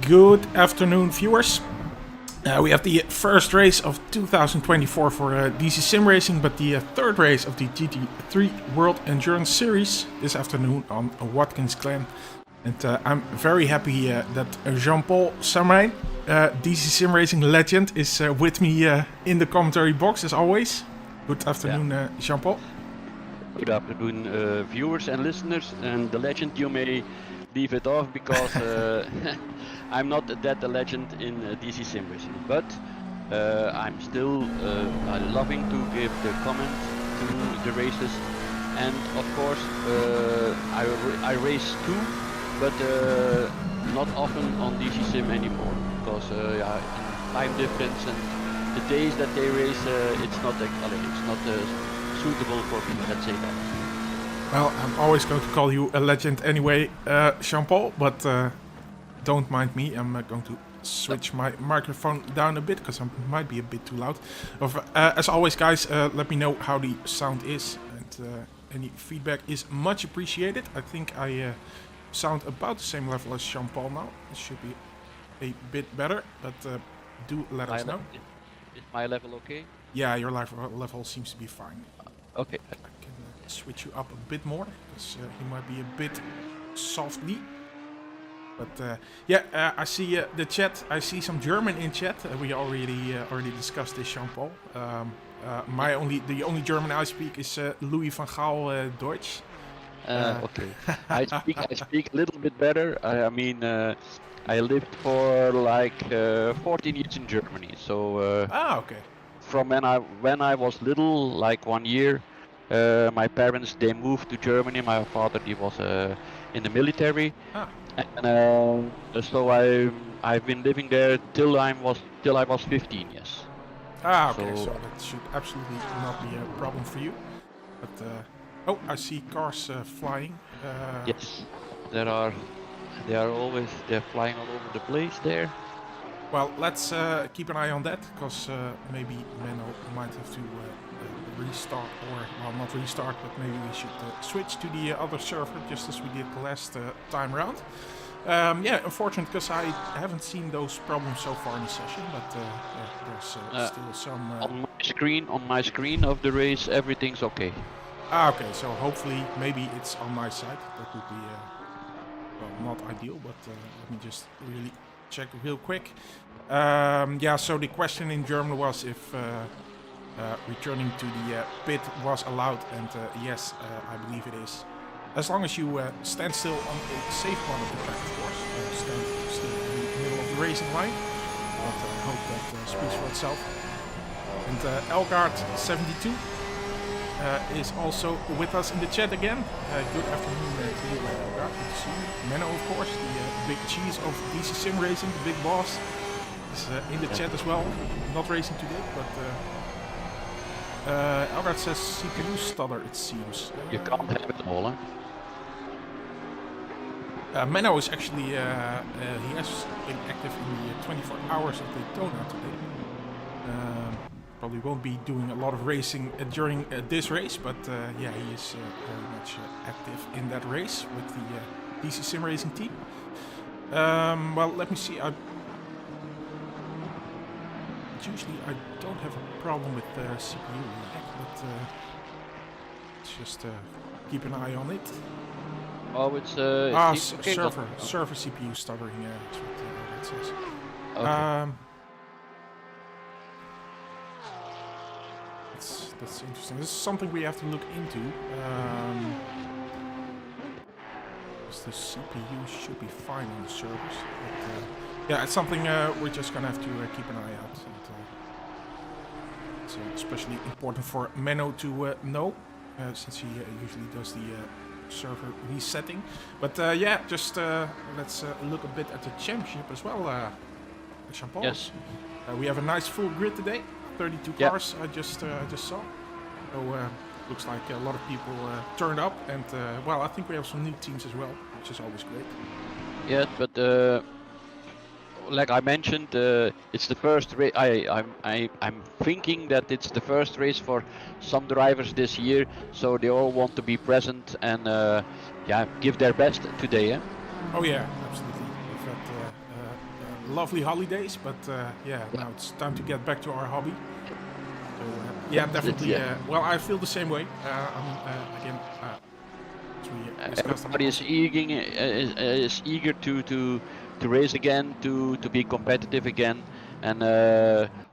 Good afternoon, viewers. We have the first race of 2024 for DC-SimRacing, but the third race of the GT3 World Endurance Series this afternoon on Watkins, Glen. And I'm very happy that Jean-Paul Samarin, DC-SimRacing legend, is with me in the commentary box as always. Good afternoon, Jean-Paul. Good afternoon, viewers and listeners. And the legend, you may leave it off because I'm not that a legend in DC-SimRacing, but I'm still loving to give the comment to the races. And of course, I race too, but not often on DC-Sim anymore because in time difference and the days that they race, it's not suitable for me. Let's say that. Well, I'm always going to call you a legend anyway, Jean-Paul, but don't mind me. I'm going to switch my microphone down a bit because I might be a bit too loud. As always, guys, let me know how the sound is, and any feedback is much appreciated. I think I sound about the same level as Jean-Paul now. It should be a bit better, but do let us know. Is my level okay? Yeah, your level seems to be fine. Okay. I can switch you up a bit more because you might be a bit softly. But yeah, I see the chat. I see some German in chat. We already discussed this, Jean-Paul. The only German I speak is Louis van Gaal Deutsch. Okay. I speak a little bit better. I mean, I lived for like 14 years in Germany. So okay. From when I was little, like 1 year, my parents they moved to Germany. My father he was in the military. And so I've been living there till I was 15. Yes. Okay, so that should absolutely not be a problem for you. But oh, I see cars flying. Yes, they're flying all over the place there. Well, let's keep an eye on that because maybe Menno might have to restart, or well, not restart, but maybe we should switch to the other server just as we did the last time around. Yeah, unfortunate because I haven't seen those problems so far in the session, but there's still some. On my screen of the race, everything's okay. Okay, so hopefully maybe it's on my side. That would be well, not ideal, but let me just really check real quick. Yeah, so the question in German was if returning to the pit was allowed, and yes, I believe it is. As long as you stand still on a safe part of the track, of course. Stand still in the middle of the racing line. But I hope that speaks for itself. And Elgaard72 is also with us in the chat again. Good afternoon to you, Elgaard. Good to see you. Menno, of course, the big cheese of DC-SimRacing, the big boss, is in the chat as well. Not racing today, but Elgaard says CPU stutter, it seems. You can't have it all, huh? Menno is actually, he has been active in the 24 hours of Daytona today. Probably won't be doing a lot of racing during this race, but yeah, he is very much active in that race with the DC-SimRacing team. Well, let me see. Usually I don't have a problem with CPU lag, but let's just keep an eye on it. Oh, it's okay, server CPU stuttering. That's what that says. Okay. That's interesting. This is something we have to look into. The CPU should be fine on the servers. But, yeah, it's something we're just gonna have to keep an eye out. And, it's especially important for Menno to know, since he usually does the server resetting. But yeah, just let's look a bit at the championship as well, Jean-Paul. Yes. We have a nice full grid today. 32 cars. I just saw. So looks like a lot of people turned up, and well, I think we have some new teams as well, which is always great. Yeah, but like I mentioned, it's the first race. I'm thinking that it's the first race for some drivers this year, so they all want to be present and yeah, give their best today. Eh? Oh yeah, absolutely. We've had lovely holidays, but yeah, now it's time to get back to our hobby. So, yeah, definitely. Well, I feel the same way. Again, everybody is eager to race again, to be competitive again, and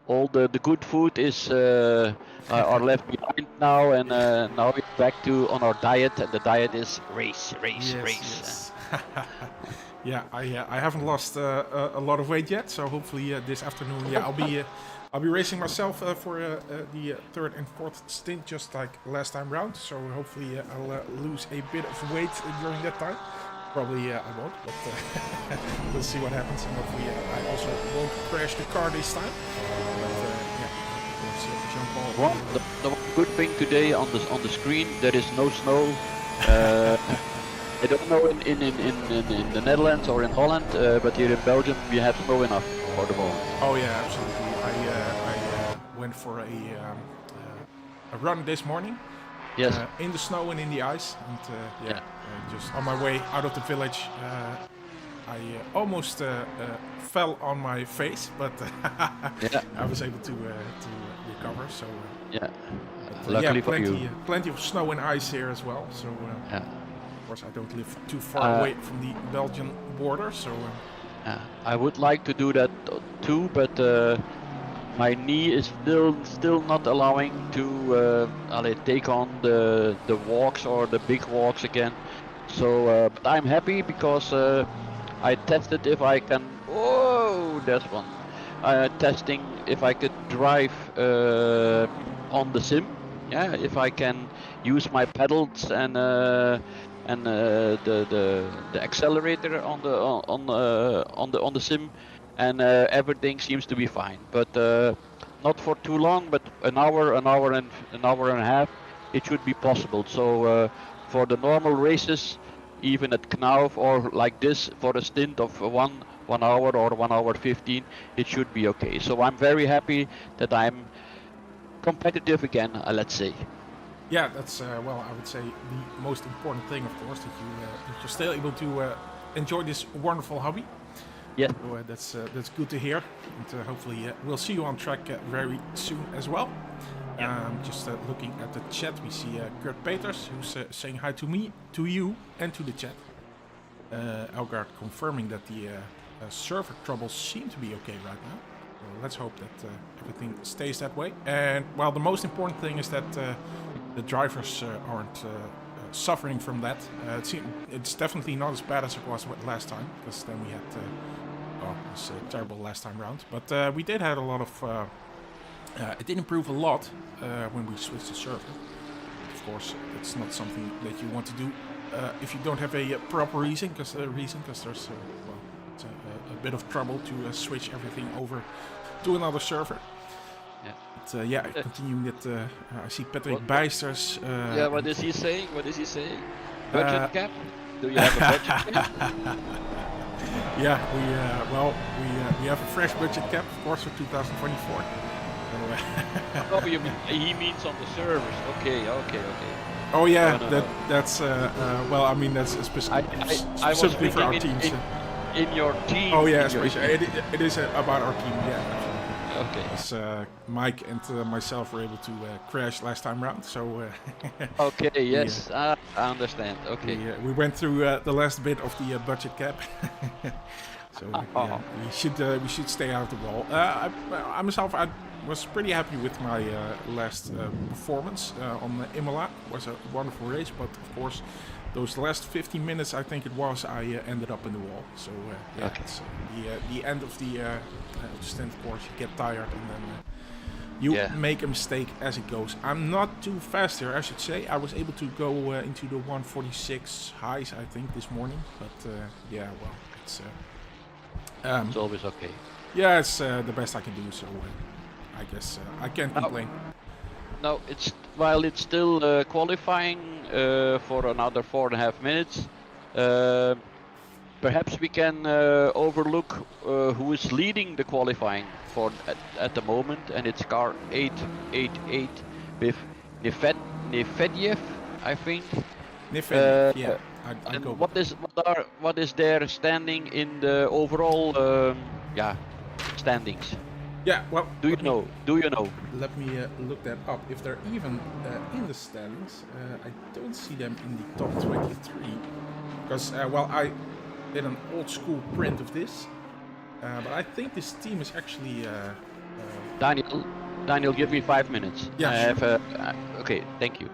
all the good food is are left behind now, and now we're back to on our diet, and the diet is race. Yes. Yeah, I haven't lost a lot of weight yet, so hopefully this afternoon, yeah, I'll be racing myself for the third and fourth stint, just like last time round. So hopefully I'll lose a bit of weight during that time. Probably I won't, but we'll see what happens. And hopefully I also won't crash the car this time. But yeah, Jean-Paul. The one good thing today on the screen, there is no snow. I don't know in the Netherlands or in Holland, but here in Belgium we have snow enough for the moment. Oh yeah, absolutely. I went for a run this morning. Yes. In the snow and in the ice, and yeah, just on my way out of the village, I almost fell on my face, but yeah. I was able to recover. So yeah, luckily for you, plenty of snow and ice here as well. So yeah. Of course, I don't live too far away from the Belgian border, so. I would like to do that too, but my knee is still not allowing to take on the walks or the big walks again. So, but I'm happy because I tested if I can. Oh, there's one. Testing if I could drive on the sim. Yeah, if I can use my pedals and the accelerator on the sim, and everything seems to be fine. But not for too long. But an hour and a half, it should be possible. So for the normal races, even at Knauf or like this, for a stint of 1 hour or 1 hour 15, it should be okay. So I'm very happy that I'm competitive again. Let's say. Yeah, that's well, I would say the most important thing, of course, that you're still able to enjoy this wonderful hobby. Yeah, so, that's good to hear, and hopefully we'll see you on track very soon as well. Just looking at the chat, we see Kurt Peters, who's saying hi to me, to you, and to the chat. Elgard confirming that the server troubles seem to be okay right now. Let's hope that everything stays that way. And well, the most important thing is that the drivers aren't suffering from that. It's definitely not as bad as it was last time, because then we had it was terrible last time round. But we did have a lot of. It did improve a lot when we switched the server. Of course, it's not something that you want to do if you don't have a proper reason, because there's well, it's a bit of trouble to switch everything over to another server. Yeah. But yeah, continuing that, I see Patrick Bijsters. Yeah, what is he saying? Budget cap? Do you have a budget cap? Yeah, we have a fresh budget cap, of course, for 2024. Oh, he means on the servers. Okay. Oh yeah, that's well, I mean that's specifically for our teams. In your team. Oh yeah, especially it is about our team. Yeah. Okay. As Mike and myself were able to crash last time round, so Okay. Yes, I understand. Okay. we went through the last bit of the budget cap. So yeah, we should stay out of the wall. I myself, I was pretty happy with my last performance on Imola. It was a wonderful race, but of course, those last 15 minutes, I think it was, I ended up in the wall. So yeah, Okay. it's the end of the stint. Of course, you get tired and then you make a mistake as it goes. I'm not too fast here, I should say. I was able to go into the 146 highs, I think, this morning. But yeah, well, it's always okay. yeah, it's the best I can do. So I guess I can't complain. No, while it's still qualifying for another 4.5 minutes. Perhaps we can overlook who is leading the qualifying for at the moment, and it's car 888 with Nefediev, I think. Nefediev, yeah. I go. What is their standing in the overall standings? Yeah, well, Do you know? Let me look that up. If they're even in the standings, I don't see them in the top 23. Because, well, I did an old school print of this. But I think this team is actually... Daniel, give me 5 minutes. Yeah, I sure. have okay, thank you.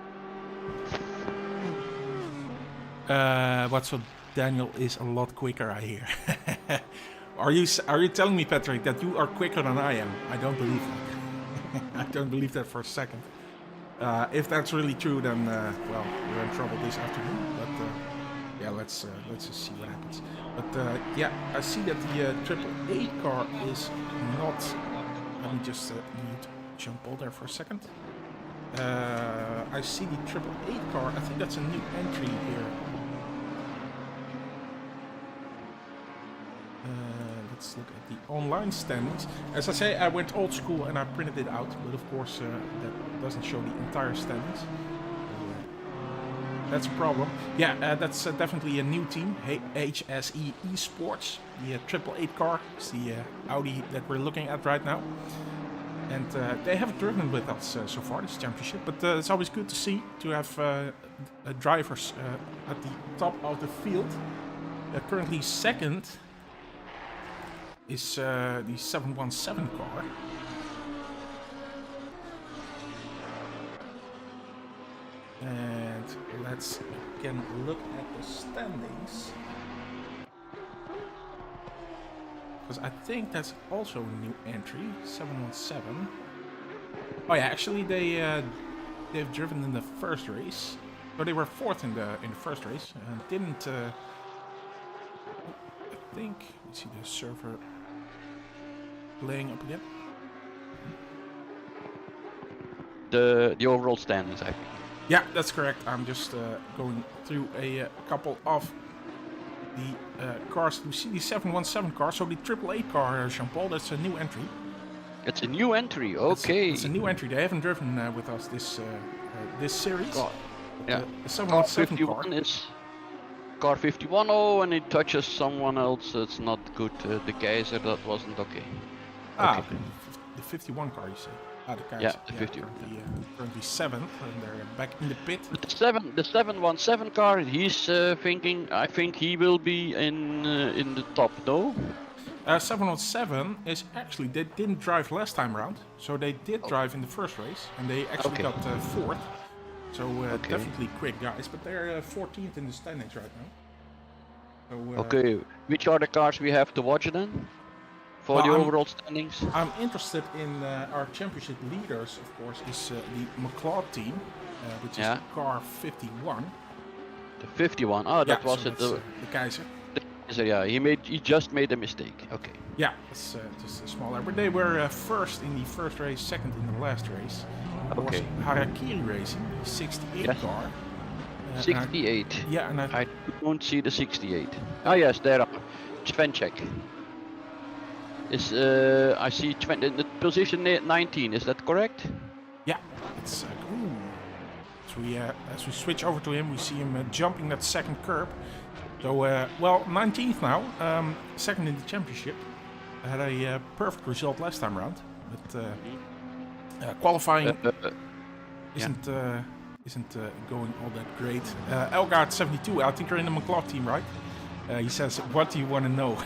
So Daniel is a lot quicker, I hear. Are you telling me, Patrick, that you are quicker than I am? I don't believe that. I don't believe that for a second. If that's really true, then well, we're in trouble this afternoon. But yeah, let's just see what happens. But yeah, I see that the 888 car is not. Let me just mute jump all there for a second. I see the 888 car. I think that's a new entry here. Let's look at the online standings. As I say, I went old school and I printed it out, but of course that doesn't show the entire standings. That's a problem. Yeah, that's definitely a new team, HSE Esports. The 888 car is the Audi that we're looking at right now. And they haven't driven with us so far this championship, but it's always good to see, to have drivers at the top of the field. Currently second is the 717 car. And let's again look at the standings. Because I think that's also a new entry, 717. Oh yeah, actually they've driven in the first race. So they were fourth in the first race and didn't. I think you see the server playing up again. The overall standings, I think. Yeah, that's correct. I'm just going through a couple of the cars. You see the 717 car, so the 888 car, Jean-Paul, that's a new entry. It's a new entry, okay. It's a new entry. They haven't driven with us this series. Yeah. The 717 car 51 car is car 51. Oh, and it touches someone else. It's not good. The Kaiser, that wasn't okay. Okay. The 51 car, you say? The Kaiser. Yeah, the 50. Currently 7th, and they're back in the pit. But the 717 car, he's thinking. I think he will be in the top, no? 717 is actually, they didn't drive last time around, so they did drive in the first race, and they actually got fourth. So definitely quick guys, but they're 14th in the standings right now. So, okay, which are the cars we have to watch then? For the overall standings? I'm interested in our championship leaders, of course, is the McLeod team, which is car 51. The 51, oh, that was it. The Kaiser. Yeah, he just made a mistake. Okay. Yeah, it's just a small error. But they were first in the first race, second in the last race. Okay. Harakiri Racing, 68 car. 68. And I don't see the 68. Oh yes, there are. Svenchek. Is I see the position 19. Is that correct? Yeah. It's as we switch over to him, we see him jumping that second curb. So, well, 19th now, second in the championship. Had a perfect result last time round. But qualifying yeah. isn't going all that great. Elgaard 72, I think you're in the McLaughlin team, right? He says, "What do you want to know?"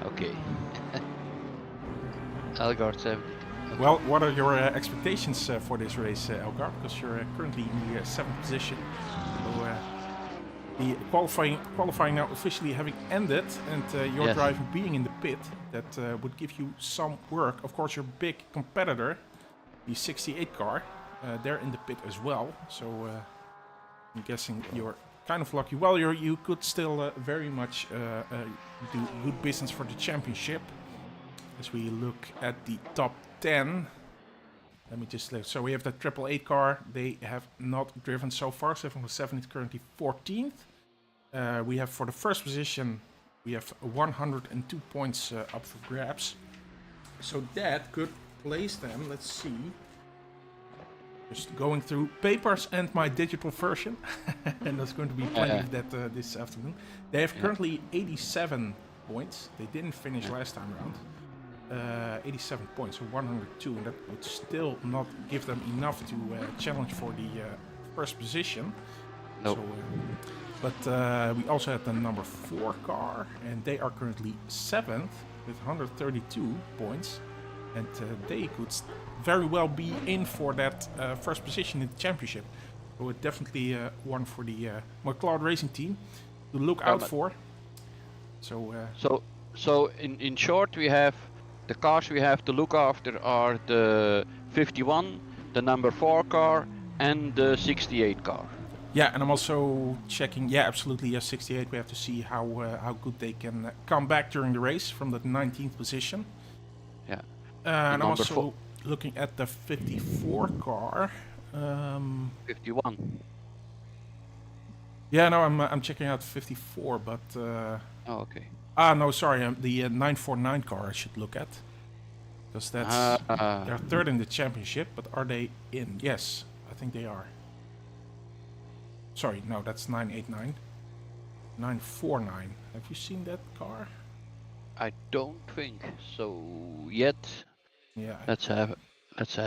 Okay. Elgaard 70. Okay. Well, what are your expectations for this race, Elgaard? Because you're currently in the 7th position. So, the qualifying now officially having ended, and your Yes. driver being in the pit, that would give you some work. Of course, your big competitor, the 68 car, they're in the pit as well. So I'm guessing you're kind of lucky. Well, you could still very much do good business for the championship. As we look at the top 10, let me just look. So we have the 888 car. They have not driven so far. 707 is currently 14th. We have for the first position, we have 102 points up for grabs. So that could place them. Let's see. Just going through papers and my digital version. And there's going to be plenty of that this afternoon. They have currently 87 points. They didn't finish last time around. 87 points, so 102, and that would still not give them enough to challenge for the first position. No. So, but we also have the number 4 car, and they are currently 7th with 132 points, and they could very well be in for that first position in the championship. So it's definitely one for the McLaren Racing team to look out for. So in short, we have the cars we have to look after are the 51, the number 4 car, and the 68 car. Yeah, and I'm also checking. Yeah, absolutely. Yeah, 68. We have to see how good they can come back during the race from the 19th position. Yeah. And I'm also looking at the 54 car. 51. Yeah, no, I'm checking out 54, but. Oh, okay. No, sorry. The 949 car I should look at, because that's they're 3rd in the championship. But are they in? Yes, I think they are. Sorry, no, that's 989. 949. Have you seen that car? I don't think so yet. Yeah. Let's have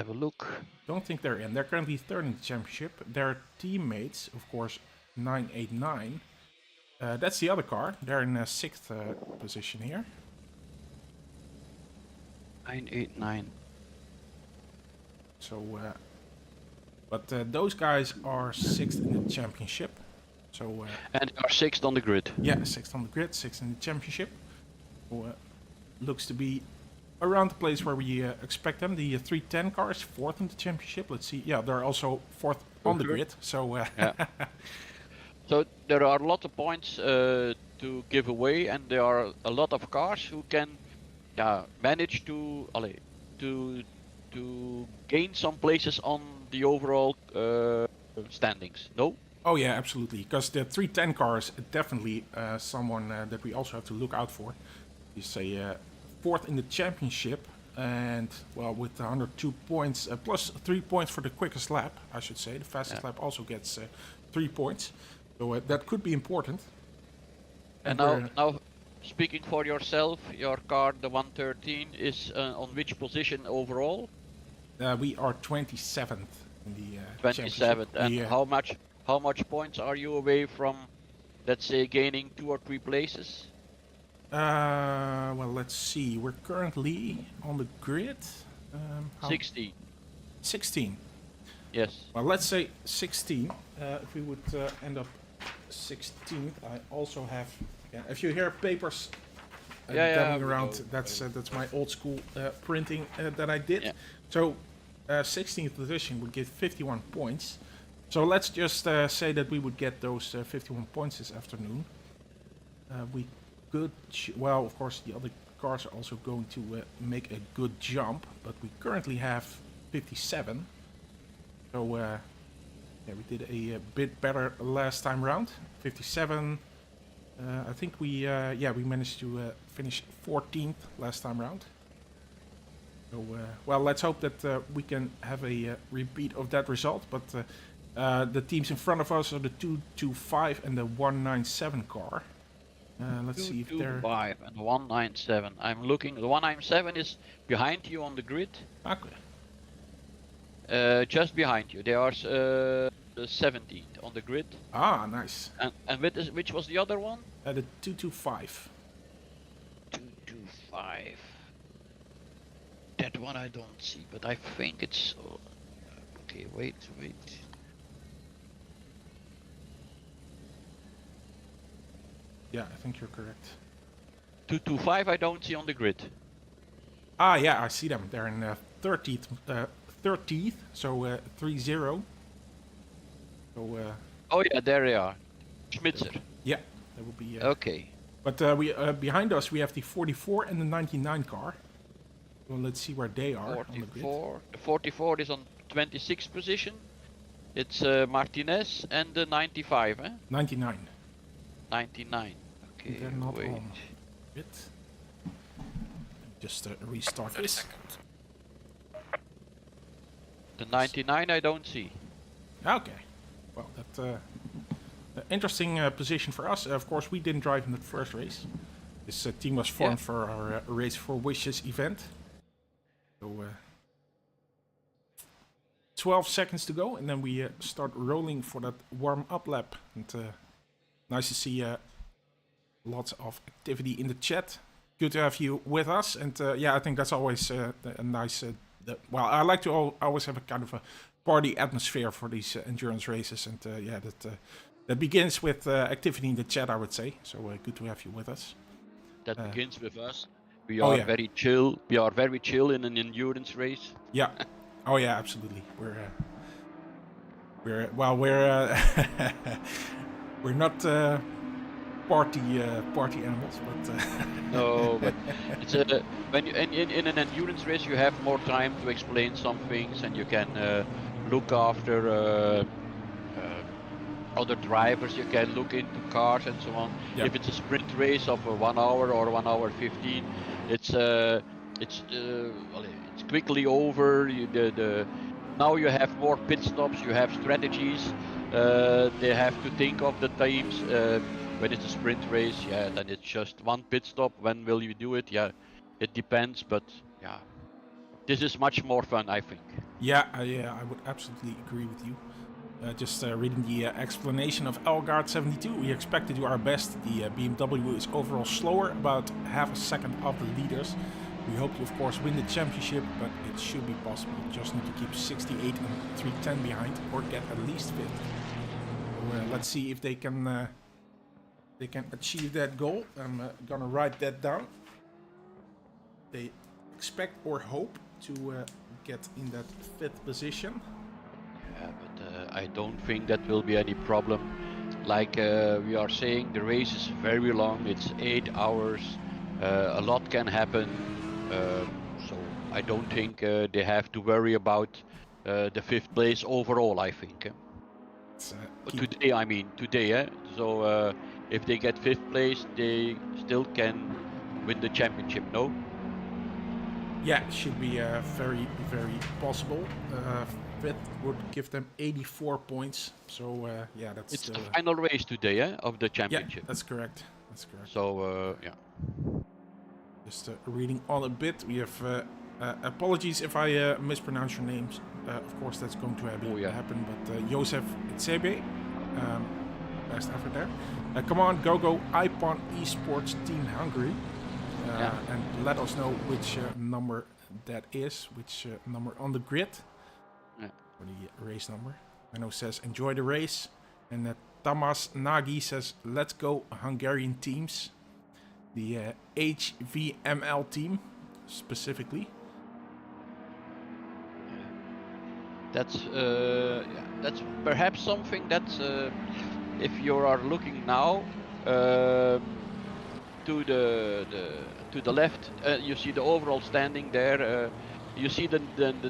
a look. Don't think they're in. They're currently 3rd in the championship. Their teammates, of course, 989. That's the other car. They're in 6th position here. 989. So, but those guys are 6th in the championship. So. And they are 6th on the grid. Yeah, 6th on the grid, 6th in the championship. So, looks to be around the place where we expect them. The 310 car is 4th in the championship. Let's see. Yeah, they're also 4th on the grid. So. Yeah. So there are a lot of points to give away, and there are a lot of cars who can manage to gain some places on the overall standings. No? Oh yeah, absolutely. Because the 310 car is definitely someone that we also have to look out for. He's a 4th in the championship, and well, with 102 points plus 3 points for the quickest lap, I should say. The fastest lap also gets 3 points. So that could be important. And now, speaking for yourself, your car, the 113, is on which position overall? We are 27th in the 27th. And how much points are you away from, let's say, gaining 2 or 3 places? Well, let's see. We're currently on the grid. 16. 16. Yes. Well, let's say 16. If we would end up 16th, I also have. Yeah, if you hear papers coming around, that's my old school printing that I did. Yeah. So 16th position would get 51 points. So let's just say that we would get those 51 points this afternoon. We could, well, of course, the other cars are also going to make a good jump, but we currently have 57. So yeah, we did a bit better last time round. 57. I think we managed to finish 14th last time round. So well, let's hope that we can have a repeat of that result. But the teams in front of us are the 225 and the 197 car. Let's see if they're 225 and 197. I'm looking. The 197 is behind you on the grid. okay. Just behind you. They are 17th on the grid. Ah, nice. And which was the other one? The 225. 225. That one I don't see, but I think it's. Okay, wait. Yeah, I think you're correct. 225 I don't see on the grid. Ah, yeah, I see them. They're in 30th, 30th, so 30. So. Oh yeah, there they are. Schmitzer. Yeah, that would be. Okay. But we behind us we have the 44 and the 99 car. Well, let's see where they are on the grid. 44. The 44 is on 26th position. It's Martinez and the 95, eh? 99. 99. Okay. They're not wait. on grid. Just restart this. The 99 I don't see. Okay. Well, that interesting position for us. Of course, we didn't drive in the first race. This team was formed for our Race for Wishes event. So 12 seconds to go, and then we start rolling for that warm-up lap. And nice to see lots of activity in the chat. Good to have you with us. And yeah, I think that's always a nice. Well, I like to always have a kind of a party atmosphere for these endurance races, and yeah, that begins with activity in the chat, I would say. So good to have you with us. That begins with us. We are very chill. We are very chill in an endurance race. Yeah. Oh yeah, absolutely. We're we're not party animals, but no, but it's when you in an endurance race you have more time to explain some things, and you can look after other drivers. You can look into cars and so on. Yeah. If it's a sprint race of 1 hour or 1 hour 15, it's quickly over. Now you have more pit stops. You have strategies. They have to think of the times. When it's a sprint race, yeah, then it's just one pit stop. When will you do it? Yeah, it depends, but yeah, this is much more fun, I think. Yeah, I would absolutely agree with you. Just reading the explanation of Elgaard 72, we expect to do our best. The BMW is overall slower, about half a second of the leaders. We hope to, of course, win the championship, but it should be possible. Just need to keep 68 and 310 behind, or get at least 5th. So, let's see if they can achieve that goal. I'm gonna write that down. They expect or hope to get in that 5th position. Yeah, but I don't think that will be any problem. Like we are saying, the race is very long. It's 8 hours. A lot can happen. So I don't think they have to worry about the 5th place overall, I think. Today, I mean, today. Eh? So if they get 5th place, they still can win the championship, no? Yeah, it should be very, very possible. 5th would give them 84 points. So yeah, that's. It's the final race today, of the championship. Yeah, that's correct. That's correct. So yeah. Just reading on a bit. We have apologies if I mispronounce your names. Of course, that's going to happen. But Josef Itzebe, best effort there. Come on, go iPon Esports Team Hungary. And let us know which number that is, which number on the grid. For the race number. Menno says enjoy the race, and Tamas Nagy says let's go Hungarian teams, the HVML team specifically. That's perhaps something that if you are looking now to the left, you see the overall standing there. You see the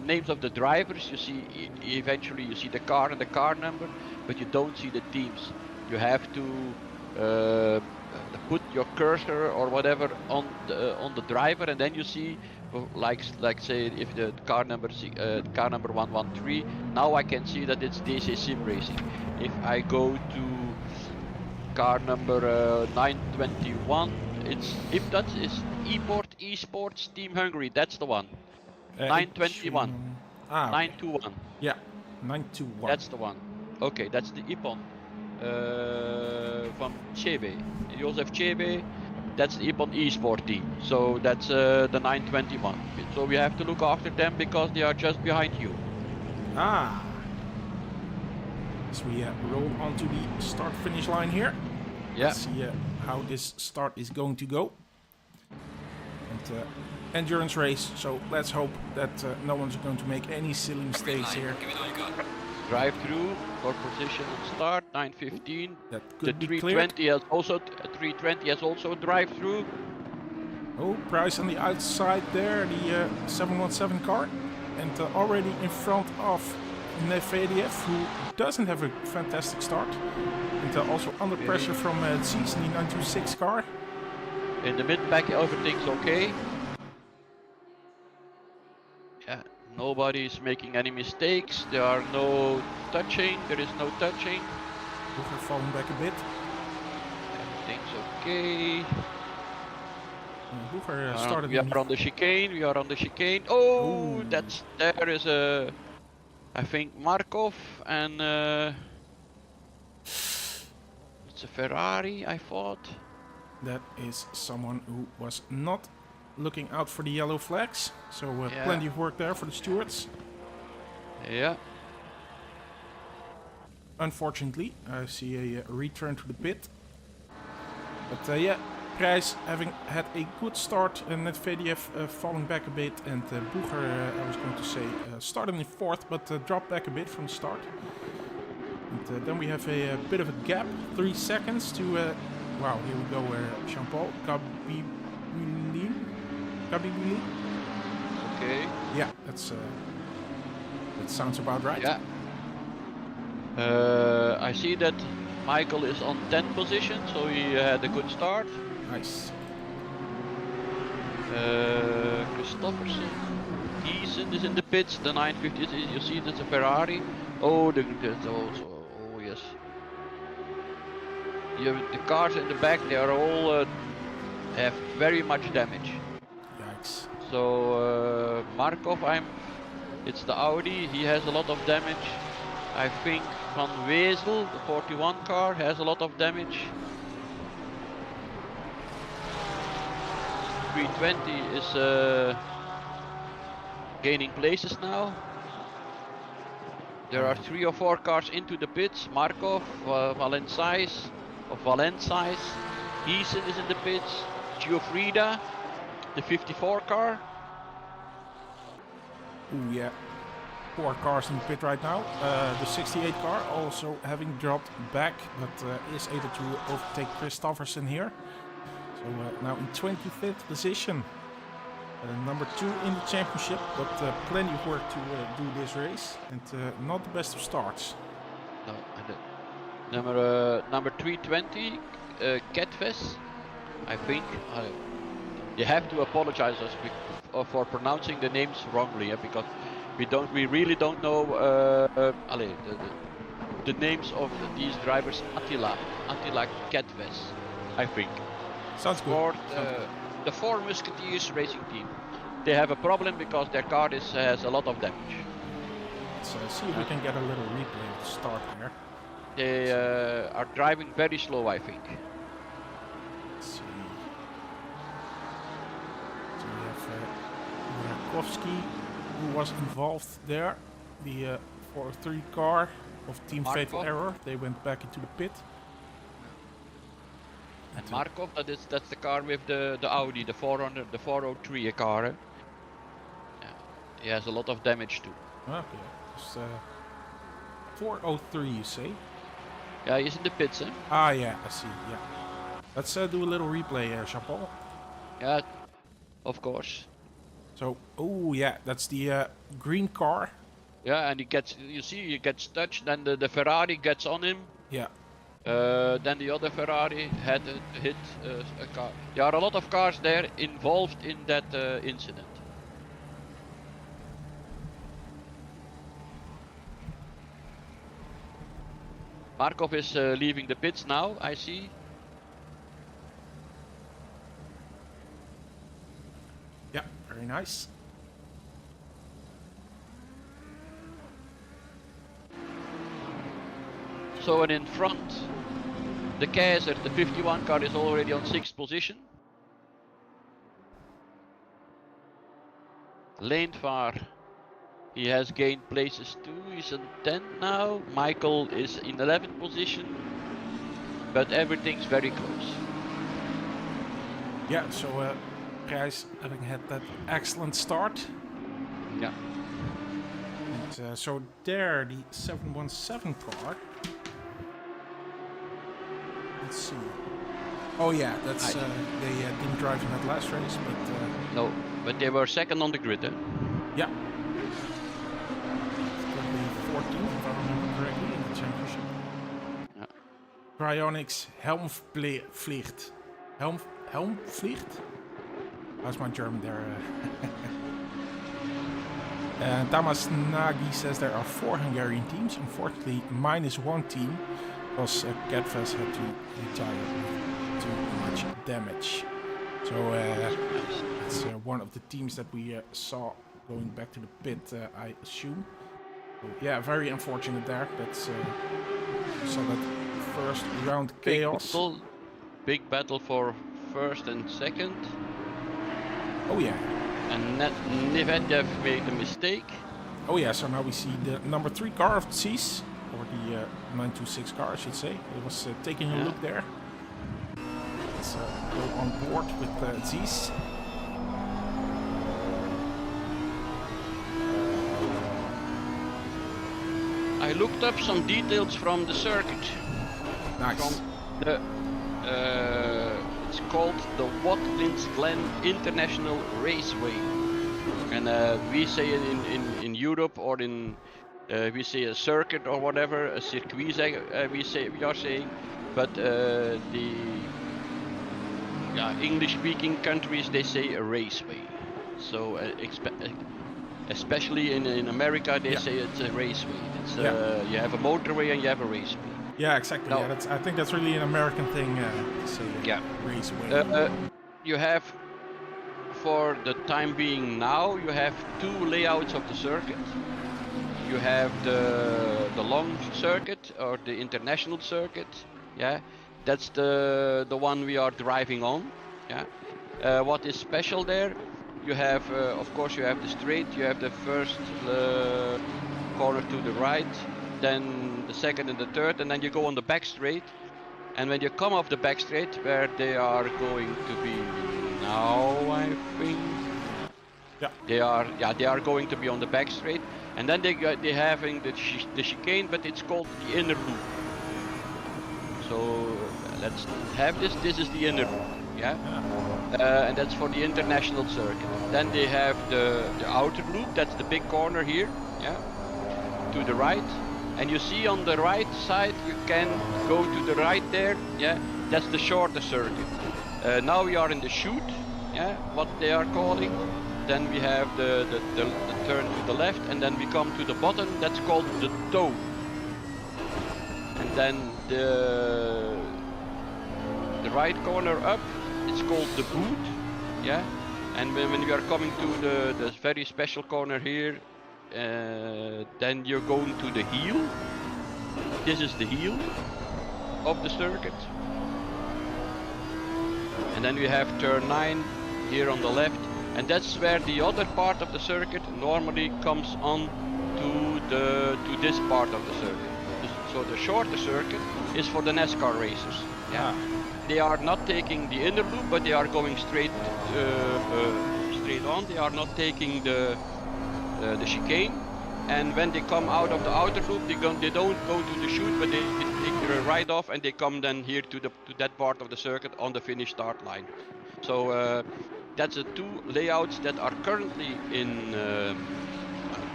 names of the drivers. You see eventually you see the car and the car number, but you don't see the teams. You have to put your cursor or whatever on the driver, and then you see, like say if the car number 113. Now I can see that it's DC-SimRacing. If I go to car number 921. It's if that is Esports Team Hungary. That's the one. 921. Ah, okay. 921. Yeah, 921. That's the one. Okay, that's the Ippon from Chebe. Josef Chebe. That's the Ippon Esport team. So that's the 921. So we have to look after them because they are just behind you. Ah. As we roll onto the start-finish line here. Yeah. Let's see how this start is going to go. And endurance race, so let's hope that no one's going to make any silly mistakes here. Drive through for position and start 915. That The could be 320 cleared. has also drive through. Oh, Price on the outside there, the 717 car. And already in front of Medvedev, who doesn't have a fantastic start. And also under pressure from Zies in the 926 car. In the mid-pack everything's okay. Yeah, nobody's making any mistakes. There are no touching. There is no touching. We're falling back a bit. Everything's okay. Hoover started. We are on the chicane. We are on the chicane. Oh, Ooh. there is a, I think Markov and it's a Ferrari. I thought. That is someone who was not looking out for the yellow flags. So Yeah. plenty of work there for the stewards. Yeah. Unfortunately, I see a return to the pit. But yeah, Prijs having had a good start, and Medvedev falling back a bit, and Boeger, I was going to say, started in fourth, but dropped back a bit from the start. And then we have a bit of a gap, 3 seconds to, wow, here we go, Jean-Paul Kabibulin. Okay. Yeah, that sounds about right. Yeah. I see that Michael is on 10th position, so he had a good start. Nice. Christofferson, Thiessen is in the pits. The 950, you see that's a Ferrari. Oh, that's also, oh yes. You have the cars in the back, they are all have very much damage. Yikes. So Markov, it's the Audi, he has a lot of damage. I think Van Wezel, the 41 car, has a lot of damage. 320 is gaining places now. There are 3 or 4 cars into the pits. Markov, Valensais, Thiessen is in the pits. Giuffrida, the 54 car. Ooh, yeah. 4 cars in the pit right now. The 68 car also having dropped back, but is able to overtake Christofferson here. So now in 25th position. Number 2 in the championship, but plenty of work to do this race, and not the best of starts. No, number 320, Ketves, I think. You have to apologize us for pronouncing the names wrongly, because we really don't know the names of these drivers. Attila Ketves, I think. Sounds good. The 4 Musketeers racing team. They have a problem because their car has a lot of damage. Let's see if we can get a little replay of the start there. They are driving very slow, I think. Let's see. So we have Rakowski, who was involved there. The 403 car of Team Markov. Fatal Error. They went back into the pit. And Markov, that's the car with the Audi, the 400, the 403 car. Yeah. He has a lot of damage too. Okay, just 403 you say? Yeah, he's in the pits, eh? Ah yeah, I see, yeah. Let's do a little replay, Jean-Paul. Yeah, of course. So, oh yeah, that's the green car. Yeah, and he gets touched, then the Ferrari gets on him. Yeah. Then the other Ferrari had hit a car. There are a lot of cars there involved in that incident. Markov is leaving the pits now, I see. Yeah, very nice. So and in front, the Kaiser, the 51 car, is already on 6th position. Leendvaar, he has gained places too, he's on 10 now. Michael is in 11th position, but everything's very close. Yeah, so Gijs having had that excellent start. Yeah. And so there, the 717 car. Let's see. Oh yeah, that's they didn't drive in that last race, but no, but they were second on the grid. Yeah. Probably 14th, if I remember correctly, in the championship. Yeah. Cryonics Helmvliegt. Helmvliegt? How's my German there? Tamas Nagy says there are 4 Hungarian teams. Unfortunately, minus 1 team because Catfest had to retire with too much damage. So it's one of the teams that we saw going back to the pit, I assume. So, yeah, very unfortunate there. That's we saw that first round chaos. Big battle for first and second. Oh yeah. And Nevedev made a mistake. Oh yeah, so now we see the number 3 car of Zees, or the 926 car I should say. It was taking a look there. Let's go on board with Zees. I looked up some details from the circuit. Nice. From the, it's called the Watkins Glen International Raceway, and we say it in Europe, or in we say a circuit or whatever, a circuit. We are saying, but the English-speaking countries, they say a raceway. So especially in America, they say it's a raceway. It's you have a motorway and you have a raceway. Yeah, exactly. No. Yeah, I think that's really an American thing to say. Raceway. You have, for the time being now, you have 2 layouts of the circuit. You have the long circuit, or the international circuit. Yeah, that's the one we are driving on. Yeah. What is special there? You have, of course, you have the straight. You have the first corner to the right, then the second and the third, and then you go on the back straight. And when you come off the back straight, where they are going to be now, I think. Yeah. They are going to be on the back straight, and then they having the chicane, but it's called the inner loop. So let's have this. This is the inner loop. Yeah. And that's for the international circuit. Then they have the outer loop. That's the big corner here. Yeah. To the right. And you see on the right side, you can go to the right there. Yeah, that's the shorter circuit. Now we are in the chute. Yeah, what they are calling. Then we have the turn to the left, and then we come to the bottom. That's called the toe. And then the right corner up, it's called the boot. Yeah, and when we are coming to the very special corner here. Then you're going to the heel. This is the heel of the circuit. And then we have turn 9 here on the left. And that's where the other part of the circuit normally comes on to this part of the circuit. So the shorter circuit is for the NASCAR racers. Yeah. They are not taking the inner loop, but they are going straight on. They are not taking the chicane, and when they come out of the outer loop, they don't go to the chute, but they take the right off, and they come then here to that part of the circuit on the finish start line. So that's the 2 layouts that are currently in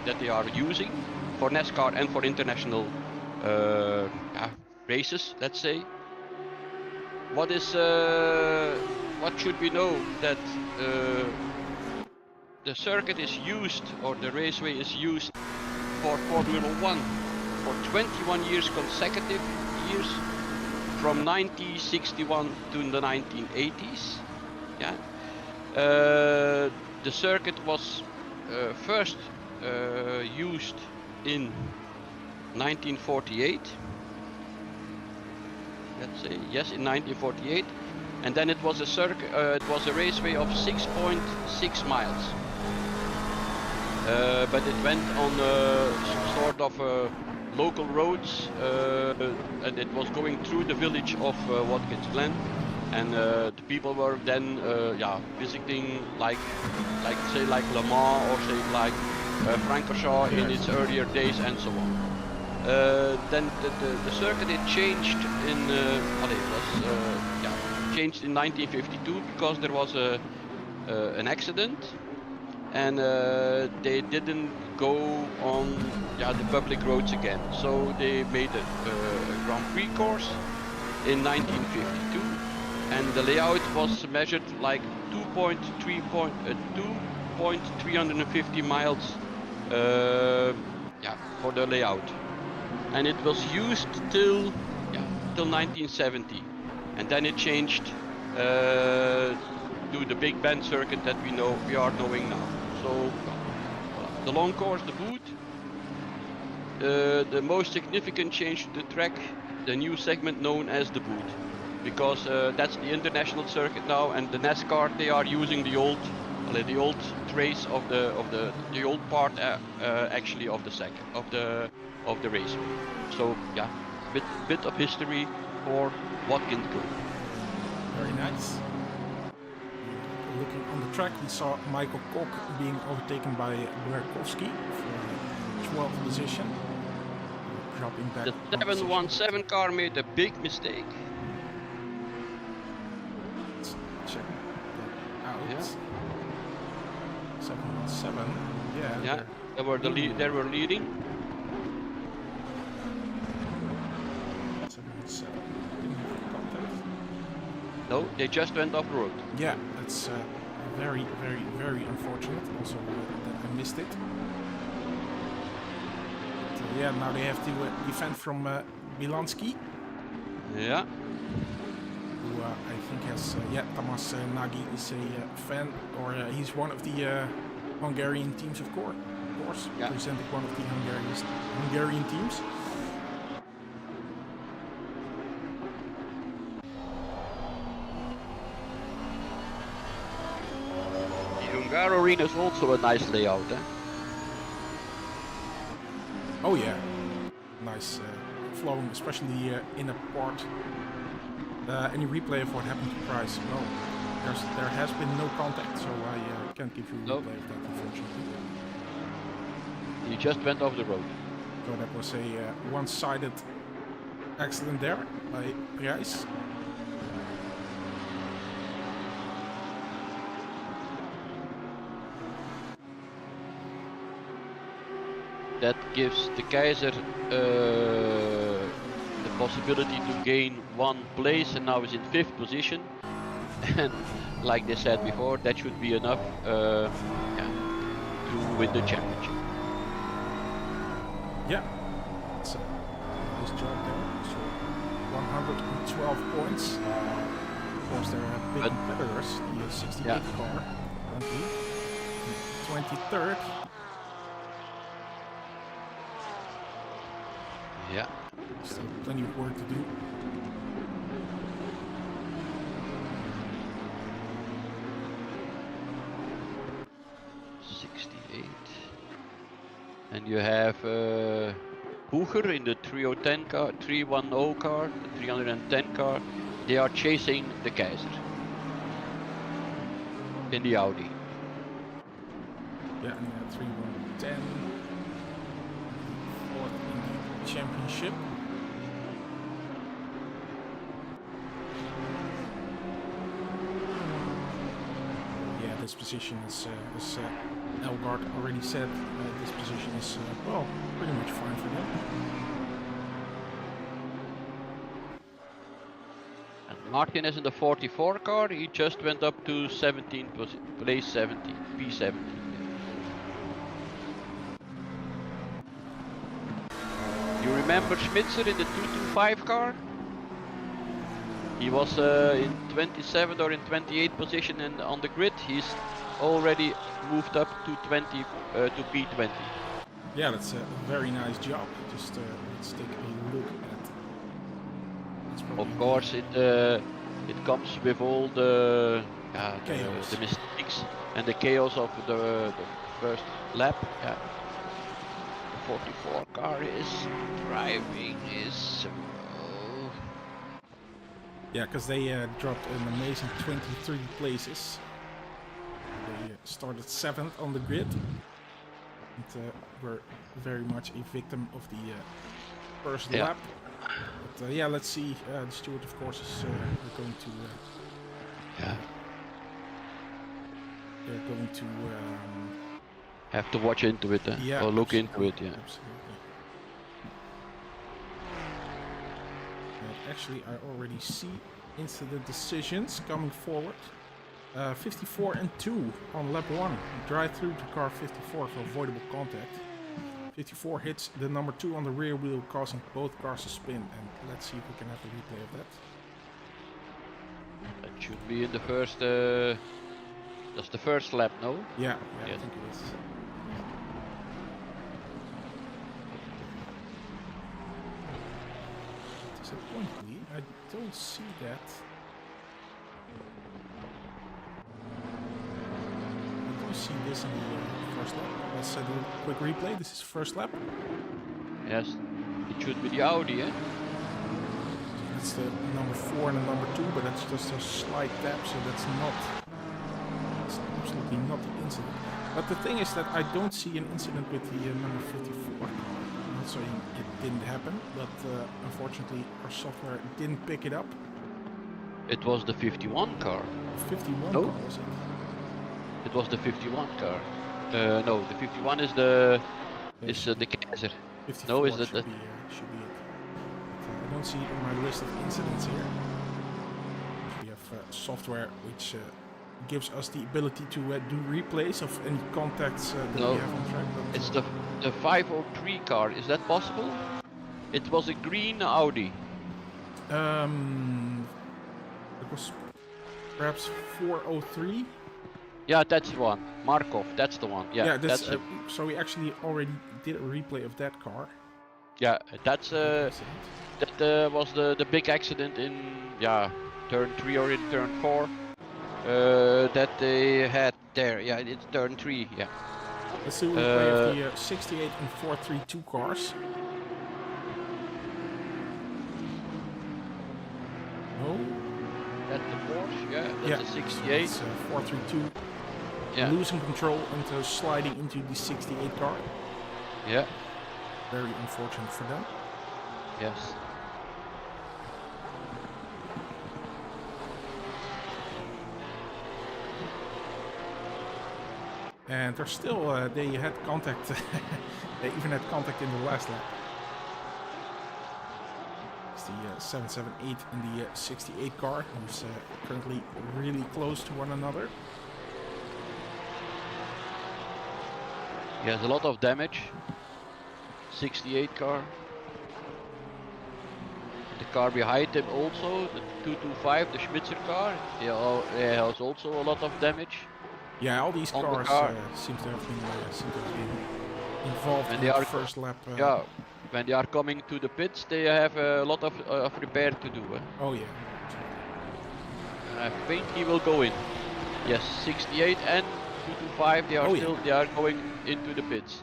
that they are using for NASCAR and for international races. Let's say. What should we know? That the circuit is used, or the raceway is used, for Formula 1 for 21 years consecutive years, from 1961 to the 1980s. Yeah, the circuit was first used in 1948. Let's say yes, in 1948, and then it was a it was a raceway of 6.6 miles. But it went on sort of local roads, and it was going through the village of Watkins, Glen, and the people were then visiting like say like Le Mans or say like Francorchamps in its earlier days and so on. Then the circuit it changed in changed in 1952 because there was an accident. And they didn't go on the public roads again, so they made a Grand Prix course in 1952, and the layout was measured like 2.350 miles for the layout, and it was used till 1970, and then it changed to the Big Bend circuit that we are knowing now. So the long course, the boot, the most significant change to the track, the new segment known as the boot, because that's the international circuit now, and the NASCAR they are using the old trace of the old part actually of the raceway. So yeah, bit of history for Watkins Glen. Very nice. Looking on the track, we saw Michael Koch being overtaken by Brakowski for 12th position. Dropping back. The 717 car made a big mistake. Let's check that out. Yeah. 717. Yeah. They were leading. 717. Didn't have contact. No, they just went off the road. Yeah, that's very, very, very unfortunate. Also, that I missed it. But, now they have to defend from Bilanski. Yeah. Who I think has, Tamas Nagy is a fan, or he's one of the Hungarian teams, of course. Yeah. Presented one of the Hungarian teams. Hungar Arena is also a nice layout, eh? Oh yeah, nice flowing, especially in a part. Any replay of what happened to Price? No, there has been no contact, so I can't give you a replay of that, unfortunately. He just went off the road. So that was a one-sided accident there by Price. That gives the Kaiser the possibility to gain one place, and now is in 5th position. And like they said before, that should be enough to win the championship. Yeah, it's a nice job there. So 112 points. Of course, there are big competitors. The 68 car, 23rd. Yeah. Still plenty of work to do. And you have Hooger in the 310 car, 310 car, the 310 car. They are chasing the Kaiser in the Audi. Yeah, and 310. 4th in the championship. Yeah, this position is, as Elgard already said, this position is, pretty much fine for them. And Martin is in the 44 car, he just went up to 17, place 17, P17. You remember Schmitzer in the 225 car? He was in 27th or in 28th position and on the grid. He's already moved up to 20 to P20. Yeah, that's a very nice job. Just let's take a look at. Of course, it comes with all the Chaos. the mistakes and the chaos of the first lap. Yeah. The 44 car is driving is. Yeah, because they dropped an amazing 23 places. They started 7th on the grid. And were very much a victim of the first lap. But yeah, let's see. The steward, of course, is going to. They're going to. Have to watch into it, yeah, or look absolutely, into it, yeah. Absolutely. Actually, I already see incident decisions coming forward. 54 and 2 on lap 1. Drive through to car 54 for avoidable contact. 54 hits the number 2 on the rear wheel, causing both cars to spin. And let's see if we can have a replay of that. That should be in the first. That's the first lap, no? Yeah, Yes. I think it is. Disappointingly, I don't see that. I don't see this in the first lap. Let's do a quick replay. This is first lap. Yes. It should be the Audi, eh? That's the number 4 and the number 2, but that's just a slight tap, so that's absolutely not the incident. But the thing is that I don't see an incident with the number 54. I'm not saying it didn't happen, but unfortunately our software didn't pick it up. It was the 51 car. 51 No. car, was it? It was the 51 car. No, the 51 is the Kaiser. 54 No, is that should be it. But, I don't see it in my list of incidents here. We have software which gives us the ability to do replays of any contacts that No. we have on track. But, It's the 503 car. Is that possible? It was a green Audi. it was perhaps 403. Yeah, that's the one. Markov, that's the one. Yeah, This, that's so we actually already did a replay of that car. yeah, that's Accident. that was the big accident in turn 3 or in turn 4 that they had there. Yeah, it's turn 3. Yeah. Let's do a replay of the 68 and 432 cars. No. That's the Porsche. Yeah, that's the 68. It's 432. Yeah. Losing control and sliding into the 68 car. Yeah. Very unfortunate for them. Yes. And they're still, they had contact, they even had contact in the last lap. It's the 778 and the 68 car, who's currently really close to one another. He has a lot of damage. 68 car. The car behind him also, the 225, the Schmitzer car, he has also a lot of damage. Yeah, all these On the cars car. seem to have been involved And in they the are first lap. Yeah, when they are coming to the pits, they have a lot of repair to do. Oh yeah. I think he will go in. Yes, 68 and 225, they are they are going into the pits.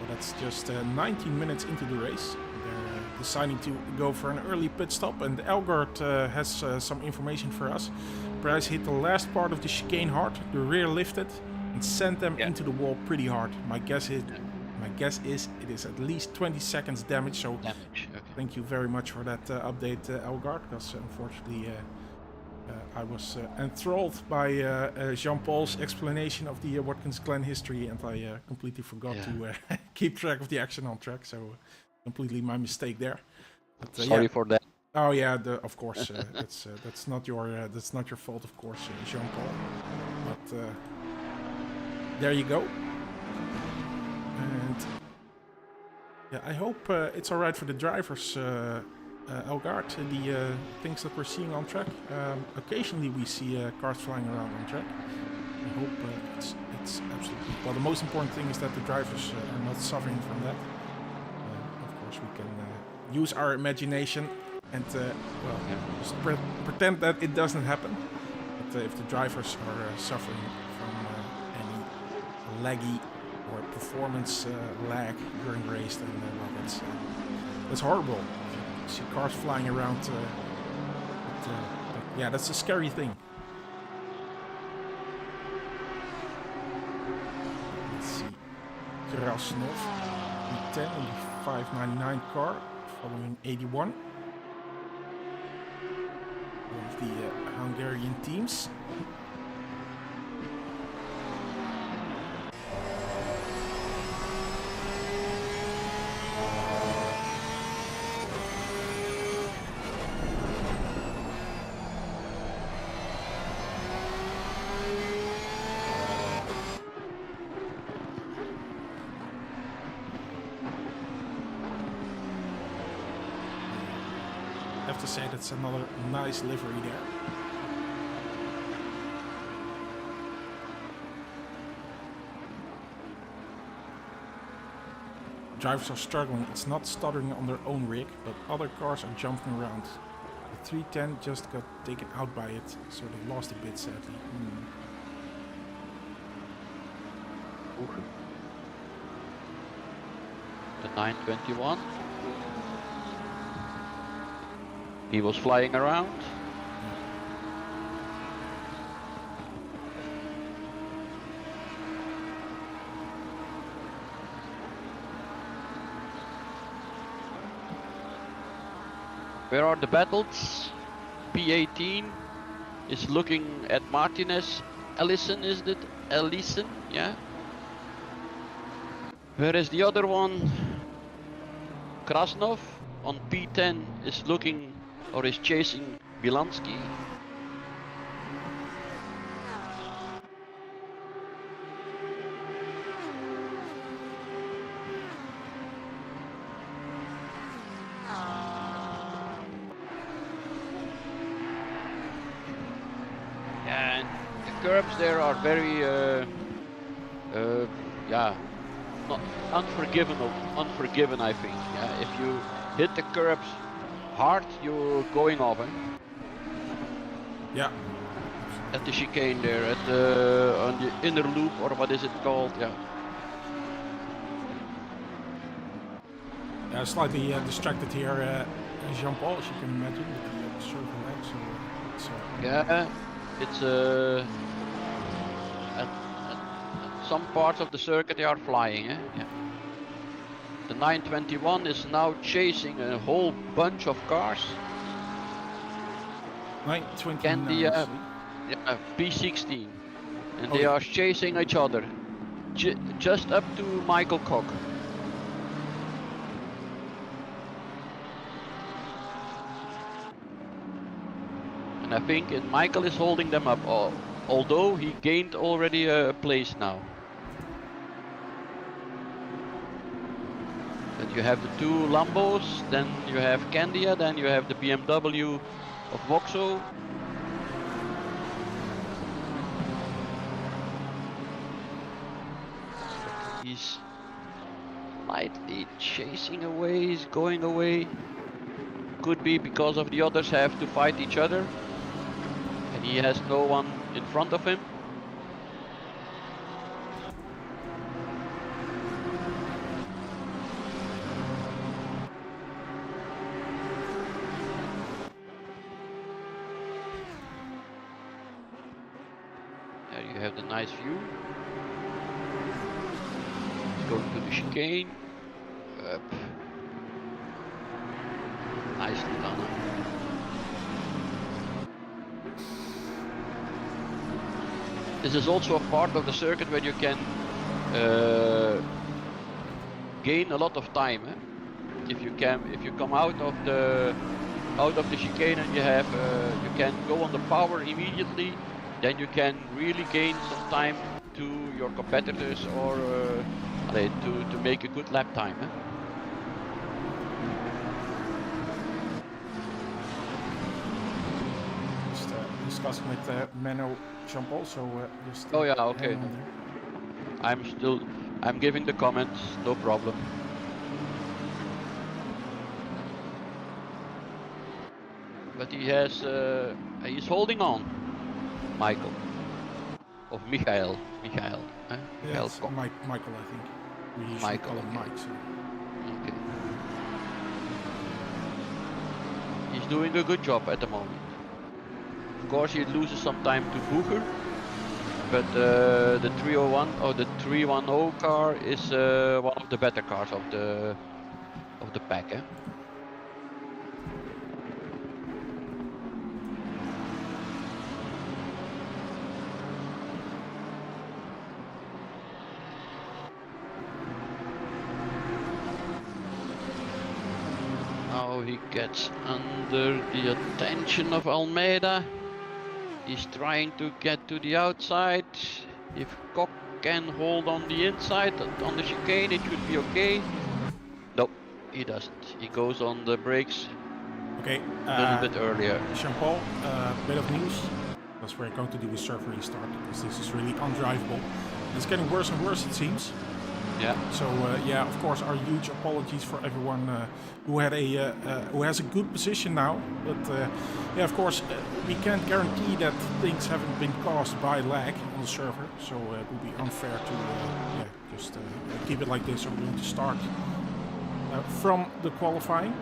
Well, that's just 19 minutes into the race. They're deciding to go for an early pit stop, and Elgard has some information for us. Bryce hit the last part of the chicane hard, the rear lifted, and sent them into the wall pretty hard. My guess is it is at least 20 seconds damage. So thank you very much for that update, Elgard, because unfortunately I was enthralled by Jean-Paul's explanation of the Watkins Glen history, and I completely forgot to keep track of the action on track. So completely my mistake there. But, Sorry for that. Oh yeah, of course. That's not your fault, of course, Jean-Paul. But there you go. And Yeah, I hope it's all right for the drivers, Elgaard. The things that we're seeing on track. Occasionally we see cars flying around on track. I hope it's absolutely... Well, the most important thing is that the drivers are not suffering from that. Of course, we can use our imagination and, well, just pretend that it doesn't happen. But if the drivers are suffering from any laggy or performance lag during the race, then well, that's horrible. You see cars flying around. But, yeah, that's a scary thing. Let's see. Krasnov, V10 in the 599 car, following 81. One of the Hungarian teams. I have to say that's another nice livery there. Drivers are struggling. It's not stuttering on their own rig, but other cars are jumping around. The 310 just got taken out by it, so they lost a bit sadly. The 921. He was flying around. Where are the battles? P18 is looking at Martinez. Ellison, is it? Ellison, yeah. Where is the other one? Krasnov on P10 is looking or is chasing Bilansky. And the curbs there are very, yeah, not unforgiven, I think. Yeah, if you hit the curbs hard, you're going off. Eh? Yeah. At the chicane there, at the on the inner loop, or what is it called? Yeah. Yeah, slightly distracted here, Jean-Paul, as you can imagine, with the circle leg. So yeah, it's at some parts of the circuit they are flying. Eh? Yeah. The 921 is now chasing a whole bunch of cars. 929. And the yeah, P16, and they are chasing each other, just up to Michael Koch. And I think Michael is holding them up, although he gained already a place now. And you have the two Lambos, then you have Candia, then you have the BMW of Vauxhall. He's slightly chasing away, he's going away. Could be because of the others have to fight each other. And he has no one in front of him. There you have the nice view. He's going to the chicane. Up. Nicely done. This is also a part of the circuit where you can gain a lot of time. Eh? If you come out of the chicane and you can go on the power immediately, then you can really gain some time to your competitors or to make a good lap time. Eh? discussing with Menno Jean-Paul, so just Oh yeah, hang okay. on there. I'm giving the comments, no problem. But he's holding on, Michael. Of Michael. Yeah, Michael it's Kok. Michael, I think. We usually Michael, call him okay. Mike. So. Okay. He's doing a good job at the moment. Of course, he loses some time to Booker, but the 301 or the 310 car is one of the better cars of the pack. Eh? Now he gets under the attention of Almeida. He's trying to get to the outside. If Kok can hold on the inside on the chicane, it should be okay. No, he doesn't. He goes on the brakes Okay. a little bit earlier. Jean-Paul, bit of news. Because we're going to do a server restart because this is really undrivable. It's getting worse and worse, it seems. Yeah. So yeah, of course, our huge apologies for everyone who had who has a good position now. But yeah, of course, we can't guarantee that things haven't been caused by lag on the server. So it would be unfair to yeah, just keep it like this. So we're going to start from the qualifying.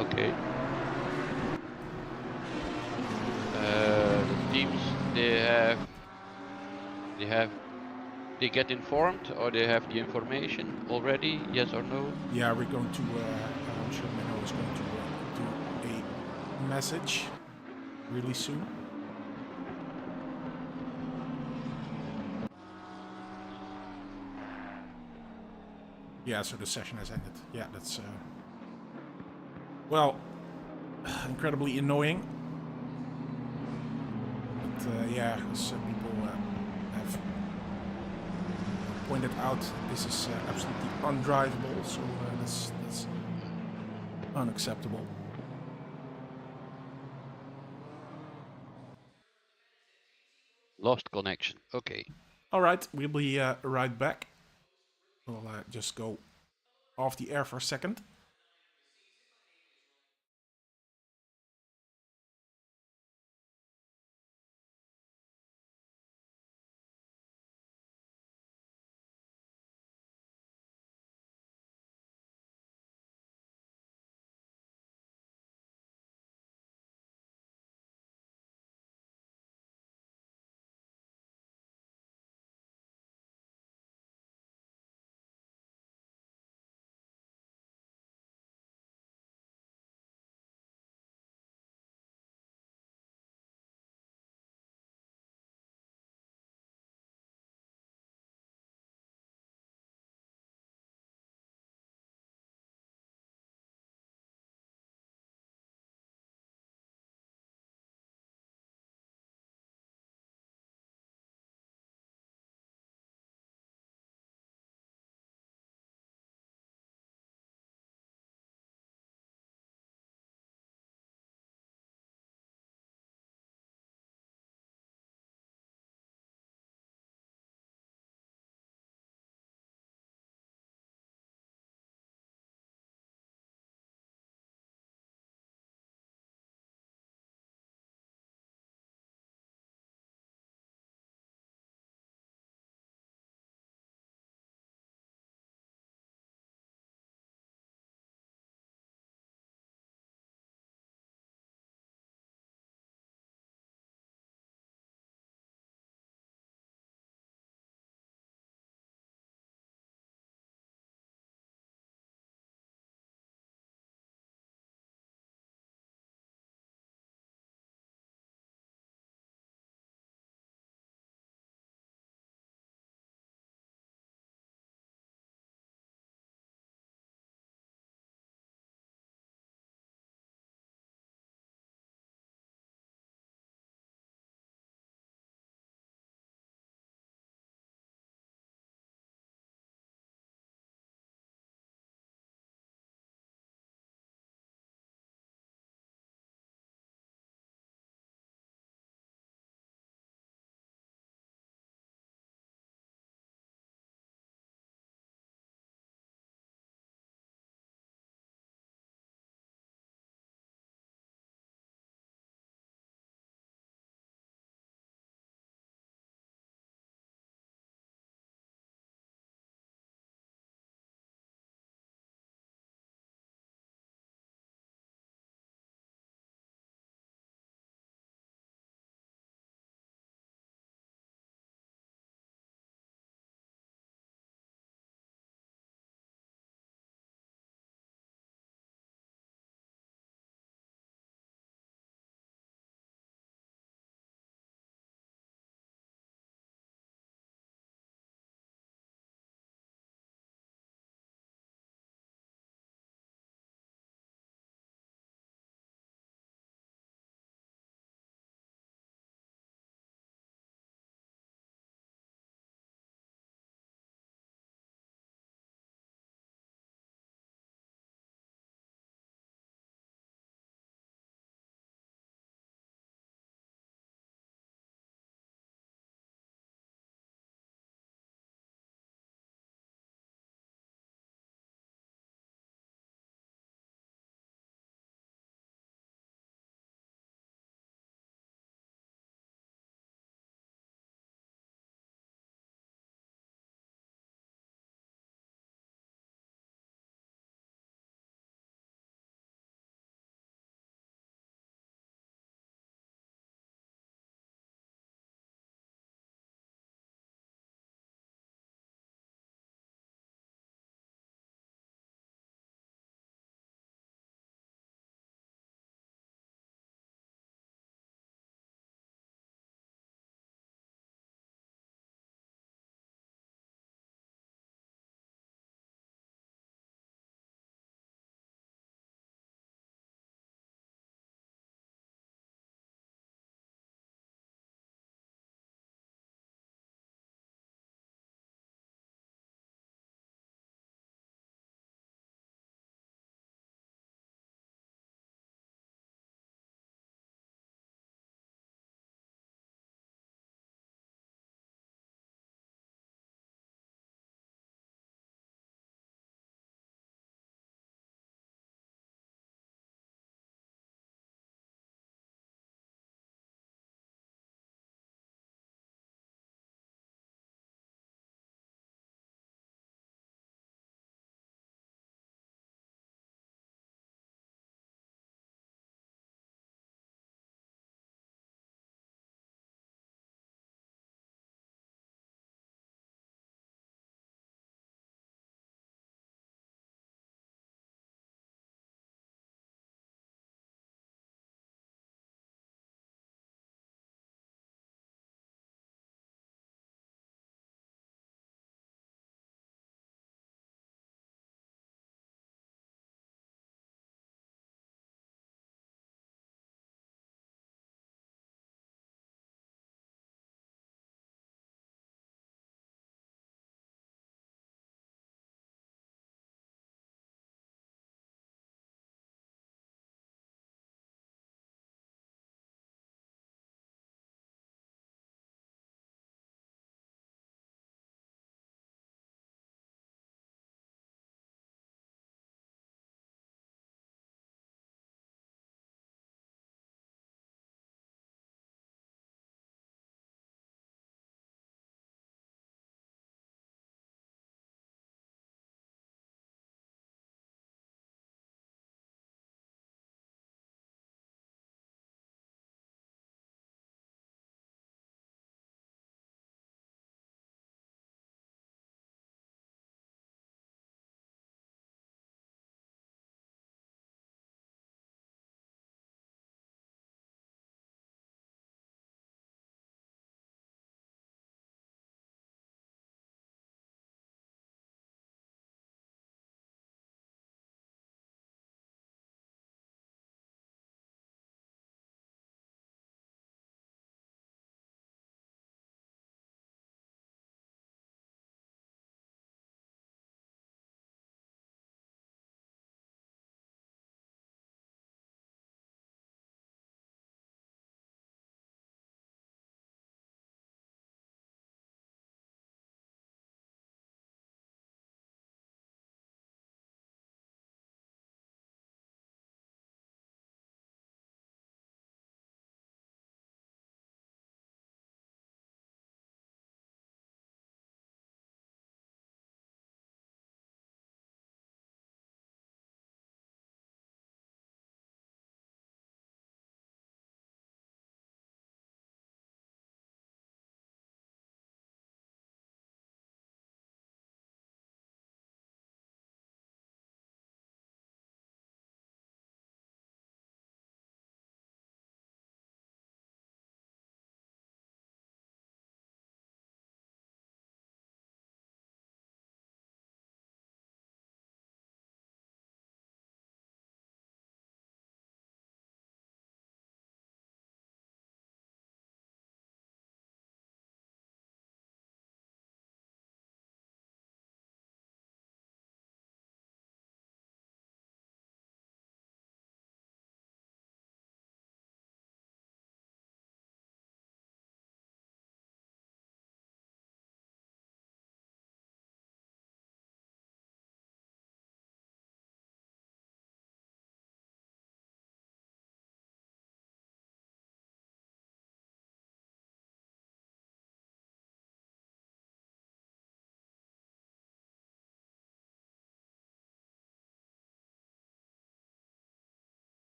Okay. The teams they get informed, or they have the information already, yes or no? Yeah, we're going to, I'm sure Menno is going to do a message really soon. Yeah, so the session has ended. Yeah, that's, well, incredibly annoying. But yeah, as people have pointed out, this is absolutely undrivable, so that's unacceptable. Lost connection. Okay. All right, we'll be right back. We'll just go off the air for a second.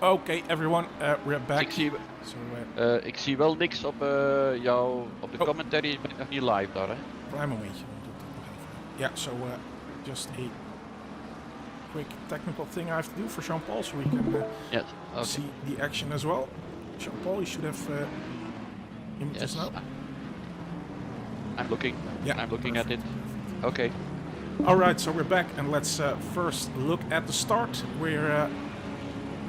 Okay, everyone, we're back. Ik zie wel niks op jou op de commentary. Je bent nog niet live daar, hè? Klein momentje. Yeah, so just a quick technical thing I have to do for Jean-Paul, so we can see the action as well. Jean-Paul, you should have images now. I'm looking. Yeah, I'm looking at it. Okay. All right, so we're back, and let's first look at the start.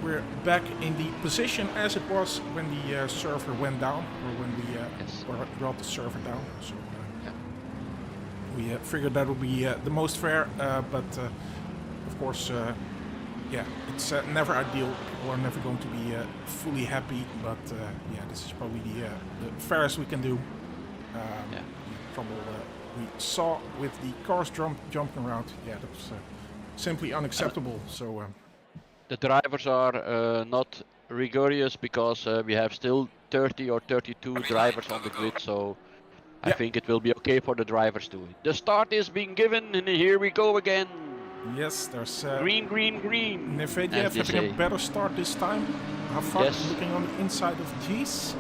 We're back in the position as it was when the server went down, or when we brought the server down. So we figured that would be the most fair, but of course, yeah, it's never ideal. People are never going to be fully happy, but yeah, this is probably the fairest we can do. The trouble we saw with the cars jumping around, yeah, that was simply unacceptable. So. The drivers are not rigorous because we have still 30 or 32 drivers on the grid, so I think it will be okay for the drivers too. The start is being given, and here we go again. Yes, there's green, green, green. Nevediev having a better start this time. Hafak looking on the inside of G's.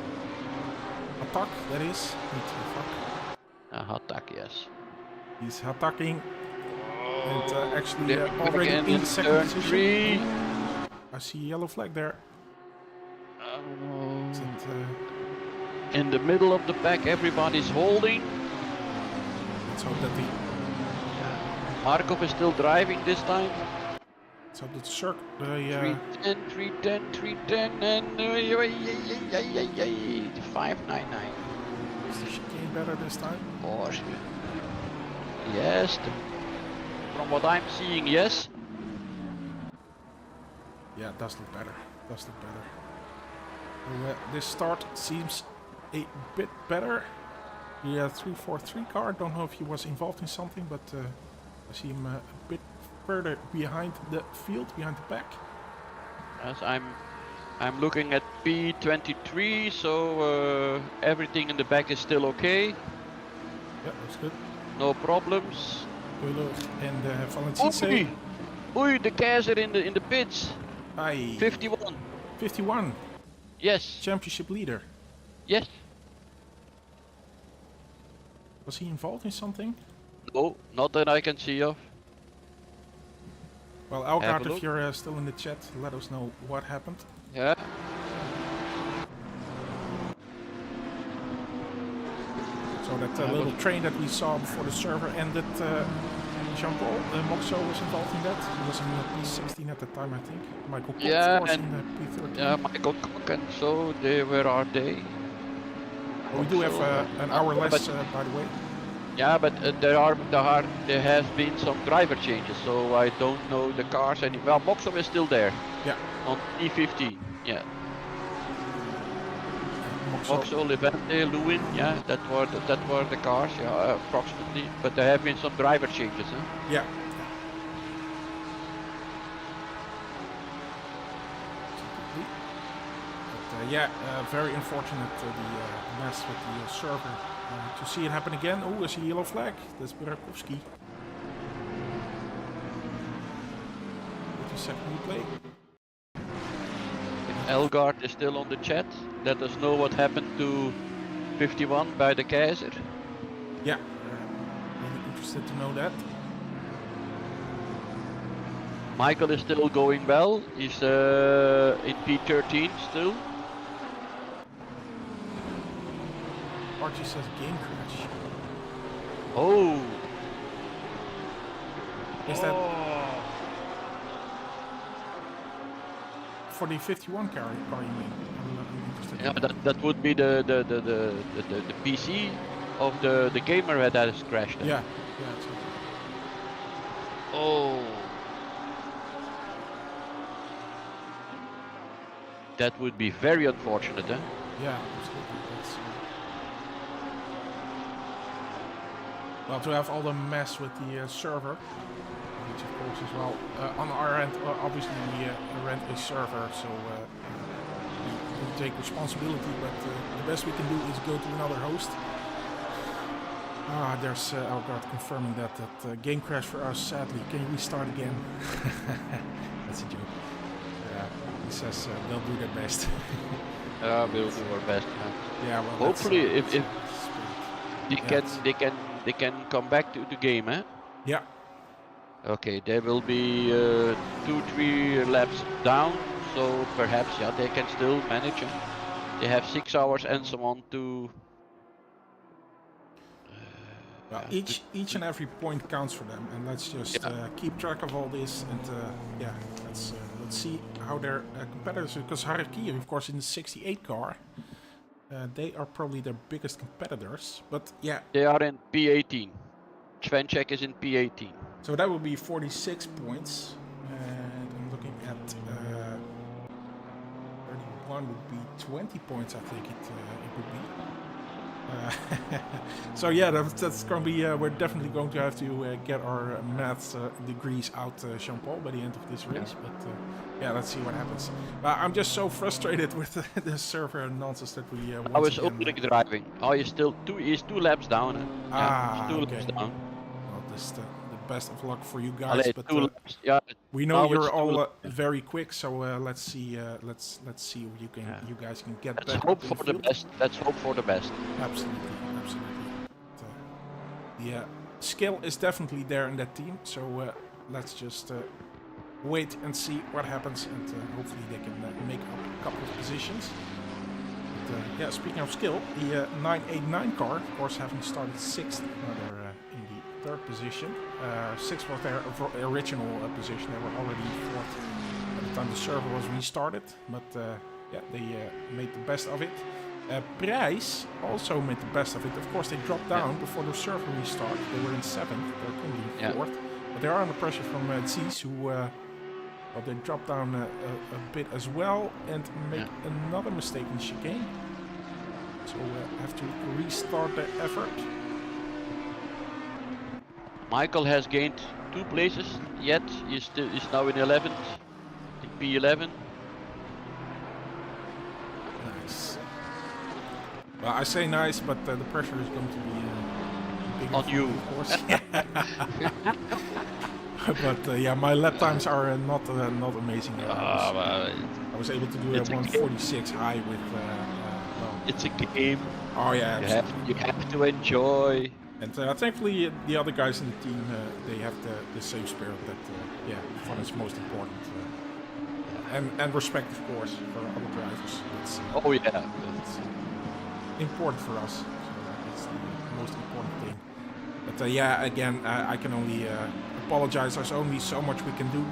Hatak, that is. Hatak, yes. He's Hataking. And actually already in the second position. 3. I see a yellow flag there. In the middle of the pack, everybody's holding. Let's hope that the Markov is still driving this time. Let's hope that the circle. 310, 310, and 599. Is the chicane better this time? Or yes, from what I'm seeing, yes. Yeah, it does look better. Does look better. This start seems a bit better. The 343 car. Don't know if he was involved in something, but I see him a bit further behind the field, behind the pack. Yes, I'm looking at P23, so everything in the back is still okay. Yeah, that's good. No problems. And Valentin. Oei, the Kaiser in the pits. Aye. 51. 51. Yes. Championship leader. Yes. Was he involved in something? No, not that I can see of. Well, Algaard, if you're still in the chat, let us know what happened. Yeah. So that little train that we saw before the server ended, Jean-Paul, Moxo was involved in that. He was in P16 at the time, I think. Michael Cook, of course, in P13. Yeah, Michael Cook, and so where are they? Well, we do have an hour less, by the way. Yeah, but there has been some driver changes, so I don't know the cars anymore. Well, Moxo is still there. Yeah. On P15, yeah. Moxo, Levante, Lewin, yeah, that were the cars, yeah, approximately. But there have been some driver changes, huh? Yeah. But, yeah, very unfortunate the mess with the server. To see it happen again. Oh, there's a yellow flag. That's Burakovsky. 50-second replay. Elgaard is still on the chat. Let us know what happened to 51 by the Kaiser. Yeah, really interested to know that. Michael is still going well. He's in P13 still. Archie says game crash. Oh. Is that for the 51 car you mean? I'm interested. Yeah, that would be the PC of the gamer that has crashed. Yeah, yeah. Exactly. Oh. That would be very unfortunate, huh? Yeah, absolutely. That's, well, to have all the mess with the server, which of course as well, on our end, obviously we rent a server, so we take responsibility, but the best we can do is go to another host. There's Algaard confirming that game crash for us, sadly. Can you restart again? That's a joke. he says they'll do their best. We'll do our best. Yeah, well, Hopefully, that's, if great. they can come back to the game, eh? Yeah. Okay, they will be 2-3 laps down, so perhaps they can still manage. They have 6 hours and so on to. Well, each and every point counts for them, and let's just keep track of all this. And let's see how their competitors. Because Harakiri, of course, in the 68 car, they are probably their biggest competitors. But yeah, they are in P18. Svenchek is in P18. So that would be 46 points, and I'm looking at 31 would be 20 points. I think it would be. So yeah, that's going to be. We're definitely going to have to get our maths degrees out, Jean-Paul, by the end of this race. But yeah, let's see what happens. I'm just so frustrated with the server nonsense that we. I was opening driving. Oh, he's still he's 2 laps down. He's 2 laps down. Well, this the best of luck for you guys, but we know now you're all very quick. So let's see. Let's see if you guys can get. Let's hope for the best. Let's hope for the best. Absolutely. But, the skill is definitely there in that team. So let's just wait and see what happens, and hopefully they can make up a couple of positions. But, yeah, speaking of skill, the 989 car, of course, having started 6th, they're in the 3rd position. 6th was their original position. They were already 4th at the time the server was restarted, but yeah, they made the best of it. Prijs also made the best of it. Of course, they dropped down before the server restart. They were in 7th. They're currently 4th, but they are under pressure from Zees, who well, they dropped down a bit as well and make another mistake in chicane. So have to restart their effort. Michael has gained 2 places yet. He's now in 11th, in P11. Nice. Well, I say nice, but the pressure is going to be big on you, of course. But yeah, my lap times are not amazing. I was able to do a 146 high with. Well, it's a game. Oh yeah, you have to enjoy. And thankfully, the other guys in the team they have the same spirit that yeah, fun is most important. And respect, of course, for other drivers. It's, oh yeah, it's important for us. So that's the most important thing. But yeah, again, I can only apologize. There's only so much we can do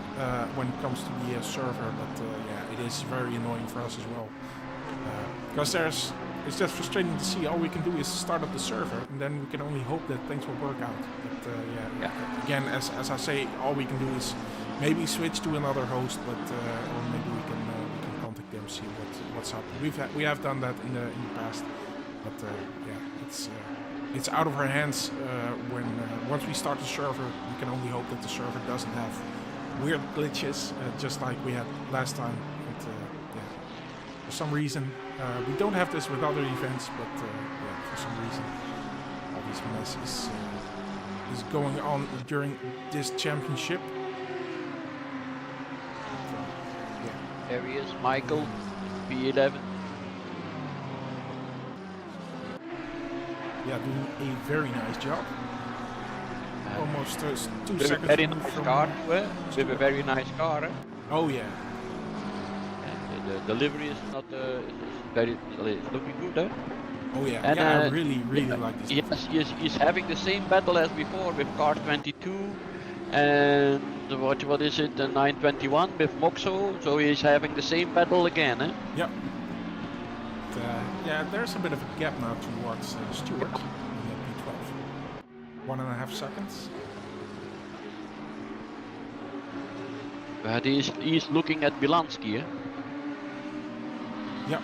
when it comes to the server. But yeah, it is very annoying for us as well. Because it's just frustrating to see all we can do is start up the server, and then we can only hope that things will work out. But yeah, again, as I say, all we can do is maybe switch to another host, but or maybe we can contact them, see what's up. We have done that in the past, but yeah, it's out of our hands. When once we start the server, we can only hope that the server doesn't have weird glitches, just like we had last time. But yeah, for some reason, we don't have this with other events, but yeah, for some reason, all these messes is going on during this championship. There he is, Michael, P11. Yeah, doing a very nice job. Almost 2 seconds. Very nice car, with a very nice car. Eh? Oh yeah. The delivery is not it's looking good, eh? Oh yeah, and, yeah, I really like this. Yes, he's having the same battle as before with car 22 and what is it, the 921 with Moxo, so he's having the same battle again, eh? Yep. But, yeah, there's a bit of a gap now towards Stewart in P12. 1.5 seconds. But he's looking at Bilanski, eh? Yep.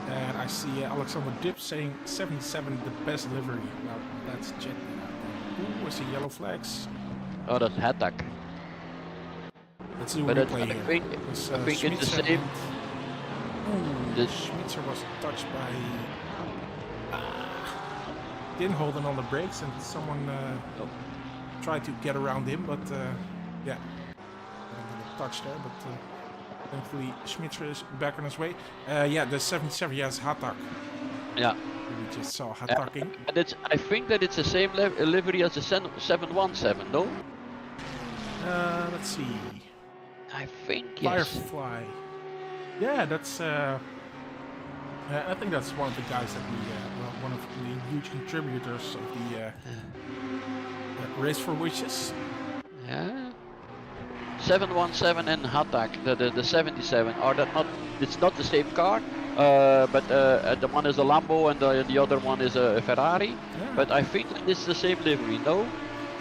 And I see Alexander Dip saying 77 the best livery. Now let's check that out. Ooh, I see yellow flags. Oh, that's Hatak. Let's do a but replay here. I think it's the same. Ooh, Schmitzer was touched by... didn't hold on the brakes, and someone tried to get around him, but yeah. touch there, but thankfully Schmitzer is back on his way. Yeah, the 77, yes, Hatak. Yeah. We just saw Hataking. And I think that it's the same livery as the 717, no? Let's see. I think yes. Firefly. Yeah, that's. I think that's one of the guys that one of the huge contributors of the Race for Wishes. Yeah. 717 and Hatak, the 77, are that not? It's not the same car, but the one is a Lambo and the other one is a Ferrari. Yeah. But I think that this is the same livery, no?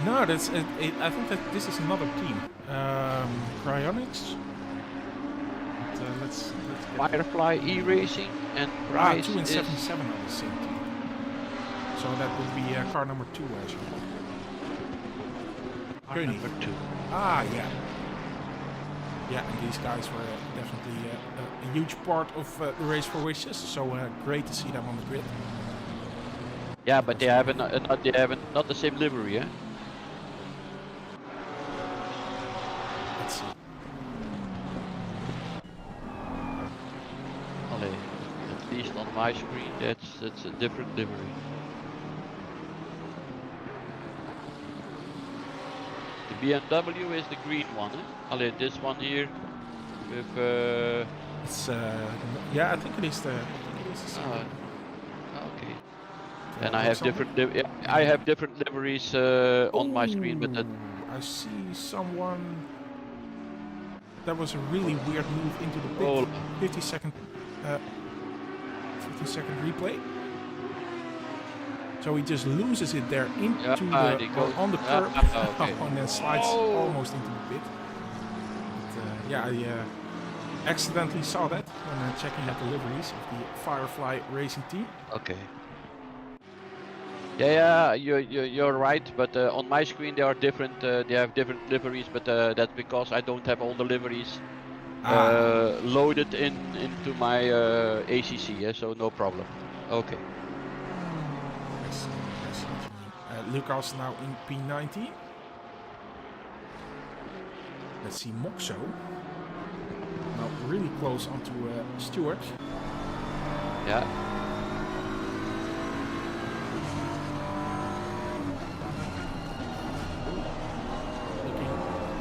No, that's. I think that this is another team. Cryonics. But, let's get Firefly E-Racing and Price 2 and 77 are the same team. So that would be car number 2 as well. car number 2. Ah, yeah. Yeah, and these guys were definitely a huge part of the Race for Wishes, so great to see them on the grid. Yeah, but they have not the same livery, yeah? Let's see. At least on my screen, that's a different livery. The BMW is the green one, eh? This one here with It's yeah, I think it is the. Okay. And I have different liveries on my screen, but that. I see someone. That was a really weird move into the pit. Oh. 50-second replay. So he just loses it there into on the curb, okay. and then slides almost into the pit. But, yeah, I accidentally saw that when checking out the liveries of the Firefly Racing team. Okay. Yeah, you're right, but on my screen they are different. They have different liveries, but that's because I don't have all the liveries loaded into my ACC. Yeah, so no problem. Okay. Lucas now in P19. Let's see Moxo. Now really close onto Stewart. Yeah.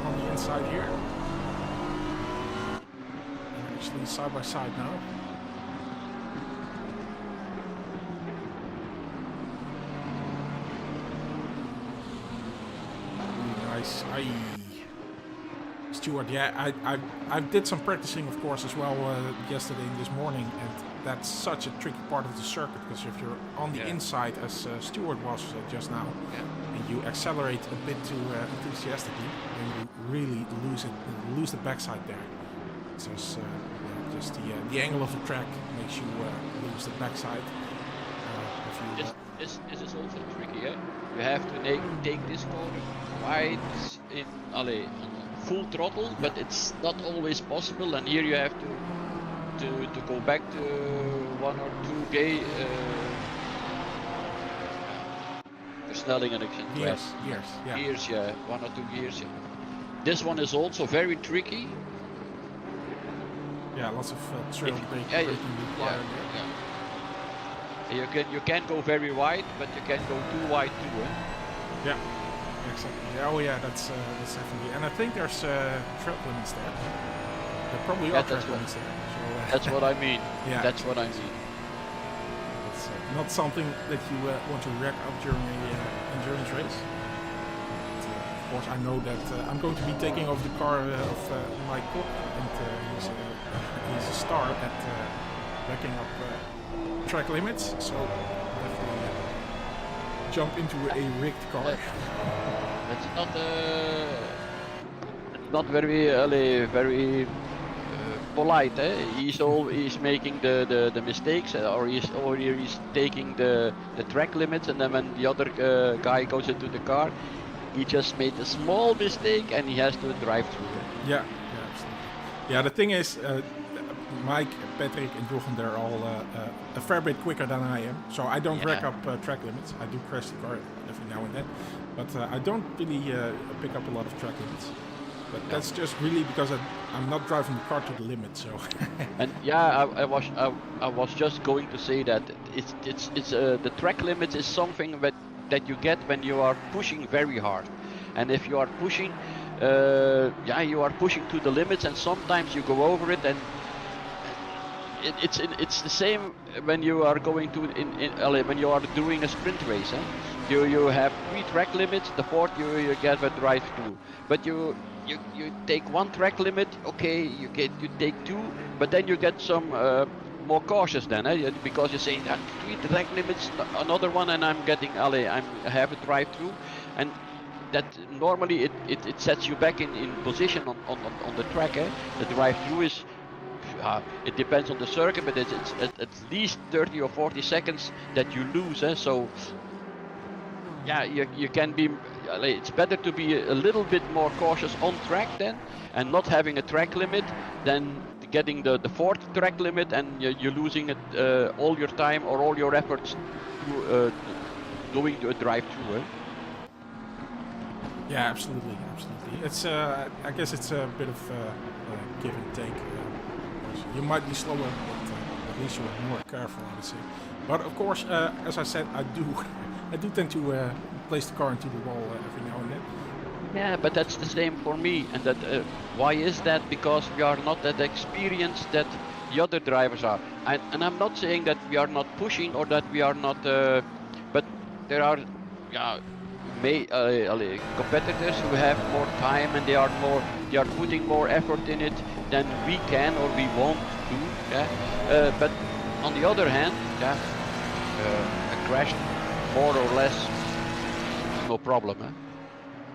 On the inside here. Actually side by side now. Really nice. Stuart, yeah, I did some practicing, of course, as well yesterday and this morning, and that's such a tricky part of the circuit, because if you're on the inside, as Stuart was just now, and you accelerate a bit too enthusiastically, then you really lose the backside there. So it's, just the angle of the track makes you lose the backside. This is also tricky, yeah? You have to take this corner wide in full throttle, but it's not always possible, and here you have to go back to 1 or 2 versnelling gears, yeah, 1 or 2 gears, yeah. This one is also very tricky. Yeah, lots of trail braking required. You can go very wide, but you can go too wide too. Yeah, exactly. Oh yeah, that's definitely. And I think there's trail limits there. There probably are trail limits there. So, that's what I mean. Yeah, that's what I mean. It's not something that you want to rack up during an endurance race. But, of course, I know that I'm going to be taking over the car of Mike Cook, and he's a star at racking up track limits. So definitely jump into a rigged car. It's not very polite. He's making the mistakes, or he's taking the track limits, and then when the other guy goes into the car, he just made a small mistake and he has to drive through it. Yeah, absolutely. Yeah, the thing is, Mike, Patrick, and Jochen, they're all a fair bit quicker than I am, so I don't rack up track limits. I do crash the car every now and then, but I don't really pick up a lot of track limits. But that's just really because I'm not driving the car to the limit, so. And yeah, I was just going to say that it's the track limit is something that you get when you are pushing very hard, and if you are pushing, you are pushing to the limits, and sometimes you go over it, and it's the same when you are going to when you are doing a sprint race. You have 3 track limits. The fourth you get a drive through, but you take 1 track limit. Okay, you take 2, but then you get some more cautious then, because you say 3 track limits, another one, and I'm getting I have a drive through, and that normally it sets you back in position on the track. The drive through is. It depends on the circuit, but it's at least 30 or 40 seconds that you lose. So yeah, you can be. It's better to be a little bit more cautious on track then, and not having a track limit, than getting the 4th track limit and you're losing it all your time or all your efforts to going to a drive-through. Yeah, absolutely. It's I guess it's a bit of give and take. You might be slower, but at least you're more careful, I would say. But of course, as I said, I do tend to place the car into the wall every now and then. Yeah, but that's the same for me. And that why is that? Because we are not that experienced that the other drivers are. And I'm not saying that we are not pushing or that we are not. But there are competitors who have more time and they are putting more effort in it than we can or we want to. Yeah. But on the other hand, a crash more or less, no problem.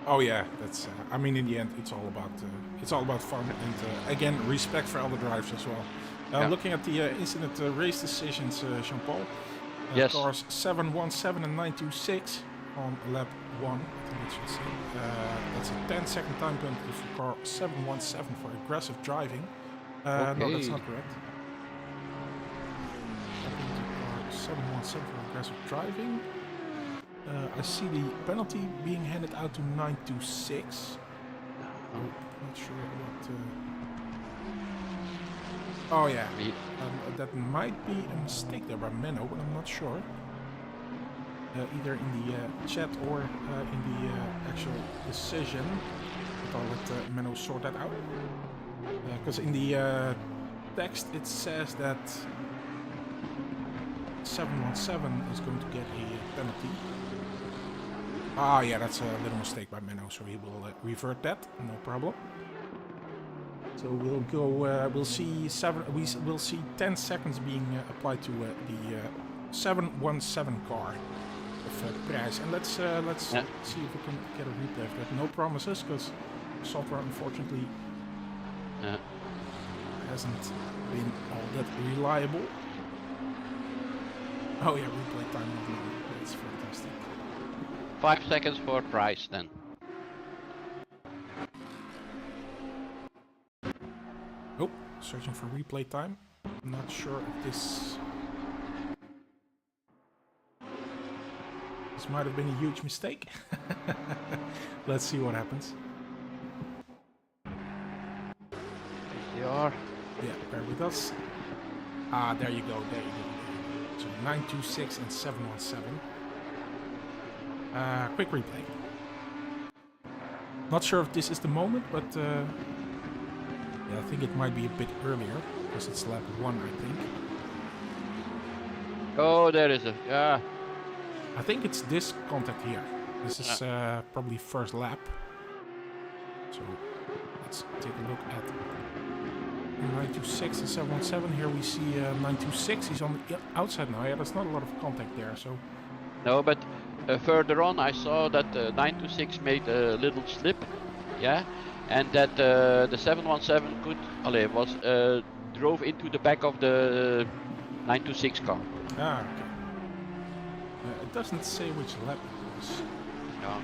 Oh yeah, that's. I mean, in the end, it's all about fun and again, respect for other drivers as well. Looking at the incident race decisions, Jean-Paul. Yes. Cars 717 and 926 on lap 1. I think it should say. That's a 10-second time penalty for car 717 for aggressive driving. Okay. No, that's not correct. 717 for aggressive driving. I see the penalty being handed out to 926. Not sure what. Oh yeah, that might be a mistake there by Menno, but I'm not sure. Either in the chat or in the actual decision. But I'll let Menno sort that out. Because in the text it says that 717 is going to get a penalty. Ah, yeah, that's a little mistake by Menno, so he will revert that, no problem. So we'll go. We'll see 10 seconds being applied to the 717 car of Prijs, and let's see if we can get a replay of that. No promises, because software unfortunately hasn't been all that reliable. Oh yeah, replay time. That's fantastic. 5 seconds for Price then. Oh, searching for replay time. I'm not sure if this might have been a huge mistake. Let's see what happens. They are. Yeah, bear with us. Ah, there you go. So 926 and 717. Quick replay. Not sure if this is the moment, but yeah, I think it might be a bit earlier because it's lap 1, I think. Oh, there is a I think it's this contact here. This is probably first lap. So let's take a look at 926 and 717. Here we see 926. He's on the outside now. Yeah, there's not a lot of contact there. So no, but further on, I saw that 926 made a little slip, and that the 717 drove into the back of the 926 car. Ah, okay. It doesn't say which lap it was. No.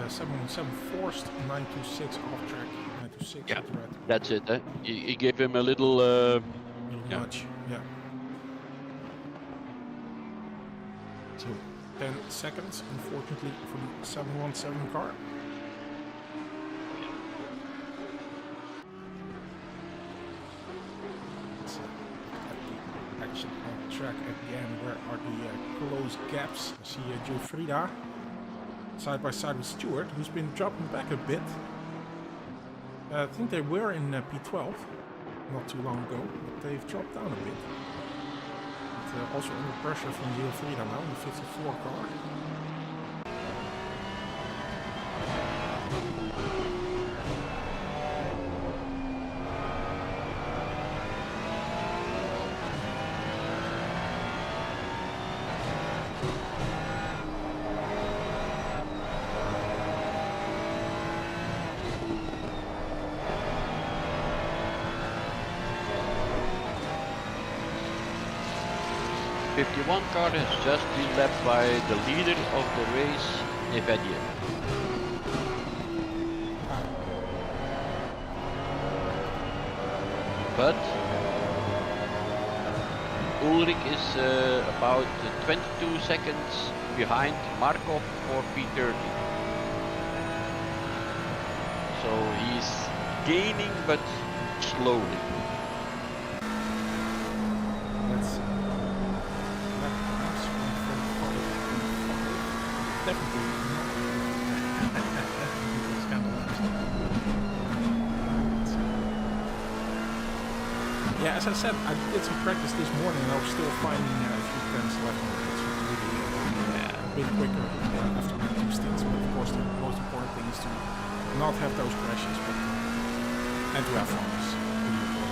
717 forced 926 off track. 926. Yeah, right. that's it. He gave him a little nudge. Yeah. So 10 seconds, unfortunately, for the 717 car. track again. Where are the close gaps? I see Gilfrida side by side with Stuart, who's been dropping back a bit. I think they were in P12 not too long ago, but they've dropped down a bit. But, also under pressure from Gilfrida now in the 54 car. One car has just been left by the leader of the race, Evedian. But Ulrich is about 22 seconds behind Markov for P30. So he's gaining, but slowly. Yeah, as I said, I did some practice this morning and I was still finding a few tenths left on it. It's really a bit quicker after my 2 stints. But of course, the most important thing is to not have those crashes, but and to have fun.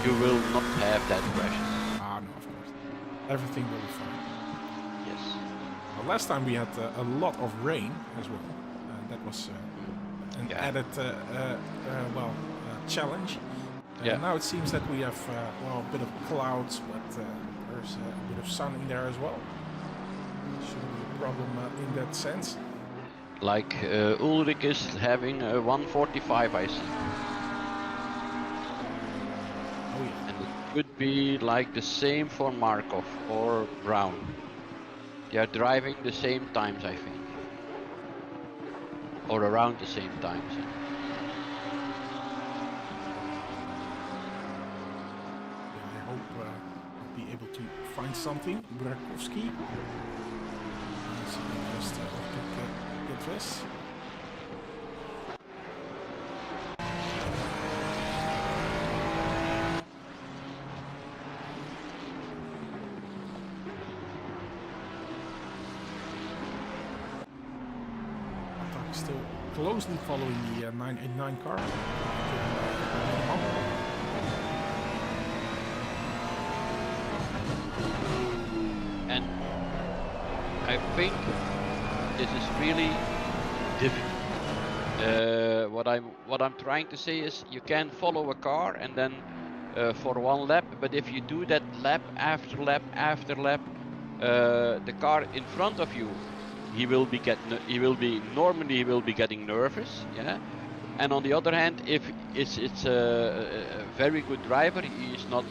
You will not have that crashes. Ah, no, of course. Everything will be fine. Yes. Well, last time we had a lot of rain as well. That was an added challenge. Now it seems that we have a bit of clouds, but there's a bit of sun in there as well. Shouldn't be a problem in that sense. Like Ulrich is having a 145, I see. Oh yeah. And it could be like the same for Markov or Brown. They are driving the same times, I think. Or around the same times. Be able to find something. Brakowski. Just get this. Still closely following the 989 car. And I think this is really difficult. What I'm trying to say is you can follow a car and then for one lap, but if you do that lap after lap after lap, the car in front of you, he will be getting nervous, yeah. And on the other hand, if it's a very good driver, he's not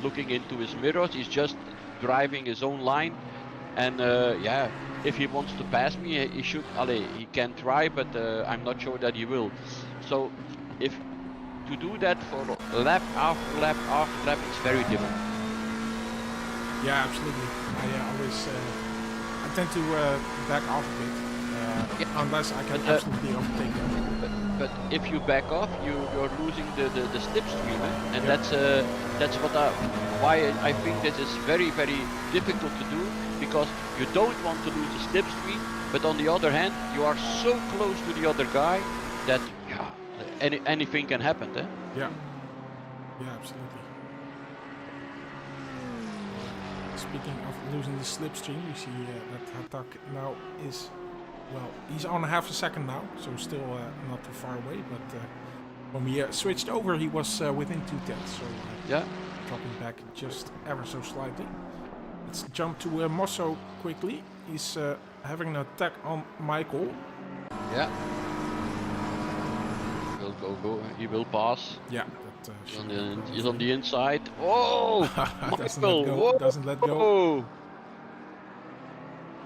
looking into his mirrors, he's just driving his own line, and if he wants to pass me, he should. He can try, but I'm not sure that he will. So, if to do that for lap after lap after lap, it's very difficult. Yeah, absolutely. I always I tend to back off a bit, unless I can absolutely overtake them. But if you back off, you're losing the slipstream, and that's why I think this is very, very difficult to do, because you don't want to lose the slipstream, but on the other hand, you are so close to the other guy that anything can happen. Eh? Yeah, absolutely. Speaking of losing the slipstream, we see that Hatak now is, he's on half a second now, so still not too far away, but when we switched over, he was within 2/10, so dropping back just ever so slightly. Let's jump to Mosso quickly. He's having an attack on Michael. Yeah. He will pass. Yeah. He's on the inside. Oh! Michael! Doesn't let go.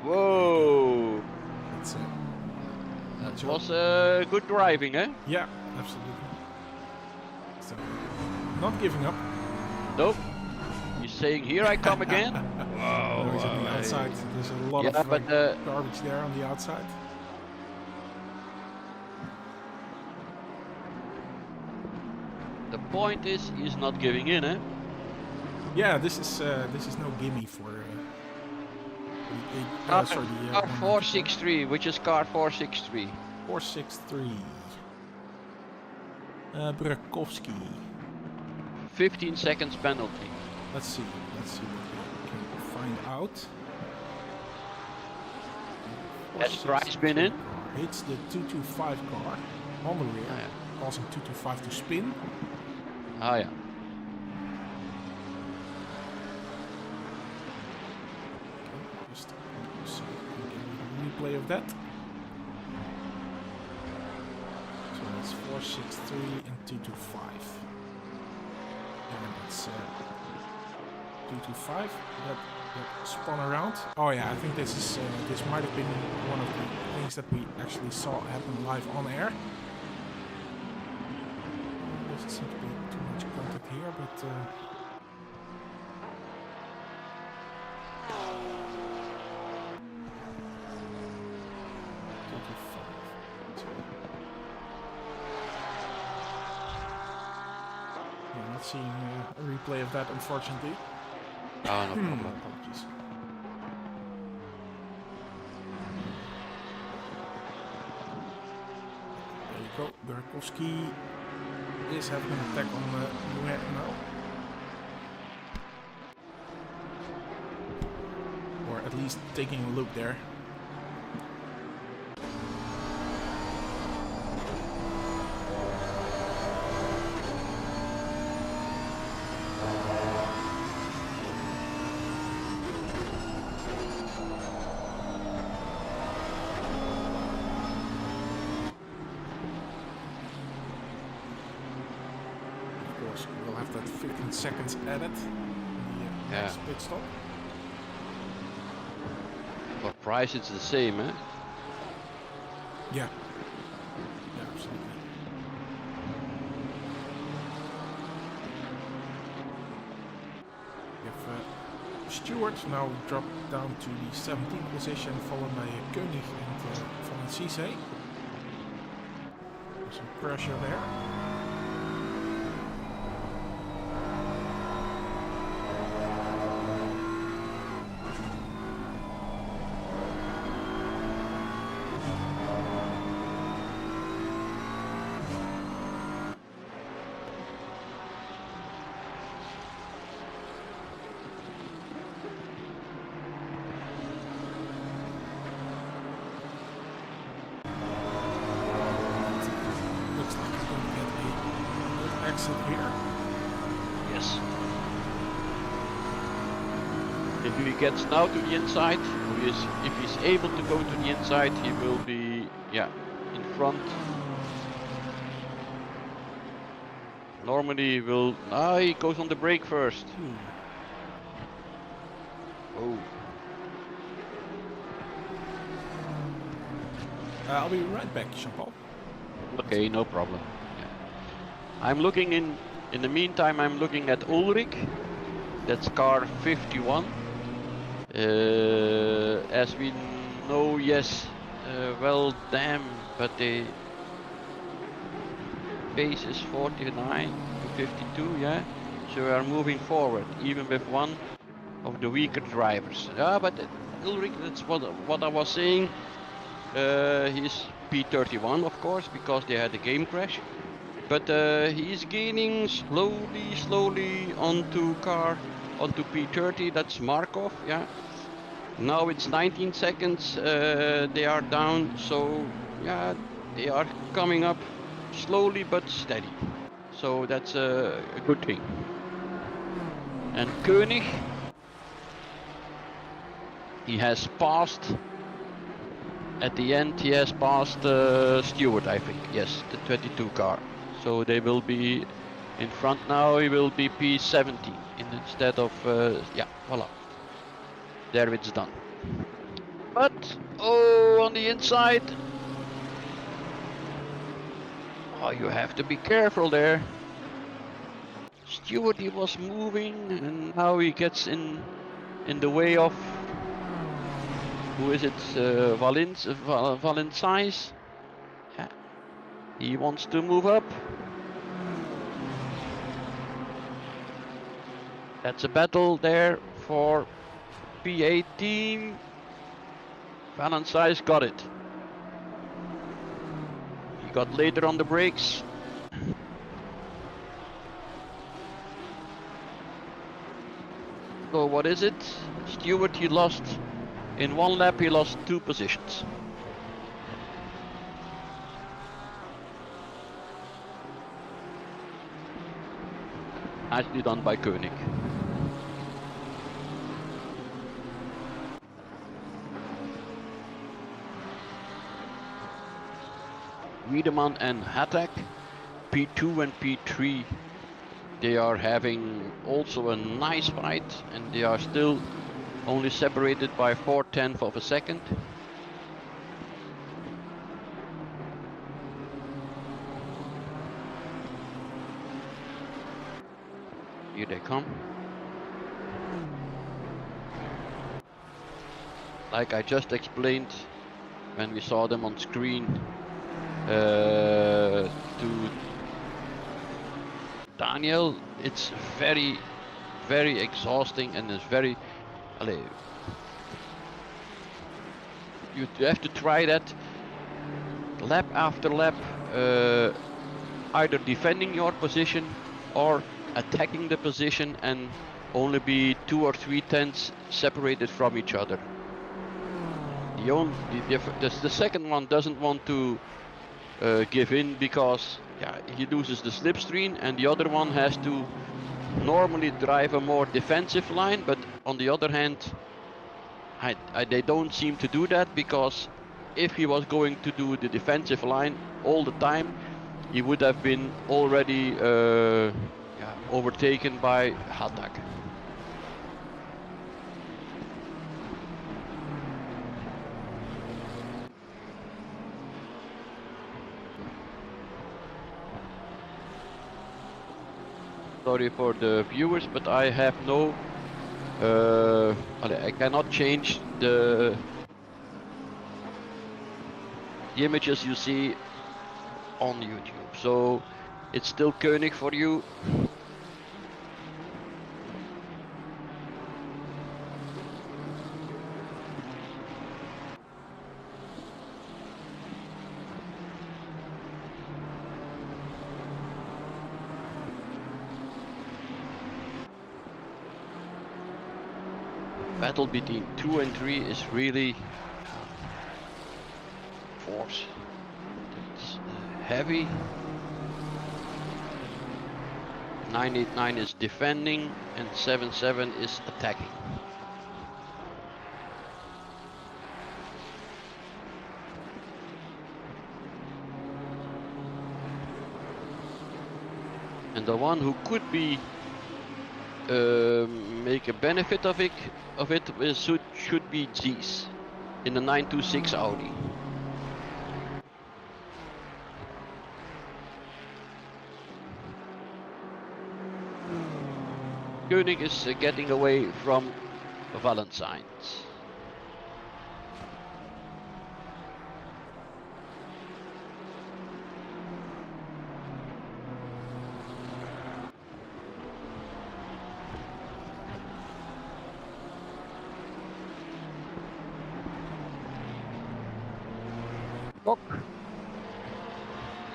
Whoa! That's it. That was good driving, eh? Yeah, absolutely. So, not giving up. Nope. He's saying, "Here I come again." Whoa! lot Yeah, of but garbage there on the outside. the point is, he's not giving in, eh? Yeah, this is no gimme for Car, sorry, car 194. 463, which is car 463. 463. Brakowski. 15 seconds penalty. Let's see what we can find out. Has Price been in? Hits the 225 car on the rear, Ah, yeah. causing 225 to spin. Ah, yeah. Just so we can get a replay of that. So that's 463 and 225. And that's 225. That spun around. Oh yeah, I think this is this might have been one of the things that we actually saw happen live on air. Doesn't seem to be too much contact here, but yeah, not seeing a replay of that, unfortunately. Ah, no problem. Apologies. There you go. Brakowski is having an attack on the red now. Or at least taking a look there. We'll have that 15 seconds added in the next pit stop. For Price, it's the same, eh? Yeah. Yeah, absolutely. We have Stewart now dropped down to the 17th position, followed by Koenig and Van Cisse. Some pressure there. Exit here. Yes. If he gets now to the inside, if he's able to go to the inside, he will be, yeah, in front. Normally he will, he goes on the brake first. Oh. I'll be right back, Jean-Paul. Okay, no problem. I'm looking in the meantime, I'm looking at Ulrich. That's car 51. As we know, yes, well, damn, but the pace is 49 to 52, yeah. So we are moving forward, even with one of the weaker drivers. Yeah, but Ulrich, that's what I was saying. He's P31, of course, because they had a game crash. But he's gaining slowly onto P30. That's Markov, yeah. Now it's 19 seconds. They are down, so yeah, they are coming up slowly but steady. So that's a good thing. And Koenig, he has passed. At the end, he has passed Stewart, I think. Yes, the 22 car. So they will be in front now. He will be P17 instead of yeah, voila. There it's done. But on the inside, you have to be careful there. Stewart, he was moving, and now he gets in the way of Who is it? Valenciennes? Yeah. He wants to move up. That's a battle there for P18. Valenciennes got it. He got later on the brakes. So what is it? Stewart, he lost in one lap, he lost 2 positions. Nicely done by Koenig. Wiedemann and Hatak, P2 and P3, they are having also a nice fight, and they are still only separated by 4/10 of a second. Here they come. Like I just explained when we saw them on screen, to Daniel, it's very, very exhausting, and it's very, you have to try that lap after lap, either defending your position or attacking the position and only be 2 or 3 tenths separated from each other. The second one doesn't want to give in because he loses the slipstream, and the other one has to normally drive a more defensive line, but on the other hand, they don't seem to do that, because if he was going to do the defensive line all the time, he would have been already overtaken by Hatak. Sorry for the viewers, but I have no, I cannot change the images you see on YouTube. So it's still Koenig for you. Battle between 2 and 3 is really force. It's heavy. 989 is defending and 77 is attacking. And the one who could be make a benefit of it should be G's in the 926 Audi. Koenig is getting away from Valenciennes.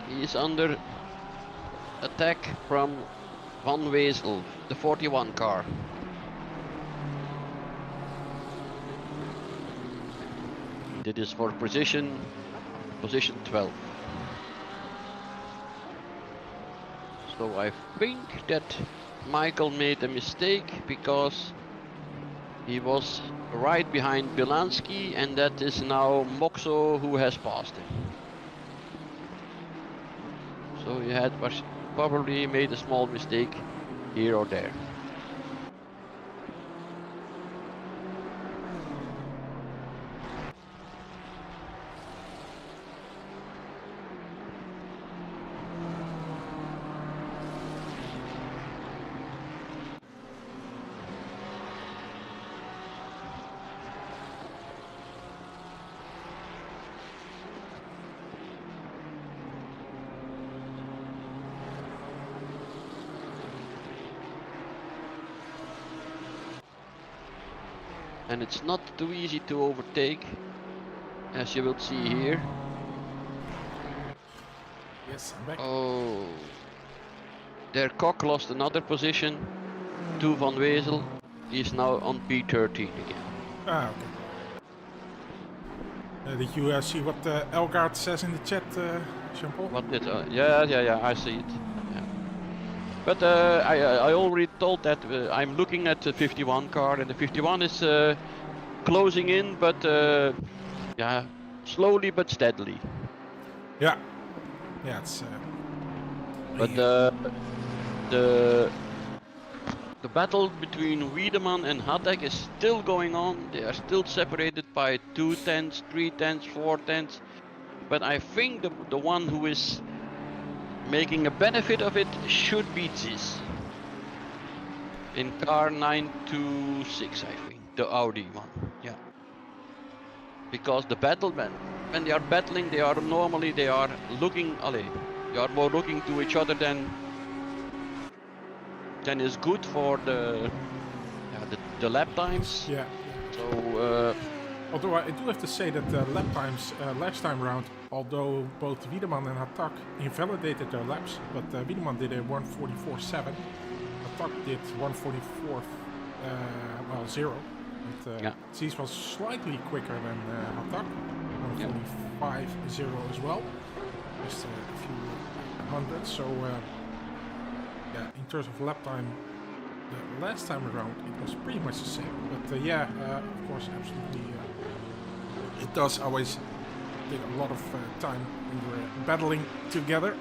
He is under attack from Van Wezel, the 41 car. Did this for position 12. So I think that Michael made a mistake, because he was right behind Bilansky, and that is now Moxo who has passed him. So he had probably made a small mistake here or there. and it's not too easy to overtake, as you will see here. Yes, I'm back. Oh, their Kok lost another position to Van Wezel. He's now on P13 again. Ah, okay. Did you see what Elgaard says in the chat, Jean-Paul? What did? Yeah, I see it. Yeah. But I already told that I'm looking at the 51 car, and the 51 is closing in, but yeah, slowly but steadily. Yeah. Yeah, it's. But the battle between Wiedemann and Hatek is still going on. They are still separated by 2 tenths, 3 tenths, 4 tenths. But I think the one who is making a benefit of it should be this. In car 926, I think, the Audi one. Yeah. Because the battle, when they are battling, they are normally looking, they are more looking to each other than is good for the lap times. Yeah. So. Although I do have to say that lap times last time round, although both Wiedemann and Hatak invalidated their laps, but Wiedemann did a 1:44.7, Hatak did 1:44, 0. And Zees was slightly quicker than Hatak, 1:45.0 as well, just a few hundreds. So in terms of lap time, the last time around it was pretty much the same. But of course, absolutely. It does always take a lot of time when we're battling together.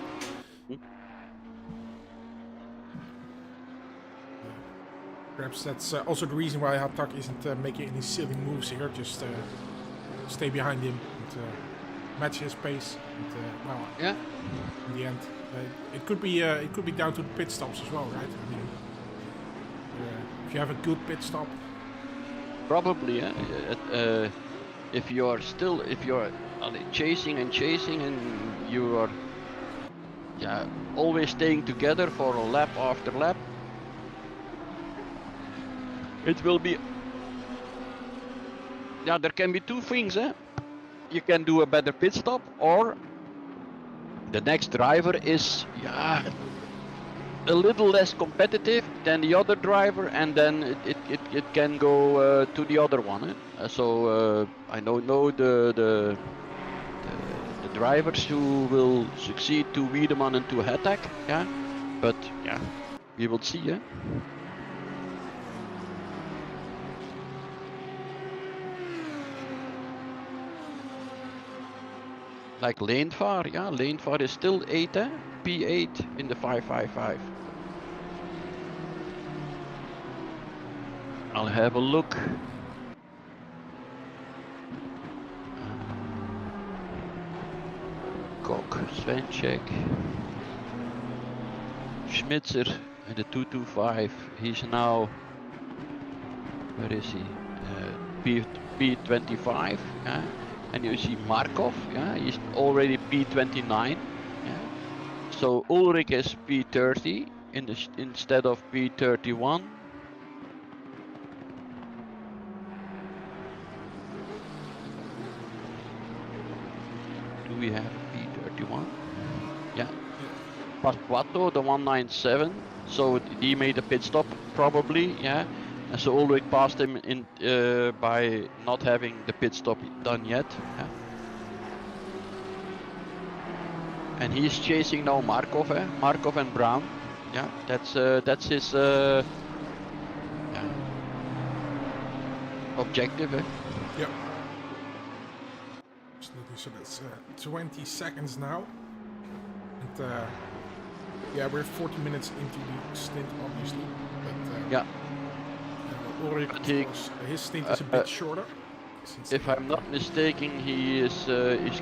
Perhaps that's also the reason why Hatak isn't making any silly moves here. Just stay behind him and match his pace. And, in the end, it could be down to the pit stops as well, right? I mean, if you have a good pit stop. Probably, yeah. If you're chasing and you are always staying together for a lap after lap, it will be, there can be two things, eh? You can do a better pit stop, or the next driver is a little less competitive than the other driver, and then it can go to the other one. So I don't know the drivers who will succeed to Wiedemann and to Hatak, but we will see. Like Leenvaar is still 8, P8 in the 555. I'll have a look. Kok, Svenček, Schmitzer in the 225. He's now, where is he? P25. And you see Markov, he's already P29. So Ulrich is P30 instead of P31. Do we have a P31? Yeah. Pasquato, the 197. So he made a pit stop probably, And so Ulrich passed him in by not having the pit stop done yet. And he's chasing now Markov, Markov and Brown. That's his objective. Yep. Absolutely. So that's 20 seconds now. And we're 40 minutes into the stint, obviously. But Ulrich, of course, his stint is a bit shorter. If I'm not mistaken, he is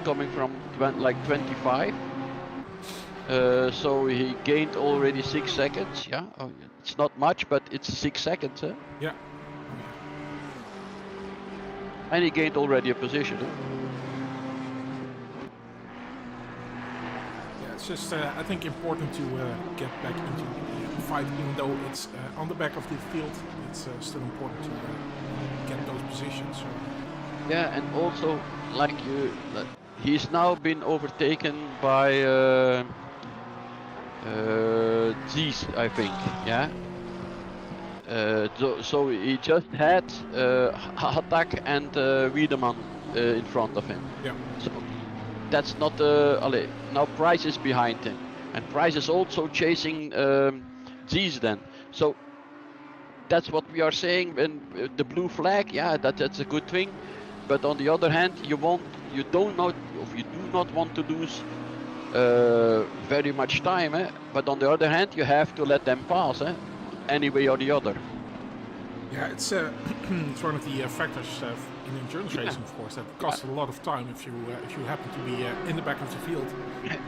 coming from like 25. So he gained already 6 seconds. It's not much, but it's 6 seconds. Yeah. And he gained already a position. Yeah, it's just I think important to get back into the fight, even though it's on the back of the field. It's still important to get those position. So Yeah, and also he's now been overtaken by Zees, I think. Yeah. So he just had Hatak and Wiedemann in front of him. yeah, So that's not now Price is behind him, and Price is also chasing Zees then. So that's what we are saying when the blue flag. Yeah, that's a good thing. But on the other hand, you do not want to lose very much time. But on the other hand, you have to let them pass. Any way or the other. yeah. It's it's one of the factors in endurance racing, of course, that costs a lot of time if you happen to be in the back of the field.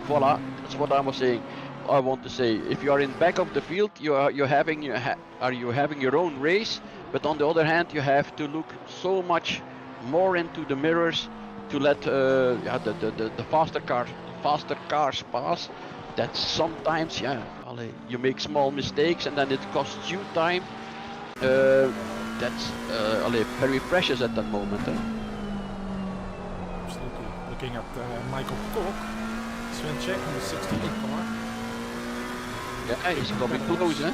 Voila, that's what I was saying. I want to say, if you are in back of the field, you're having your own race, but on the other hand, you have to look so much more into the mirrors to let the faster cars pass. That sometimes, you make small mistakes and then it costs you time. That's very precious at that moment. Absolutely. Looking at Michael Kok, Sven Czech in the 68 car. Yeah, he's coming close, The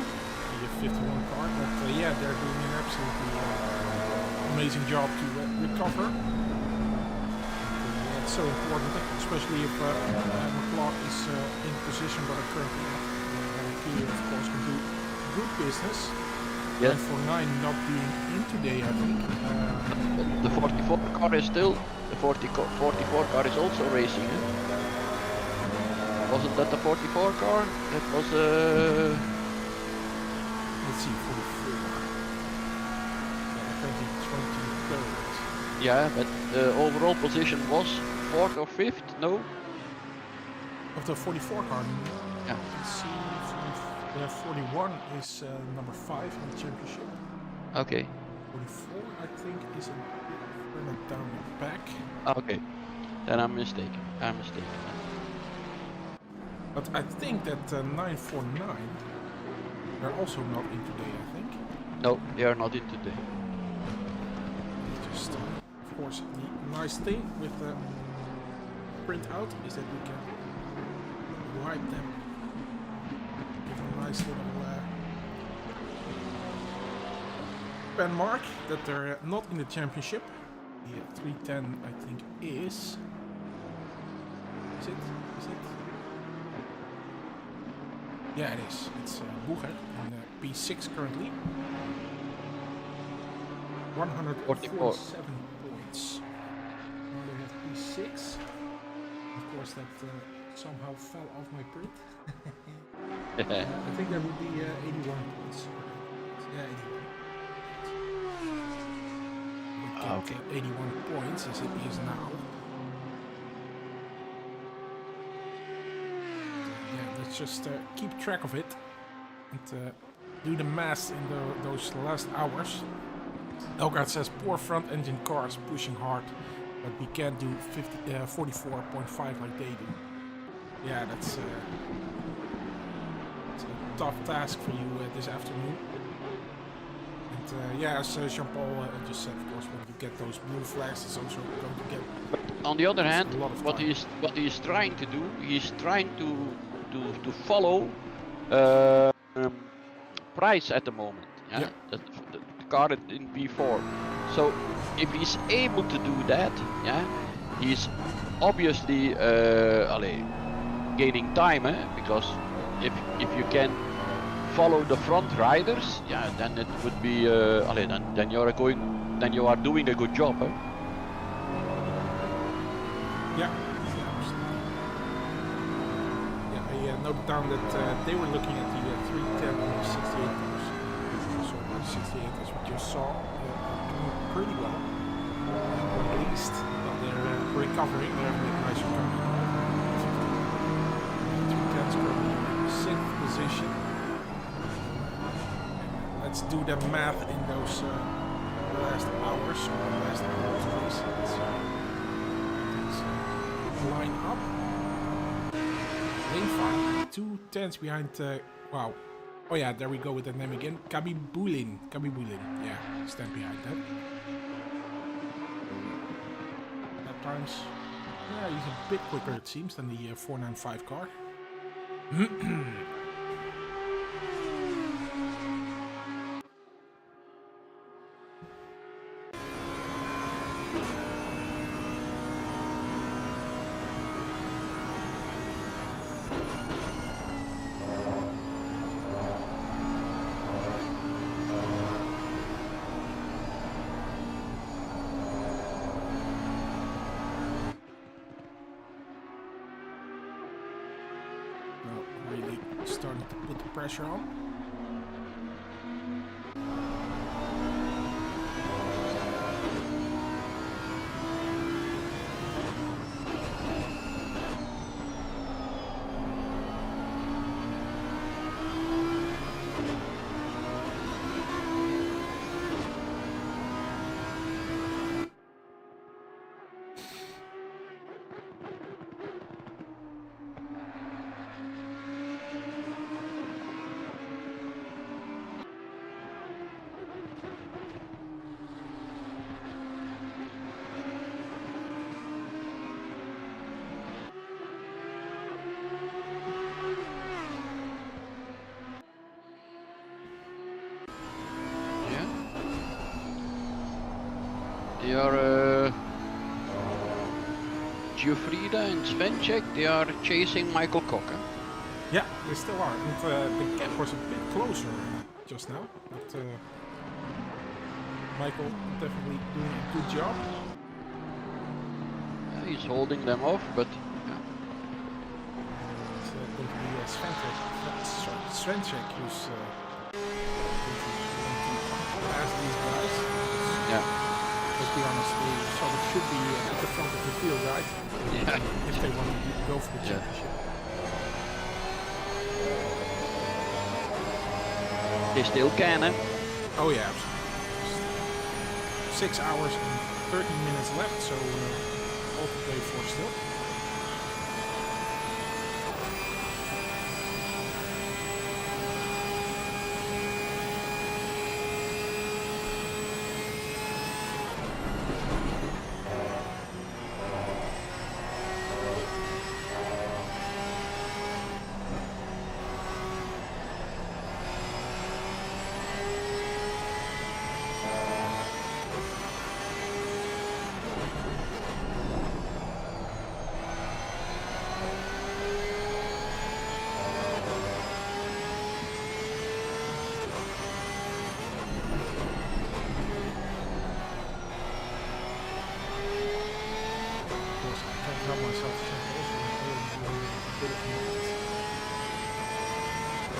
51 car, but yeah, they're doing an absolutely amazing job to recover. It's so important, especially if McLaughlin is in the position where they're currently at. He, of course, can do good business. Yeah. And for 9 not being in today, I think. The 44 car is still, the 44 car is also racing. Wasn't that the 44 car? That was Let's see, 44. Yeah, 23rd. Yeah, but the overall position was 4th or 5th, no? Of the 44 car. Yeah. Let's see, 41 is number 5 in the championship. Okay. 44, I think, is a bit further down the back. Okay. Then I'm mistaken. But I think that 949, they're also not in today, I think. No, they are not in today. Just, of course, the nice thing with the printout is that we can wipe them. Give them a nice little pen mark that they're not in the championship. The 310, I think, is. Is it? Yeah, it is. It's Boeger in P6 currently. 147 points. Now they have P6. Of course, that somehow fell off my print. I think that would be 81 points. Yeah, 81. We get 81 points as it is now. Let's just keep track of it and do the math in those last hours. Elgaard says poor front engine cars pushing hard, but we can't do 44.5 like they do. Yeah, that's it's a tough task for you this afternoon. And yeah, as Jean-Paul just said, of course, when you get those blue flags, it's also going to get. On the other hand, what he's trying to do, he's trying to follow Price at the moment. Yeah, the car in P4. So if he's able to do that, yeah, he's obviously gaining time, because if you can follow the front riders, yeah, then it would be then you are doing a good job. Yeah. I noted down that they were looking at the 310 and 68 cars. So the 68, as we just saw, doing pretty well. At least, but they're recovering. They're having a nice recovery. 310's currently in 6th position. Let's do the math in those last hours or last hours of race. Let's line up. Lane 5, 2 tenths behind, wow. Oh yeah, there we go with that name again. Kabibulin, yeah, stand behind that. sometimes. Yeah, he's a bit quicker it seems than the 495 car. Really starting to put the pressure on. They are Giuffrida and Svenček, they are chasing Michael Koch. Yeah, they still are. And the gap was a bit closer just now. But Michael definitely doing a good job. Yeah, he's holding them off, but yeah. It's going to be Svenček who's going to pass these guys. Yeah. Let's be honest, they sort of should be at the front of the field, right? Yeah. If they want to go for the championship. They still can, eh? Oh yeah, absolutely. 6 hours and 13 minutes left, so all to play for still.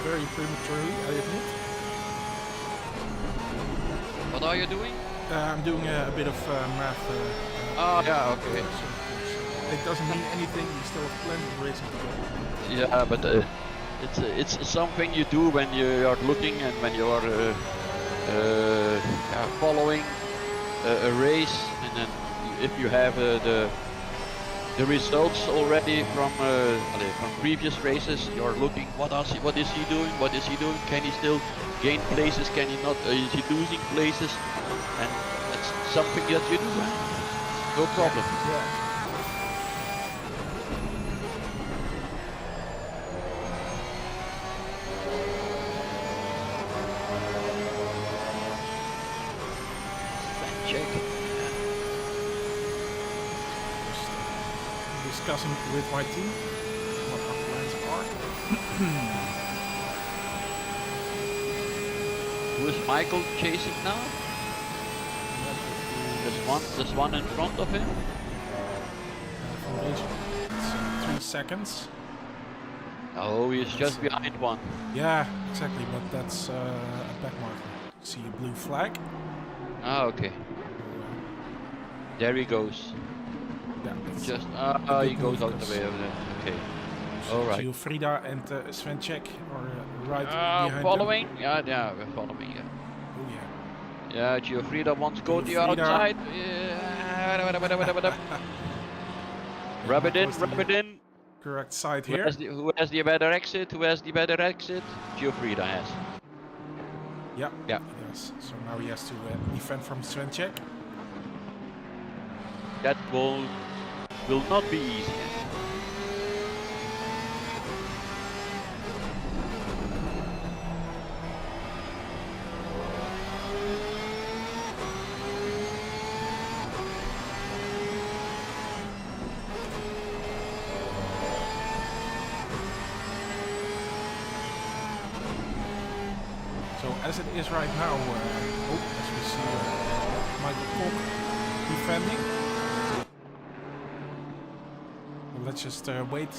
Very prematurely, I admit. What are you doing? I'm doing a bit of math. Oh, yeah, okay. It doesn't mean anything, we still have plenty of racing to go. Yeah, but it's something you do when you are looking and when you are following a race, and then if you have the results already from previous races, you're looking what is he doing, can he still gain places, can he not, is he losing places, and that's something that you do, no problem. Yeah. Check. Discussing with my team what our plans are. Who is Michael chasing now? There's one in front of him. It's 3 seconds. Oh, he's just behind one. Yeah, exactly, but that's a back marker. See a blue flag. Ah, okay. There he goes. Yeah, Just he goes out the way over there. Okay. All right. Giuffrida and Svenček are right behind following? them. Yeah, we're following. Yeah. Oh yeah. Yeah, Giuffrida wants to go to the outside. Yeah. Rub it in. Correct side here. Who has the better exit? Giuffrida has. Yeah. Yeah. Yes. So now he has to defend from Svenček. That will will not be easy. So as it is right now, as we see Michael Koch defending. Well, let's just wait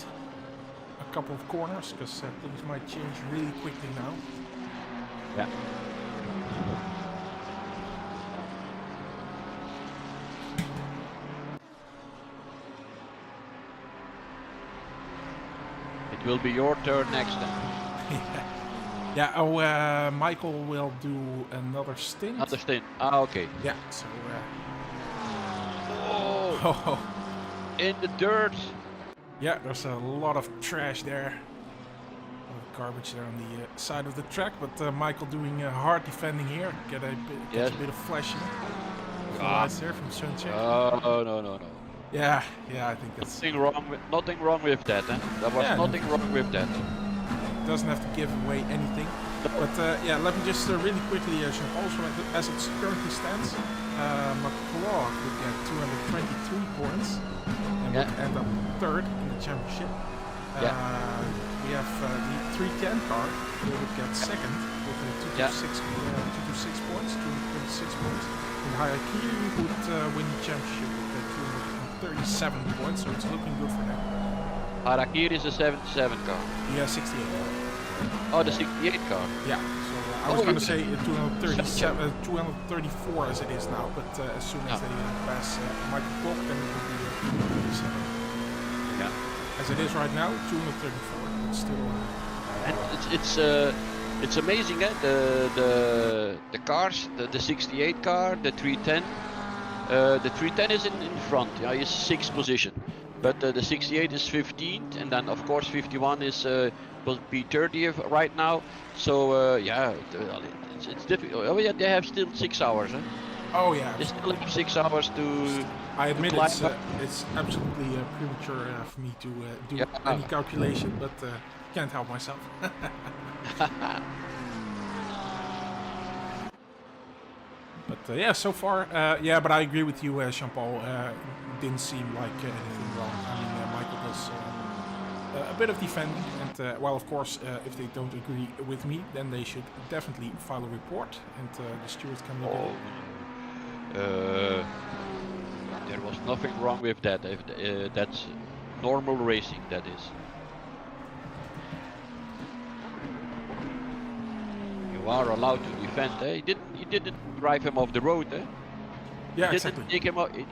a couple of corners, because things might change really quickly now. Yeah. It will be your turn next time. Yeah, oh, Michael will do another stint. Another stint. Ah, okay. Yeah, so... Oh, in the dirt. Yeah, there's a lot of trash there. A lot of garbage there on the side of the track, but Michael doing hard defending here. Gets a bit of flashing. Lights there from Suncheck. Oh, no. Yeah, I think that's... Nothing wrong with that, eh? There was nothing wrong with that. Doesn't have to give away anything. But yeah, let me just really quickly show also as it currently stands, McClaw would get 223 points and would end up third in the championship. We have the 310 car, who would get second with 226 points, 226 points. And Hayakiri would win the championship with 237 points, so it's looking good for them. Harakiri is a 77 car. Yeah, 68. Oh, the 68 car. Yeah, so I was going to say 234 as it is now, but as soon as they pass Michael Koch, then it will be 37. Yeah. As it is right now, 234. It's still. And it's amazing, eh? The cars, the 68 car, the 310. The 310 is in front. Yeah, is 6th position. But the 68 is 15th, and then of course 51 is will be 30th right now. So yeah, it's difficult. Oh yeah, they have still 6 hours. Huh? Oh yeah. They still have 6 hours to. I admit it's absolutely premature for me to do any calculation, but can't help myself. But yeah, so far, yeah, but I agree with you, Jean-Paul. Didn't seem like anything wrong. I mean, Michael does a bit of defending, and well, of course, if they don't agree with me, then they should definitely file a report, and the stewards can look at it. There was nothing wrong with that. That's normal racing. That is. You are allowed to defend. Eh? He didn't drive him off the road. Eh? Yeah, he exactly.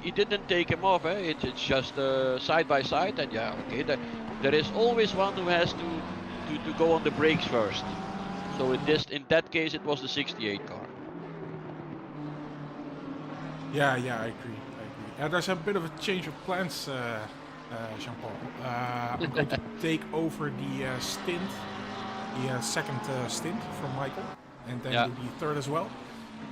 He didn't take him off. Eh? It's just side by side, and yeah, okay. There is always one who has to go on the brakes first. So in that case, it was the 68 car. Yeah, I agree. There's a bit of a change of plans, Jean-Paul. I'm going to take over the stint, the second stint from Michael, and then you'll be third as well.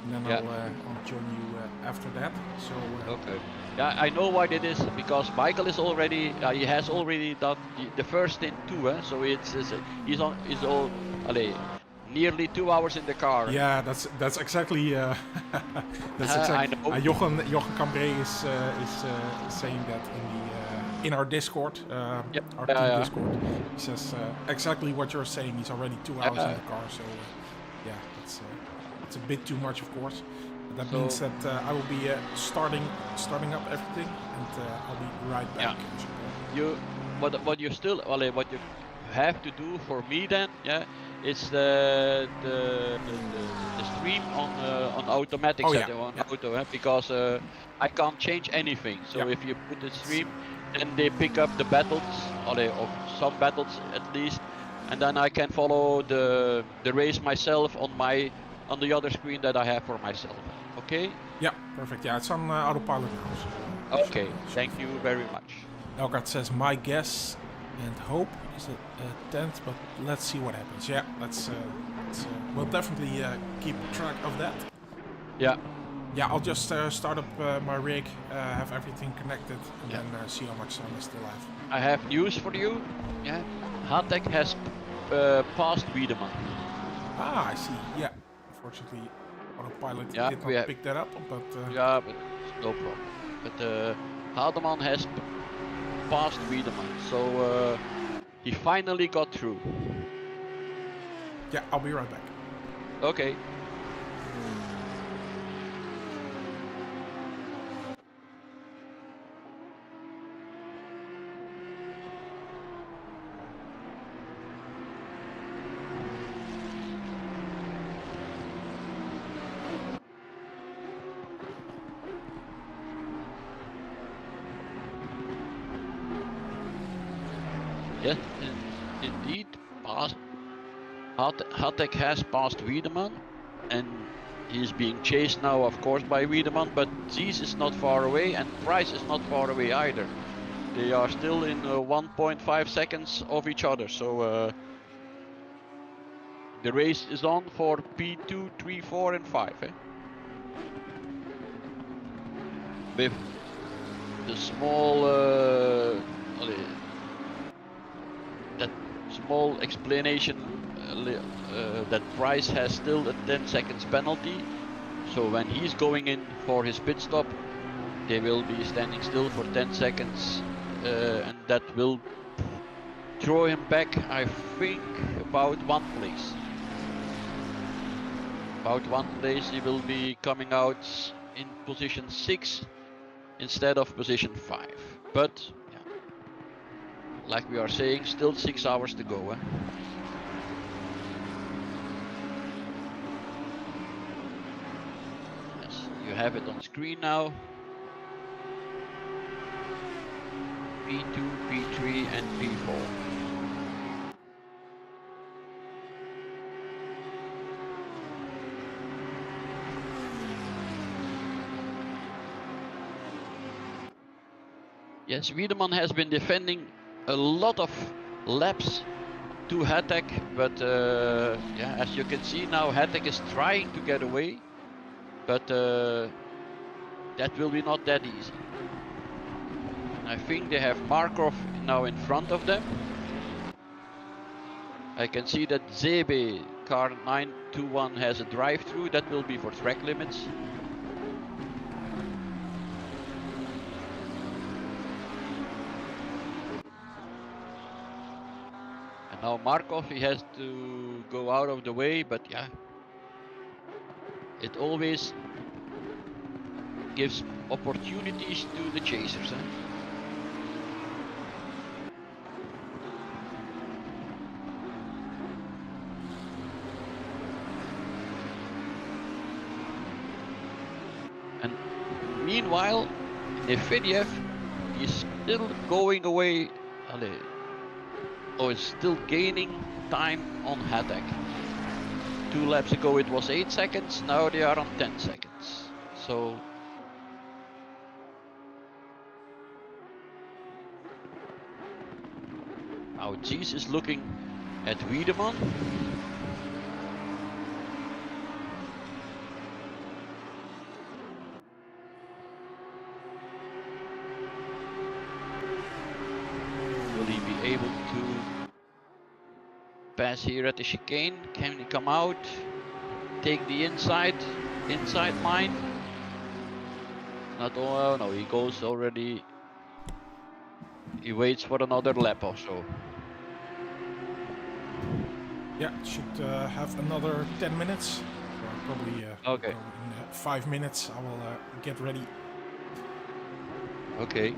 And then I'll join you after that. So okay. Yeah, I know why it is, because Michael is already he has already done the first stint too. So he's all nearly 2 hours in the car. Yeah, that's exactly that's exactly. I know. Jochen Cambrai is saying that in our Discord, our team Discord. He says exactly what you're saying. He's already 2 hours in the car, so yeah, it's a bit too much, of course. But that means that I will be starting up everything, and I'll be right back. Yeah. What you have to do for me then, is the stream on automatic auto, because I can't change anything. So if you put the stream, then they pick up the battles, or some battles at least, and then I can follow the race myself on the other screen that I have for myself. Okay? Yeah, perfect. Yeah, it's on autopilot now. So, okay, thank you very much. Elgard says my guess and hope is a 10th, but let's see what happens. Yeah, we'll definitely keep track of that. Yeah. Yeah, I'll just start up my rig, have everything connected, and then see how much time I still have. I have news for you. Yeah, Hatek has passed Wiedemann. Ah, I see. Yeah. Unfortunately, autopilot Yeah, did we not have. pick that up, but Yeah, but it's no problem. But Hademan has passed Wiedemann, so he finally got through. yeah, I'll be right back. Okay. Yes, indeed, Hatek has passed Wiedemann, and he's being chased now, of course, by Wiedemann, but Zies is not far away, and Price is not far away either. They are still in 1.5 seconds of each other, so the race is on for P2, 3, 4, and 5. With the small that small explanation that Price has still a 10 seconds penalty, so when he's going in for his pit stop they will be standing still for 10 seconds, and that will throw him back, I think, about one place. He will be coming out in position 6 instead of position 5, but yeah, like we are saying, still 6 hours to go. Yes, you have it on screen now. P2, P3 and P4. Yes, Wiedemann has been defending a lot of laps to Hatek, but yeah, as you can see now, Hatek is trying to get away, but that will be not that easy. And I think they have Markov now in front of them. I can see that Zebe, car 921, has a drive-through. That will be for track limits. And now Markov, he has to go out of the way, but yeah, it always gives opportunities to the chasers. And meanwhile, Nefediev is still going away. Is still gaining time on Hatek. 2 laps ago it was 8 seconds, now they are on 10 seconds. So now Zies is looking at Wiedemann. Will he be able to pass here at the chicane? Can he come out? Take the inside line? Not, oh no, he goes already. He waits for another lap or so. Yeah, should have another 10 minutes. Or probably Okay. in 5 minutes I will get ready. Okay.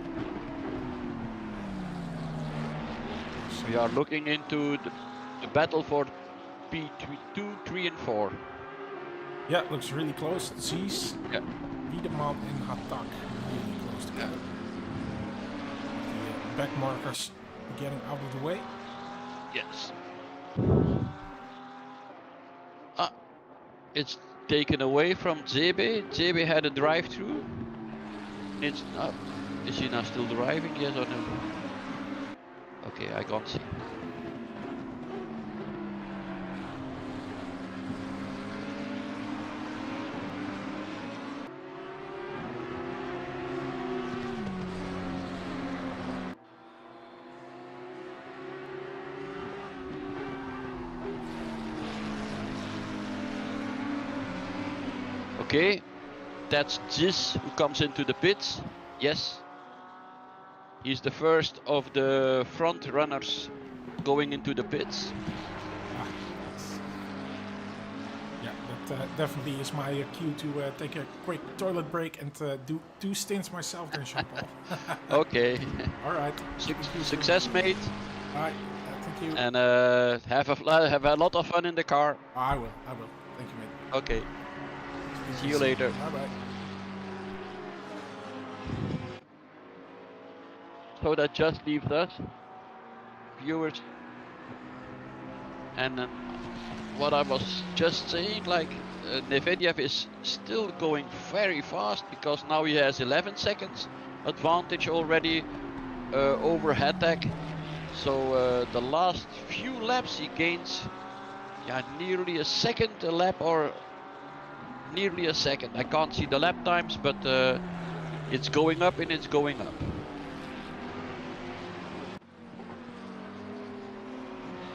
So we are looking into the battle for P2, 3 and 4. Yeah, looks really close. Zies, Yeah. Wiedemann and Hatak really close together. The back markers getting out of the way. Yes. It's taken away from Zebe. Zebe had a drive-through. It's not. Is he now still driving? Yes or no? Okay, I can't see. Okay, that's Ziz who comes into the pits. Yes, he's the first of the front runners going into the pits. Yeah, that definitely is my cue to take a quick toilet break and do 2 stints myself then, Jean-Paul. Okay. All right. Success, mate. All right. Thank you. And have a lot of fun in the car. I will. Thank you, mate. Okay. See you later. Bye-bye. So that just leaves us, viewers. And what I was just saying, like Nevediev is still going very fast because now he has 11 seconds advantage already over Hatak. So the last few laps he gains, yeah, nearly a second a lap, or nearly a second. I can't see the lap times, but it's going up and it's going up.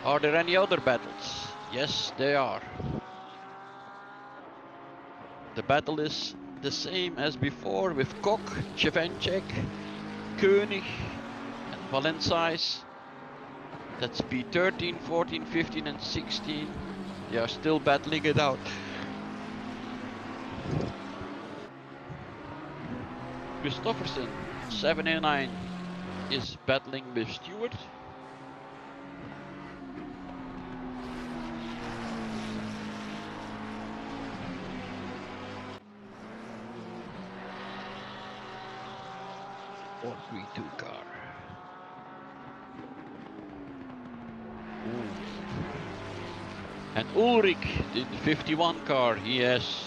Are there any other battles? Yes, there are. The battle is the same as before with Kok, Chevencek, Koenig and Valensais. That's P13, 14, 15 and 16. They are still battling it out. Christofferson, 709, is battling with Stewart. Or 3-2 car. Ooh. And Ulrich, the 51 car, he has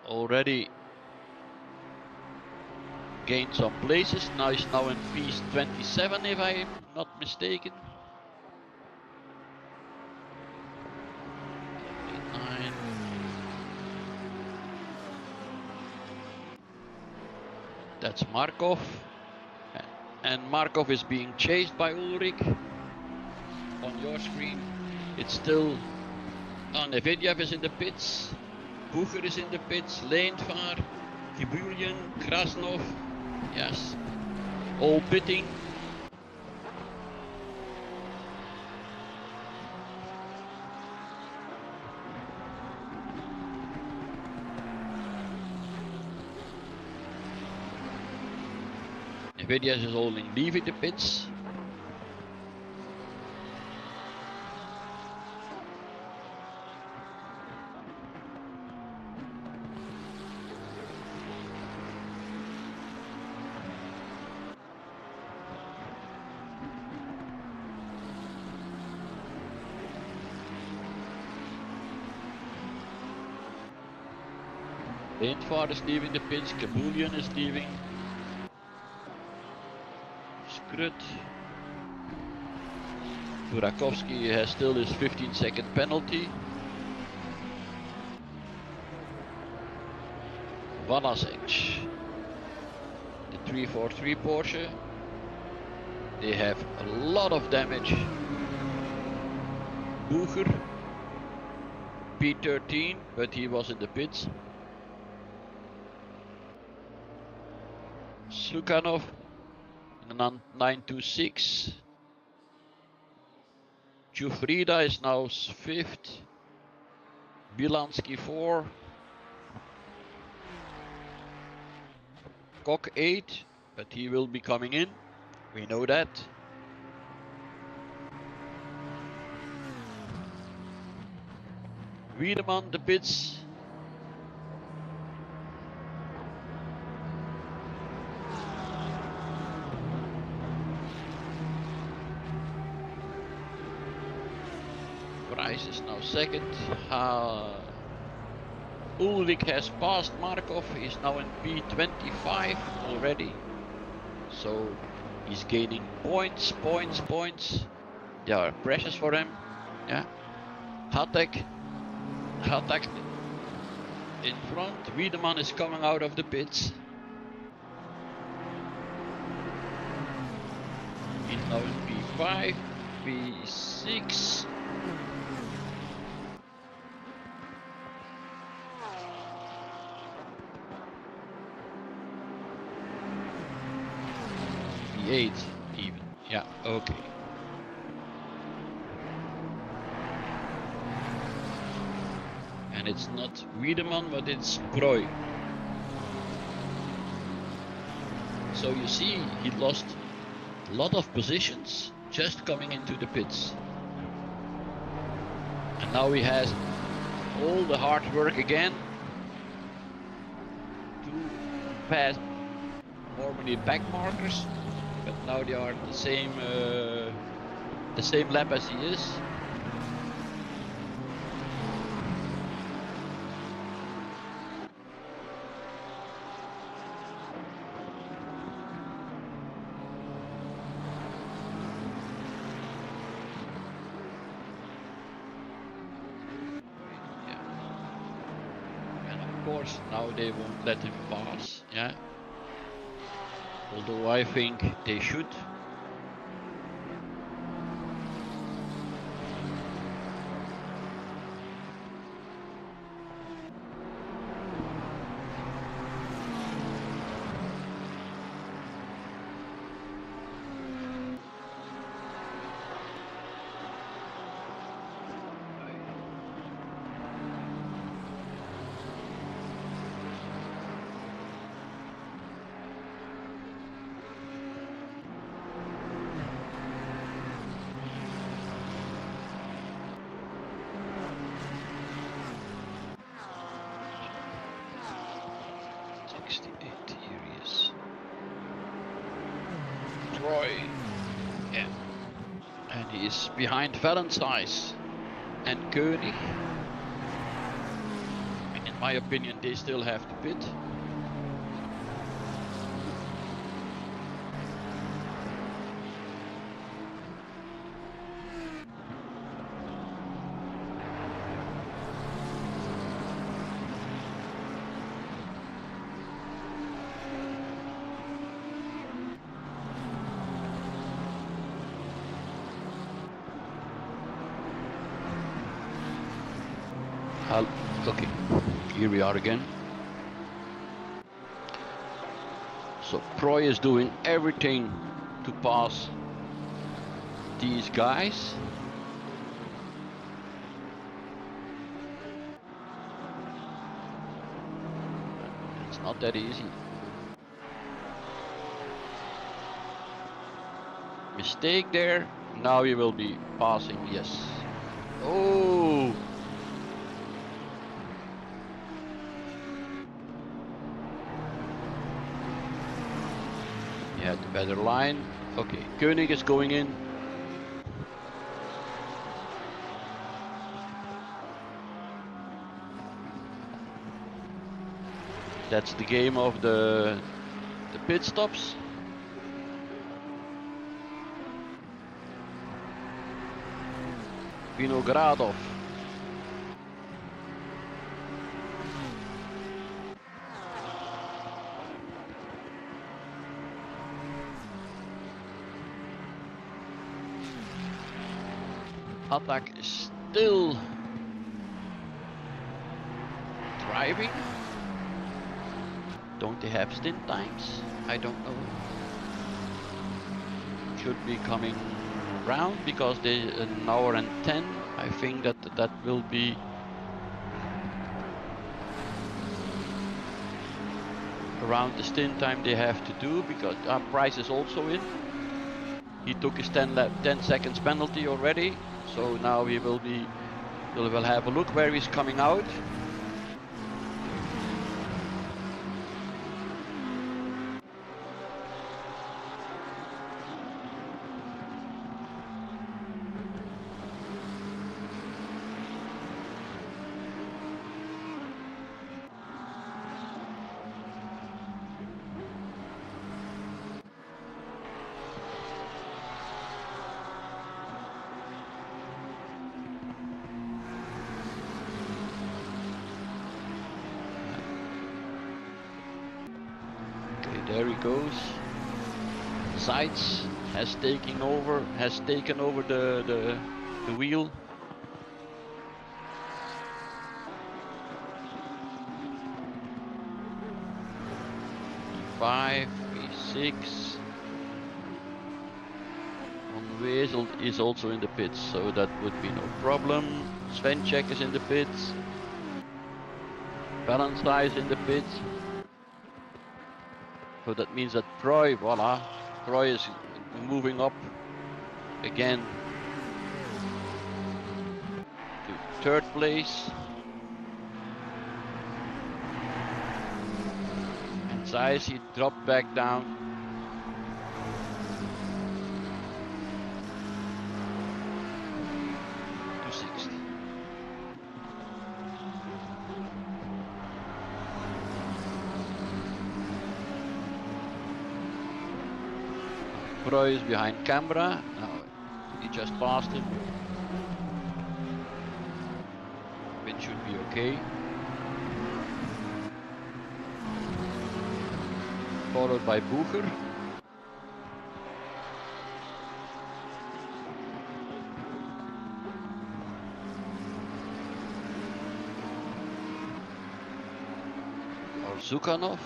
already gained some places. Now he's now in P27, if I'm not mistaken. 9. That's Markov. And Markov is being chased by Ulrich. On your screen, it's still Nevediev is in the pits, Bucher is in the pits, Leentvaar, Tibulian, Krasnov, yes, all pitting. Nevediev is only leaving the pits. Leentvaar is leaving the pits, Kabulian is leaving. Skrut. Burakovsky has still his 15-second penalty. Vanasek, the 343 Porsche. They have a lot of damage. Bucher, P13, but he was in the pits. Sukhanov, 926. Jufrida is now 5th. Bilansky 4. Kok 8, but he will be coming in. We know that. Wiedemann, the pits. Price is now 2nd. Ulrich has passed Markov. He's now in P25 already. So he's gaining points. There are pressures for him. Yeah. Hatak in front. Wiedemann is coming out of the pits. He's now in P5, P6. 28 even. Yeah, okay. And it's not Wiedemann, but it's Proy. So you see, he lost a lot of positions just coming into the pits. And now he has all the hard work again to pass normally back markers, but now they are the same lap as he is. Now they won't let him pass, yeah. Although I think they should. Yeah, and he is behind Valentine and Koenig. And in my opinion, they still have to pit. Okay, here we are again. So Proy is doing everything to pass these guys. It's not that easy. Mistake there. Now he will be passing, yes. Oh! Yeah, the better line. Okay, Koenig is going in. That's the game of the pit stops. Vinogradov. Attack is still driving. Don't they have stint times? I don't know. Should be coming round because they an hour and 10. I think that will be around the stint time they have to do, because Price is also in. He took his 10 seconds penalty already, so now we will have a look where he's coming out. There he goes. Seitz has taken over the wheel. E5, E6. Wezel is also in the pits, so that would be no problem. Svenček is in the pits. Valentine is in the pits. So that means that Proy, voila, Proy is moving up again to third place. And Zeiss, he dropped back down. To 60. Proy is behind camera. Now he just passed him. It should be okay. Followed by Bucher. Or Zhukanov.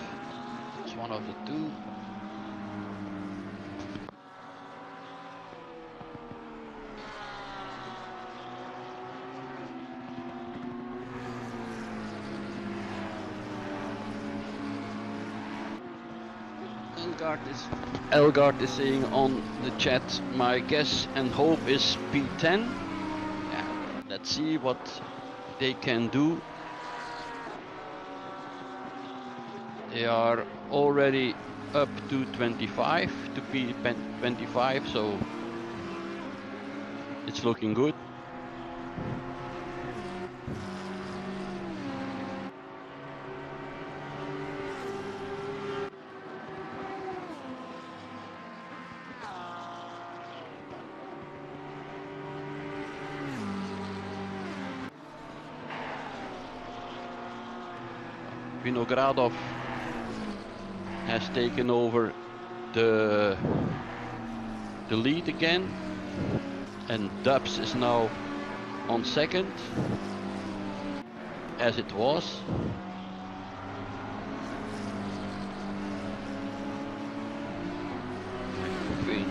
It's one of the two. Elgard is saying on the chat, my guess and hope is P10. Yeah, let's see what they can do. They are already up to 25 to P25, so it's looking good. Vinogradov has taken over the lead again, and Dubs is now on second, as it was. I think.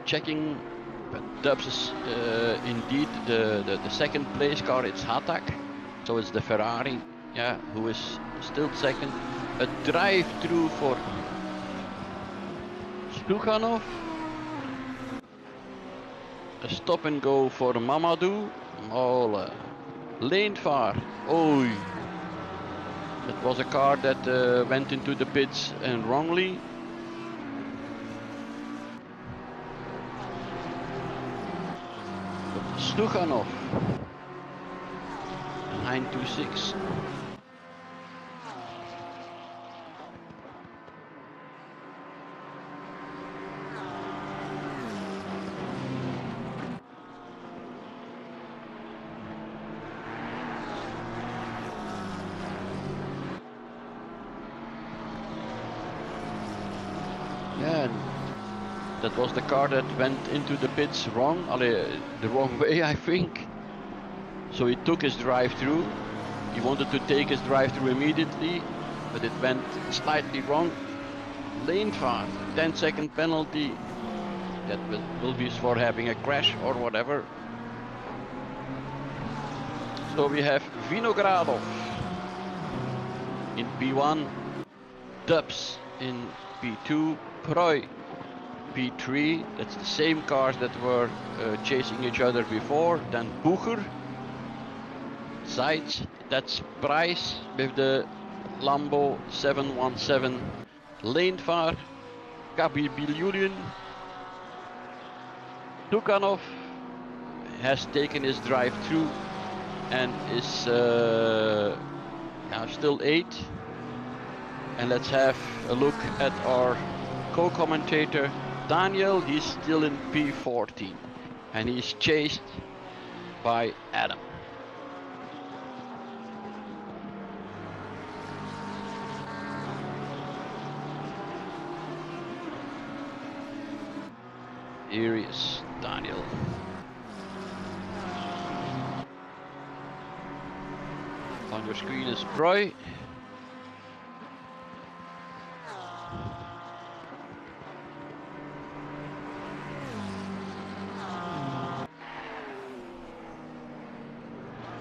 Checking, but Dubs is indeed the second place car. It's Hatak, so it's the Ferrari, yeah, who is still second. A drive-through for Stukhanov. A stop and go for Mamadou. Oh, lane far. Oh, it was a car that went into the pits and wrongly. Stukhanov 926. Yeah, that was the car that went into the pits wrong, the wrong way, I think. So he took his drive-through. He wanted to take his drive-through immediately, but it went slightly wrong. Lane far, 10-second penalty. That will be for having a crash or whatever. So we have Vinogradov in P1, Dubs in P2, Proy P3, that's the same cars that were chasing each other before. Then Bucher, Zeitz, that's Price with the Lambo 717, Leenvaar, Kabybilyulin, Stukhanov has taken his drive through and is still 8. And let's have a look at our co-commentator Daniel. He's still in P14 and he's chased by Adam. Here he is, Daniel. On your screen is Troy.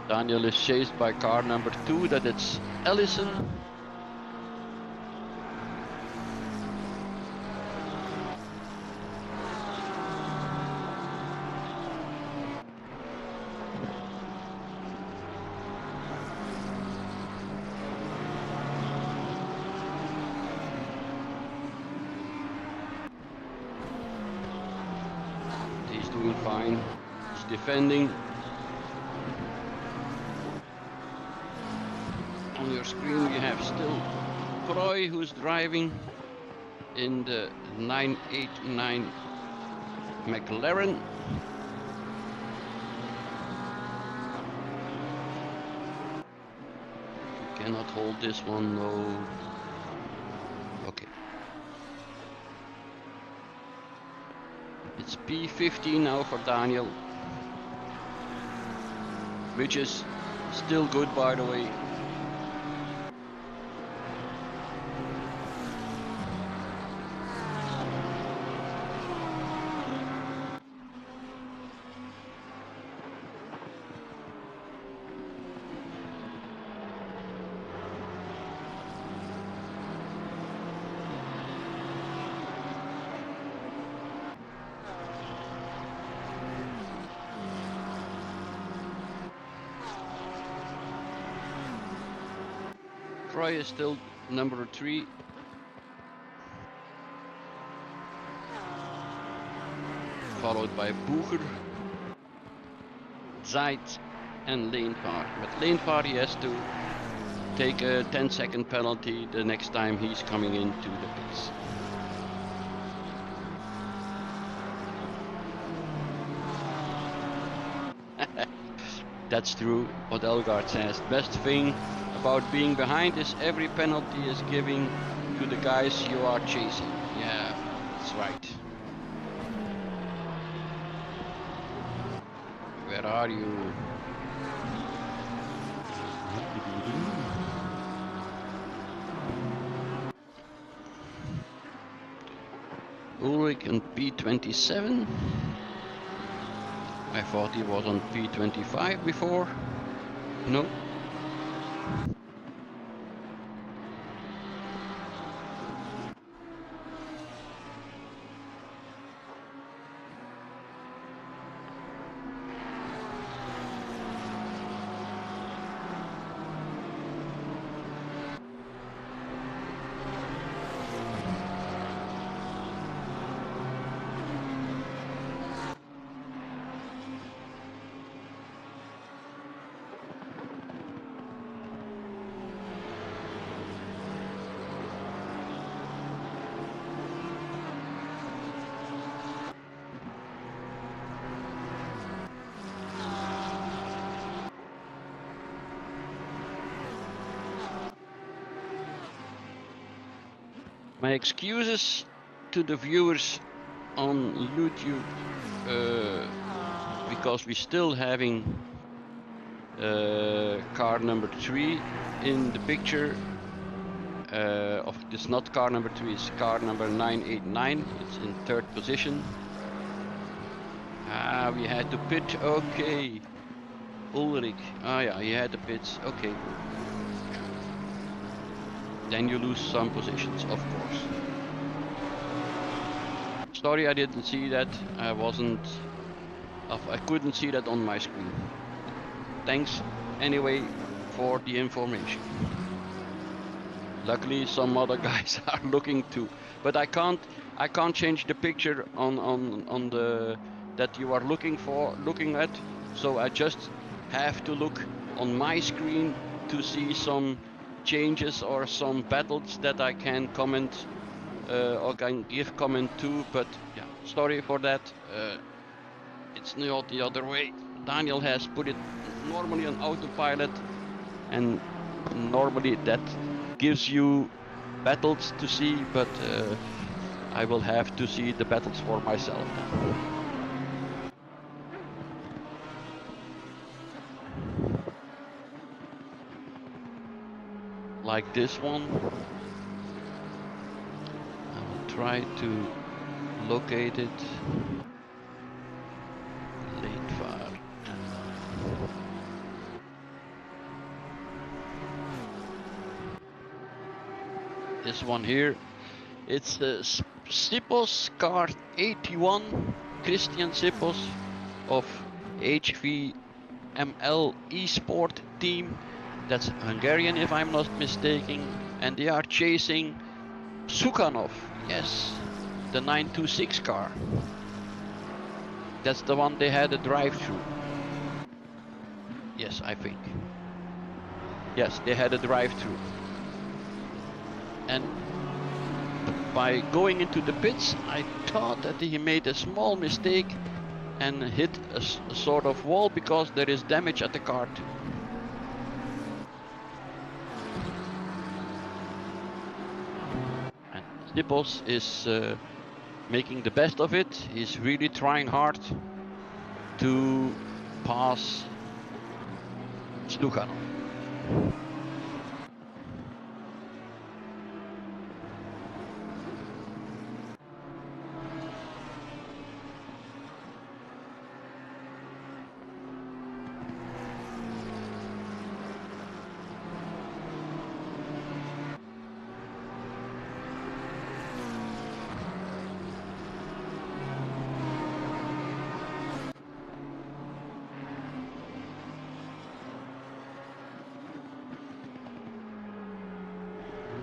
Daniel is chased by car number 2, that it's Ellison. He's doing fine, he's defending. On your screen you have still Troy, who's driving in the 989 McLaren. You cannot hold this one, no. Okay. It's P15 now for Daniel, which is still good, by the way. Troy is still number 3. Followed by Boeger, Zeit and Leenvaart. But Leenvaart, he has to take a 10-second penalty the next time he's coming into the pits. That's true, what Elgaard says. Best thing about being behind is every penalty is giving to the guys you are chasing. Yeah, that's right. Where are you? Ulrich on P27. I thought he was on P25 before. No. My excuses to the viewers on YouTube, because we're still having car number 3 in the picture. It's not car number 3, it's car number 989. It's in 3rd position. We had to pit. Okay, Ulrich. Yeah, he had the pits. Okay. Then you lose some positions, of course. Sorry, I didn't see that. I couldn't see that on my screen. Thanks anyway for the information. Luckily, some other guys are looking too, but I can't change the picture on the that you are looking at. So I just have to look on my screen to see some changes or some battles that I can comment or can give comment to, but yeah, sorry for that. It's not the other way. Daniel has put it normally on autopilot, and normally that gives you battles to see, but I will have to see the battles for myself then. Like this one. I will try to locate it. Late far. This one here. It's Sipos car 81, Christian Sipos of HVML Esport team. That's Hungarian if I'm not mistaken, and they are chasing Sukhanov, yes, the 926 car. That's the one they had a drive-through. Yes, I think. Yes, they had a drive-through. And by going into the pits, I thought that he made a small mistake and hit a sort of wall because there is damage at the car too. And Sipos is making the best of it. He's really trying hard to pass Stukhanov.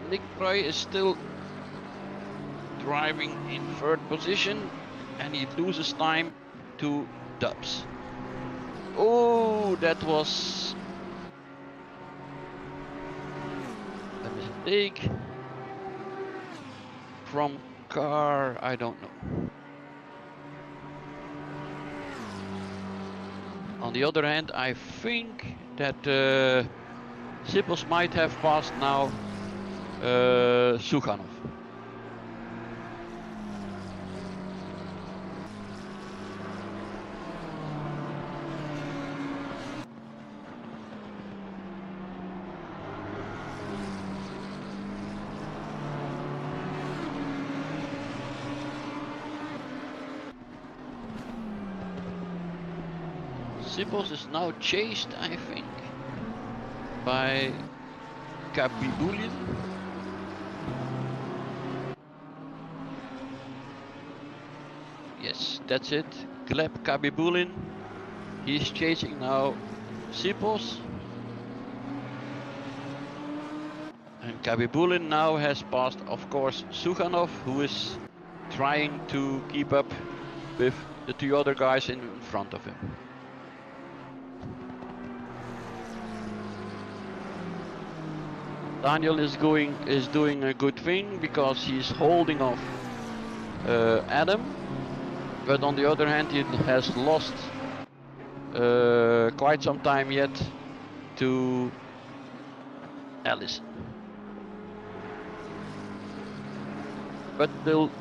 Nick Pry is still driving in third position and he loses time to Dubs. Oh, that was a mistake from car, I don't know. On the other hand, I think that Sipos might have passed now Sukhanov. Sipos is now chased, I think, by Kabibulin. Yes, that's it. Gleb Kabibulin. He's chasing now Sipos. And Kabibulin now has passed, of course, Sukhanov, who is trying to keep up with the two other guys in front of him. Daniel is doing a good thing because he's holding off Adam, but on the other hand he has lost quite some time yet to Allison. But they'll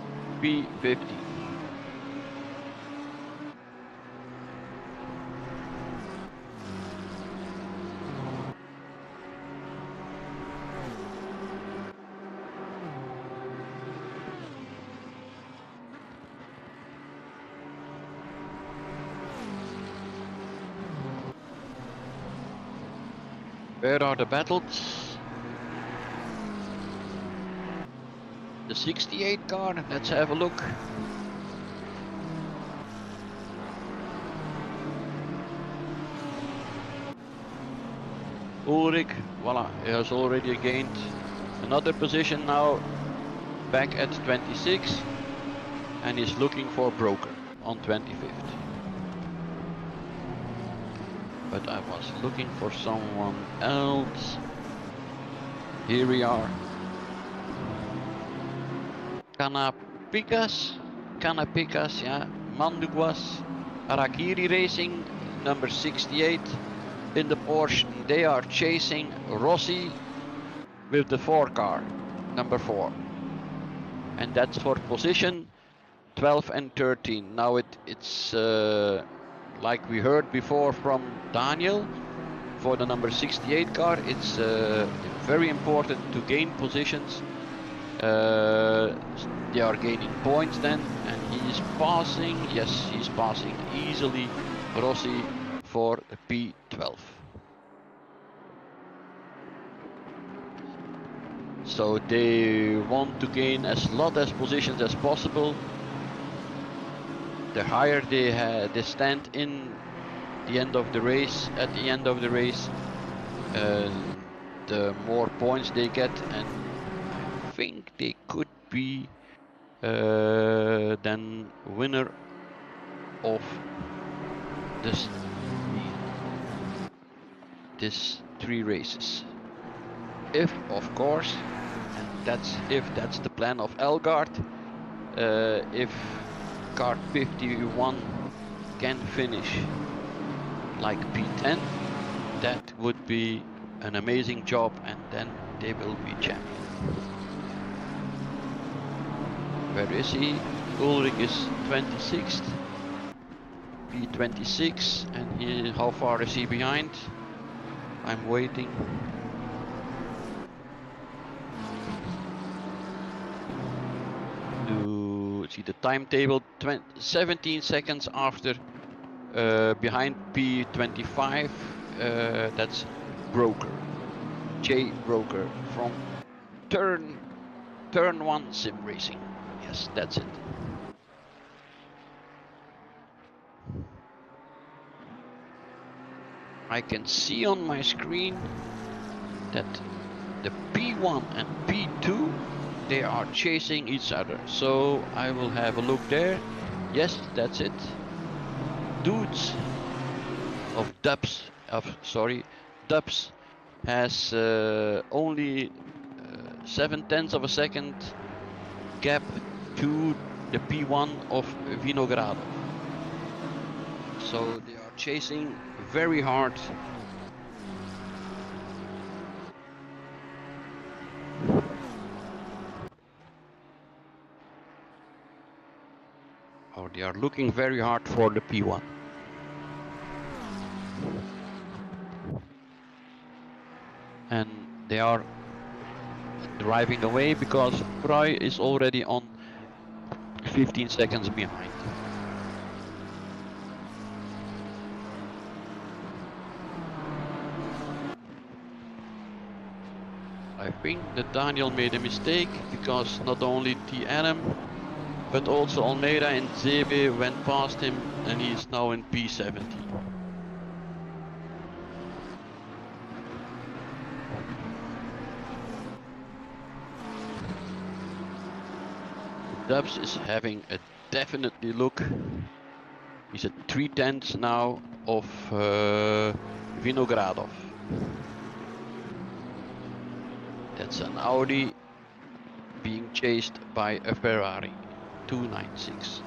be 50. Where are the battles? The 68 car, let's have a look. Ulrich, voila, he has already gained another position now, back at 26, and he's looking for Broker on 25th. But I was looking for someone else. Here we are. Canapicas, yeah, Manduguas, Arakiri Racing, number 68 in the Porsche. They are chasing Rossi with the 4 car, number 4. And that's for position 12 and 13. Now it's like we heard before from Daniel, for the number 68 car, it's very important to gain positions. They are gaining points then, and he is passing, yes, he's passing easily Rossi for P12. So they want to gain as lot as positions as possible. The higher they stand in the end of the race, at the end of the race, the more points they get, and I think they could be then winner of this 3 races. If, of course, and that's the plan of Elgaard, if car 51 can finish like P10, that would be an amazing job, and then they will be champion. Where is he? Ulrich is 26th, P26, and how far is he behind? I'm waiting. To see the timetable, 17 seconds after, behind P25, that's Broker, J Broker from Turn 1 Sim Racing. Yes, that's it. I can see on my screen that the P1 and P2, they are chasing each other. So I will have a look there. Yes, that's it. Dudes of Dubs has only 0.7 of a second gap to the P1 of Vinogradov. So they are chasing very hard. Or they are looking very hard for the P1. And they are driving away because Fry is already on 15 seconds behind. I think that Daniel made a mistake, because not only TNM but also Almeida and Zebe went past him, and he is now in P70. Dubs is having a definitely look. He's at 3/10 now of Vinogradov. That's an Audi being chased by a Ferrari 296.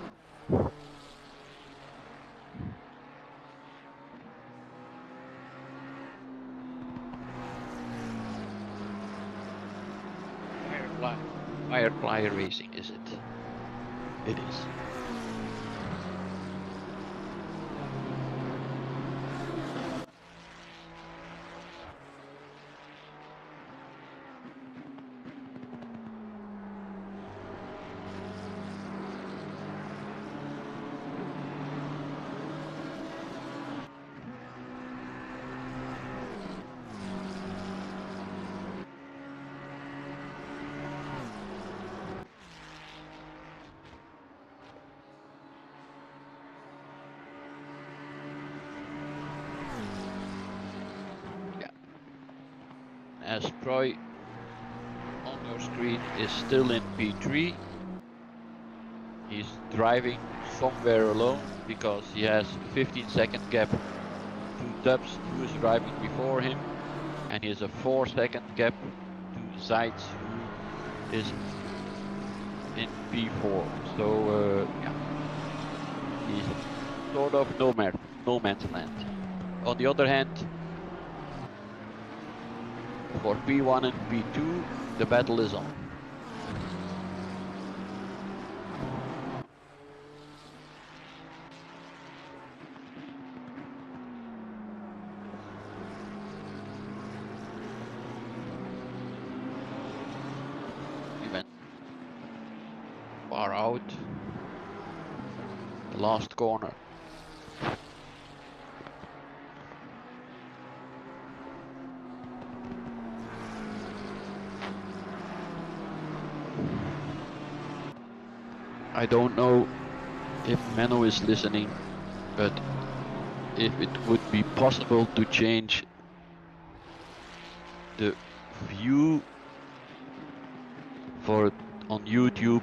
Firefly Racing, is it? It is. As Troy on your screen is still in P3. He's driving somewhere alone because he has 15-second gap to Dubs, who is driving before him, and he has a 4-second gap to Zeitz, who is in P4. So yeah, he's sort of no man's land. On the other hand, for P1 and P2, the battle is on. We went far out. The last corner. I don't know if Menno is listening, but if it would be possible to change the view for on YouTube,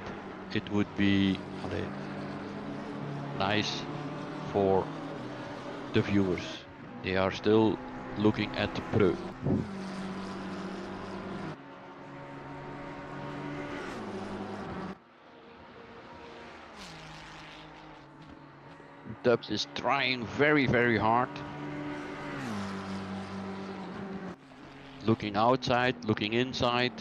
it would be nice for the viewers. They are still looking at the Pro. Dubs is trying very hard. Looking outside, looking inside.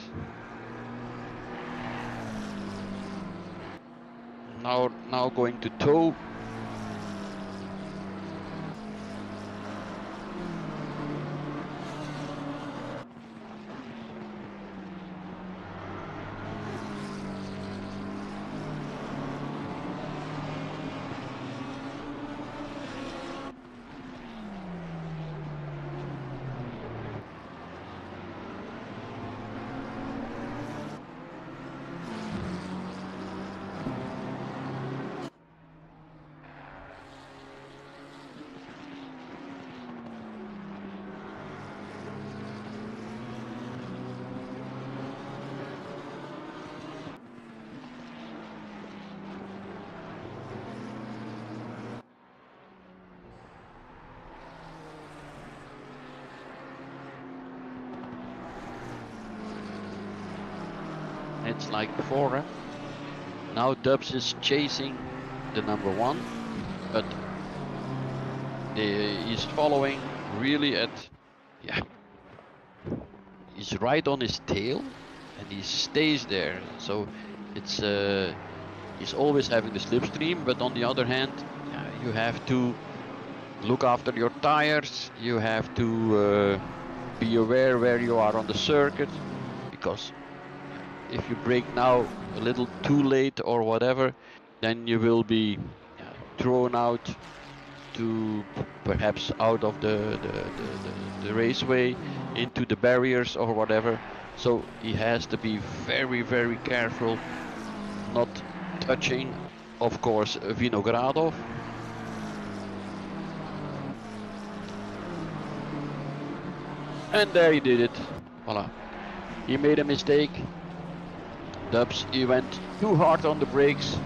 Now going to toe. It's like before, eh? Now Dubs is chasing the number one, but he's following really at, yeah, he's right on his tail and he stays there. So it's he's always having the slipstream, but on the other hand, you have to look after your tires. You have to be aware where you are on the circuit, because if you brake now a little too late or whatever, then you will be thrown out to perhaps out of the raceway into the barriers or whatever. So he has to be very careful, not touching, of course, Vinogradov. And there he did it. Voila. He made a mistake. Dubs, he went too hard on the brakes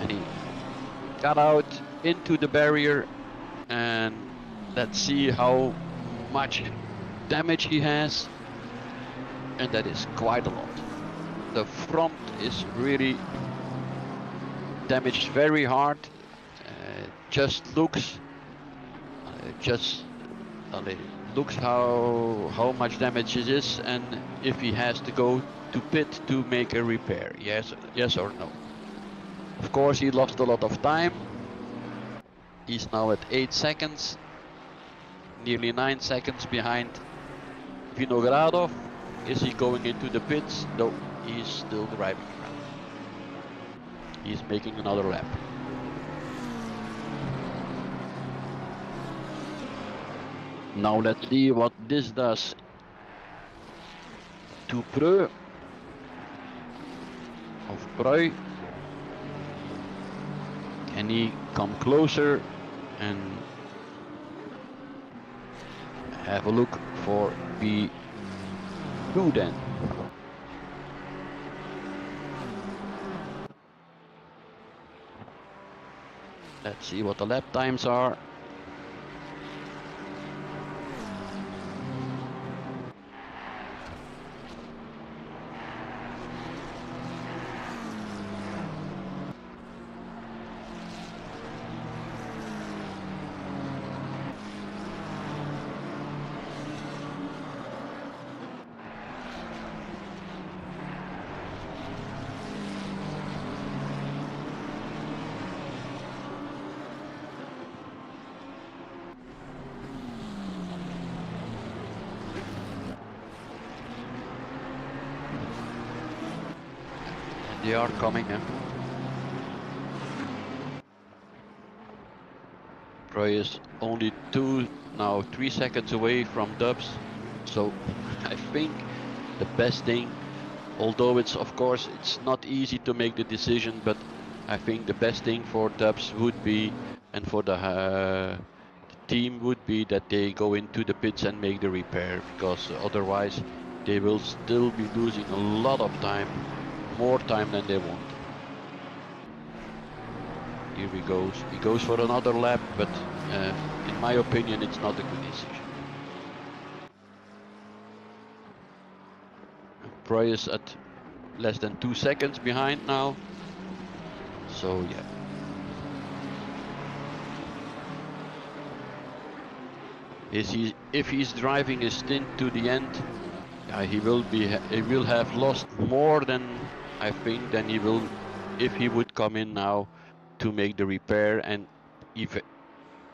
and he got out into the barrier, and let's see how much damage he has, and that is quite a lot. The front is really damaged very hard. Just looks looks how much damage it is, and if he has to go to pit to make a repair, yes or no. Of course, he lost a lot of time. He's now at 8 seconds, nearly 9 seconds behind Vinogradov. Is he going into the pits? No, he's still driving around. He's making another lap. Now let's see what this does to Preux of Preux. Can he come closer and have a look for P2 then? Let's see what the lap times are. They are coming, eh? Troy is only 3 seconds away from Dubs. So I think the best thing, although it's of course it's not easy to make the decision, but I think the best thing for Dubs would be, and for the team would be, that they go into the pits and make the repair, because otherwise they will still be losing a lot of time, more time than they want. Here he goes for another lap, but in my opinion it's not a good decision. Troy is at less than 2 seconds behind now, so yeah. If he's driving his stint to the end, he will have lost more than, I think, than he will if he would come in now to make the repair. And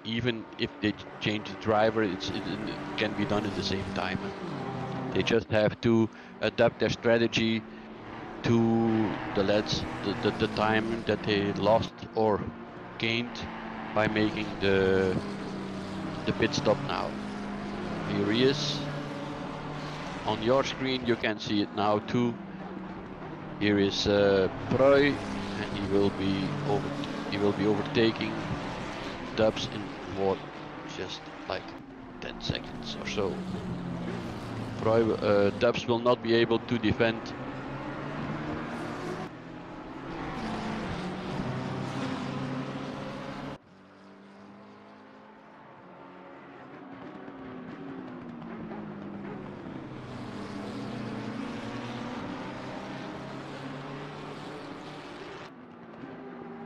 even if they change the driver, it can be done in the same time. They just have to adapt their strategy to the time that they lost or gained by making the pit stop now. Here he is. On your screen you can see it now too. Here is Proy, and he will be overtaking Dubs in what, just like 10 seconds or so. Dubs will not be able to defend.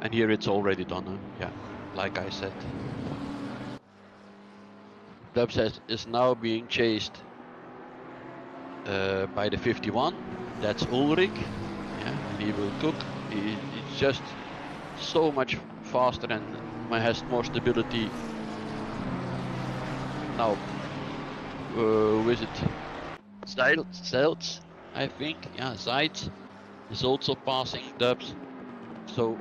And here it's already done, yeah, like I said. Dubs is now being chased by the 51. That's Ulrich. Yeah, and he will cook. He's just so much faster and has more stability. Now, who is it? Zelts, I think. Yeah, Zeitz is also passing Dubs. So,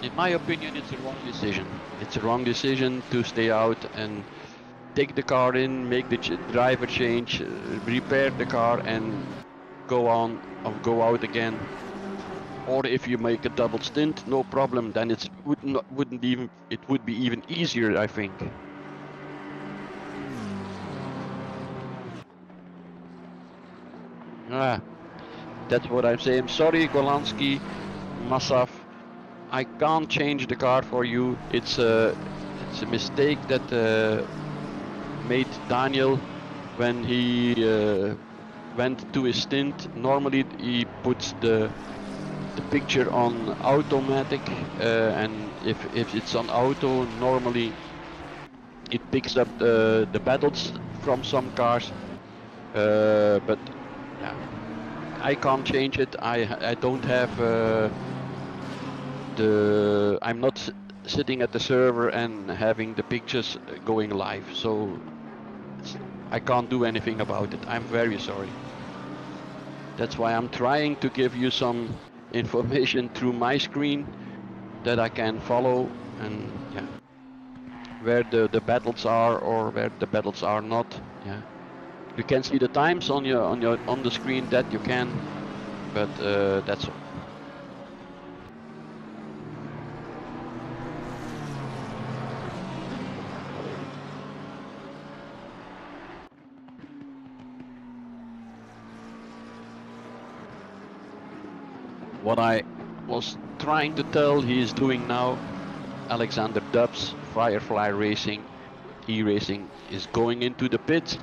in my opinion, it's a wrong decision. It's a wrong decision to stay out and take the car in, make the driver change, repair the car, and go out again. Or if you make a double stint, no problem. Then it would be even easier, I think. That's what I'm saying. Sorry, Golansky, Massaf. I can't change the car for you. It's a mistake that made Daniel when he went to his stint. Normally he puts the picture on automatic, and if it's on auto, normally it picks up the battles from some cars. But yeah, I can't change it. I don't have I'm not sitting at the server and having the pictures going live, so I can't do anything about it. I'm very sorry. That's why I'm trying to give you some information through my screen that I can follow, and yeah, where the battles are or where the battles are not. Yeah, you can see the times on the screen, that you can, but that's all. What I was trying to tell he is doing now, Alexander Dubs, Firefly Racing, E-Racing, is going into the pit.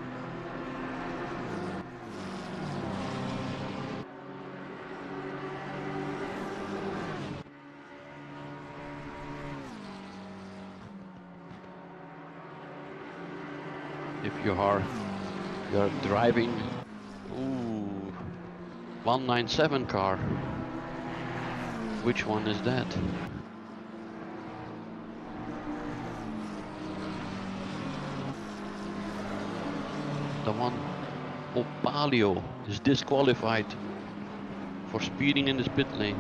If you're driving, 197 car. Which one is that? The one, Opalio, is disqualified. for speeding in this pit lane.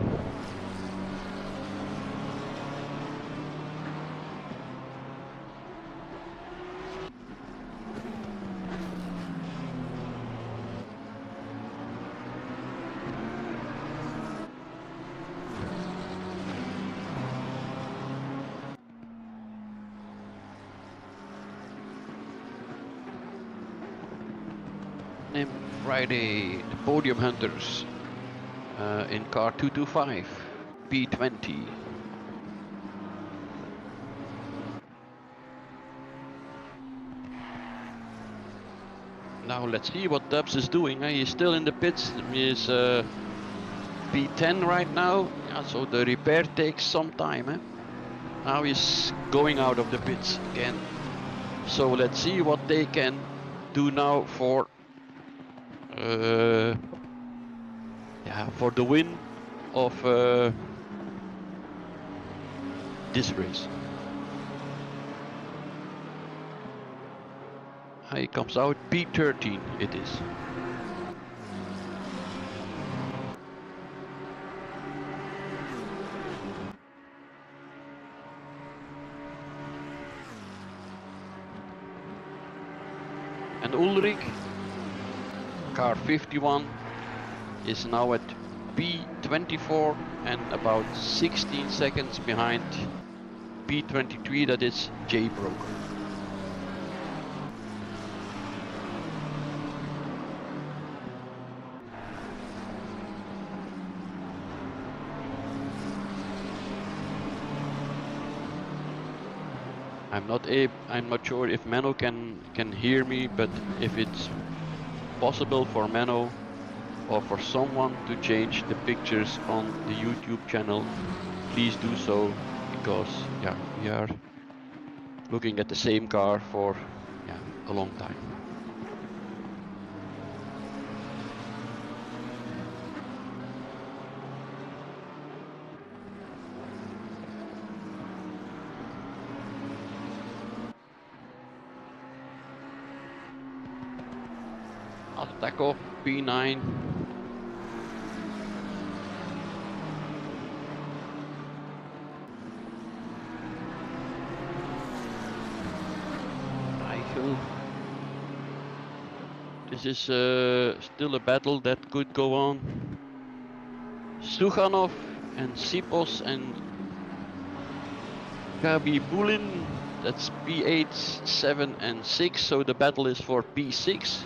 And Friday, the podium hunters in car 225, P20. Now let's see what Dubs is doing. He's still in the pits. He's P10 right now. Yeah, so the repair takes some time. Now he's going out of the pits again. So let's see what they can do now for the win of this race. He comes out P13 it is. And Ulrich, car 51, is now at P24 and about 16 seconds behind P23, that is J Broker. I'm not sure if Menno can hear me, but if it's possible for Menno or for someone to change the pictures on the YouTube channel, please do so, because yeah, we are looking at the same car for a long time. Taco P9. This is still a battle that could go on. Sukhanov and Sipos and Kabibulin, that's P8, 7 and 6, so the battle is for P6.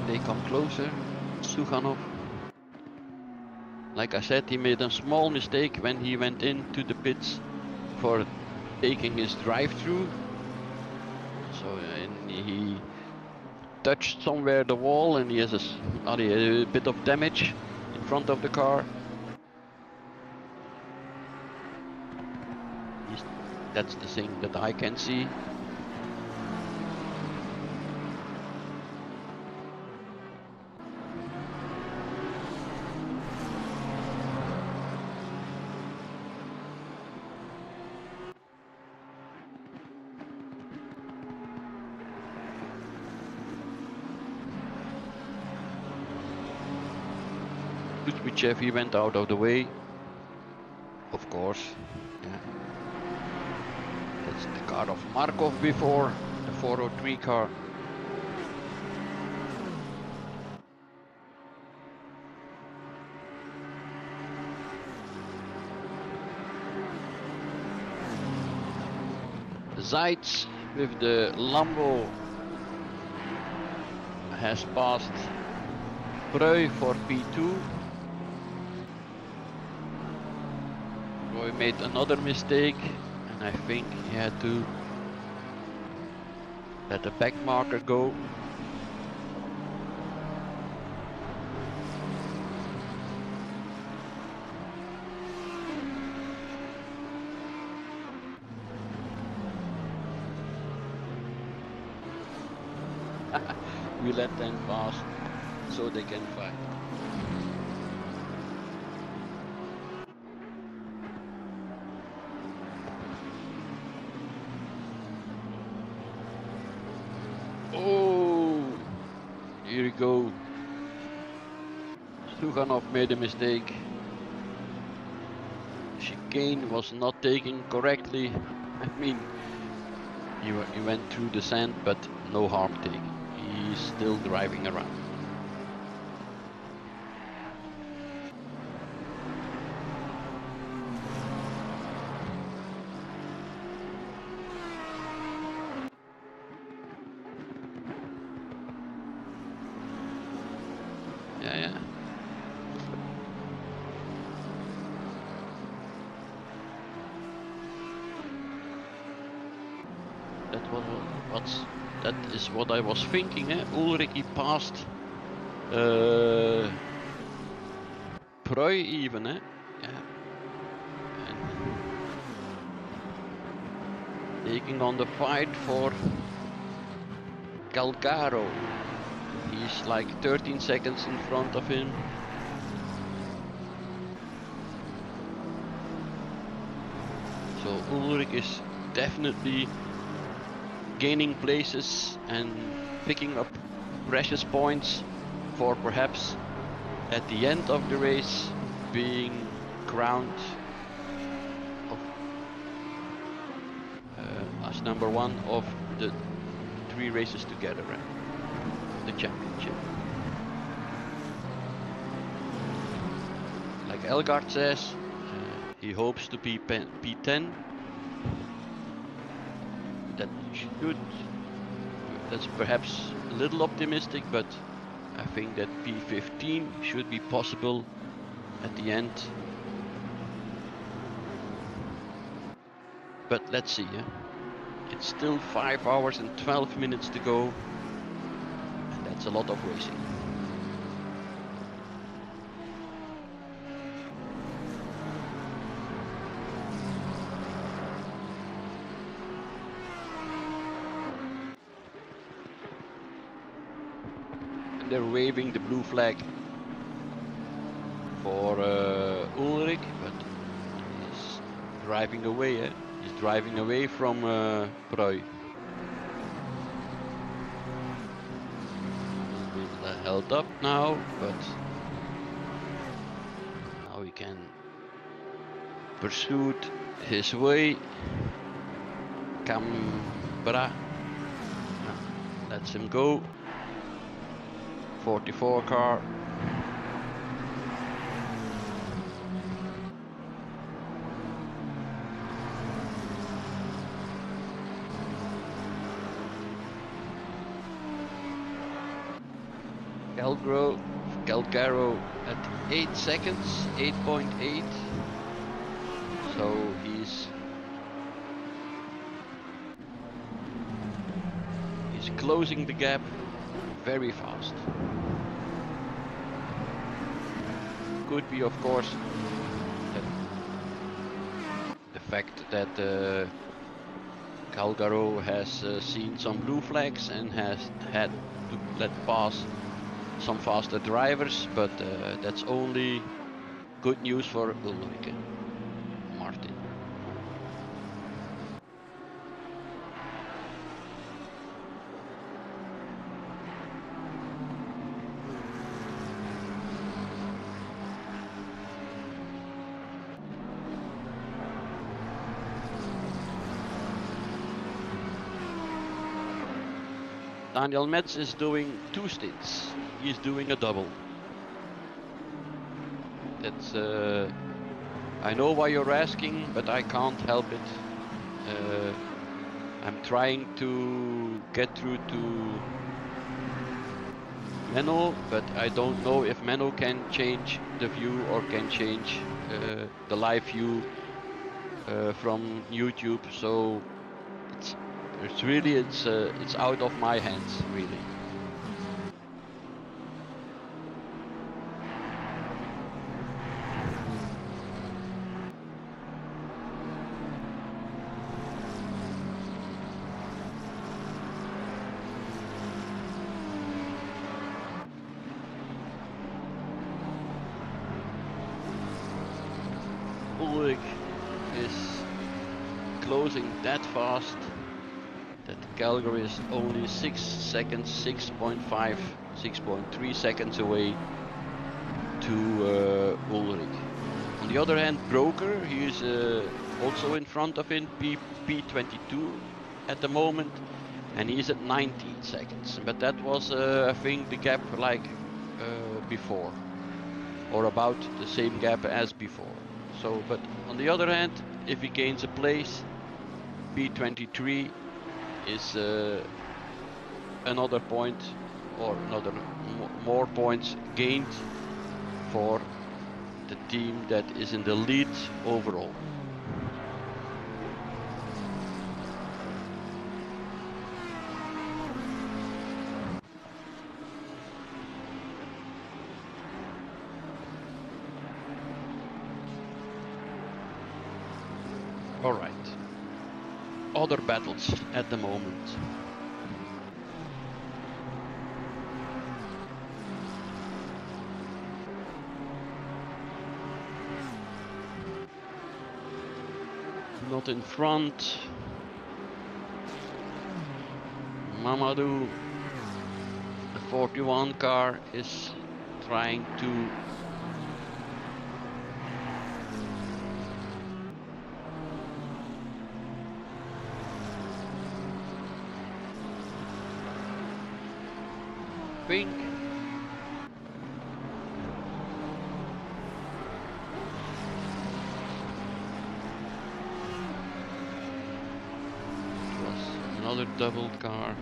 They come closer. Sukhanov. Like I said, he made a small mistake when he went into the pits for taking his drive-through. So he touched somewhere the wall and he has a bit of damage in front of the car. That's the thing that I can see. Kuzmichev, he went out of the way, of course. Yeah. That's the car of Markov before, the 403 car. Zeitz with the Lambo has passed Breu for P2. Roy made another mistake, and I think he had to let the back marker go. We let them pass so they can fight. Oh, here we go. Suganov made a mistake. Chicane was not taken correctly. I mean, he went through the sand, but no harm taken. He's still driving around. Yeah. That is what I was thinking. Ulrich he passed Preu even. Yeah. And taking on the fight for Calgaro. He's like 13 seconds in front of him. So Ulrich is definitely gaining places and picking up precious points for perhaps at the end of the race being crowned as number one of the 3 races together, the championship. Like Elgaard says, he hopes to be P10. That's perhaps a little optimistic, but I think that P15 should be possible at the end. But let's see. It's still 5 hours and 12 minutes to go, and that's a lot of racing. They're waving the blue flag for Ulrich, but he's driving away. He's driving away from Preu. Held up now, but now he can pursue his way. Cambra lets him go. 44 car. Calgaro at 8 seconds, 8.8. So he's closing the gap very fast. Could be, of course, the fact that Calgaro has seen some blue flags and has had to let pass some faster drivers, but that's only good news for Ulrich Martin. Daniel Metz is doing 2 stints. He's doing a double. That's I know why you're asking, but I can't help it. I'm trying to get through to Menno, but I don't know if Menno can change the view or can change the live view from YouTube. So it's out of my hands, really. Ulrich is closing that fast that Calgary is only 6 seconds, 6.5, 6.3 seconds away to Ulrich. On the other hand, Broker, he is also in front of him, P22 at the moment, and he's at 19 seconds. But that was, I think, the gap like before, or about the same gap as before. So, but on the other hand, if he gains a place, P23 is another point or another more points gained for the team that is in the lead overall. All right. Other battles at the moment. Not in front. Mamadou, the 41 car, is trying to think. It was another double car.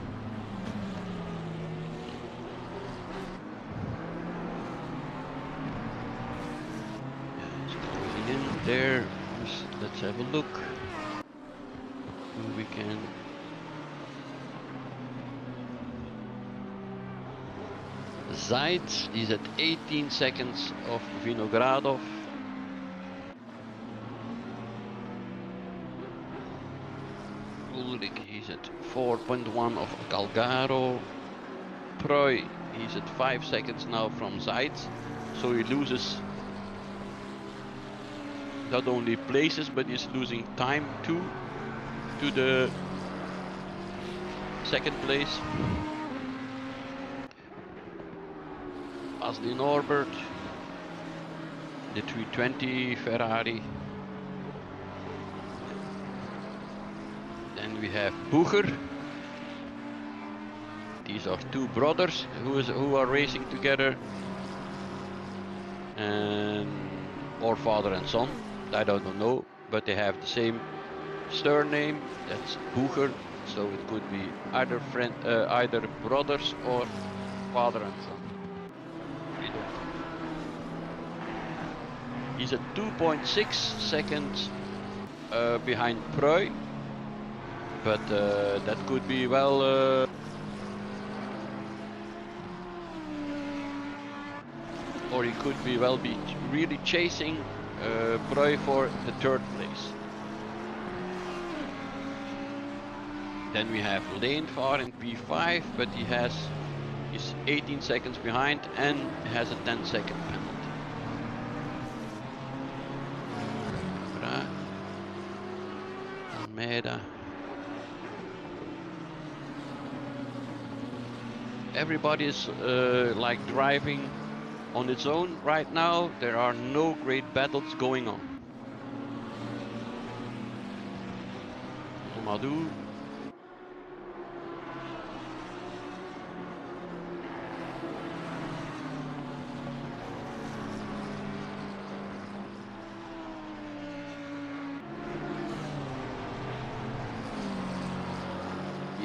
It's closing in there. Let's have a look. Who we can. Zaid, he's at 18 seconds of Vinogradov. Ulrich, he's at 4.1 of Galgaro. Proy, he's at 5 seconds now from Zaid. So he loses not only places, but he's losing time too to the second place. Asli Norbert, the 320 Ferrari. Then we have Bucher. These are two brothers who are racing together, and or father and son. I don't know, but they have the same surname. That's Bucher, so it could be either either brothers or father and son. He's at 2.6 seconds behind Proy, but that could be well or he could be well be really chasing Proy for the third place. Then we have Leenvaar in P5, but he's 18 seconds behind and has a 10-second penalty. Almeida. Everybody is like driving on its own right now. There are no great battles going on. Mamadou.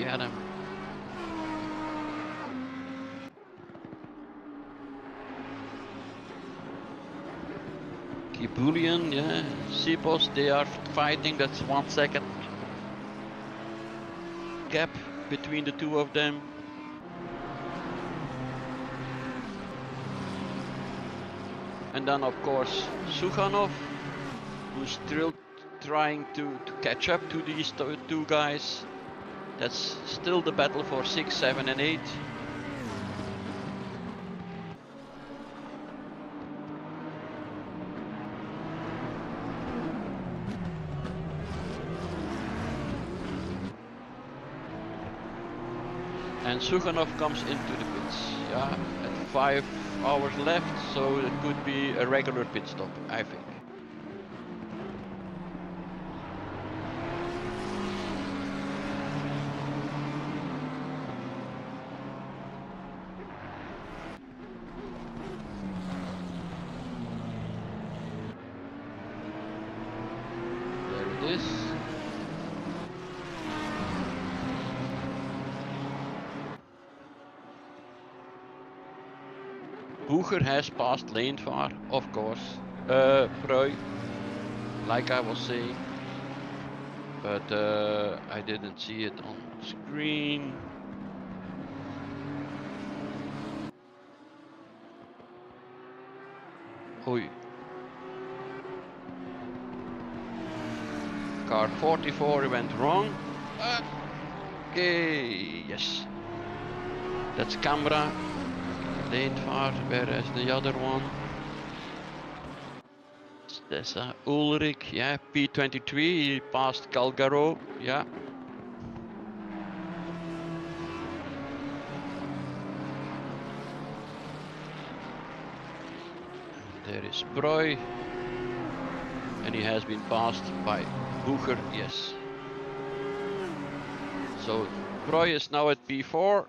Yeah, them. Kibulian, yeah, Sipos, they are fighting. That's 1 second gap between the two of them. And then of course Sukhanov, who's still trying to catch up to these two guys. That's still the battle for 6, 7 and 8. And Sukhanov comes into the pits, yeah, at 5 hours left, so it could be a regular pit stop, I think. There it is. Boeger has passed Leendvaart, of course. Preu, like I was saying. But I didn't see it on screen. Oi. Car 44 went wrong. Okay, yes. That's camera. Leendvaart, whereas the other one? There's Ulrich, yeah, P23, he passed Calgaro, yeah. And there is Preu, and he has been passed by Boeger, yes. So Preu is now at P4.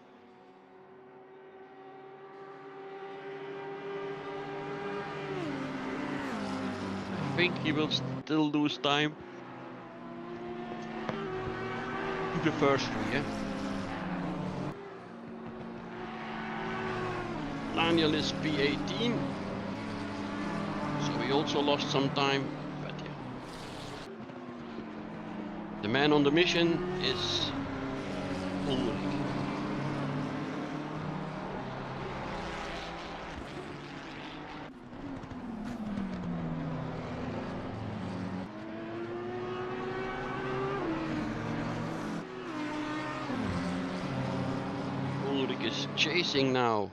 I think he will still lose time to the first two, yeah. Daniel is P18, so he also lost some time, but yeah. The man on the mission is Ulrich. Ulrich is chasing now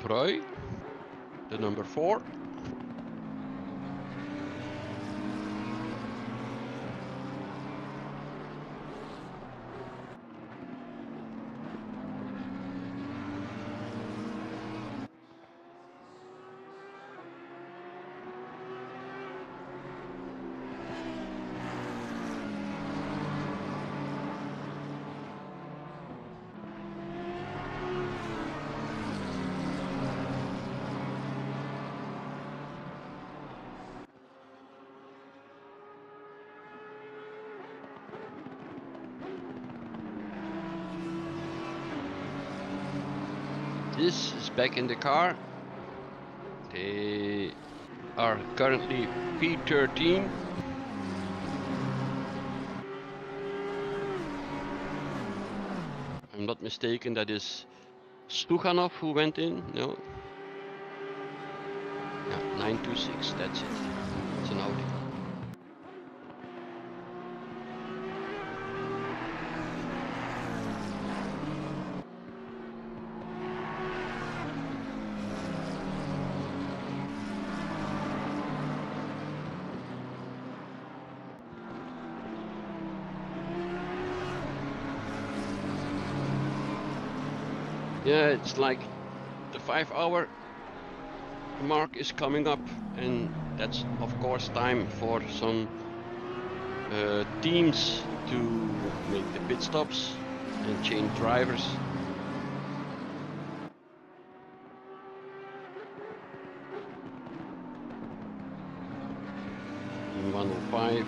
Preu, the number 4. This is back in the car. They are currently P13. I'm not mistaken, that is Sukhanov who went in, no? Yeah, 926, that's it. It's an Audi. Yeah, it's like the 5-hour mark is coming up, and that's of course time for some teams to make the pit stops and change drivers. Team 105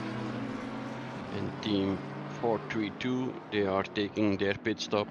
and team 432, they are taking their pit stop.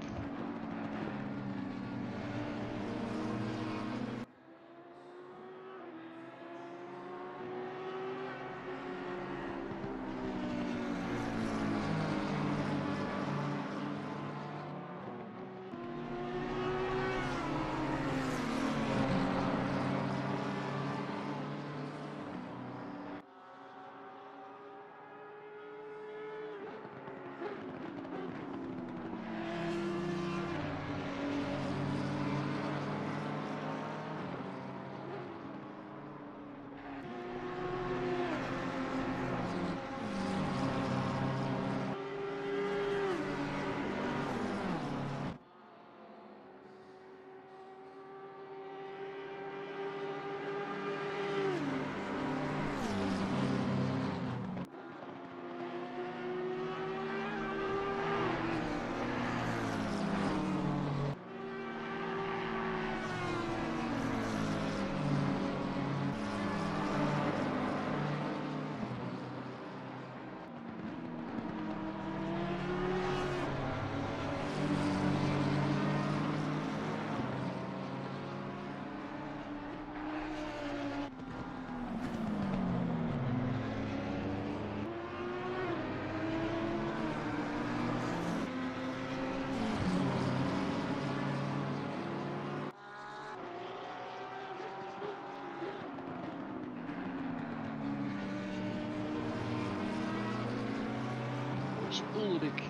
Ulrich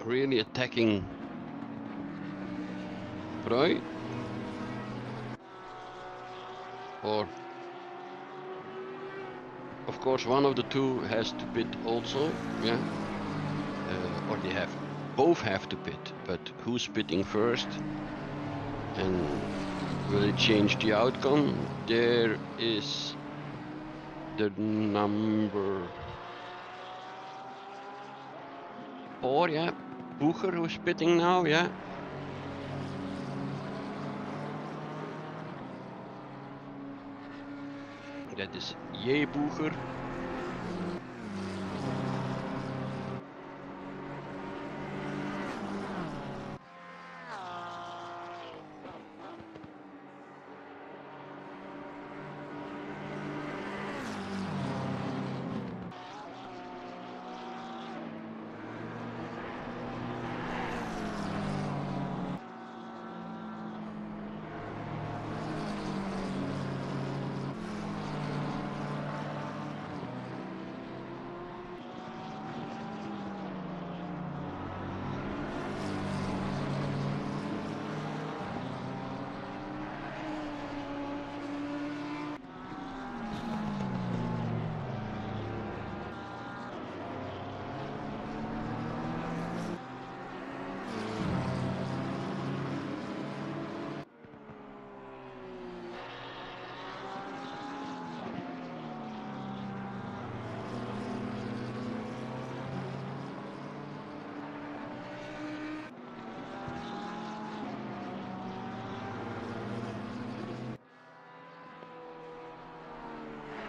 really attacking Roy, or of course one of the two has to pit also, yeah, or they both have to pit, but who's pitting first and will it change the outcome? There is the number 4, yeah, Bucher who's pitting now, yeah. That is J. Bucher.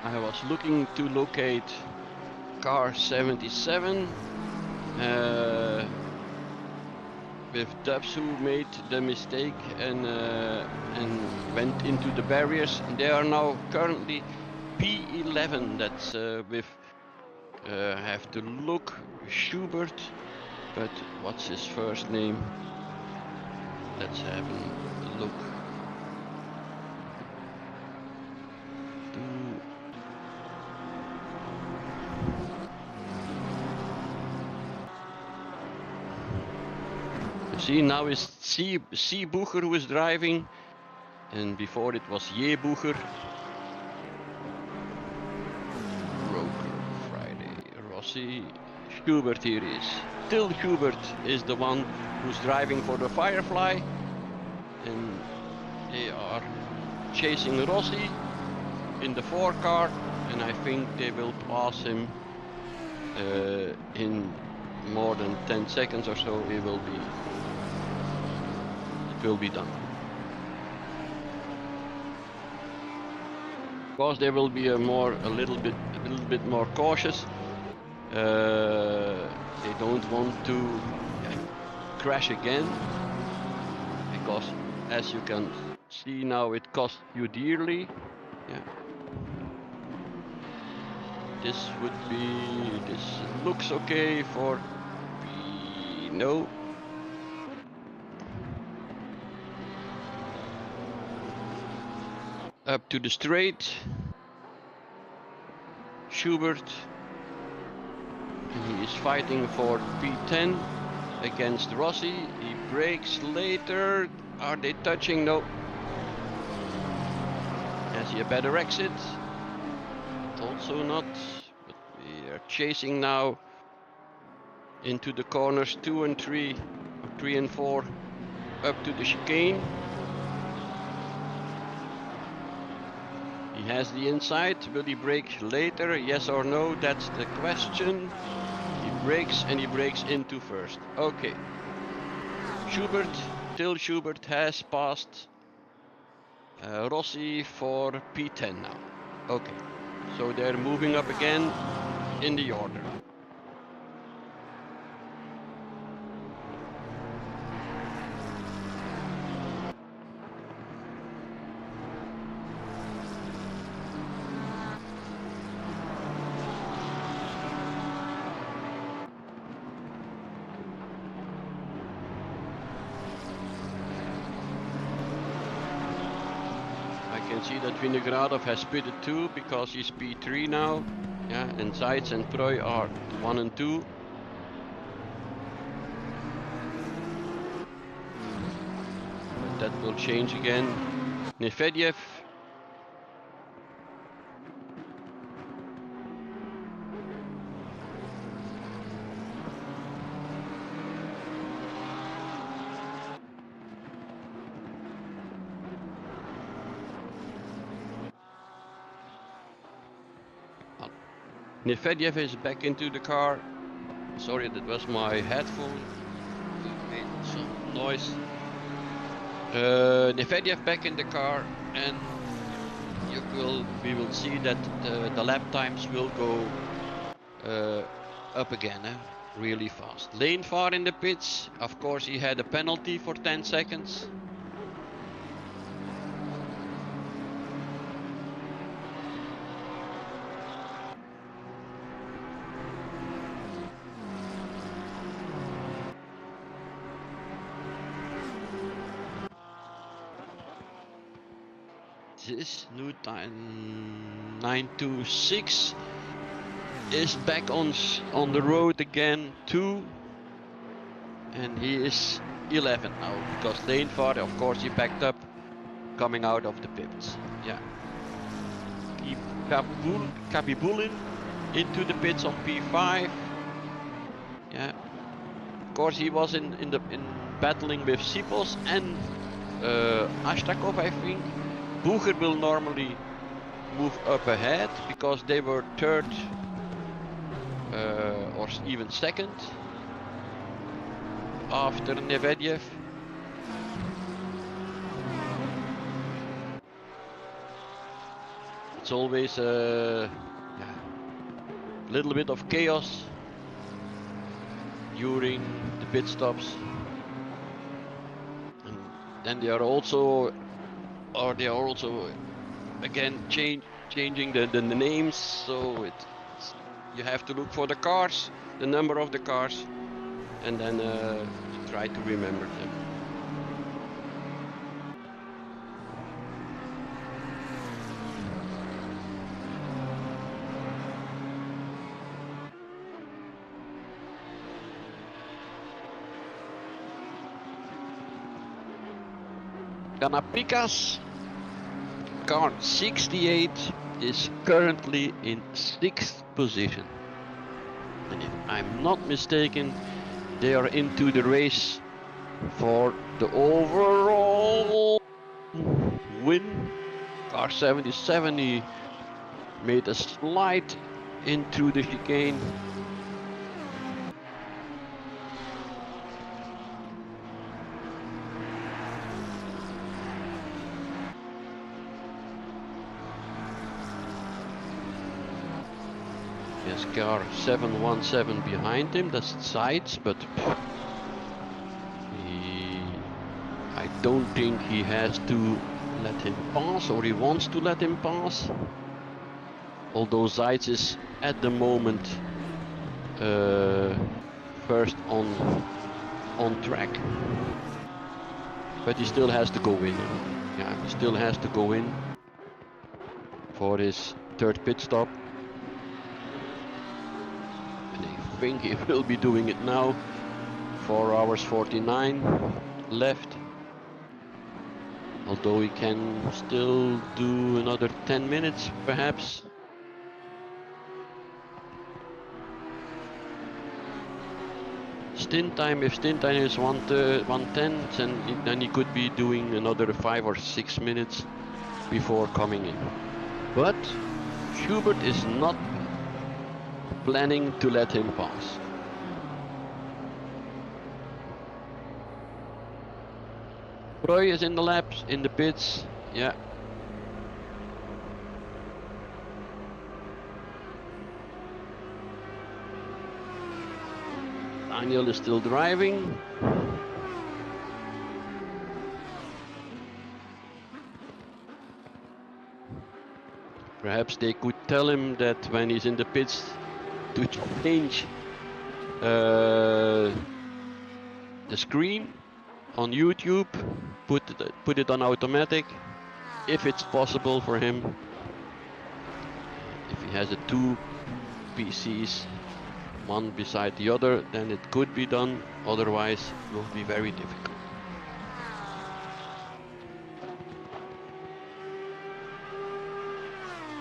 I was looking to locate car 77 with Dubs who made the mistake and went into the barriers. They are now currently P11. That's with have to look Schubert, but what's his first name? Let's have a look. See, now is C. Bucher who is driving, and before it was J. Bucher. Roker, Friday, Rossi, Schubert here is. Still Schubert is the one who's driving for the Firefly, and they are chasing Rossi in the 4 car, and I think they will pass him in more than 10 seconds or so. It will be done. Of course, there will be a little bit more cautious, They don't want to crash again, because as you can see now, it costs you dearly. Yeah. This looks okay for no. Up to the straight. Schubert. And he is fighting for P10 against Rossi. He brakes later. Are they touching? No. Has he a better exit? Also not. But we are chasing now into the corners 2 and 3, or 3 and 4, up to the chicane. He has the inside. Will he brake later? Yes or no? That's the question. He brakes, and he brakes into first. Okay. Schubert has passed Rossi for P10 now. Okay. So they're moving up again in the order. See that Vinogradov has pitted too, because he's P3 now. Yeah, and Zeitz and Preu are 1 and 2. But that will change again. Nefedyev. Nefedyev is back into the car. Sorry, that was my headphone. It made some noise. Nefedyev back in the car, and we will see that the lap times will go up again, really fast. Lane far in the pits. Of course, he had a penalty for 10 seconds. This new time 926 is back on the road again too, and he is 11 now, because lane far, of course, he backed up coming out of the pits. Yeah, Kabibulin into the pits on P5. Yeah, of course he was in battling with Sipos and Ashtakov, I think. Bucher will normally move up ahead, because they were third or even second after Nevedyev. It's always a little bit of chaos during the pit stops, and then they are also again changing the names, so you have to look for the cars, the number of the cars, and then try to remember them. Kanapikas, car 68, is currently in 6th position. And if I'm not mistaken, they are into the race for the overall win. Car 77, he made a slide into the chicane. Yes, car 717 behind him, that's Seitz, but I don't think he has to let him pass, or he wants to let him pass. Although Seitz is at the moment first on track, but he still has to go in. Yeah, he still has to go in for his third pit stop. And I think he will be doing it now. 4 hours 49 left. Although he can still do another 10 minutes, perhaps. Stint time, if stint time is 110, then he could be doing another 5 or 6 minutes before coming in. But Schubert is not planning to let him pass. Roy is in the laps, in the pits, yeah. Daniel is still driving. Perhaps they could tell him that when he's in the pits to change the screen on YouTube, put it on automatic, if it's possible for him. If he has the two PCs, one beside the other, then it could be done, otherwise it will be very difficult.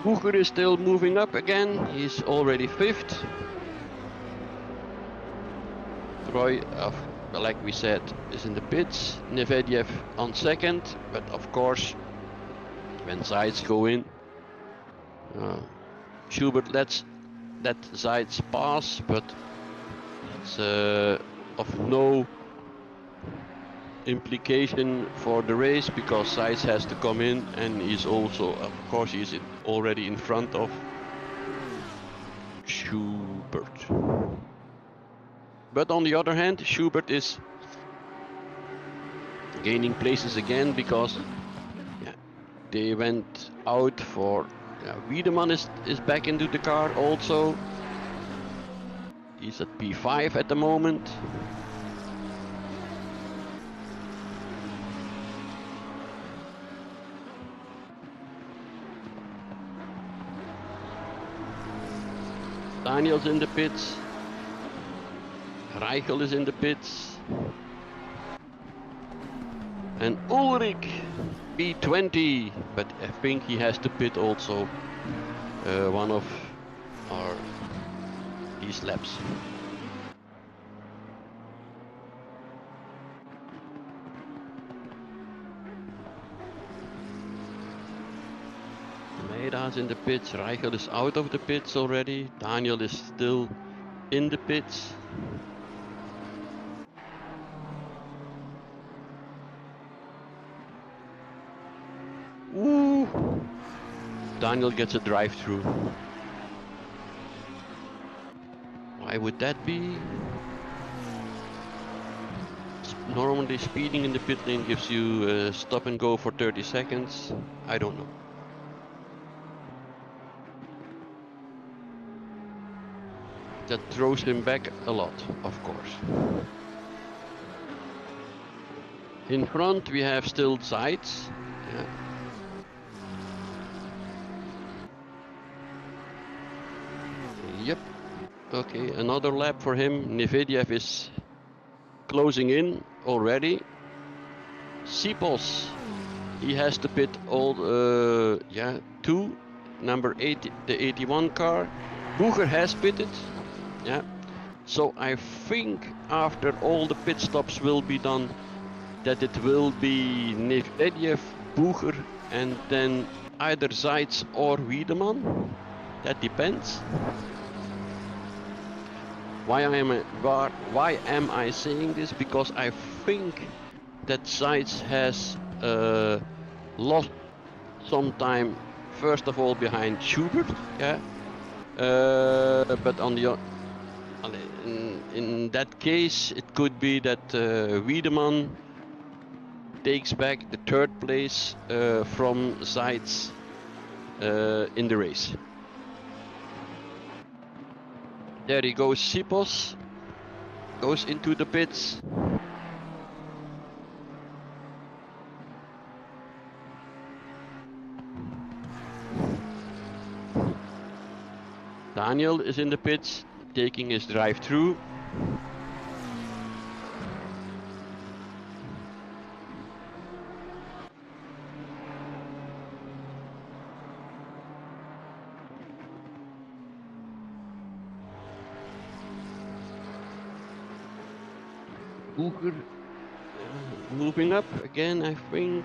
Bucher is still moving up again, he's already 5th. Troy, like we said, is in the pits. Nevediev on 2nd, but of course, when Seitz go in, Schubert lets Seitz pass, but it's of no implication for the race, because Seitz has to come in, and he's also, of course, he's already in front of Schubert. But on the other hand, Schubert is gaining places again, because they went out for Wiedemann is back into the car also. He's at P5 at the moment. Daniel's in the pits. Reichel is in the pits. And Ulrich B20, but I think he has to pit also one of these laps. Meida's in the pits, Reichel is out of the pits already, Daniel is still in the pits. Ooh. Daniel gets a drive-through. Why would that be? Normally speeding in the pit lane gives you stop and go for 30 seconds. I don't know. That throws him back a lot, of course. In front we have still Seitz. Yeah. Yep. Okay, another lap for him. Nevediev is closing in already. Sipos, he has to pit all two, number 80, the 81 car. Bucher has pitted. Yeah. So I think after all the pit stops will be done, that it will be Nevediev, Bucher, and then either Seitz or Wiedemann. That depends. Why am I saying this? Because I think that Seitz has lost some time, first of all behind Schubert, yeah. but on the in that case, it could be that Wiedemann takes back the third place from Zeitz in the race. There he goes, Sipos goes into the pits. Daniel is in the pits, taking his drive through. Bucher moving up again, I think.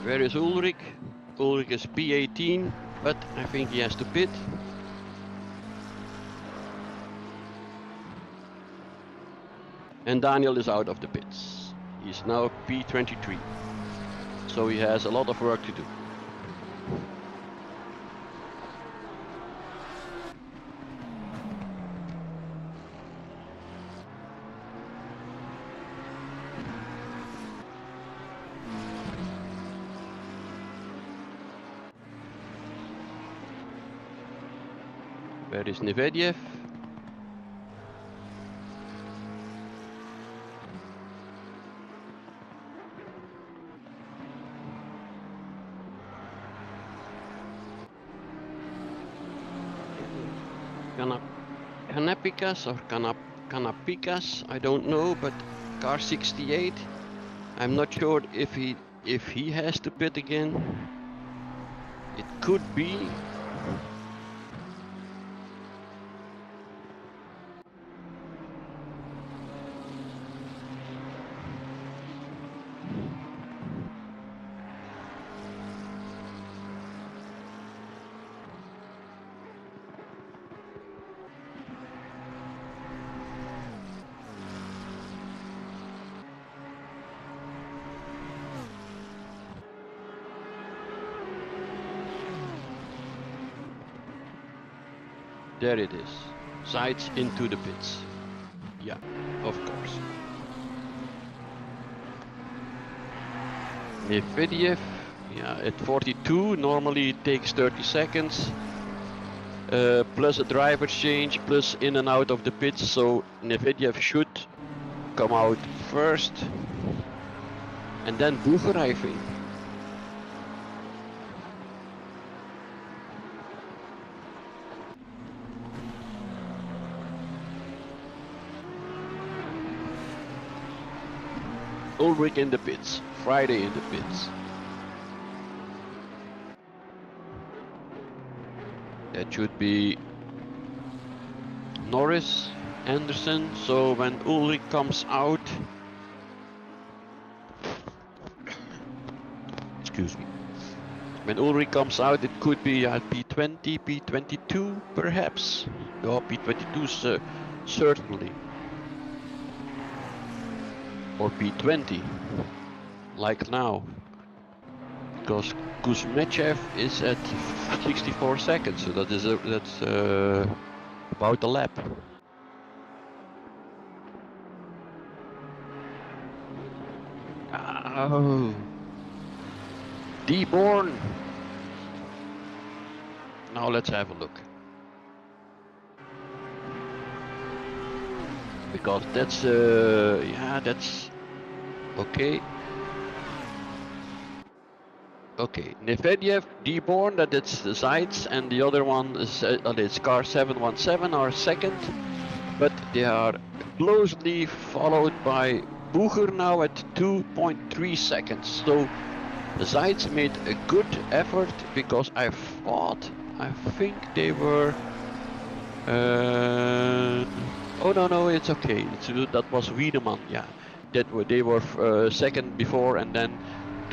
Where is Ulrich? Ulrich is P18, but I think he has to pit. And Daniel is out of the pits. He's now P23. So he has a lot of work to do. Where is Nevediev? Canapikas or Canapikas, I don't know, but car 68. I'm not sure if he has to pit again. It could be. There it is. Sides into the pits. Yeah, of course. Nevediev, yeah, at 42, normally it takes 30 seconds. Plus a driver change, plus in and out of the pits, so Nevediev should come out first. And then Bucher, I think. Ulrich in the pits, Friday in the pits. That should be Norris, Anderson, so when Ulrich comes out, excuse me, when Ulrich comes out it could be at P20, P22 perhaps, or P22 certainly. Or P20, like now, because Kuzmechev is at 64 seconds, so that's about a lap. Oh, Deborn. Now let's have a look. Because that's, yeah, that's okay. Okay, Nevediev, Deborn, that's the sides, and the other one is it's car 717, our second, but they are closely followed by Bucher now at 2.3 seconds. So the sides made a good effort because I think they were. Oh no, it's okay. That was Wiedemann, yeah. They were second before and then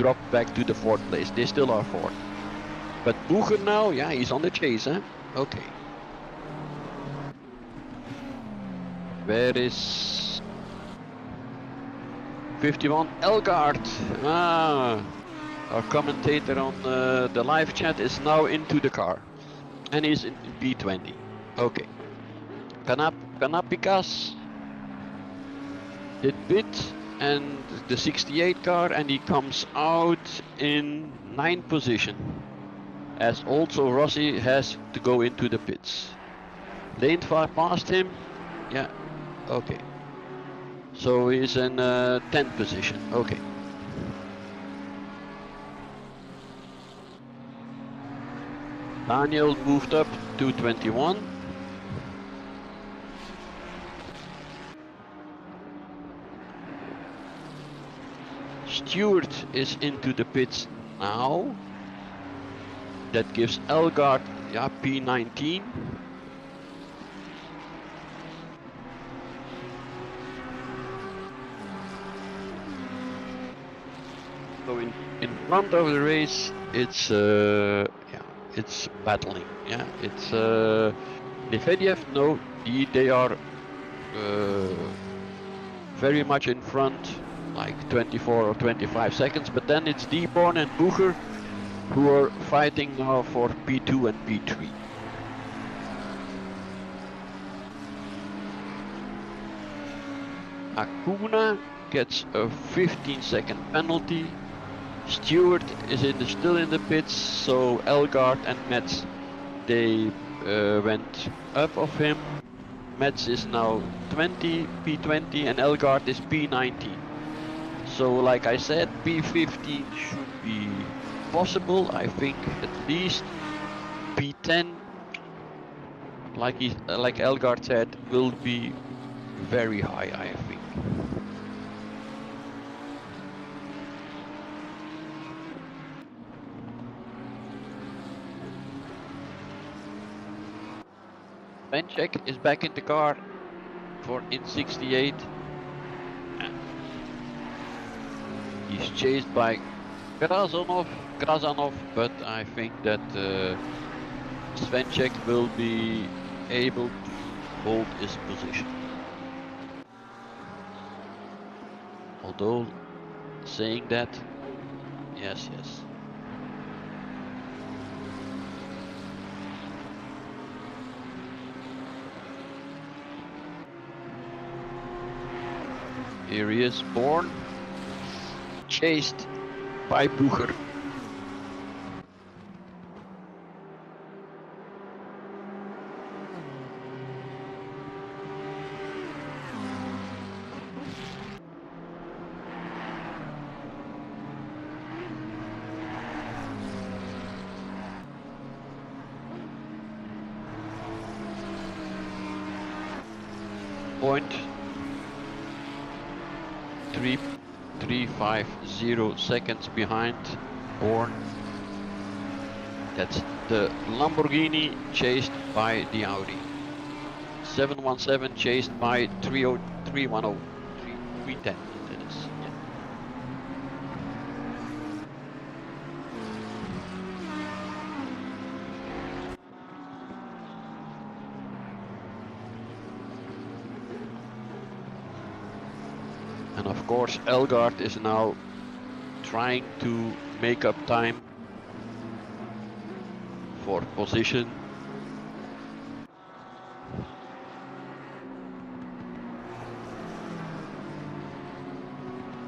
drop back to the 4th place. They still are 4th. But Bucher now, yeah, he's on the chase, huh? Okay. Where is 51 Elgaard? Ah, our commentator on the live chat is now into the car. And he's in P20. Okay. Kanapikas did pit and the 68 car, and he comes out in 9th position. As also Rossi has to go into the pits. Lane far past him. Yeah, okay. So he's in 10th position. Okay. Daniel moved up to 21. Stewart is into the pits now. That gives Elgaard, yeah, P19. So in front of the race, it's yeah, it's battling. Yeah, it's Lebedev. No, they are very much in front, like 24 or 25 seconds. But then it's Deborn and Bucher who are fighting now for P2 and P3. Acuna gets a 15-second penalty. Stewart is still in the pits, so Elgaard and Metz, they went up of him. Metz is now P20, and Elgaard is P19. So like I said, P15 should be possible. I think at least P10, like Elgaard said, will be very high, I think. Benchek is back in the car in 68. He's chased by Krasnov, but I think that Svenček will be able to hold his position. Although saying that, yes. Here he is, Born, chased by Bucher. Point 350 seconds behind Born. That's the Lamborghini chased by the Audi. 717 chased by 310. It is. Yeah. And of course Elgaard is now trying to make up time for position.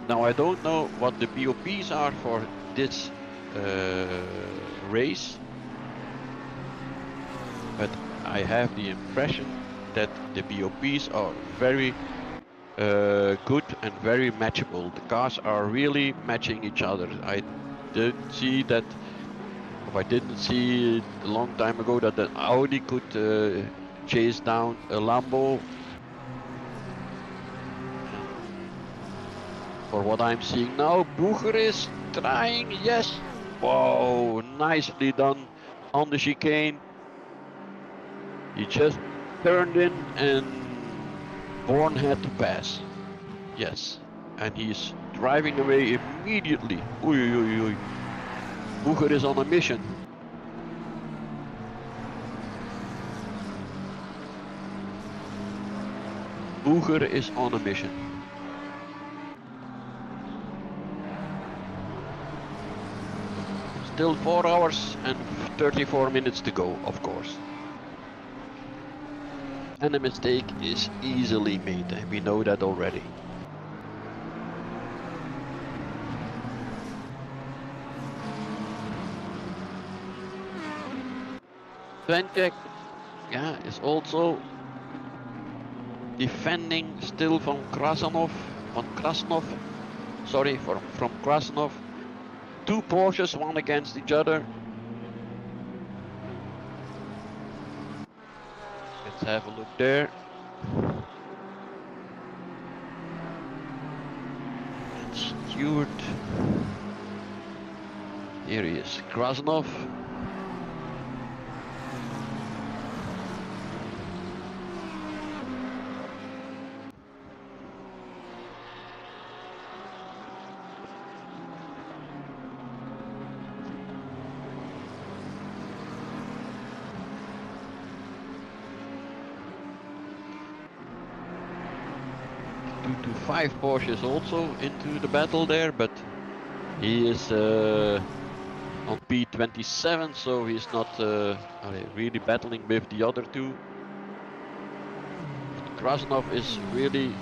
Now I don't know what the BOPs are for this race, but I have the impression that the BOPs are very good and very matchable. The cars are really matching each other. I didn't see that, or I didn't see a long time ago that the Audi could chase down a Lambo. For what I'm seeing now, Bucher is trying, yes. Whoa, nicely done on the chicane. He just turned in and Born had to pass. Yes, and he's driving away immediately. Oei, oei, oei. Booger is on a mission. Booger is on a mission. Still 4 hours and 34 minutes to go, of course. And a mistake is easily made, and we know that already. Svenček, yeah, is also defending still from Krasnov, sorry, from Krasnov. 2 Porsches, one against each other. Let's have a look there. And Stewart. Here he is, Krasnov. To 5 Porsches also into the battle there, but he is on P27, so he's not really battling with the other 2. Krasnov is really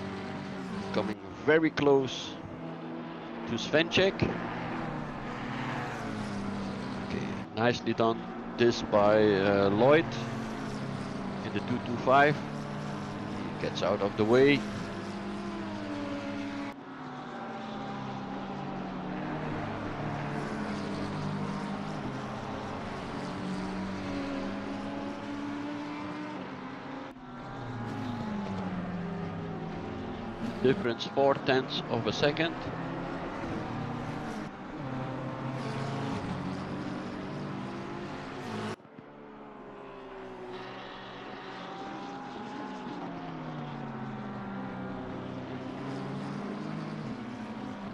coming very close to Svenček. Okay, nicely done this by Lloyd in the 225. He gets out of the way. Difference 0.4 of a second.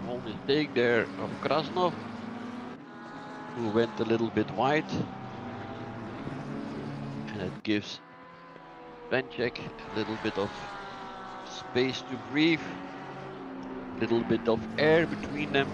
Small mistake there of Krasnov, who went a little bit wide, and it gives Svenček a little bit of space to breathe, little bit of air between them.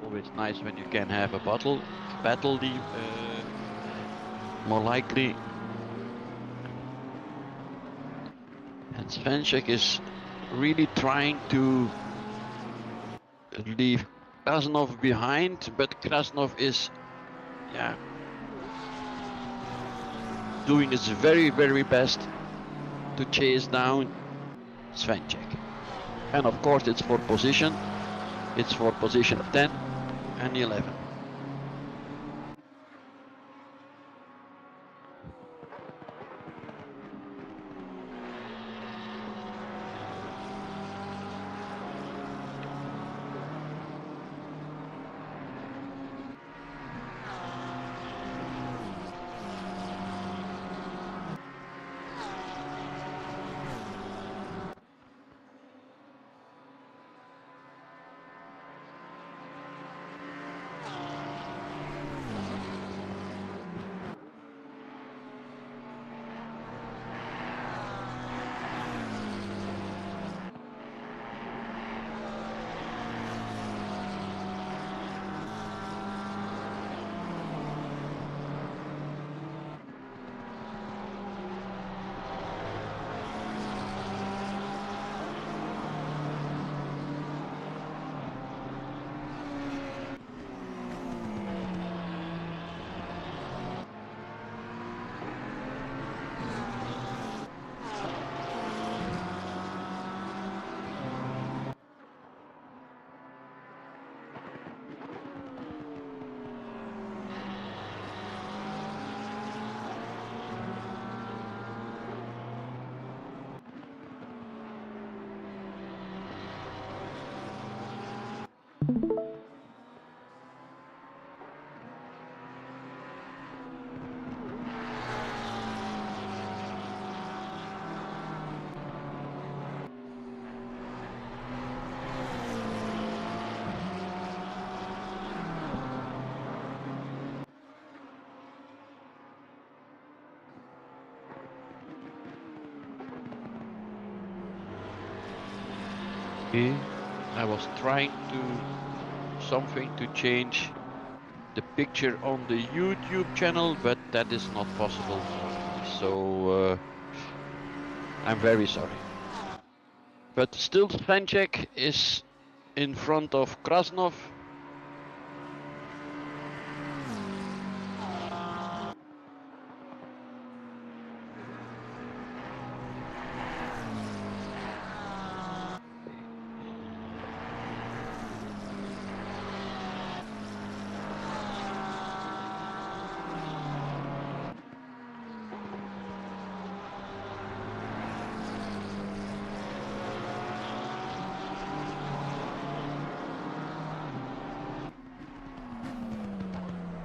Always nice when you can have a battle more likely. And Svenček is really trying to leave Krasnov behind, but Krasnov is, yeah, doing his very, very best to chase down Svenček. And of course it's for position. It's for position 10 and 11. Okay. I was trying to something to change the picture on the YouTube channel, but that is not possible for me. So I'm very sorry. But still, Svancek is in front of Krasnov.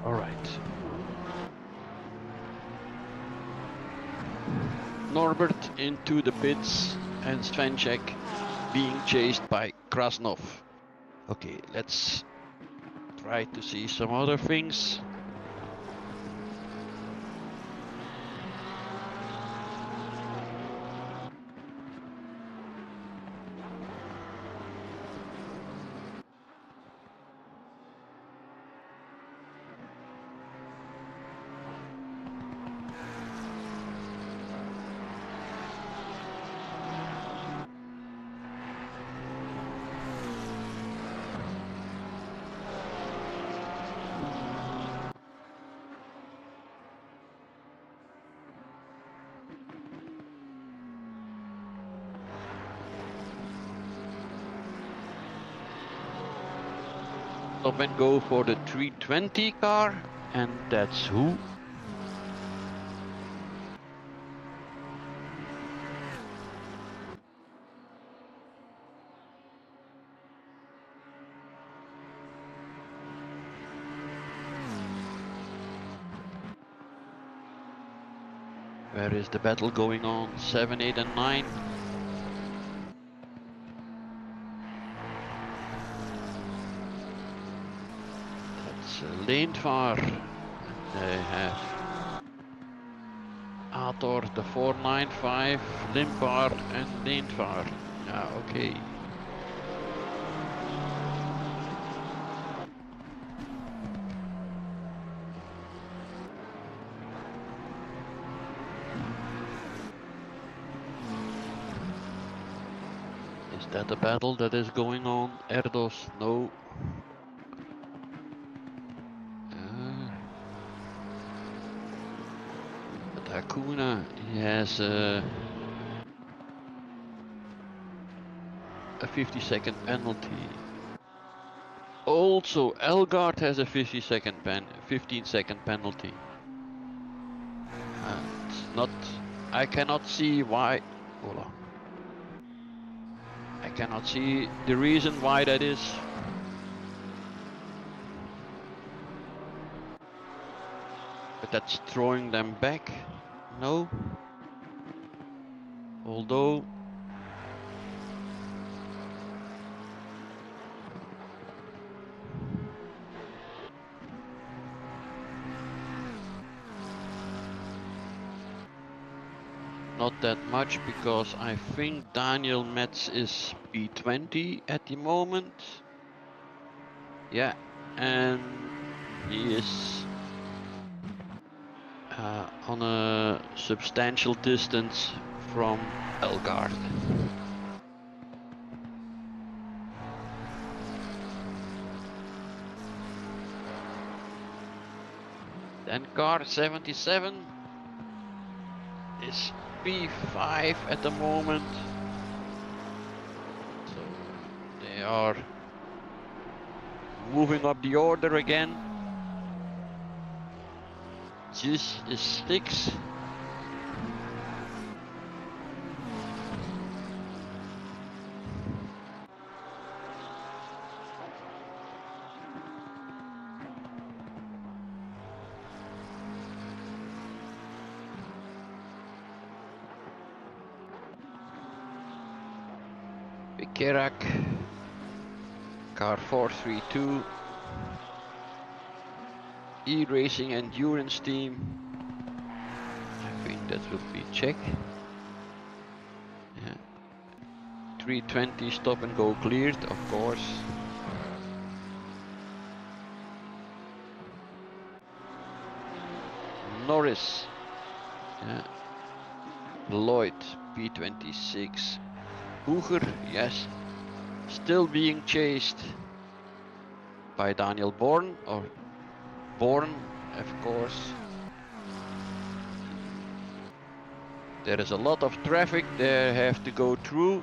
All right. Norbert into the pits and Svancek being chased by Krasnov. Okay, let's try to see some other things. Stop and go for the 320 car, and that's who? Where is the battle going on? 7, 8 and 9. That's Leendvaar. They have Ator, the 495, Limpar and Leendvaar. Yeah, okay. Is that a battle that is going on? Erdos, no. But Hakuna, he has a 50-second penalty. Also, Elgaard has a 15-second penalty. And not, I cannot see why. Hold on. I cannot see the reason why that is. But that's throwing them back. No. Although. Not that much, because I think Daniel Metz is P20 at the moment. Yeah, and he is on a substantial distance from Elgaard. Then car 77 is P5 at the moment. So they are moving up the order again. This is 6. Kerak, car 432, E-Racing Endurance Team. I think that will be Czech. Yeah. 320 stop and go cleared, of course. Norris, yeah. Lloyd, P26. Boeger, yes, still being chased by Daniel Born, or Born, of course. There is a lot of traffic they have to go through.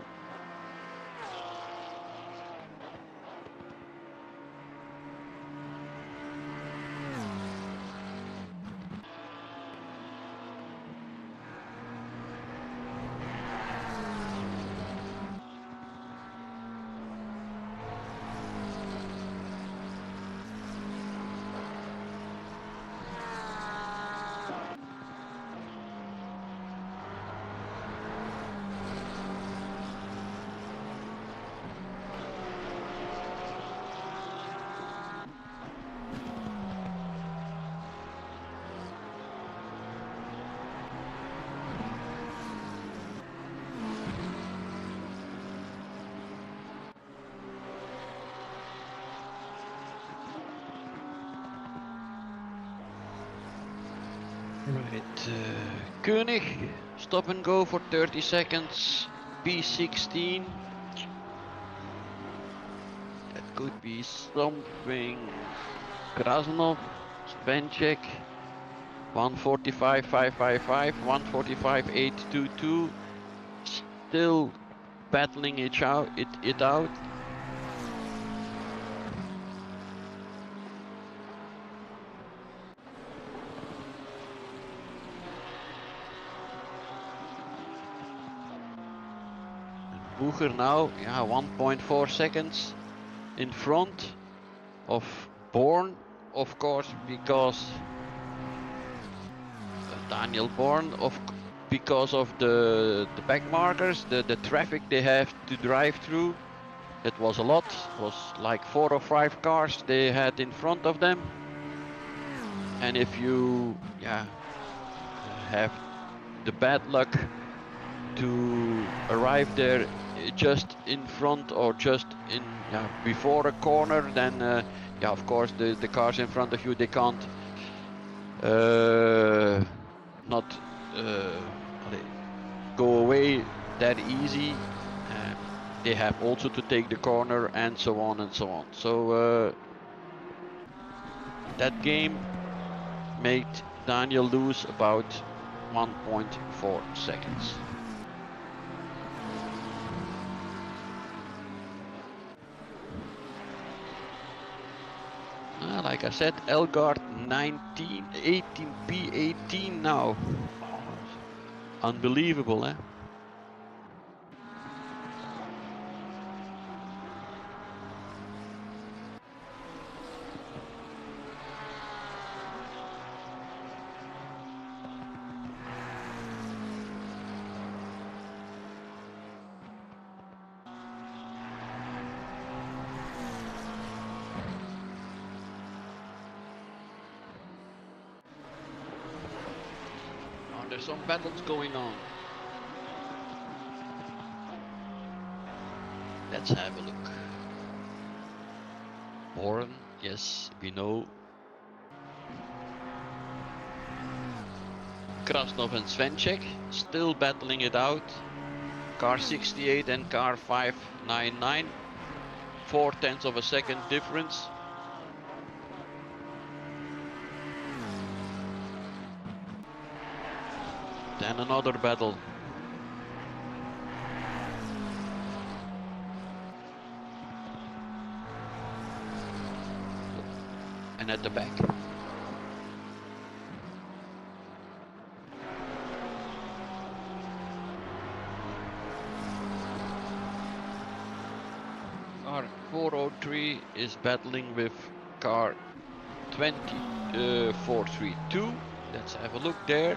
Right, Koenig, stop and go for 30 seconds, P16. That could be something. Krasnov, Svenček, 145.555, 145.822. Still battling it out. Boeger now, yeah, 1.4 seconds in front of Born, of course, because Daniel Born, because of the back markers, the traffic they have to drive through. It was a lot. It was like 4 or 5 cars they had in front of them. And if you, yeah, have the bad luck to arrive there just in front or just in, yeah, before a corner, then yeah, of course the cars in front of you, they can't not go away that easy. They have also to take the corner and so on and so on. So that game made Daniel lose about 1.4 seconds. Like I said, Elgard 19, 18, P18 now. Oh, unbelievable, eh? There's some battles going on. Let's have a look. Born, yes, we know. Krasnov and Svenček still battling it out. Car 68 and car 599. 0.4 of a second difference. Then another battle. And at the back. Car 403 is battling with car 432. Let's have a look there.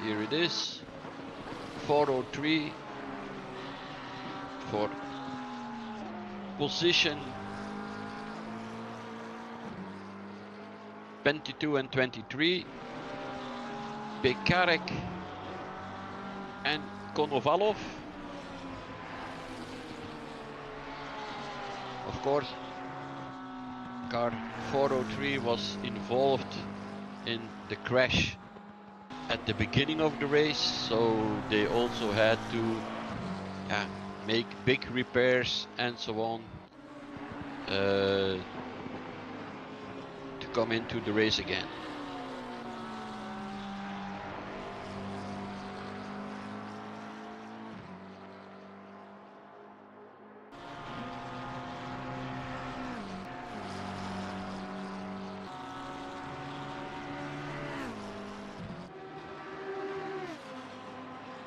Here it is, 403 for position 22 and 23. Pekarek and Konovalov. Of course, car 403 was involved in the crash at the beginning of the race, so they also had to make big repairs and so on to come into the race again.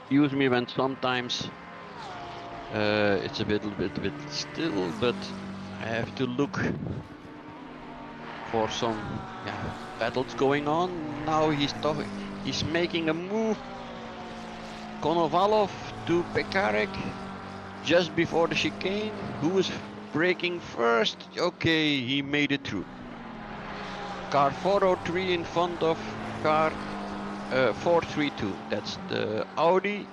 Excuse me when sometimes it's a bit still, but I have to look for some battles going on. Now he's making a move. Konovalov to Pekarek just before the chicane. Who is braking first? Okay, he made it through. Car 403 in front of car 432. That's the Audi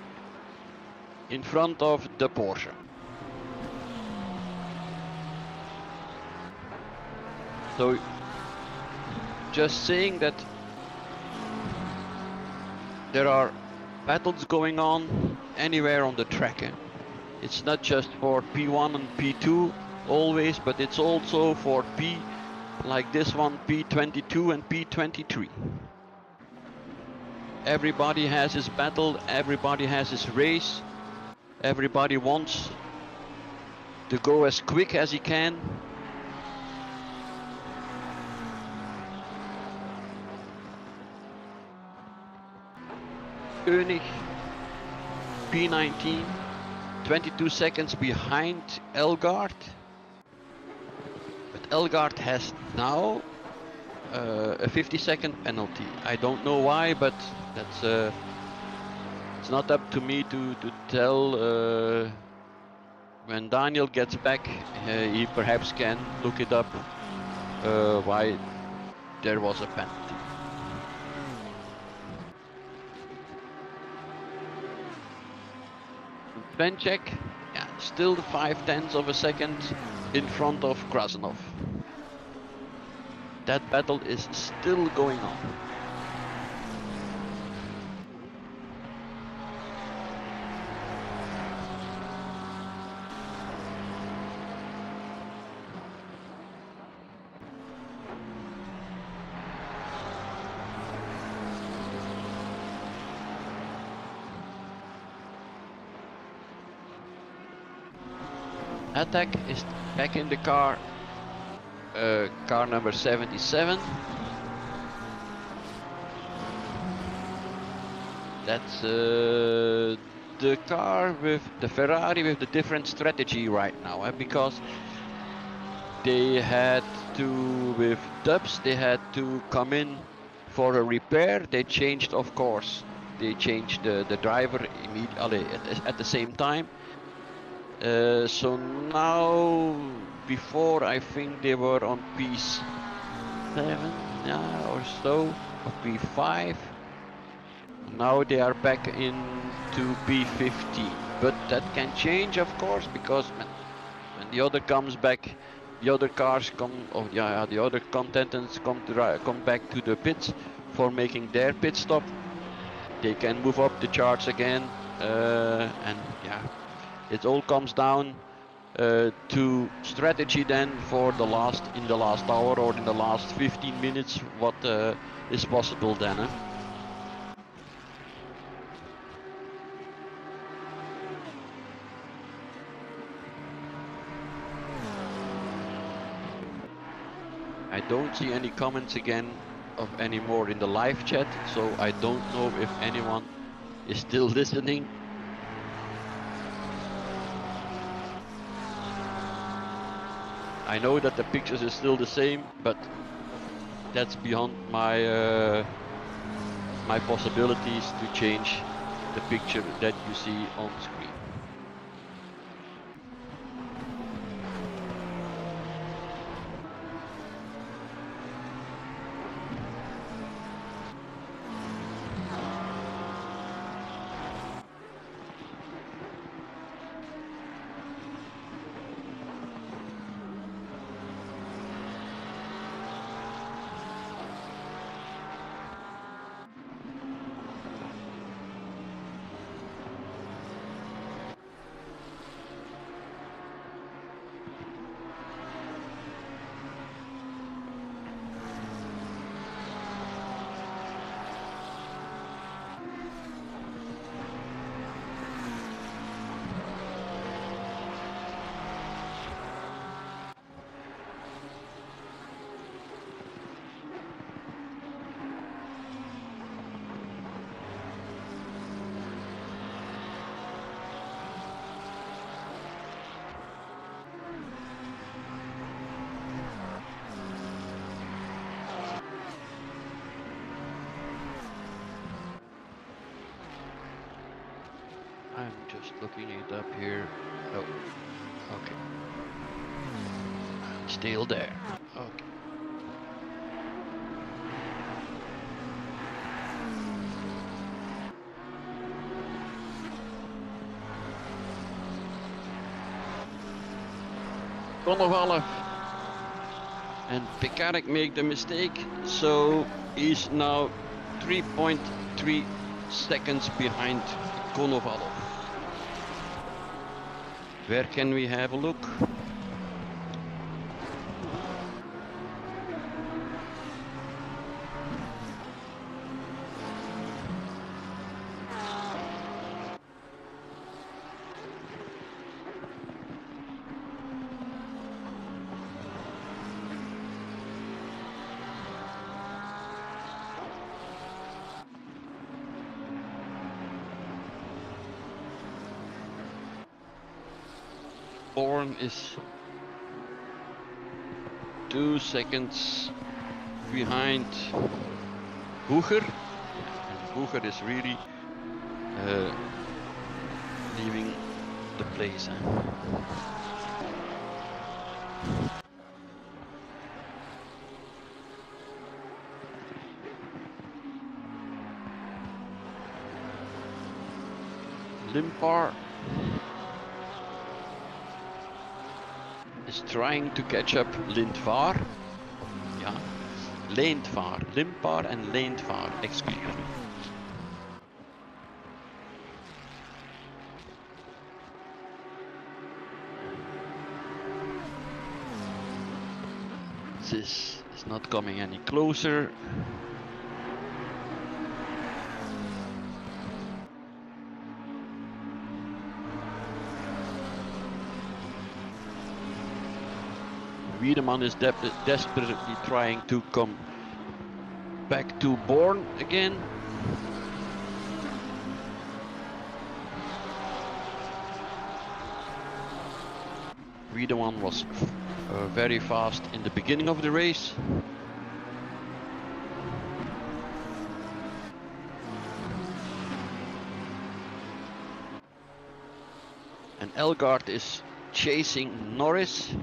in front of the Porsche. So just saying that there are battles going on anywhere on the track. It's not just for P1 and P2 always, but it's also for P, like this one, P22 and P23. Everybody has his battle, everybody has his race, everybody wants to go as quick as he can. Koenig, P19, 22 seconds behind Elgaard. But Elgaard has now a 50-second penalty. I don't know why, but that's it's not up to me to tell. When Daniel gets back, he perhaps can look it up why there was a penalty. Benchek, still 0.5 of a second in front of Krasnov. That battle is still going on. Attack is back in the car, car number 77. That's the car with the Ferrari with the different strategy right now, because they had to, with Dubs, they had to come in for a repair. They changed, of course, they changed the driver immediately at the same time. So now, before I think they were on P7 or so, or P5. Now they are back into P15. But that can change, of course, because when the other comes back, the other cars come, the other contenders come back to the pits for making their pit stop. They can move up the charts again, and it all comes down to strategy then for in the last hour or in the last 15 minutes, what is possible then. I don't see any comments again anymore in the live chat, so I don't know if anyone is still listening. I know that the pictures is still the same, but that's beyond my my possibilities to change the picture that you see on screen. I'm just looking it up here. Oh, okay. Still there. Okay. Konovalov and Pekarik make the mistake, so he's now 3.3 seconds behind Konovalov. Where can we have a look? Born is 2 seconds behind Bucher. And Bucher is really leaving the place. Limpar is trying to catch up Lindvar. Yeah, Leendvaar, Limpar and Leendvaar, excuse me. This is not coming any closer. Wiedemann is desperately trying to come back to Born again. Wiedemann was very fast in the beginning of the race. And Elgaard is chasing Norris.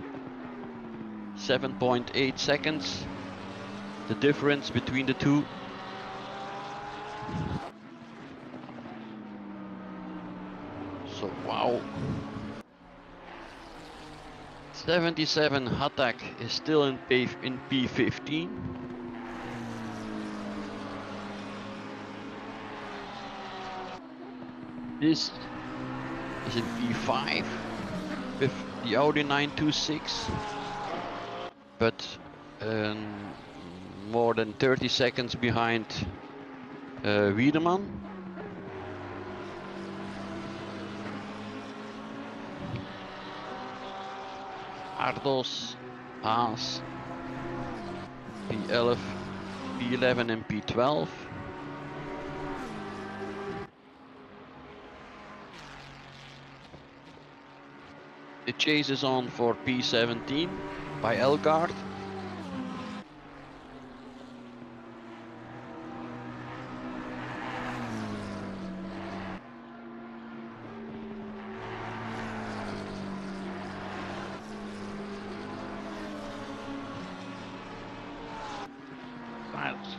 7.8 seconds. The difference between the two. So wow. 77 Hatak is still in P15. This is in P5 with the Audi 926, but more than 30 seconds behind Wiedemann. Ardos, Haas, P11, P11 and P12. The chase is on for P17 by Elgaard.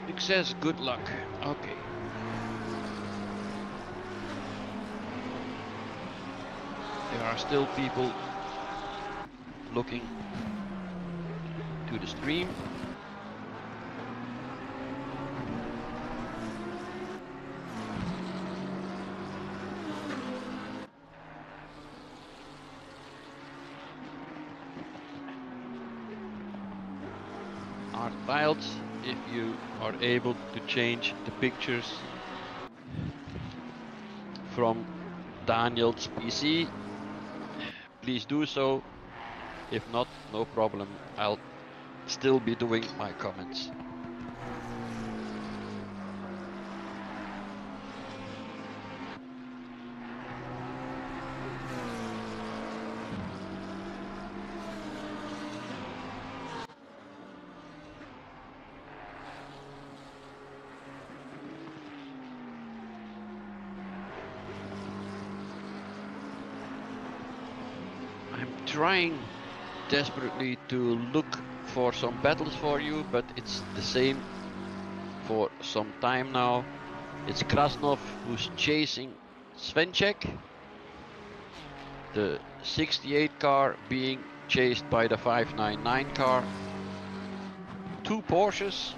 Success, good luck. Okay. There are still people looking to the stream. Are tiled if you are able to change the pictures from Daniel's PC. Please do so. If not, no problem. I'll still be doing my comments. trying desperately to look for some battles for you, but it's the same for some time now. It's Krasnov who's chasing Svenček. The 68 car being chased by the 599 car. Two Porsches.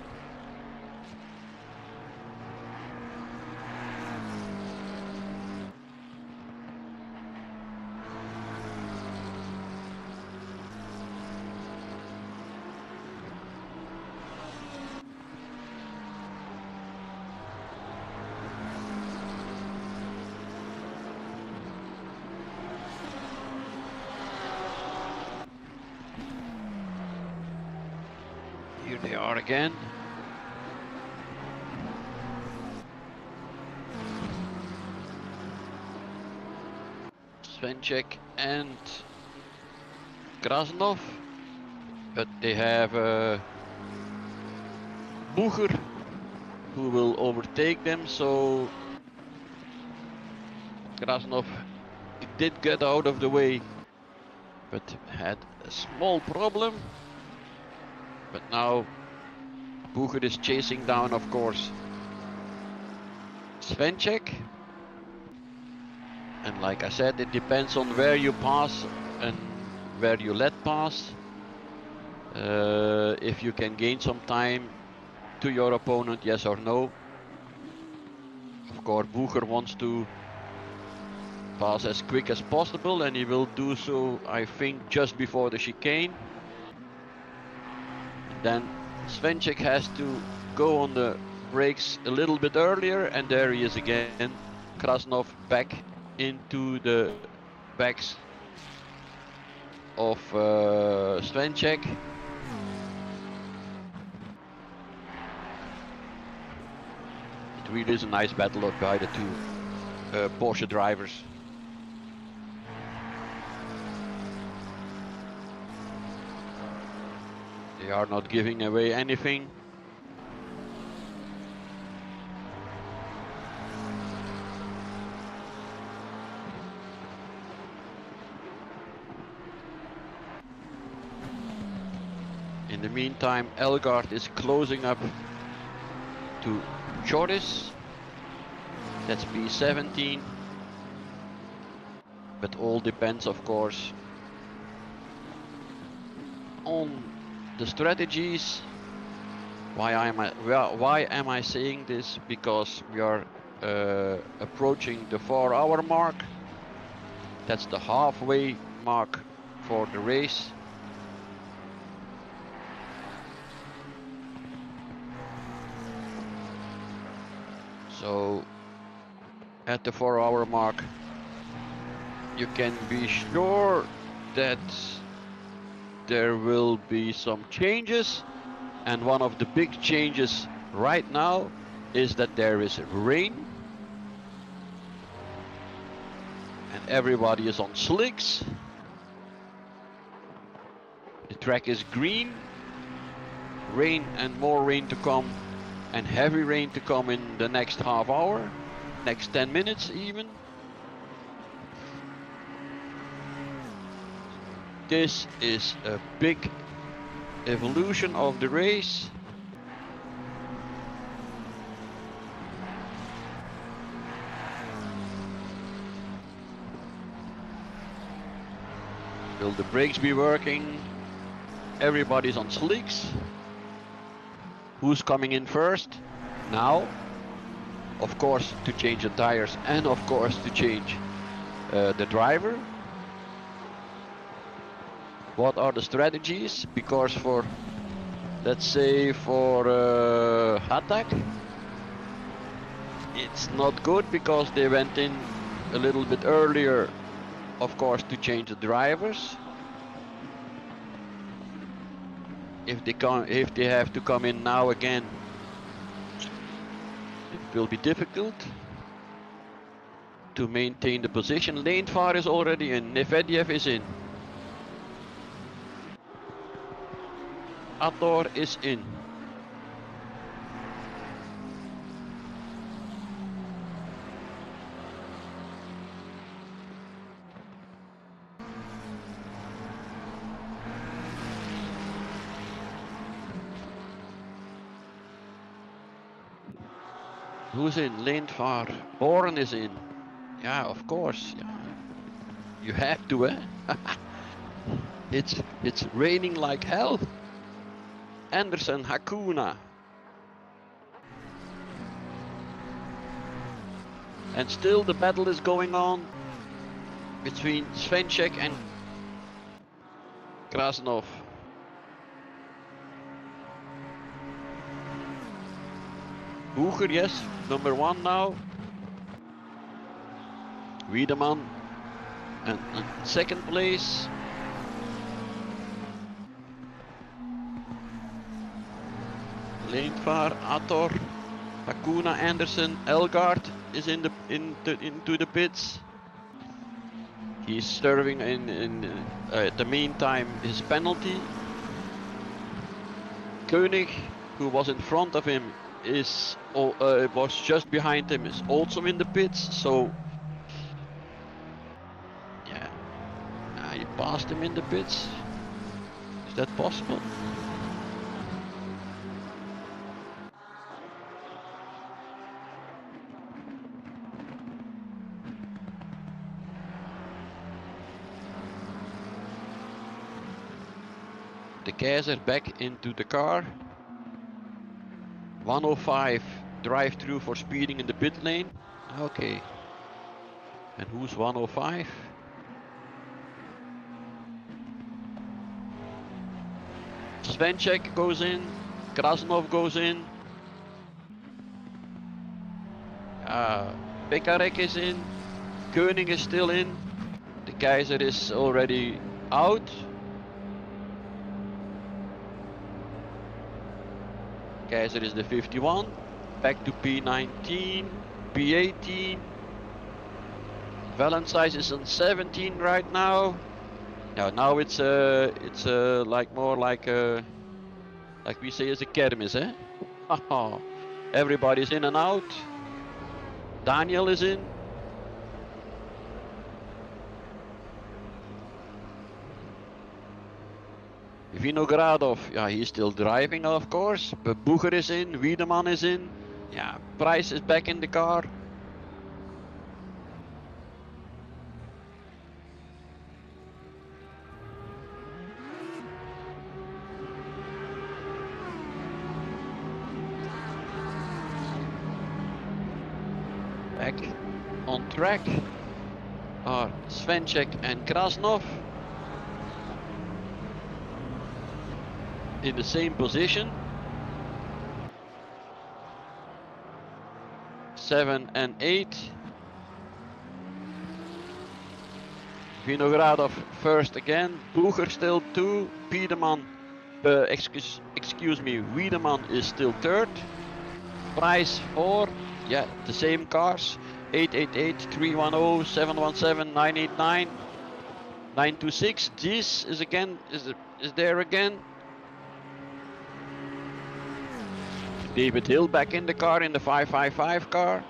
Here they are again. Svenček and Krasnov, but they have Bucher who will overtake them, so Krasnov did get out of the way, but had a small problem. But now Bucher is chasing down, of course, Svenček. And like I said, it depends on where you pass and where you let pass. If you can gain some time to your opponent, yes or no. Of course, Bucher wants to pass as quick as possible, and he will do so, I think, just before the chicane. Then Svenček has to go on the brakes a little bit earlier, and there he is again. Krasnov back into the backs of Svenček. It really is a nice battle by the two Porsche drivers. They are not giving away anything. In the meantime, Elgaard is closing up to Joris. That's P17. But all depends, of course, on the strategies. Why am I saying this? Because we are approaching the 4-hour mark. That's the halfway mark for the race. So at the 4-hour mark, you can be sure that there will be some changes, and one of the big changes right now is that there is rain and everybody is on slicks. The track is green, rain and more rain to come, and heavy rain to come in the next half hour, next 10 minutes even. This is a big evolution of the race. Will the brakes be working? Everybody's on slicks. Who's coming in first? Now, of course, to change the tires and of course to change the driver. What are the strategies? Because for, let's say, for Hatak, it's not good because they went in a little bit earlier, of course, to change the drivers. If they have to come in now again, it will be difficult to maintain the position. Leenvaar is already in, Nevedjev is in. Ator is in. Who's in? Lane far. Born is in. Yeah, of course. Yeah. You have to, eh? It's raining like hell. Anderson, Hakuna. And still the battle is going on between Svenček and Krasnov. Bucher, yes, number 1 now. Wiedemann and in second place. Leenvaar, Ator, Hakuna, Anderson, Elgaard is into the pits. He's serving in the meantime his penalty. Koenig, who was in front of him, was just behind him, is also in the pits. So yeah, he passed him in the pits. Is that possible? De Keizer back into the car. 105 drive through for speeding in the pit lane. Okay. And who's 105? Svenček goes in. Krasnov goes in. Pekarek is in. Koenig is still in. De Keizer is already out. Keizer is the 51, back to P19, P18. Valentine is on 17 right now. Yeah, now it's like more like we say as a kermis, eh? Everybody's in and out. Daniel is in. Vinogradov, yeah, he's still driving, of course, but Bucher is in, Wiedemann is in, yeah, Price is back in the car. Back on track are Svenček and Krasnov. In the same position. 7 and 8. Vinogradov first again. Bucher still 2. Wiedemann, excuse me, Wiedemann is still 3rd. Price 4. Yeah, the same cars. 888, 310, 717, 989, 926. This is again is there again. David Hill back in the car in the 555 car.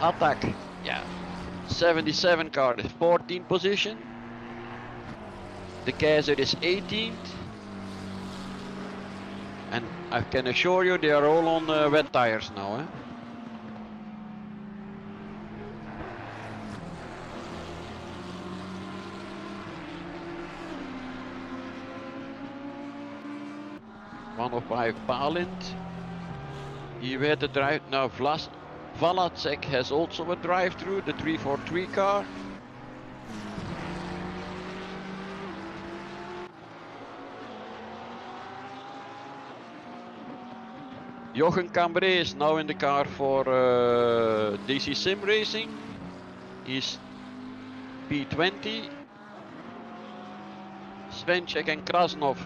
Attack, yeah, 77 car is 14th position. De Keizer is 18th. And I can assure you they are all on wet tires now. Eh? Palint. He had the drive now. Valacek has also a drive-through, the 343 car. Jochen Cambrai is now in the car for DC-SimRacing. He's P20. Svenček and Krasnov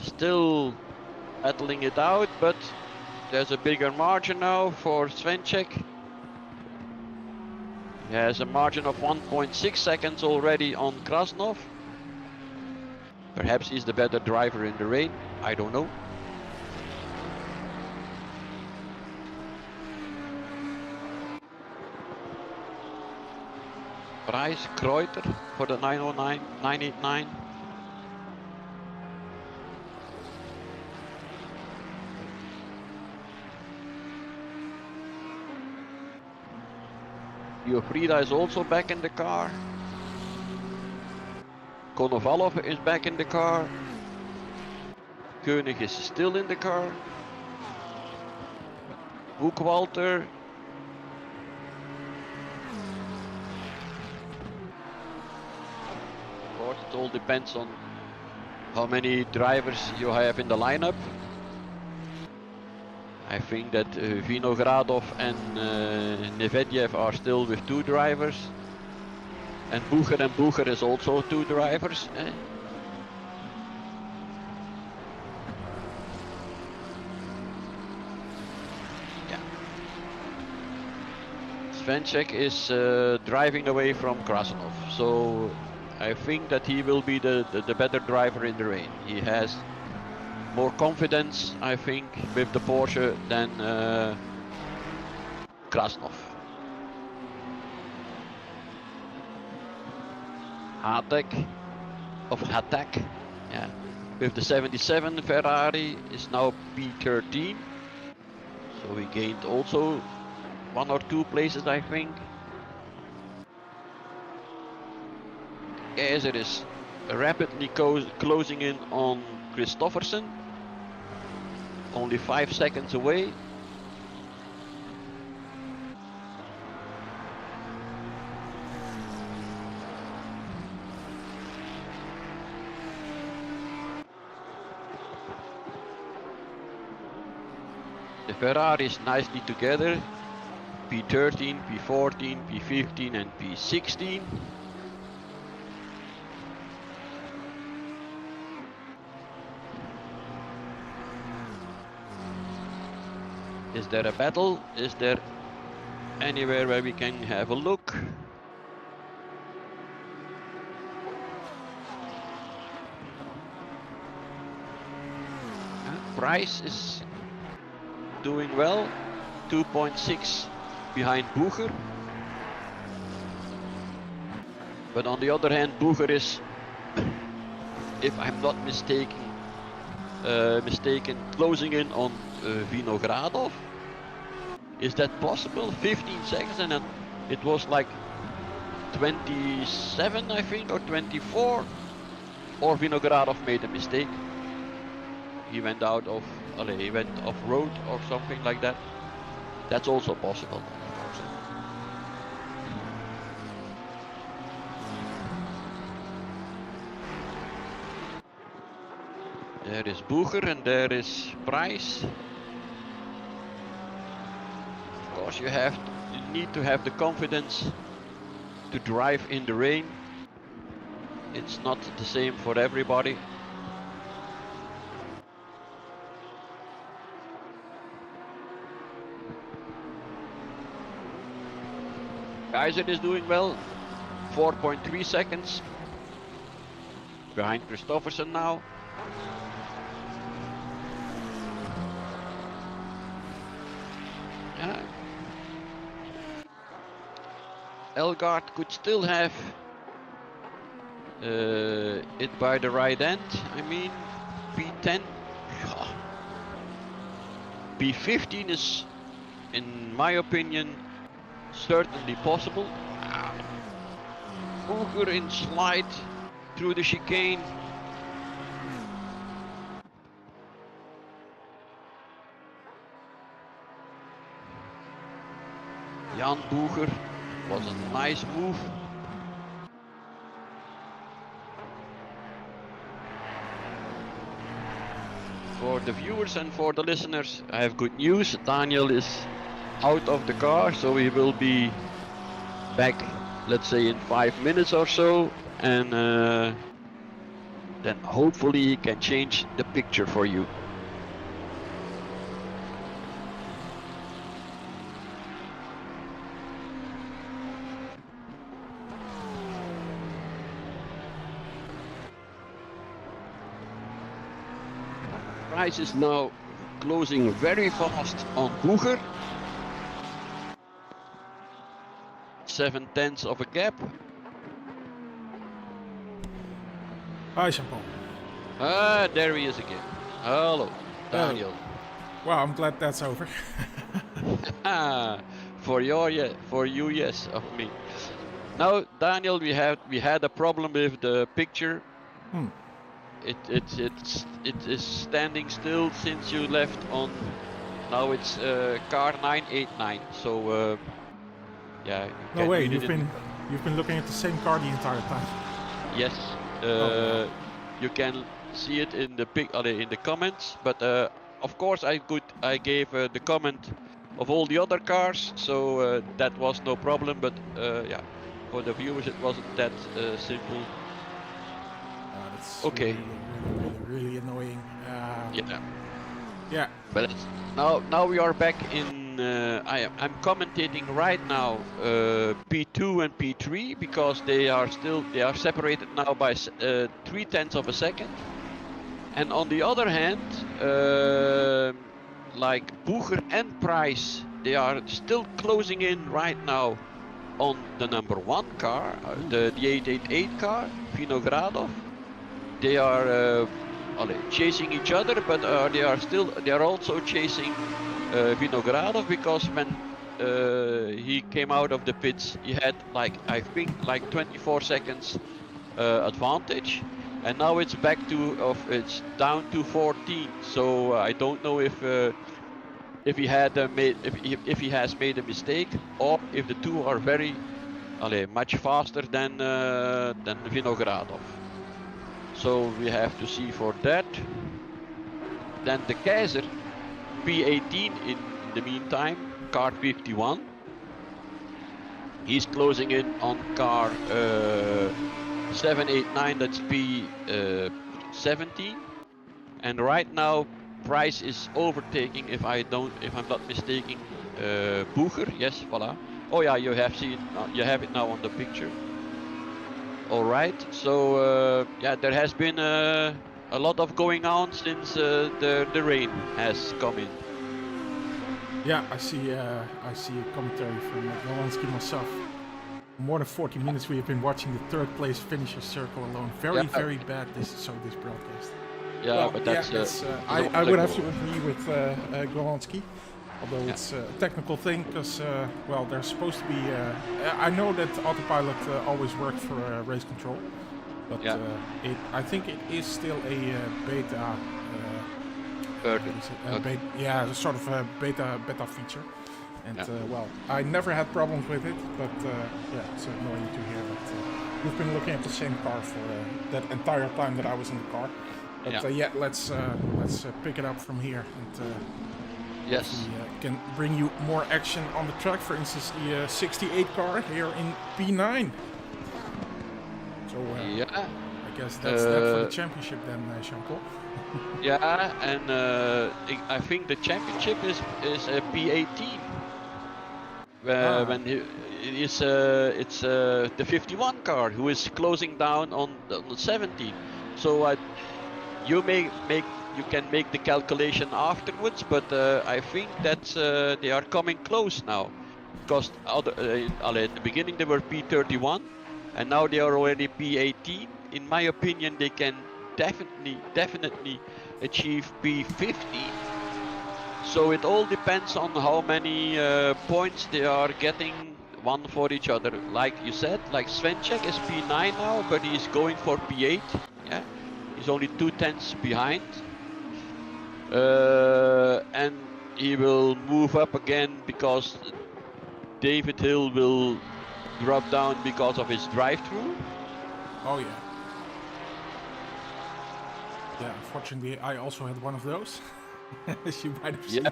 still battling it out, but there's a bigger margin now for Svenček. He has a margin of 1.6 seconds already on Krasnov. Perhaps he's the better driver in the rain, I don't know. Price, Kreuter for the 909, 989. Frida is also back in the car. Konovalov is back in the car. Koenig is still in the car. Buchwalter. Of course, it all depends on how many drivers you have in the lineup. I think that Vinogradov and Nevedyev are still with 2 drivers. And Bucher is also 2 drivers. Yeah. Svenček is driving away from Krasnov. So I think that he will be the better driver in the rain. He has more confidence, I think, with the Porsche than Krasnov. Hatak, yeah, with the 77 Ferrari is now P13. So we gained also 1 or 2 places, I think. Keizer is rapidly closing in on Christoffersen. Only 5 seconds away. The Ferrari is nicely together. P13, P14, P15 and P16. Is there a battle? Is there anywhere where we can have a look? Price is doing well, 2.6 behind Bucher. But on the other hand, Bucher is, if I'm not mistaken, closing in on Vinogradov. Is that possible? 15 seconds and then it was like 27, I think, or 24. Or Vinogradov made a mistake. He went out of, he went off road or something like that. That's also possible. There is Bucher and there is Price. Of course, you need to have the confidence to drive in the rain. It's not the same for everybody. Keizer is doing well, 4.3 seconds behind Christoffersen now. Elgaard could still have it by the right end. I mean, P10. P15 is, in my opinion, certainly possible. Bucher in slide through the chicane. Jan Bucher was a nice move. For the viewers and for the listeners, I have good news. Daniel is out of the car, so he will be back, let's say, in 5 minutes or so, and then hopefully he can change the picture for you. Price is now closing very fast on Bucher. 7/10 of a gap. Hi, Jean-Paul. Ah, there he is again. Hello, Daniel. Well, I'm glad that's over. For you, yes, of me. Now, Daniel, we had a problem with the picture. It is standing still since you left on. Now it's car 989. So yeah. No way. You've been looking at the same car the entire time. Yes. Wow. You can see it in the in the comments, but of course I gave the comment of all the other cars, so that was no problem. But yeah, for the viewers it wasn't that simple. That's okay. Really annoying. Yeah. Yeah. But now we are back in. I'm commentating right now P2 and P3 because they are separated now by 0.3 of a second. And on the other hand, like Boeger and Price, they are still closing in right now on the number 1 car, the 888 car, Vinogradov. They are chasing each other, but they are also chasing Vinogradov because when he came out of the pits, he had I think 24 seconds advantage, and now it's it's down to 14. So I don't know if he had if he has made a mistake or if the two are very much faster than Vinogradov. So we have to see for that. Then the Kaiser P18 in the meantime, car 51. He's closing in on car 789, that's P17. And right now Price is overtaking, if I'm not mistaken, Boeger. Yes, voila. Oh yeah, you have it now on the picture. All right, so yeah, there has been a lot of going on since the rain has come in. Yeah, I see a commentary from Glen myself. More than 40 minutes we have been watching the third place finisher circle alone. Very bad this broadcast. Yeah, well, but that's I would have to agree with Golansky. Although it's a technical thing, because well, there's supposed to be. I know that autopilot always worked for race control, but I think it is still a beta. Yeah, sort of a beta feature. And well, I never had problems with it, but yeah, it's annoying to hear that we've been looking at the same car for that entire time that I was in the car. But yeah, let's pick it up from here and. Yes. We can bring you more action on the track. For instance, the 68 car here in P9. So yeah, I guess that's that for the championship then, Jean-Paul. Yeah, and I think the championship is a P18. When it's the 51 car who is closing down on the 17. So you can make the calculation afterwards, but I think that they are coming close now, because at the beginning they were P31, and now they are already P18. In my opinion, they can definitely achieve P15. So it all depends on how many points they are getting one for each other. Like you said, like Svenček is P9 now, but he's going for P8. Yeah, he's only 2/10 behind. And he will move up again because David Hill will drop down because of his drive-through. Oh yeah. Yeah, unfortunately I also had one of those. As you might have seen.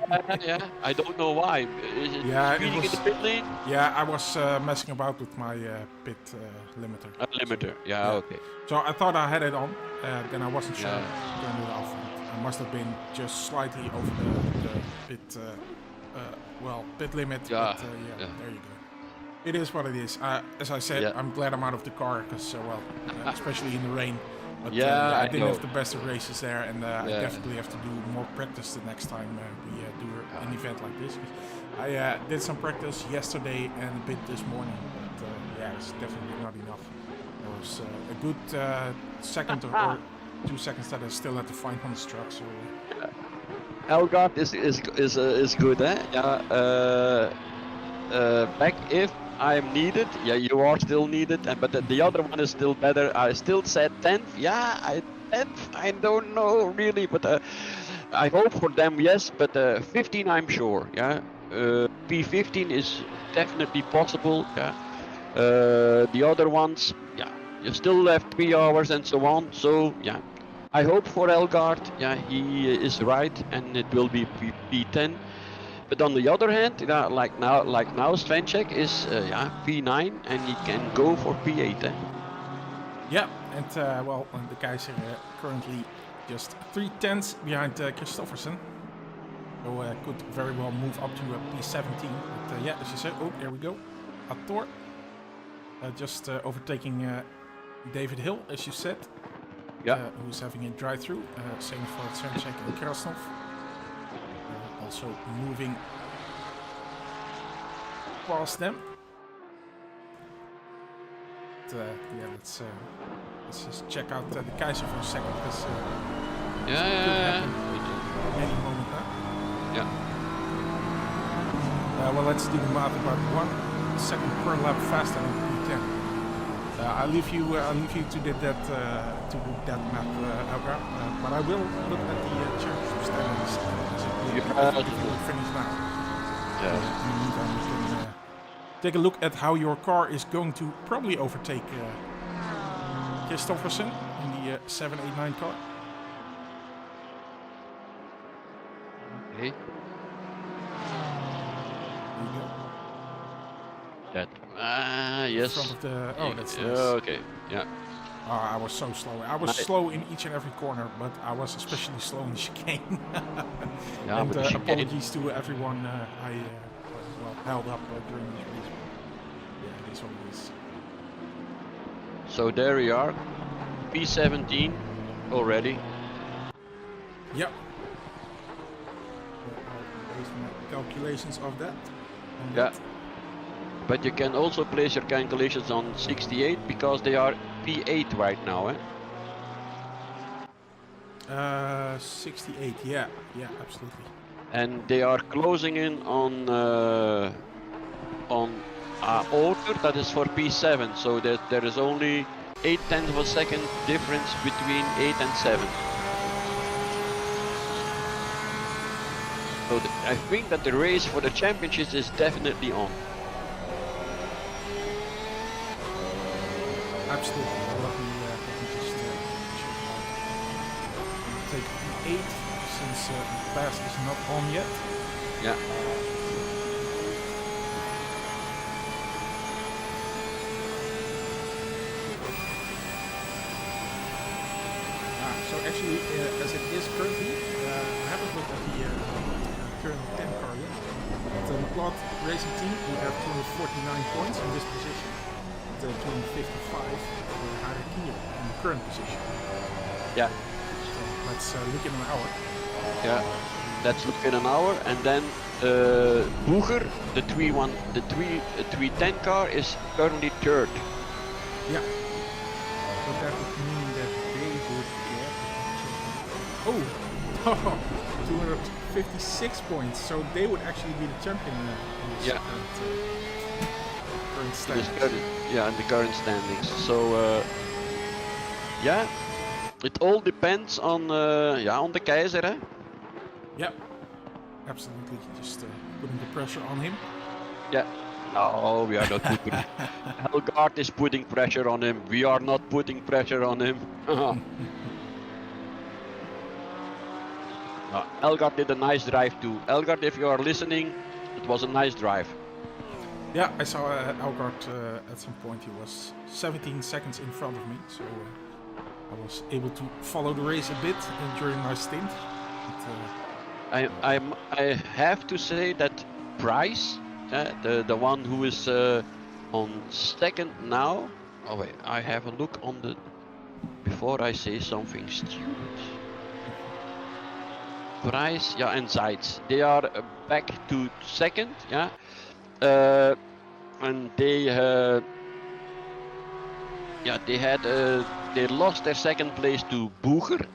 Yeah, I don't know why. Is it speeding in the pit lane? Yeah, I was messing about with my pit limiter. Limiter, yeah, okay. So I thought I had it on, then I wasn't sure. Turned it off. I must have been just slightly over the pit, pit limit. Yeah, but, there you go. It is what it is. As I said, I'm glad I'm out of the car because, especially in the rain. But I didn't have the best of races there, and I definitely have to do more practice the next time we do an event like this. I did some practice yesterday and a bit this morning, but yeah, it's definitely not enough. There was a good second or 2 seconds that I still had to find on this truck. So Elgard is good, eh? Yeah. back if I'm needed. Yeah, you are still needed, but the other one is still better. I still said 10th. Yeah, 10th. I don't know really, but I hope for them, yes. But 15, I'm sure. Yeah, P15 is definitely possible. Yeah, the other ones, yeah, you still have 3 hours and so on. So yeah, I hope for Elgard. Yeah, he is right, and it will be P10. But on the other hand, like now, Svenchek is P9 and he can go for P8. Yeah, and well, the guys are currently just 3/10 behind Christoffersen. So could very well move up to P17. But yeah, as you said, oh, there we go. Ator just overtaking David Hill, as you said. Yeah. Who's having a drive-through. Same for Svenchek and Krasnov. Also moving past them. But, yeah, let's just check out the Kaiser for a second, because Yeah. any moment now. Yeah. Well, let's do the math about 1 second per lap faster than P10. I'll leave you to do that map, Elgar. But I will look at the championship standings if you finish now. Yeah. In the meantime, we can take a look at how your car is going to probably overtake Christoffersen in the 789 car. Okay. There you go. That. Yes. In front of the, oh, that's nice. Okay. Yeah. I was so slow. I was slow in each and every corner, but I was especially slow in the chicane. Yeah, and but the chicane. apologies to everyone I held up during this race. Yeah, it is what it is. So there we are. P17 already. Yep. I'll base my calculations of that. Yeah. But you can also place your calculations on 68 because they are P8 right now, eh? 68, yeah, absolutely. And they are closing in on Order, that is for P7, so there is only 0.8 of a second difference between 8 and 7. So I think that the race for the championships is definitely on. Absolutely. Let me just take the 8 since the pass is not on yet. Yeah. So actually, as it is currently, I haven't looked at the current 10 car yet. But the Plot Racing Team, we have 249 points in this position. 255 for Harry Kiel in the current position. Yeah. So let's look in an hour. Yeah. Let's look in an hour, and then Boeger, the 310 car is currently third. Yeah. So that would mean that they would get 256 points. So they would actually be the champion in this current standings. In the current standings. So yeah, it all depends on the Keizer, eh? Yeah, absolutely. Just putting the pressure on him. Yeah. No, we are not putting. Helgaard is putting pressure on him. We are not putting pressure on him. Elgard did a nice drive too. Elgard, if you are listening, it was a nice drive. Yeah, I saw Elgard at some point. He was 17 seconds in front of me, so I was able to follow the race a bit during my stint. But, I have to say that Price, the one who is on second now. Oh wait, I have a look on the before I say something stupid. Price, yeah, and Zeitz, they are back to second, yeah, and they lost their second place to Boeger,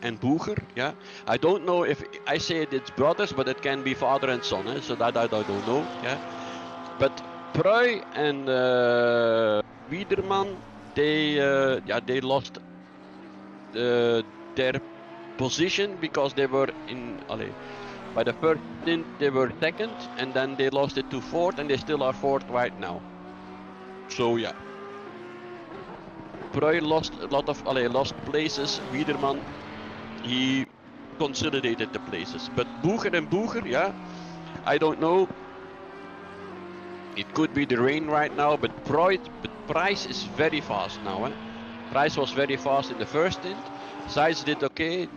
yeah. I don't know if I say it's brothers, but it can be father and son, so that I don't know, yeah. But Preu and Wiederman, they lost their position because they were in. By the first stint they were second, and then they lost it to fourth, and they still are fourth right now. So yeah. Preu lost a lot of lost places. Wiederman, he consolidated the places. But Boeger, yeah, I don't know. It could be the rain right now, but Price is very fast now. Price was very fast in the first stint. Seitz did okay.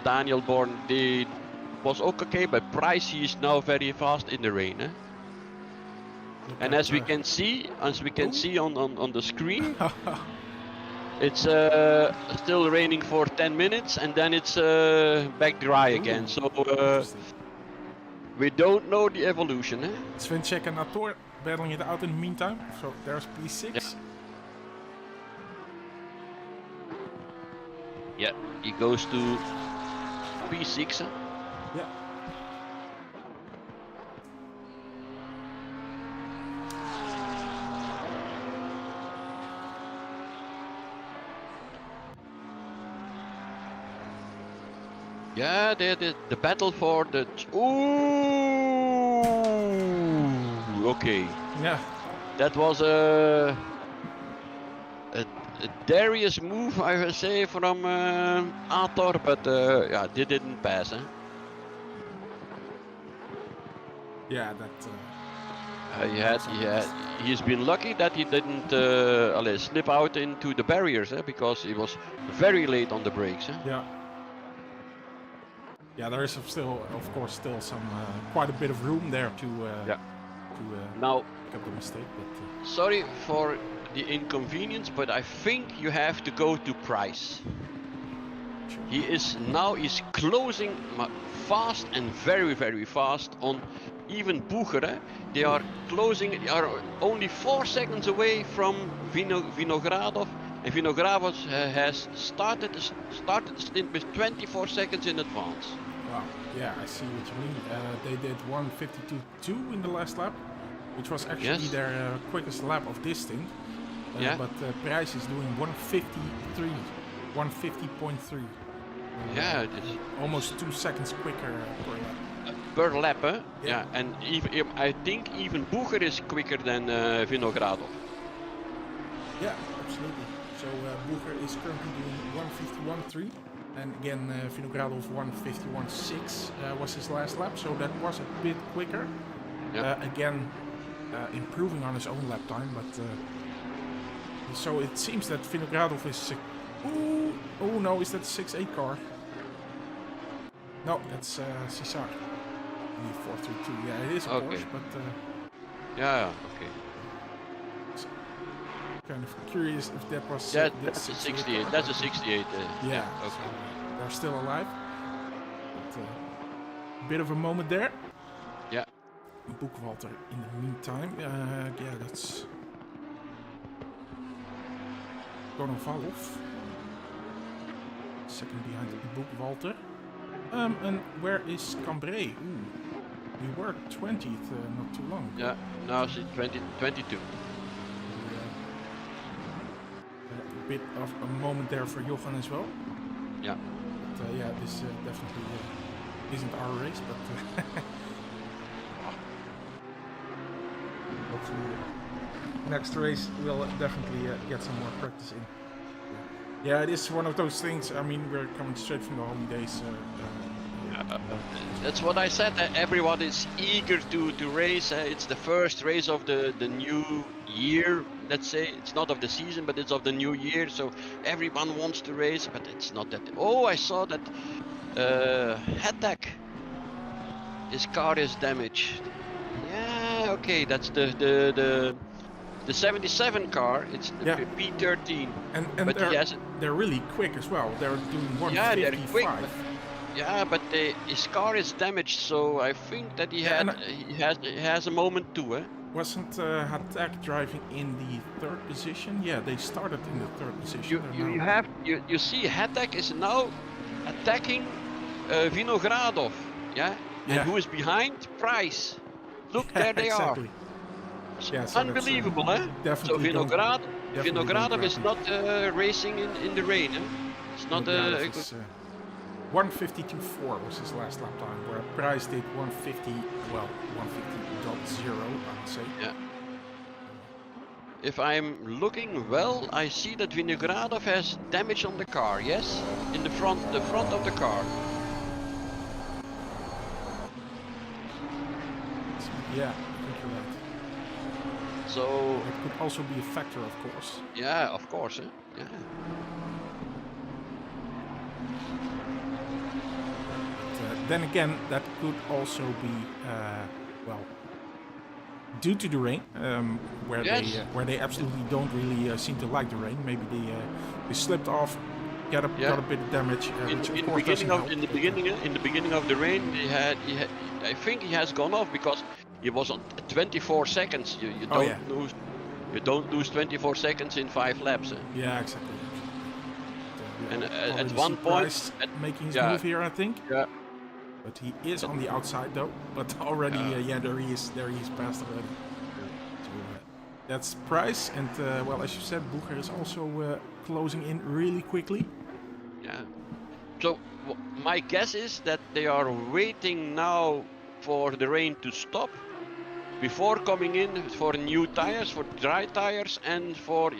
Daniel Born, they was okay, but Price, he is now very fast in the rain. And as we can see on the screen, it's still raining for 10 minutes, and then it's back dry again. So we don't know the evolution. Sven and Nator battling it out in the meantime. So there's P6. Yeah, he goes to P6. Yeah. Yeah, the battle for the. Ooh, okay. Yeah. That was a Darius move, I would say, from Ator, but yeah, they didn't pass. Yeah, that. He's been lucky that he didn't slip out into the barriers, because he was very late on the brakes. Yeah. Yeah, there is still, of course, some quite a bit of room there to now pick up the mistake. But sorry for the inconvenience, but I think you have to go to Price. sure. He's closing fast and very, very fast on even Boeger. They are closing. They are only 4 seconds away from Vinogradov, and Vinogradov has started the stint with 24 seconds in advance. Wow. Yeah, I see what you mean. They did 1:52.2 in the last lap, which was actually their quickest lap of this stint. But Price is doing 150.3. Yeah, it is almost 2 seconds quicker per lap. Yeah, and I think even Boeger is quicker than Vinogradov. Yeah, absolutely. So Boeger is currently doing 151.3, and again Vinogradov 151.6 was his last lap, so that was a bit quicker. Again, improving on his own lap time, but so it seems that Vinogradov is. Oh no, is that 6-8 car? No, that's Cesar. 432. Yeah, it is a Porsche, but. Yeah. Okay. Kind of curious if that was. That's a 68. That's a 68. Yeah. Okay. So they're still alive. But, a bit of a moment there. Yeah. Boekwalter in the meantime. Yeah, that's. Konovalov. Second behind Boekwalter. And where is Cambrai? We were 20th not too long ago. Yeah, now she's 22. A bit of a moment there for Johan as well. Yeah. But, yeah, this definitely isn't our race, but hopefully next race we'll definitely get some more practice in. Yeah, it is one of those things. I mean, we're coming straight from the holidays. That's what I said. Everyone is eager to race. It's the first race of the new year. Let's say it's not of the season, but it's of the new year. So everyone wants to race, but it's not that. Oh, I saw that Hatak. His car is damaged. Yeah, okay, that's the 77 car. It's the P13. And but they're really quick as well. They're doing 155. Yeah, they're quick. Yeah, but his car is damaged, so I think that he has a moment too. Wasn't Hatak driving in the third position? Yeah, they started in the third position. You see, Hatak is now attacking Vinogradov. Yeah. And who is behind? Price. Look, there they exactly. are. Yeah, so that's, Unbelievable, eh? So definitely don't Vinogradov is crappy. not racing in the rain, eh? It's not Vinogradov a is, good... 152.4 was his last lap time, where Price did 150, well, 150.0, I would say. Yeah. If I'm looking well, I see that Vinogradov has damage on the car, yes? In the front of the car. Yeah, I think you're right. So, It could also be a factor, of course. yeah, of course, eh? Yeah. Then again, that could also be, well, due to the rain, where Yes. they absolutely don't really seem to like the rain. Maybe they slipped off, got a bit of damage, which of course doesn't help. In the beginning of the rain, he had, I think he has gone off because he was on 24 seconds. You don't lose 24 seconds in 5 laps. Eh? Yeah, exactly. And at one point, making his move here, I think. Yeah. But he is on the outside though. But already, there he is past already. So that's Price, and well, as you said, Bucher is also closing in really quickly. Yeah. So my guess is that they are waiting now for the rain to stop before coming in for new tires, for dry tires, and for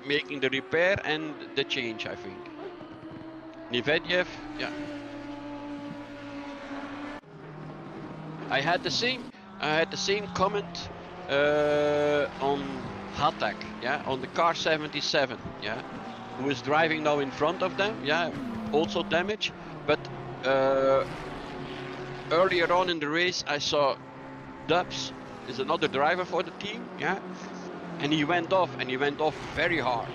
making the repair and the change, I think. Medvedev, yeah. I had the same comment on Hatak, on the car 77, who is driving now in front of them, also damage. But earlier on in the race, I saw Dubs is another driver for the team, and he went off very hard,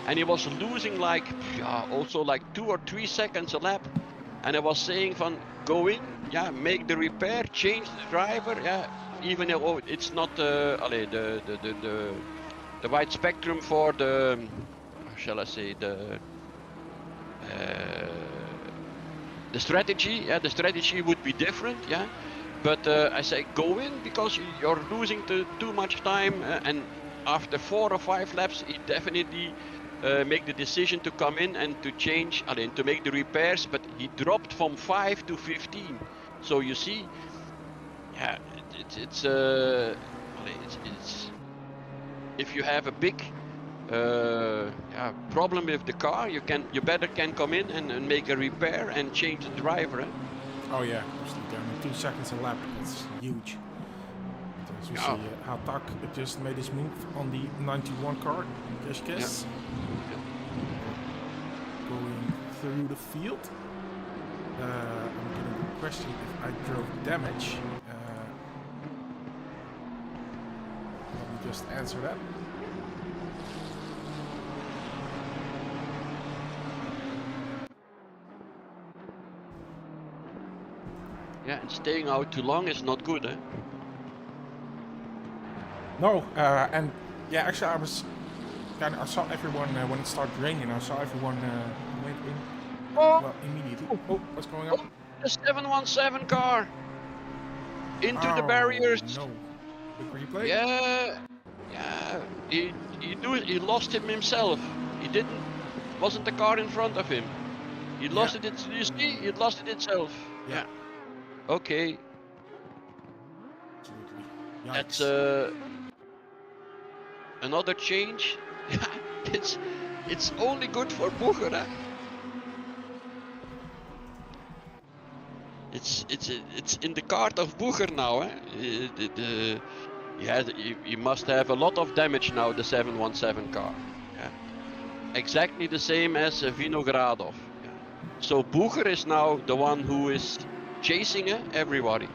and he was losing like also like 2 or 3 seconds a lap, and I was saying van go in, make the repair, change the driver, even though it's not the wide spectrum for the, how shall I say, the strategy, the strategy would be different, but I say go in because you're losing too much time, and after 4 or 5 laps, he definitely make the decision to come in and to change, to make the repairs, but he dropped from 5 to 15. So you see, it's if you have a big problem with the car, you better can come in and make a repair and change the driver. Oh yeah, absolutely. I mean, 2 seconds a lap, that's huge. But as we see, Hatak just made his move on the 91 car, Keshkes. Going through the field. I'm getting a question if I drove damage. Let me just answer that. Yeah, and staying out too long is not good, eh? No, and yeah, actually I saw everyone when it started raining. I saw everyone went in. Well, immediately. Oh, what's going on? Oh, the 717 car into the barriers. No, quick replay. Yeah. He lost him himself. He didn't. Wasn't the car in front of him. He lost it. You see, he lost it itself. Yeah. Okay. Absolutely. That's another change. It's only good for Bucher, eh? It's in the cart of Bucher now, eh? He must have a lot of damage now, the 717 car. Yeah. Exactly the same as Vinogradov. Yeah. So Bucher is now the one who is chasing everybody.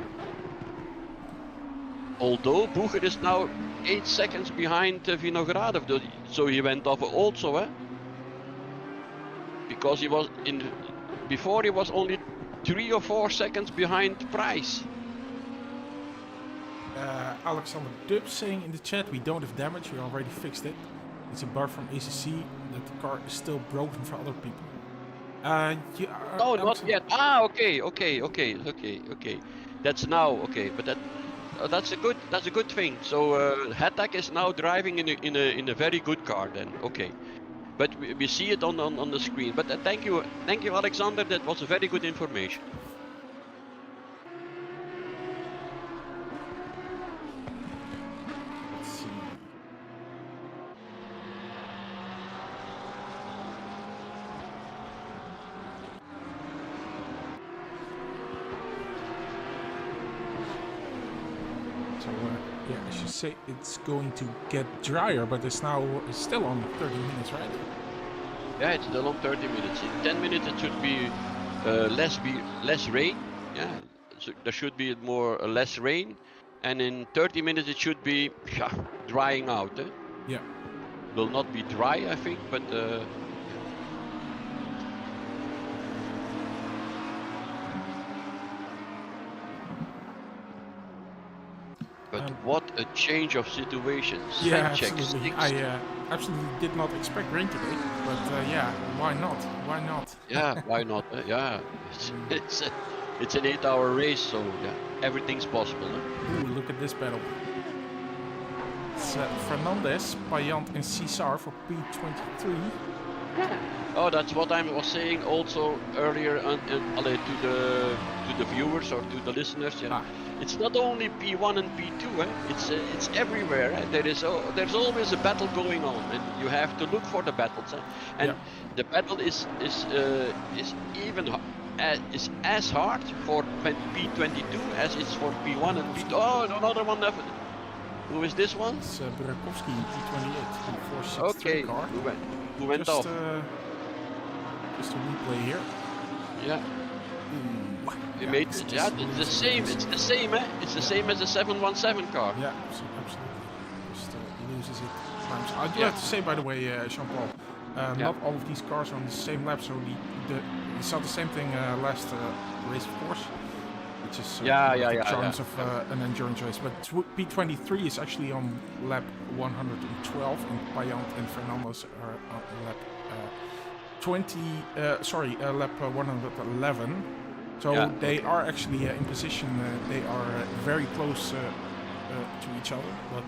Although Bucher is now 8 seconds behind Vinogradov, so he went off also, eh? Because he was before he was only 3 or 4 seconds behind Price. Alexander Dubb saying in the chat, we don't have damage, we already fixed it. It's a bug from ACC that the car is still broken for other people. No, not yet. Ah, okay. That's now, okay. But That's a good thing. So Hattak is now driving in a very good car then. Okay. But we see it on the screen. But thank you, Alexander. That was a very good information. Let's see. So yeah, I should say it's going to get drier, but it's still on 30 minutes, right? Yeah, it's still on 30 minutes. In 10 minutes it should be less rain. Yeah, so there should be less rain, and in 30 minutes it should be drying out. Yeah. Will not be dry, I think, but. But what a change of situations. Yeah, Check absolutely. I absolutely did not expect rain today, but yeah, why not? Why not? Yeah, why not? Yeah, it's an 8-hour race, so yeah, everything's possible. Ooh, look at this battle. It's Fernandez, Payant, and Cesar for P23. Oh, that's what I was saying also earlier to the viewers or to the listeners. Yeah. It's not only P1 and P2. It's everywhere. There's always a battle going on, and you have to look for the battles. And the battle is as hard for P22 as it's for P1 and P2. Oh, another one. Who is this one? It's Burakovsky in P28 for 6th okay. car. Who went off? Just a replay here. Yeah. He made it. Yeah, it's the same. It's the same, eh? It's the same as the 717 car. Yeah, absolutely. Just loses it times. I do have to say, by the way, Jean-Paul, not all of these cars are on the same lap. So we saw the same thing last race, of course, which is the charms of an endurance race. But P23 is actually on lap 112, and Payant and Fernandez are on lap lap 111. So they are actually in position. They are very close to each other, but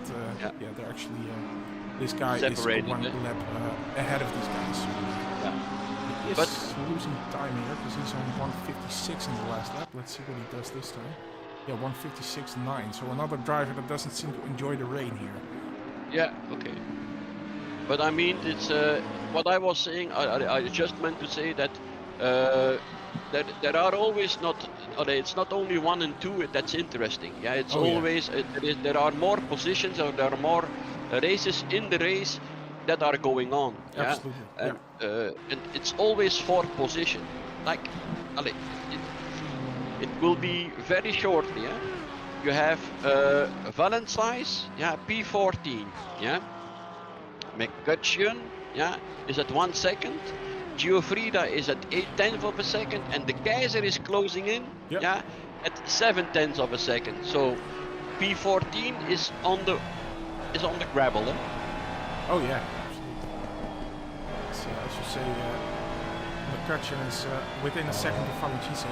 they're actually this guy separated, is one lap ahead of these guys. He is losing time here because he's on 156 in the last lap. Let's see what he does this time. Yeah, 156.9. So another driver that doesn't seem to enjoy the rain here. Yeah. Okay. But I mean, it's what I was saying. I just meant to say that. There are always it's not only 1 and 2 that's interesting. Yeah, it's always there are more positions, or there are more races in the race that are going on. Absolutely. And it's always for position. Like, it will be very shortly. Yeah, you have Valentines, P14. Yeah, McCutcheon, is at 1 second. Giuffrida is at 0.8 of a second, and the Keizer is closing in, at 0.7 of a second. So P14 is on the gravel. Oh yeah, absolutely. So I should say McCutcheon is within a second of Valentines.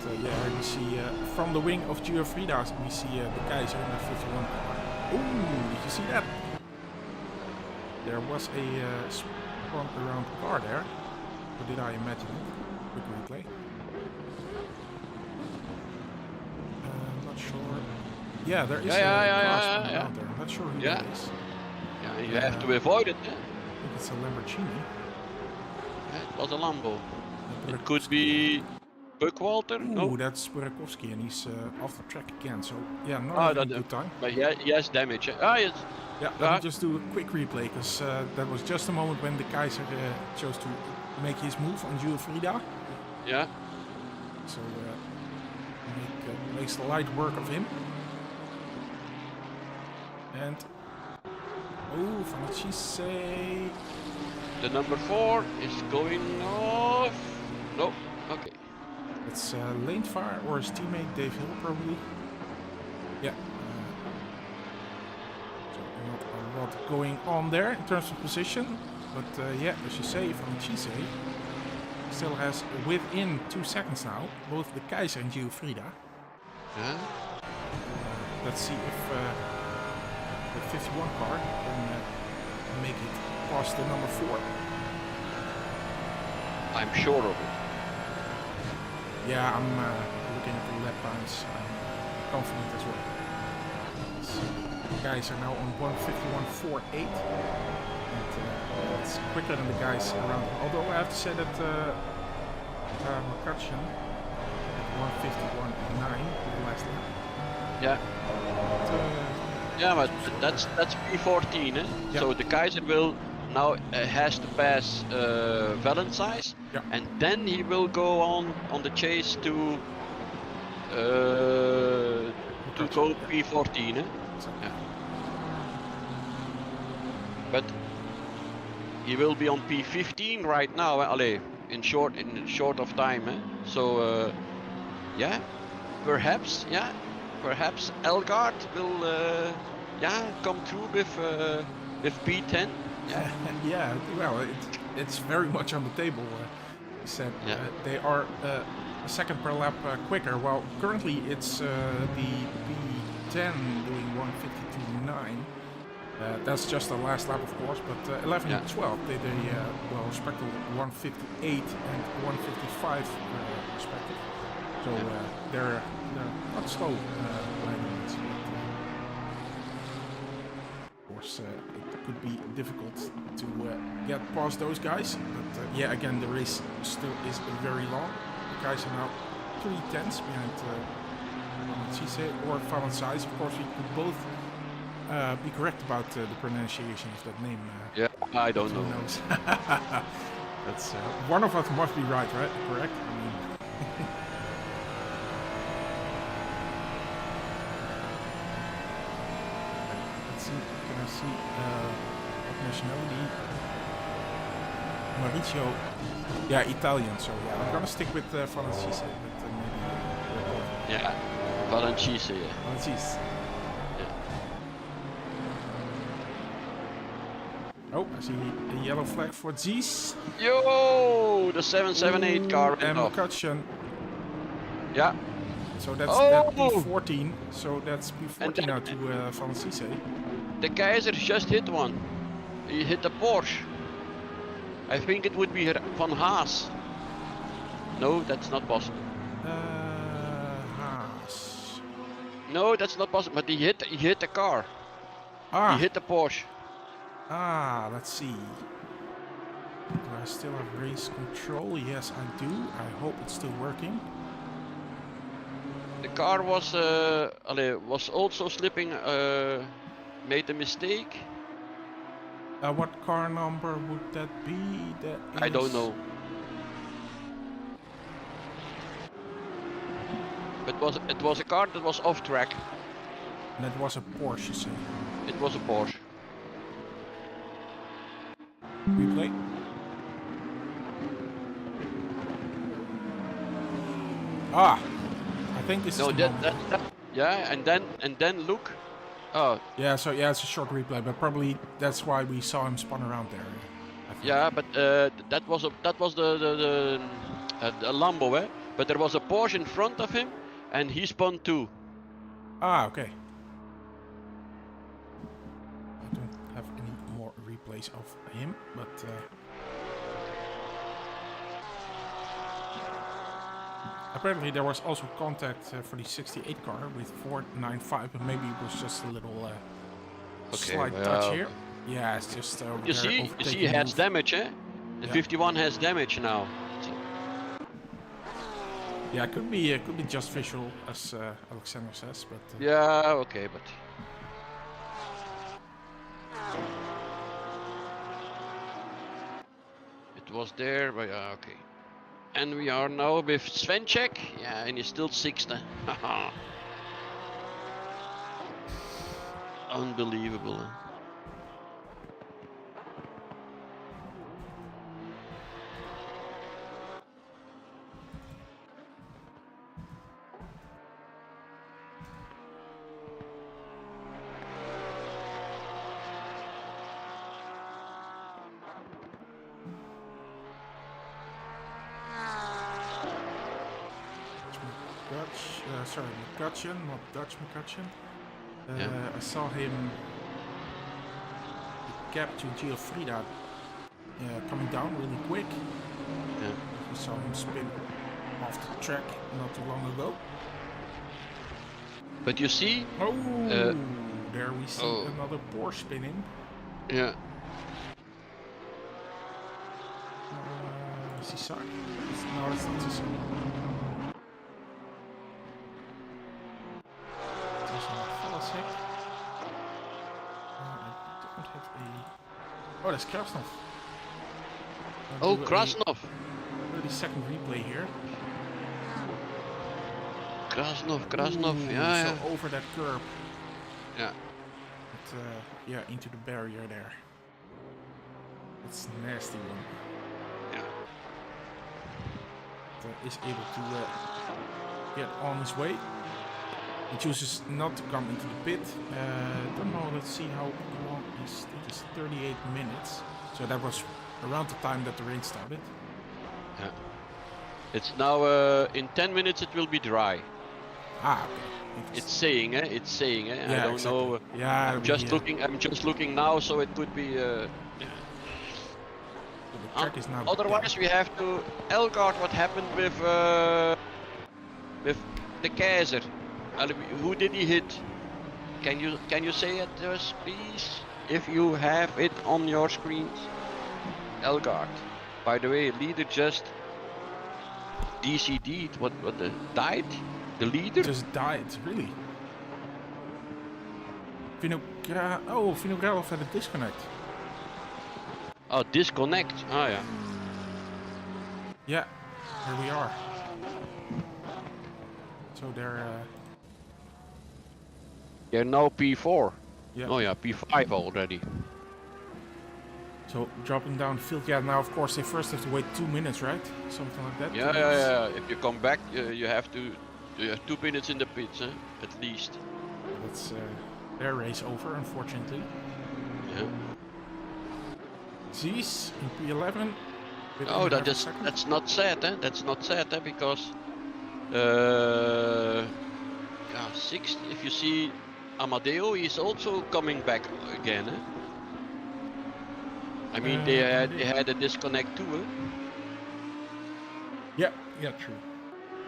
But we see from the wing of Giuffrida, we see the Keizer in the 51 car. Ooh, did you see that? There was a spun around car there. Or did I imagine it? Quick replay. I'm not sure. Yeah, there is a car spun around there. I'm not sure who that is. Yeah, you have to avoid it. I think it's a Lamborghini. Yeah, it was a Lambo. It could be Buckwalter. Ooh, that's Burakovsky, and he's off the track again. So yeah, not a good time. But he has damage. Yes. Yeah, let me just do a quick replay, because that was just a moment when the Keizer chose to make his move on Giuffrida. Yeah. So makes the light work of him. And Valentines. The number 4 is going off. No. Okay. It's lane fire or his teammate Dave Hill probably. Yeah. So not a lot going on there in terms of position, but as you say, Valentines still has within 2 seconds now both the Keizer and Giuffrida. Yeah. Let's see if the 51 car can make it past the number 4. I'm sure of it. Yeah, I'm looking at the lap times. I'm confident as well. So, the guys are now on 151.48. And it's quicker than the guys around. Although I have to say that McCutcheon at 151.9 the last lap. Yeah. But, Yeah, but that's P14, eh? Yeah. So the Kaiser will now has to pass Valentine's, Yeah. and then he will go on the chase to go yeah. P14, eh? Exactly. Yeah. But he will be on P15 right now, Allee, in short of time, eh? So yeah, perhaps Elgard will come through with P10. Yeah. Yeah, well, it's very much on the table. He said Yeah. they are a second per lap quicker. Well, currently it's the P10 doing 152.9. That's just the last lap, of course, but 11 and 12 they well, respectively 158 and 155 respective. So they're not slow by any means. Of course, it could be difficult to get past those guys, but yeah, again, the race still is very long. The guys are now 3 tenths behind Cisse or Valentine's. Of course, we could both be correct about the pronunciation of that name. Yeah, I don't know. Who knows? That's one of us must be right? Correct? I mean, let's see. Can I see what nationality? Mauricio. Yeah, Italian. So yeah, I'm gonna stick with Valencise, but maybe. Yeah, Valencise. Yeah. Valencise. Oh, I see a yellow flag for Zees. Yo, the 778 car and off. McCutcheon. Yeah. So that's that P14. So that's P14 now to Valencise. The Kaiser just hit one. He hit a Porsche. I think it would be Van Haas. No, that's not possible. Haas. No, that's not possible. But he hit the car. Ah. He hit the Porsche. Ah, let's see. Do I still have race control? Yes, I do. I hope it's still working. The car was also slipping. Made a mistake. What car number would that be? That is... I don't know. But it was a car that was off track. And that was a Porsche, you say? It was a Porsche. Replay. Ah, I think this is the that yeah, and then look. Oh. Yeah, so yeah, it's a short replay, but probably that's why we saw him spun around there. Yeah, but that was the Lambo, eh? But there was a Porsche in front of him, and he spun too. Ah, okay. I don't have any more replays of him, but apparently there was also contact for the 68 car with 495, but maybe it was just a little slight touch here. Yeah, it's just you see, he has damage, eh? The 51 has damage now. Yeah, it could be just visual, as Alexander says, but yeah, okay, but it was there, but okay. And we are now with Svenček, yeah, and he's still 6th. Unbelievable. McCutcheon, not Dutch McCutcheon. Yeah. I saw him gap to Geofrida coming down really quick. Yeah. I saw him spin off the track not too long ago. But you see, there we see another Porsche spinning. yeah. Sisar? No, it's not Sisar. It's also not Falasek. I don't have a... Oh, that's Krasnov. Oh, Krasnov. 30-second replay here. Krasnov, yeah. So over that curb. Yeah. But, yeah, into the barrier there. That's a nasty one. Yeah. Is able to get on his way. He chooses not to come into the pit. Don't know, let's see how long is it. Is 38 minutes. So that was around the time that the rain started. Yeah. It's now in 10 minutes it will be dry. Ah, okay. It's saying, It's saying, Yeah, I don't exactly. know. Yeah, I'm just looking now, so it could be. The track is now Otherwise, we have to Elgard. What happened with the Kaiser? Who did he hit? Can you say it to us, please? If you have it on your screens. Elgard. By the way, leader just DCD'd. What died? The leader just died, really. Vinogradov had a disconnect. Oh, disconnect. Oh yeah. Yeah, here we are. So They're now P4. Yeah. Oh yeah, P5 already. So dropping down the field. Yeah, now of course they first have to wait 2 minutes, right? Something like that. Yeah. If you come back, you have 2 minutes in the pits, at least. That's their race over, unfortunately. Yeah. Z's in P11. Oh, that's not sad, That's not sad, because yeah, 6. If you see Amadeo, he's also coming back again. I mean, they had a disconnect too. Yeah, true.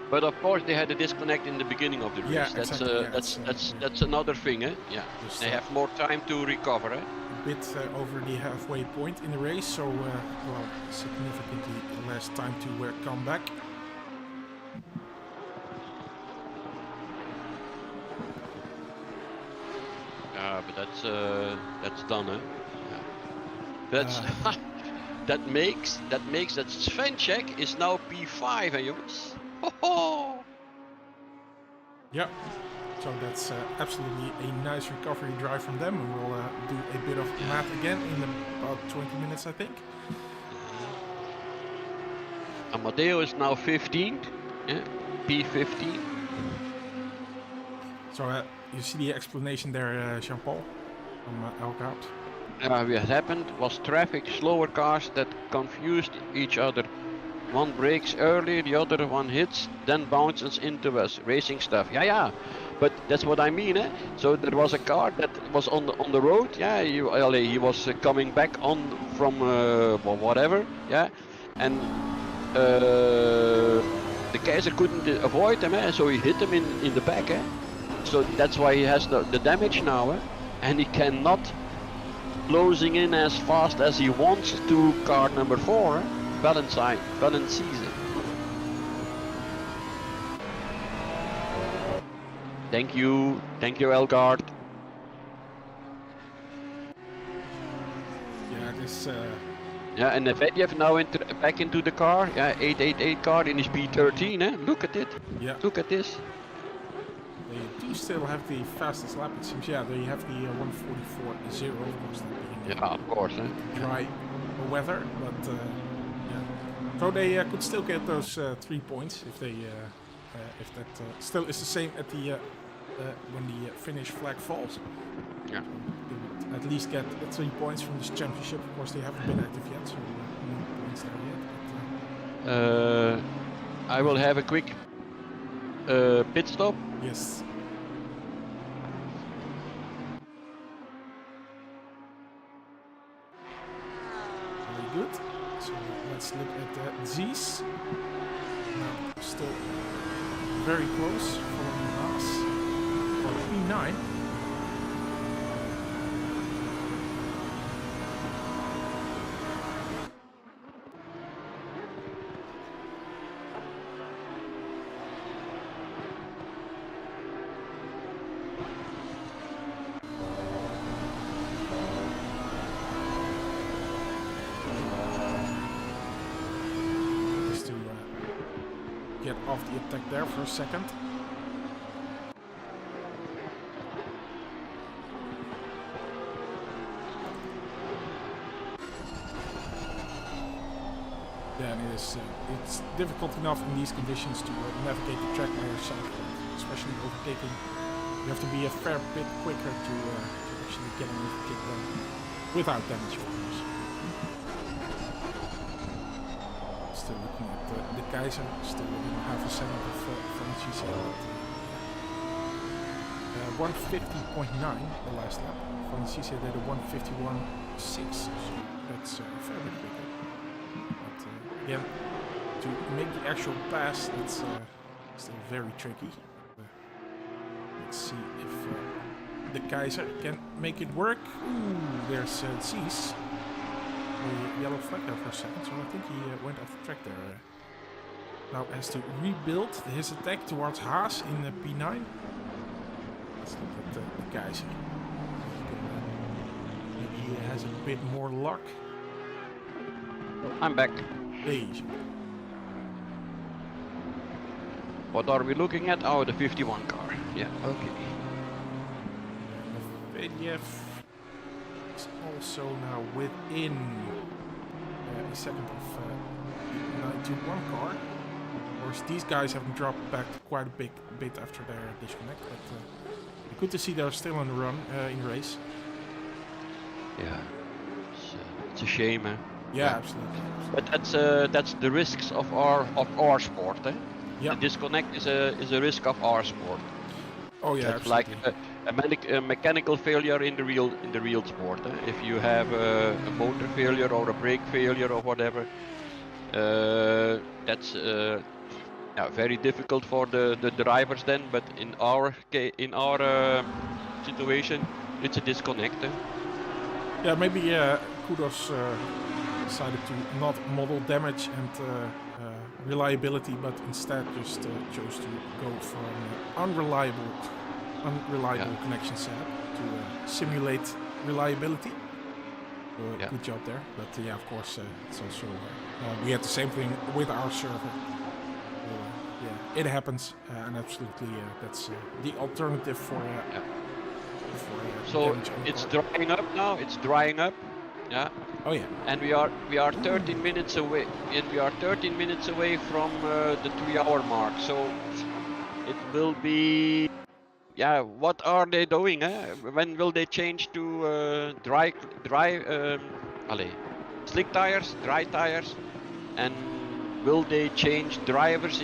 But of course, they had a disconnect in the beginning of the race. Yeah, that's exactly. that's another thing, Yeah, Just, they have more time to recover, A bit over the halfway point in the race, so well, significantly less time to come back. But that's done, Yeah. That's that makes that Svenček is now P5, jongens. Ho-ho! Yeah, so that's absolutely a nice recovery drive from them, and we'll do a bit of math again in about 20 minutes, I think. Amadeo is now 15th, P15. So you see the explanation there, Jean-Paul, from Elgaard. What happened was traffic, slower cars that confused each other. One brakes early, the other one hits, then bounces into us. Racing stuff. Yeah. But that's what I mean, So there was a car that was on the road. Yeah, he was coming back on from whatever. Yeah, and the Kaiser couldn't avoid him, so he hit him in the back. So that's why he has the damage now, and he cannot closing in as fast as he wants to car number 4. Valencize. Thank you, Elgard. Yeah, this. Yeah, and Medvedev now back into the car. Yeah, 888 car in his P13. Look at it. Yeah. Look at this. They do still have the fastest lap, it seems. Yeah, they have the 1:44.0, of course. Yeah, of course. Dry weather, but yeah. So they could still get those 3 points if they, if that still is the same at the when the finish flag falls. Yeah. They would at least get 3 points from this championship. Of course, they haven't been active yet, so no points there yet. But, I will have a quick pit stop. Yes. Very good. So let's look at the Z's. Now still very close from us for P9. Get off the attack there for a second. Yeah, and it's difficult enough in these conditions to navigate the track by yourself, especially overtaking. You have to be a fair bit quicker to actually get an overtake done without damage, of course. Still looking at the Kaiser, still within half a second of GT3. 150.9 the last lap. From GT3 did a 151.6, so that's a fair bit quicker. But again, to make the actual pass, it's still very tricky. Let's see if the Kaiser can make it work. Ooh, there's C's. The yellow flag there for a second, so I think he went off the track there. Now has to rebuild his attack towards Haas in the P9. Let's look at the Kaiser. Maybe he has a bit more luck. I'm back. Hey. What are we looking at? Oh, the 51 car. Yeah, okay. Medvedev is also now within a second of 91 car. Of course, these guys have dropped back quite a bit after their disconnect, but good to see they're still on the run in the race. Yeah, it's a shame, eh? Yeah, absolutely. But that's the risks of our sport, eh? Yeah. The disconnect is a risk of our sport. Oh yeah, it's absolutely. like a mechanical failure in the real sport. Eh? If you have a motor failure or a brake failure or whatever, that's very difficult for the drivers then. But in our situation, it's a disconnect. Eh? Yeah, maybe Kudos decided to not model damage and reliability, but instead just chose to go for an unreliable connection setup to simulate reliability. Good job there. But yeah, of course, it's also we had the same thing with our server. Yeah, it happens, and absolutely that's the alternative for. So it's drying up now. It's drying up. Yeah. Oh yeah. And we are 13 minutes away. And we are 13 minutes away from the 3-hour mark. So it will be. Yeah. What are they doing? When will they change to slick tires, dry tires, and will they change drivers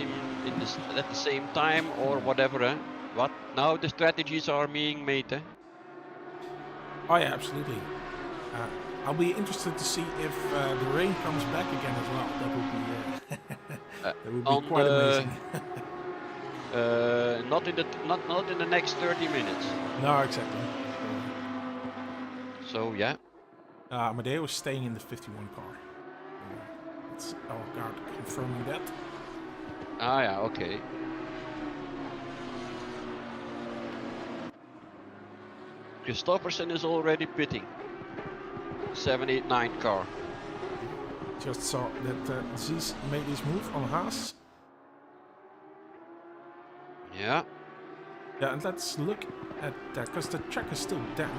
at the same time or whatever? What now? The strategies are being made. Oh yeah, absolutely. I'll be interested to see if the rain comes back again as well. That would be quite amazing. Not in the next 30 minutes. No, exactly. So yeah. Amadeo is staying in the 51 car. It's God confirming that. Ah yeah, okay. Christopherson is already pitting. 789 car. Just saw that Zees made his move on Haas. Yeah. Yeah, and let's look at that, because the track is still damp.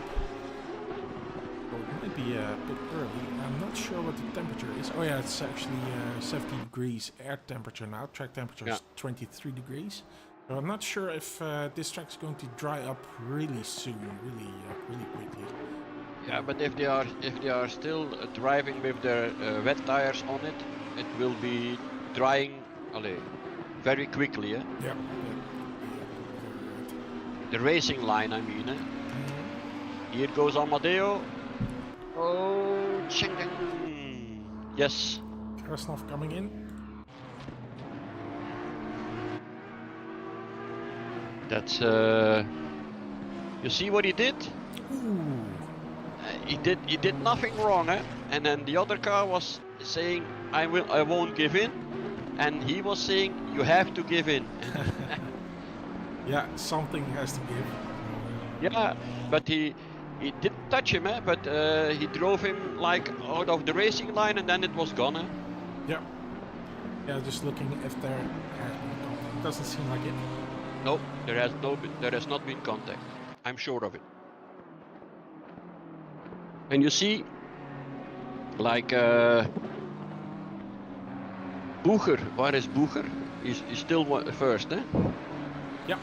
Well, it might be a bit early. I'm not sure what the temperature is. Oh yeah, it's actually 70 degrees air temperature now. Track temperature is 23 degrees. So I'm not sure if this track is going to dry up really soon, really quickly. Yeah, but if they are still driving with their wet tires on it, it will be drying very quickly. Yeah. The racing line, I mean. Here goes Amadeo. Oh, ching. Yes. Krasnov coming in. That's you see what he did? Ooh. He did nothing wrong, eh? And then the other car was saying, I won't give in, and he was saying, you have to give in. Yeah, something has to give. Yeah, but he didn't touch him, eh? But he drove him like out of the racing line, and then it was gone, eh? Yeah. Yeah, just looking if there has been contact. Doesn't seem like it. No, there has not been contact. I'm sure of it. And you see, like Boeger, where is Boeger? He's still first, eh? Yeah.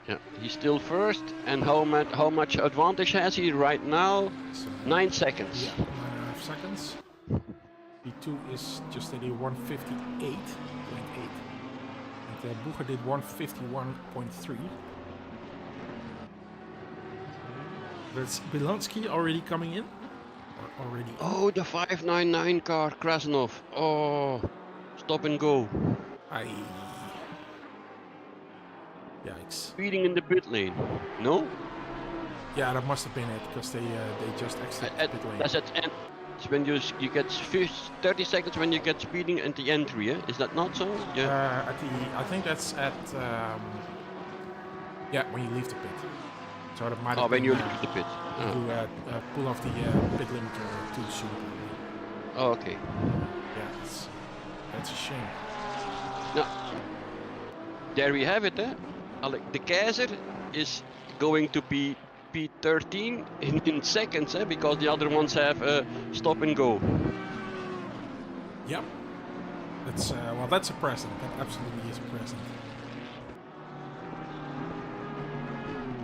Yeah, he's still first. And how much advantage has he right now? So, 9 seconds. Yeah, 9.5 seconds. P2 is just at a 158.8. And Boeger did 151.3. That's Bilansky already coming in? Or already in? Oh, the 599 car, Krasnov. Oh, stop and go. Aye. Yikes. Speeding in the pit lane. No? Yeah, that must have been it, because they just exited the pit lane. That's at end. It's when you get 30 seconds when you get speeding at the entry, eh? Is that not so? Yeah. I think that's at yeah, when you leave the pit. So that might have when been, you leave the pit. you pull off the pit limiter too soon. Oh, okay. Yeah, that's a shame. Now, there we have it, eh? The Kaiser is going to be P13 in seconds, eh? Because the other ones have stop and go. Yep. That's well, that's a present. That absolutely is a present.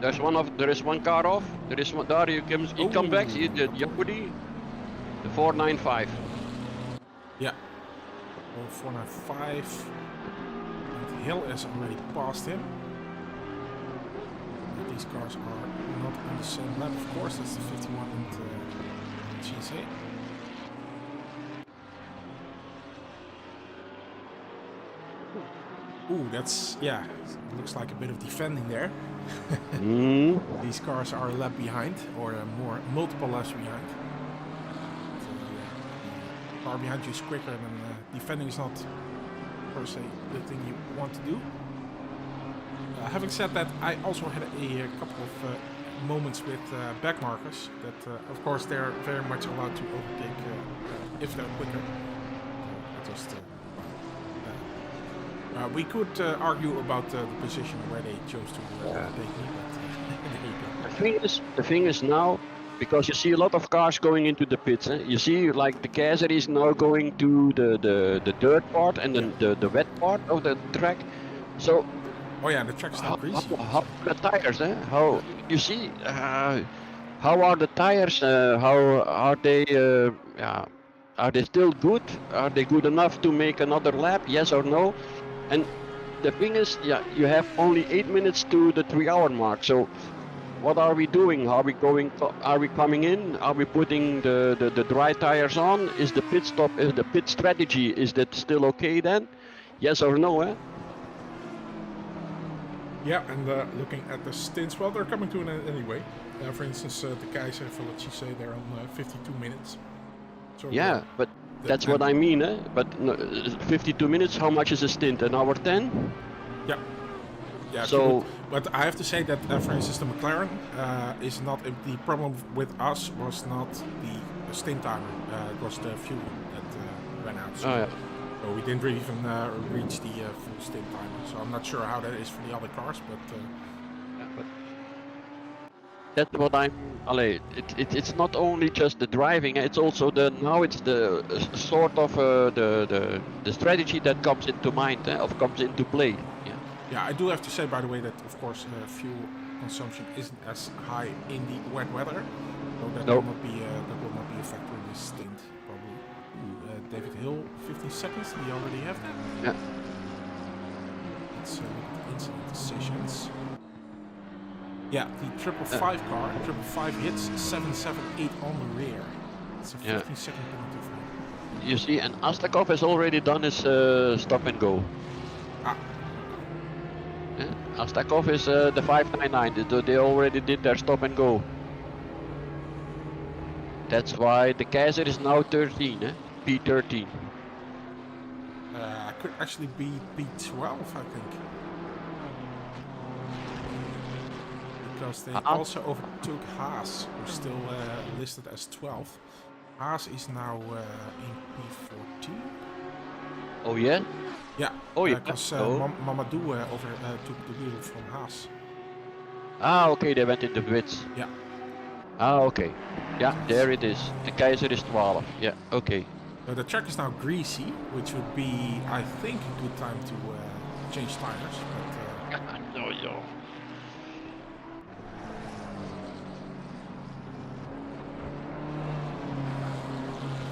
There is one car off. There is one. There he comes back. See the Yahudi, the 495. Yeah. Well, 495. And Hill is already past him. But these cars are not on the same lap, of course. That's the 51 and GSA. Ooh, that's, yeah, looks like a bit of defending there. These cars are a lap behind, or multiple laps behind. So, the car behind you is quicker, and defending is not per se the thing you want to do. Having said that, I also had a couple of moments with backmarkers that, of course, they're very much allowed to overtake if they're quicker. We could argue about the position where they chose to take me, but there you go. The thing is now, because you see a lot of cars going into the pits. Eh? You see, like the Kaiser is now going to the dirt part and then the wet part of the track. So, oh yeah, the track's not greasy. How the tires? Eh? How you see? How are the tires? How are they? Are they still good? Are they good enough to make another lap? Yes or no? And the thing is, you have only 8 minutes to the 3-hour mark. So, what are we doing? Are we coming in? Are we putting the dry tires on? Is the pit stop? Is the pit strategy? Is that still okay then? Yes or no? Eh? Yeah, and looking at the stints, well, they're coming to an end anyway. For instance, the Kaiser, let's just say they're on 52 minutes. So, yeah, but that's what I mean, eh? But 52 minutes, how much is a stint? An hour 10? Yeah. Yeah, so, but I have to say that, for instance, the McLaren is not the problem with us was not the stint timer. It was the fuel that ran out. So, so we didn't really even reach the full stint timer. So I'm not sure how that is for the other cars, but. That's what I'm. It's not only just the driving. It's also now it's the sort of the strategy that comes into mind, comes into play. Yeah. Yeah, I do have to say, by the way, that of course fuel consumption isn't as high in the wet weather, so that will not be a factor in this stint probably. David Hill, 15 seconds. We already have that. Yeah. Let's look at the incident decisions. Yeah, the 555 car, 555 hits 778 on the rear. It's a 15-second penalty for him. You see, and Astakov has already done his stop and go. Ah. Yeah, Astakov is the 599. They already did their stop and go. That's why the Kaiser is now 13, P13. Could actually be P12, I think. Because they also overtook Haas, who's still listed as 12th. Haas is now in P14. Oh yeah? Yeah. Oh yeah. Because Mamadou took the wheel from Haas. Ah, okay, they went in the pits. Yeah. Ah, okay. Yeah, there it is. The Kaiser is 12. Yeah, okay. So the track is now greasy, which would be, I think, a good time to change tires. But, no.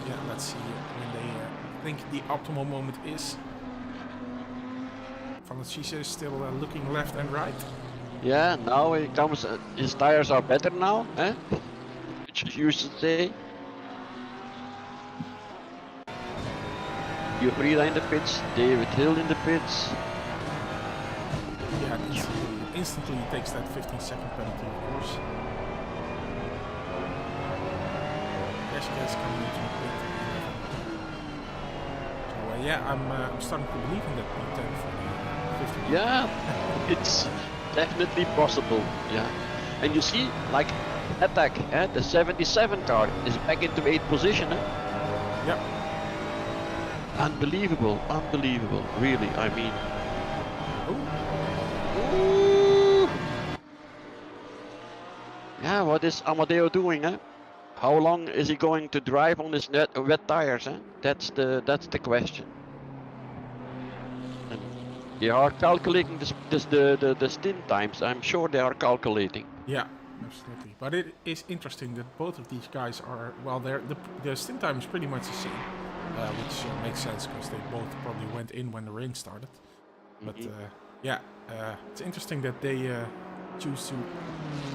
Yeah, let's see when they think the optimal moment is. Francis is still looking left and right. Yeah, now it comes. His tires are better now, eh? Which you should say. Frida in the pits, David Hill in the pits. Yeah, instantly takes that 15-second penalty, of course. Is coming into the pit. So yeah, I'm starting to believe in that P10 for the 15. Yeah, it's definitely possible. Yeah, and you see, like attack, the 77 car is back into 8th position. Yeah. Unbelievable, really. I mean. Ooh. Yeah, what is Amadeo doing? How long is he going to drive on his wet tires? That's the question. And they are calculating the stint times. I'm sure they are calculating. Yeah, absolutely. But it is interesting that both of these guys are the stint time is pretty much the same, which makes sense because they both probably went in when the rain started. But yeah, it's interesting that they choose to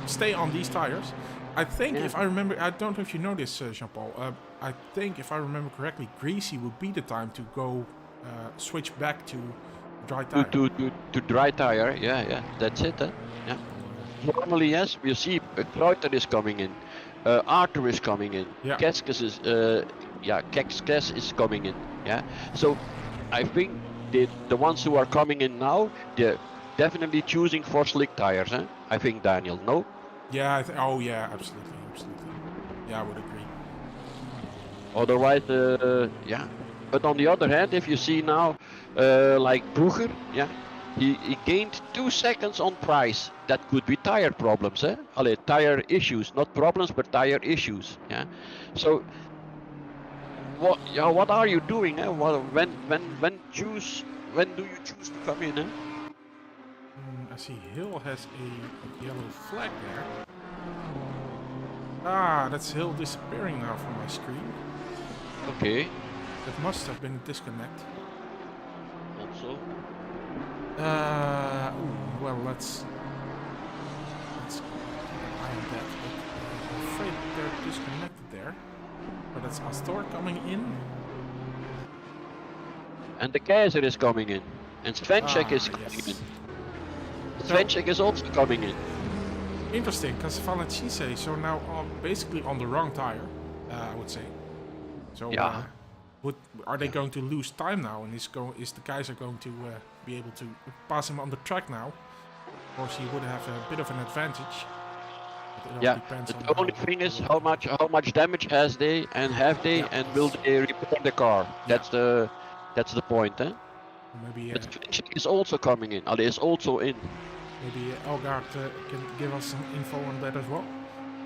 stay on these tires. I think, if I remember, I don't know if you know this, Jean-Paul. I think, if I remember correctly, greasy would be the time to go switch back to dry tire. To dry tire, yeah, that's it. Yeah. Normally, yes, we see Kreuter is coming in, Arthur is coming in, yeah. Keskes is, Keskes is coming in. Yeah. So, I think the ones who are coming in now, they're definitely choosing for slick tires. I think, Daniel. No. Yeah, oh yeah, absolutely. Yeah, I would agree. Otherwise, yeah. But on the other hand, if you see now, like Brugger, yeah, he gained 2 seconds on Price. That could be tire problems, tire issues, not problems, but tire issues, yeah. So, what are you doing? When do you choose to come in? I see Hill has a yellow flag there. Ah, that's Hill disappearing now from my screen. Okay. That must have been a disconnect. Also. Well, let's keep an eye on that. But I'm afraid they're disconnected there. But that's Astor coming in. And the Kaiser is coming in. And Svenček is coming in. Svenček is also coming in. Interesting, because Valentine so now basically on the wrong tire, I would say. So yeah. Are they going to lose time now? And is the Kaiser going to be able to pass him on the track now? Of course, he would have a bit of an advantage. Yeah. The only thing is how much damage have they, and will they repair the car? That's the point, Maybe. But Svenček is also coming in. Ali is also in. Maybe Elgaard can give us some info on that as well.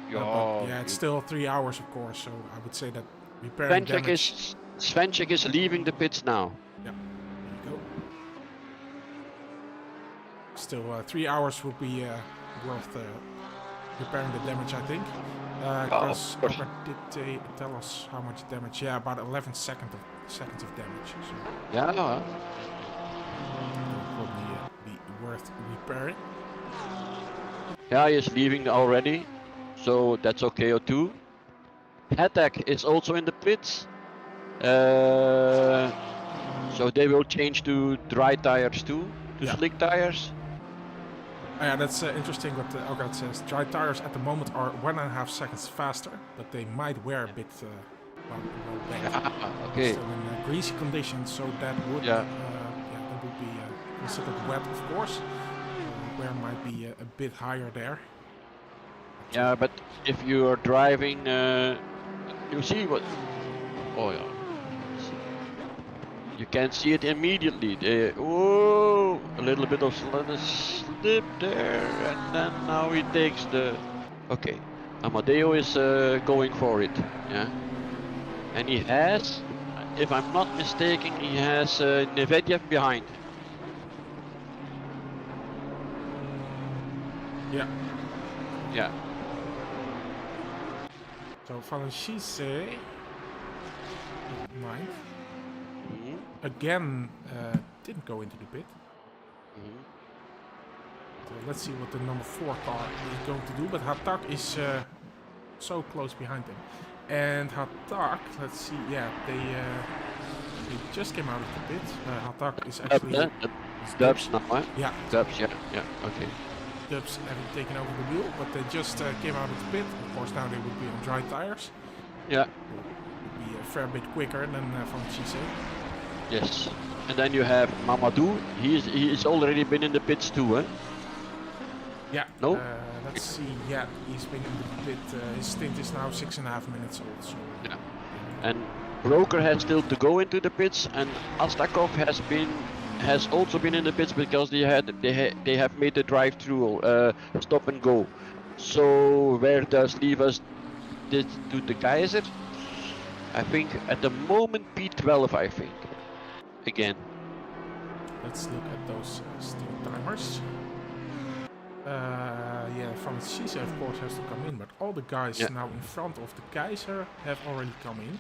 Yeah, it's still 3 hours, of course. So I would say that repairing damage. Svenček is leaving the pits now. Yeah, there you go. Still 3 hours would be worth repairing the damage, I think. Because did they tell us how much damage? Yeah, about 11 seconds of damage. So yeah. That would probably be worth repairing. Yeah, he's leaving already, so that's okay too. Attack is also in the pits. So they will change to dry tires too, to slick tires. Yeah, that's interesting what Ogad says. Dry tires at the moment are 1.5 seconds faster, but they might wear a bit well bent. Okay. Still in greasy conditions, so that would that would be considered wet, of course. Wear might be a bit higher there. Yeah, but if you are driving, you see what? Oh yeah. You can see it immediately. Oh, a little bit of slip there, and then now he takes the. Okay, Amadeo is going for it. Yeah, and he has, if I'm not mistaken, he has Nevedyev behind. Yeah. Yeah. So Valenchise, 9th. Again, didn't go into the pit. So let's see what the number 4 car is going to do. But Hatak is so close behind him. And Hatak, let's see, yeah, they just came out of the pit. Hatak is actually... Dubs now, eh? Yeah. Dubs, yeah, okay. Dubs having taken over the wheel, but they just came out of the pit. Of course, now they would be on dry tires. Yeah. Would be a fair bit quicker than Valenchise. Yes. And then you have Mamadou. He's already been in the pits too, eh? Yeah. No? Let's see. Yeah, he's been in the pit. His stint is now 6.5 minutes old. So. Yeah. And Broker has still to go into the pits, and Astakov has also been in the pits because they have made the drive-through stop and go. So where does leave us to the Kaiser? I think at the moment P12, I think. Again. Let's look at those steel timers. Yeah, Valenchise of course has to come in, but all the guys now in front of the Kaiser have already come in.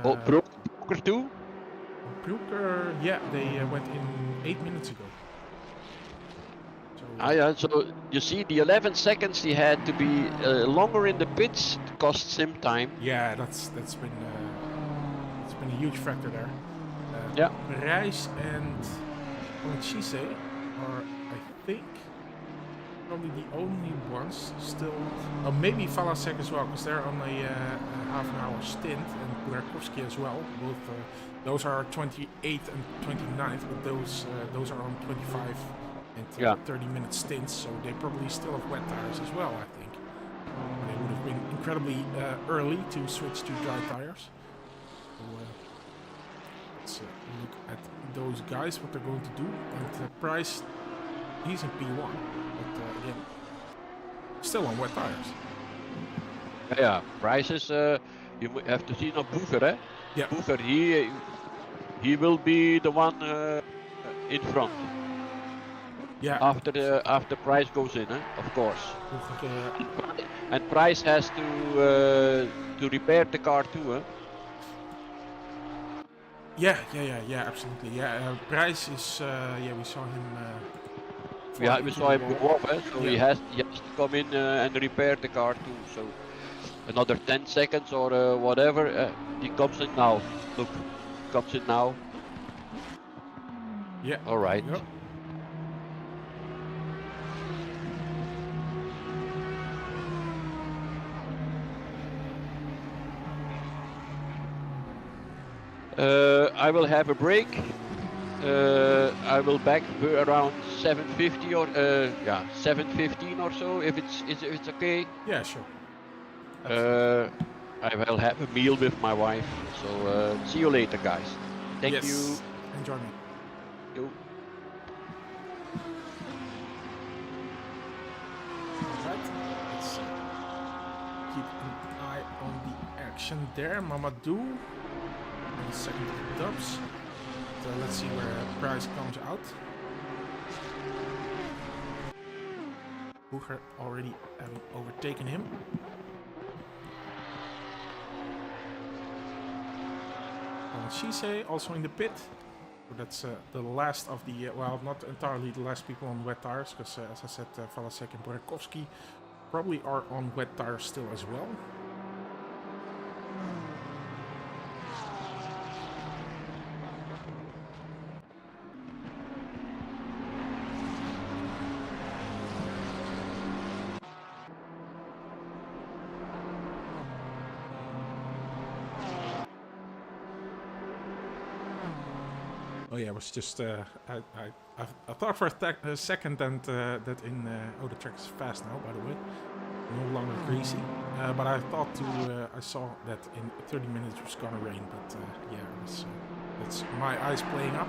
Broker too? Broker, yeah, they went in 8 minutes ago. So, yeah, so you see the 11 seconds he had to be longer in the pits costs him time. Yeah, that's been a huge factor there. Reis and Valenchise are, I think, probably the only ones still. Oh, maybe Valasek as well, because they're on a half an hour stint, and Burakovsky as well. Both those are 28th and 29th, but those are on 25 and 30-minute stints, so they probably still have wet tires as well. I think they would have been incredibly early to switch to dry tires. So, let's look at those guys, what they're going to do. And Price, he's in P1, but again, still on wet tires. Yeah, Price is, you have to see now Boeger, eh? Yeah. Boeger, he will be the one in front. Yeah. After Price goes in, eh? Of course. And Price has to repair the car too, eh? Yeah, absolutely. Yeah, Price is. Yeah, we saw him. We saw him go off, eh? So he has to come in and repair the car too. So another 10 seconds or whatever. He comes in now. Look, comes in now. Yeah. All right. Yep. I will have a break. I will back around 7:50 or 7:15 or so if it's okay. Yeah, sure. I will have a meal with my wife. So see you later, guys. Thank you. Enjoy me. You. Alright, let's keep an eye on the action there. Mamadou and the second Dubs. So let's see where Price comes out. Boeger already having overtaken him. Valenchise also in the pit. So that's the last of the, well, not entirely the last people on wet tires, because as I said, Valasek and Burakovsky probably are on wet tires still as well. Oh yeah, it was just I thought for a second that oh, the track is fast now, by the way, no longer greasy. But I thought I saw that in 30 minutes it was gonna rain, but yeah, that's my eyes playing up.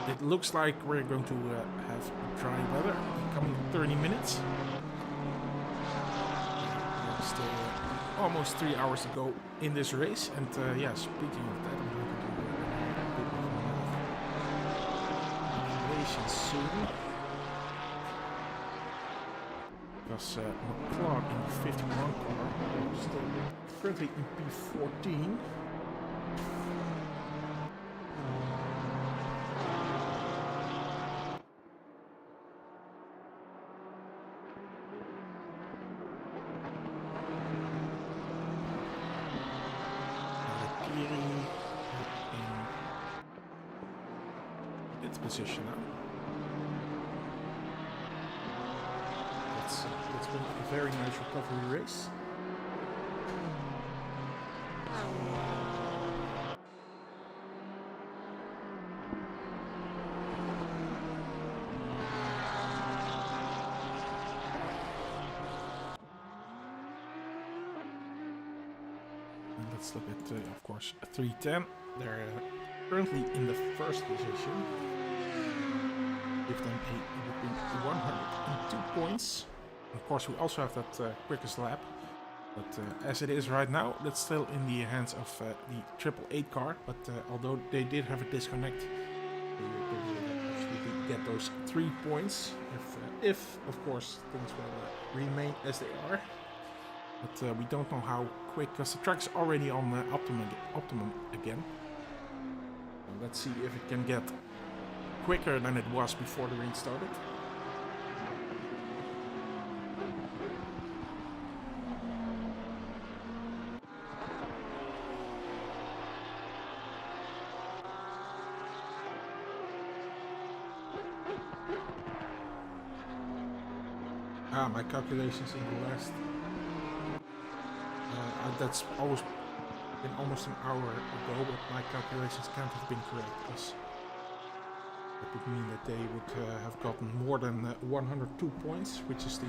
It looks like we're going to have dry weather in the coming 30 minutes. Still almost 3 hours to go in this race, and yeah, speaking of that, I'm going to do soon, because McLaren in the 51 car still currently in P14. in its position now. It's been a very nice recovery race. And let's look at, of course, 310. They're currently in the first position. Give them a 102 points. Of course, we also have that quickest lap, but as it is right now, that's still in the hands of the 888 car. But although they did have a disconnect, they will actually get those 3 points if of course, things will remain as they are. But we don't know how quick, because the track's already on optimum again. So let's see if it can get quicker than it was before the rain started. My calculations in the last... that's always been almost an hour ago, but my calculations can't have been correct, because that would mean that they would have gotten more than 102 points, which is the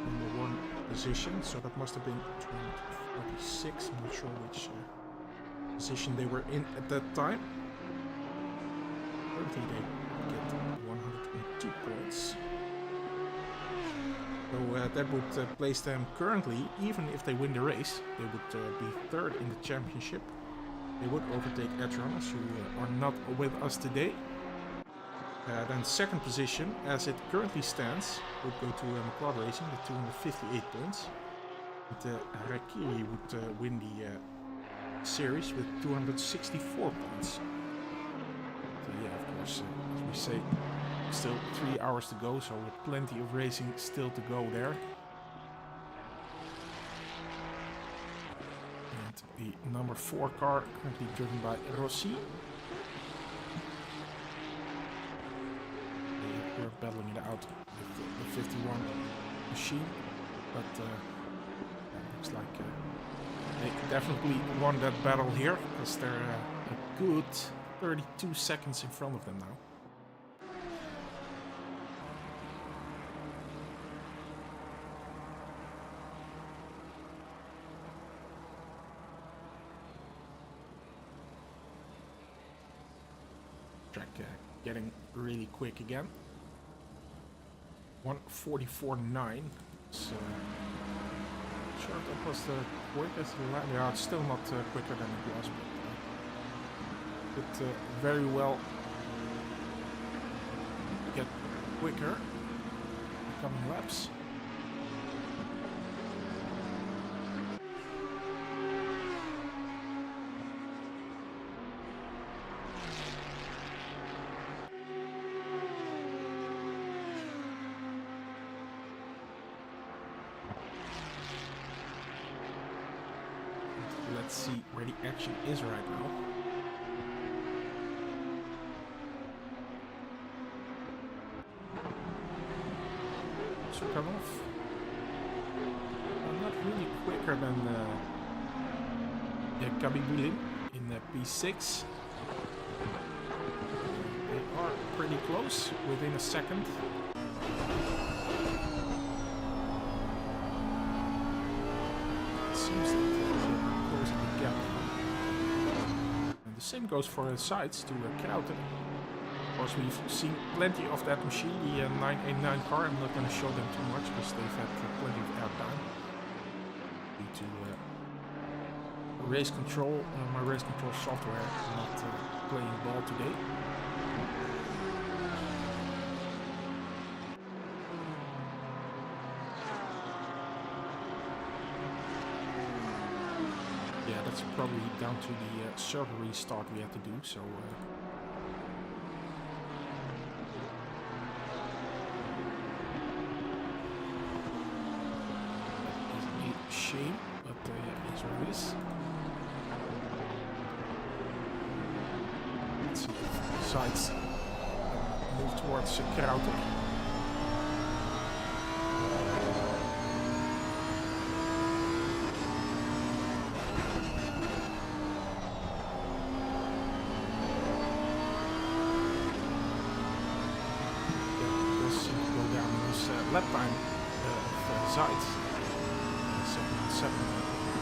number 1 position. So that must have been 246. I'm not sure which position they were in at that time. Currently they get 102 points. So that would place them currently, even if they win the race, they would be 3rd in the championship. They would overtake edge runners who are not with us today. Then 2nd position, as it currently stands, would go to McLaren Racing with 258 points. And Rakiri would win the series with 264 points. So yeah, of course, as we say, still 3 hours to go, so with plenty of racing still to go there. And the number 4 car, currently driven by Rossi. They were battling it out with the 51 machine, but looks like they definitely won that battle here, because they're a good 32 seconds in front of them now. Track getting really quick again. 1:44.9. So sure that was the quickest lap. Yeah, it's still not quicker than it was, but it very well get quicker in the coming laps. Let's see where the action is right now. Sukanov. Not really quicker than Kabibulin in P6. They are pretty close, within a second. It seems that they're closing the gap. And the same goes for the sides to Krauten. Of course, we've seen plenty of that machine, the 989 car. I'm not going to show them too much because they've had plenty of airtime. Due to race control, my race control software not playing ball today. Yeah, that's probably down to the server restart we had to do, so shame, but yeah, it is what it is. Let's see if sides move towards Krauten. Yeah, it does seem to go down in this lap time of sides. 7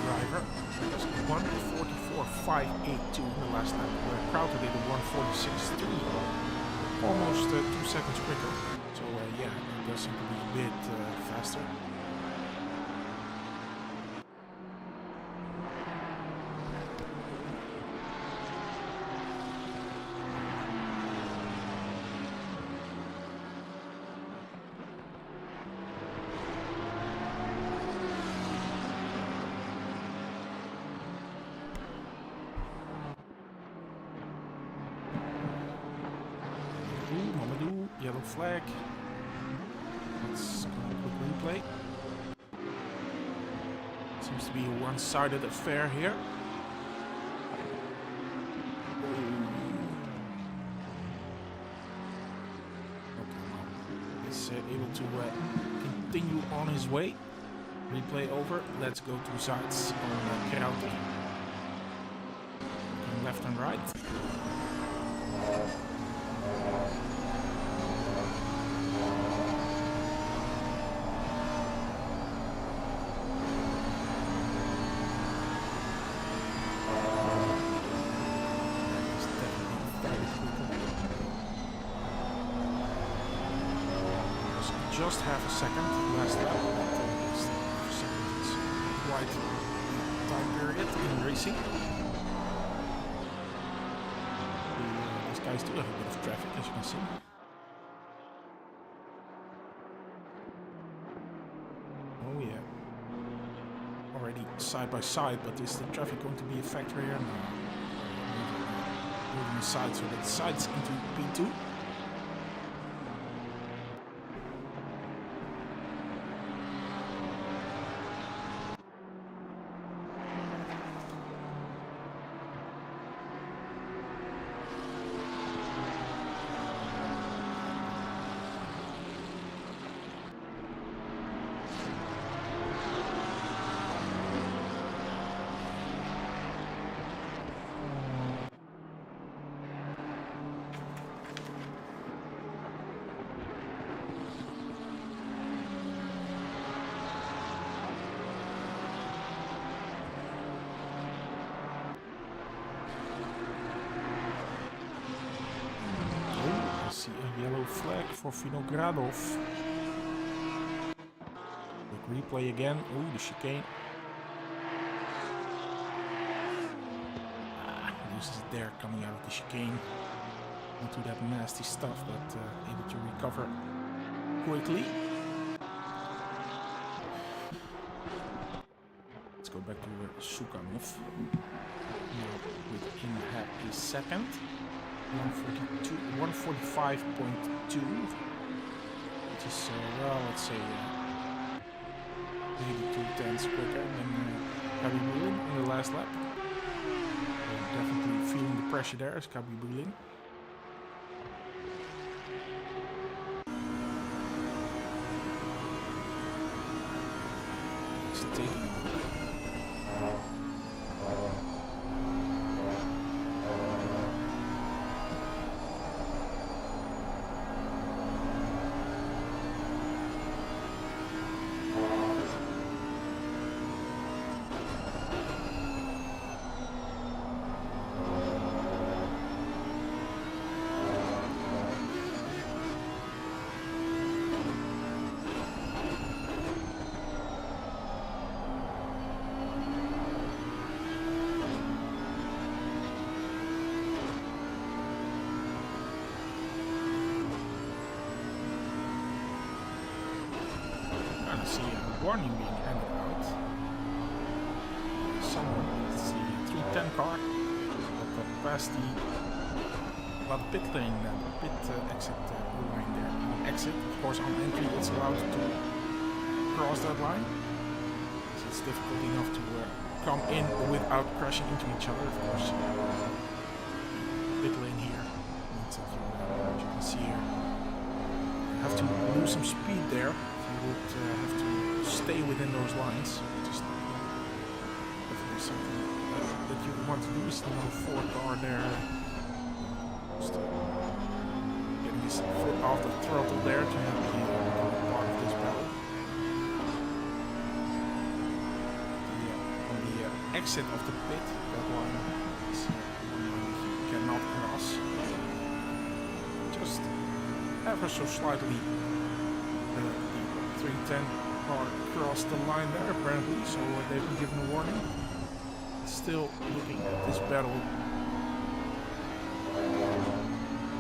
driver. It was 1:44.582 the last time, where Krauten did a 1:46.3, almost 2 seconds quicker. So yeah, it does seem to be a bit faster. Yellow flag. Let's go quick replay. Seems to be a one-sided affair here. Okay, well, he's able to continue on his way. Replay over. Let's go to sides on Krauten. Left and right. Just half a second last lap. Half a second is quite a time period in racing. These guys do have a bit of traffic, as you can see. Oh yeah. Already side by side, but is the traffic going to be a factor here? No. Moving aside so that sides into P2. See a yellow flag for Vinogradov. Quick replay again. Oh, the chicane. Loses it there, coming out of the chicane. Into that nasty stuff, but able to recover quickly. Let's go back to Sukanov. Now with him have a second. 145.2, which is, well, let's say, maybe 2 tenths quicker than Kabibulin in the last lap. definitely feeling the pressure there as Gabi Bulin. It's taking warning being handed out. Someone, let's see, 310 car that passed the pit lane, pit exit line there. On exit, of course, on entry it's allowed to cross that line. So it's difficult enough to come in without crashing into each other, of course. Pit lane here, means that you can see here, you have to lose some speed there. You would have to stay within those lines. Just definitely something that you want to do is the number 4 car there. Just getting his foot off the throttle there to not be part of this battle. On the exit of the pit, that line is one line that you cannot cross. Just ever so slightly. 310 car crossed the line there apparently, so they've been given a warning. Still looking at this battle.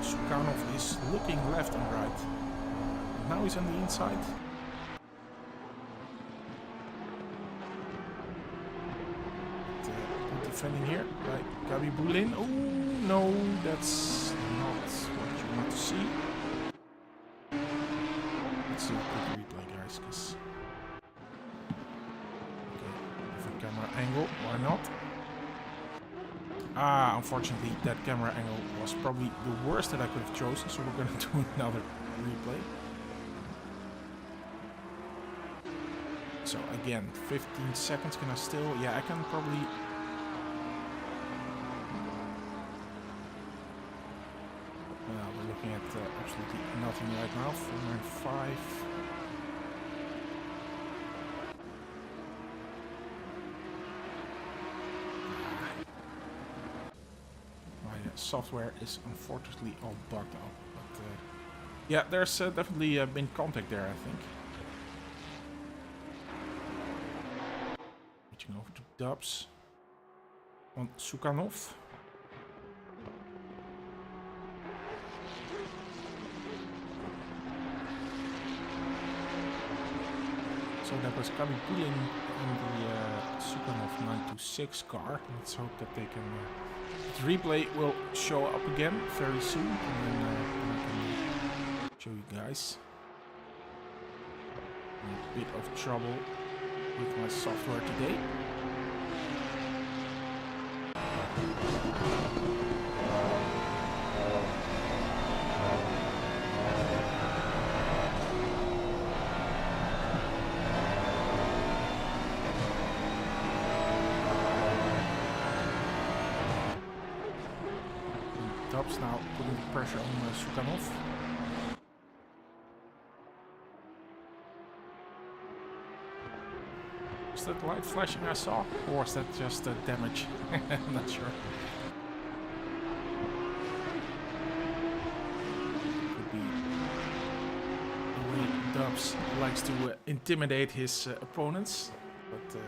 Sukhanov is looking left and right. Now he's on the inside. Good defending here by Gabi Bulin. Oh no, that's not what you want to see. Let's do a quick replay, guys, because okay, different camera angle, why not? Ah, unfortunately that camera angle was probably the worst that I could have chosen, so we're gonna do another replay. So again, 15 seconds, can I still, yeah, I can probably we're looking at absolutely nothing right now. 495. My software is unfortunately all bugged out. But yeah, there's definitely been contact there, I think. Switching over to dubs on Sukhanov. So that was Gabi Bulin on the Sukhanov 926 car. Let's hope that they can. The replay will show up again very soon, and then I can show you guys. I'm in a bit of trouble with my software today. Dubs now putting the pressure on Sukhanov. Was that light flashing I saw? Or was that just damage? I'm not sure. Could be the way Dubs likes to intimidate his opponents, but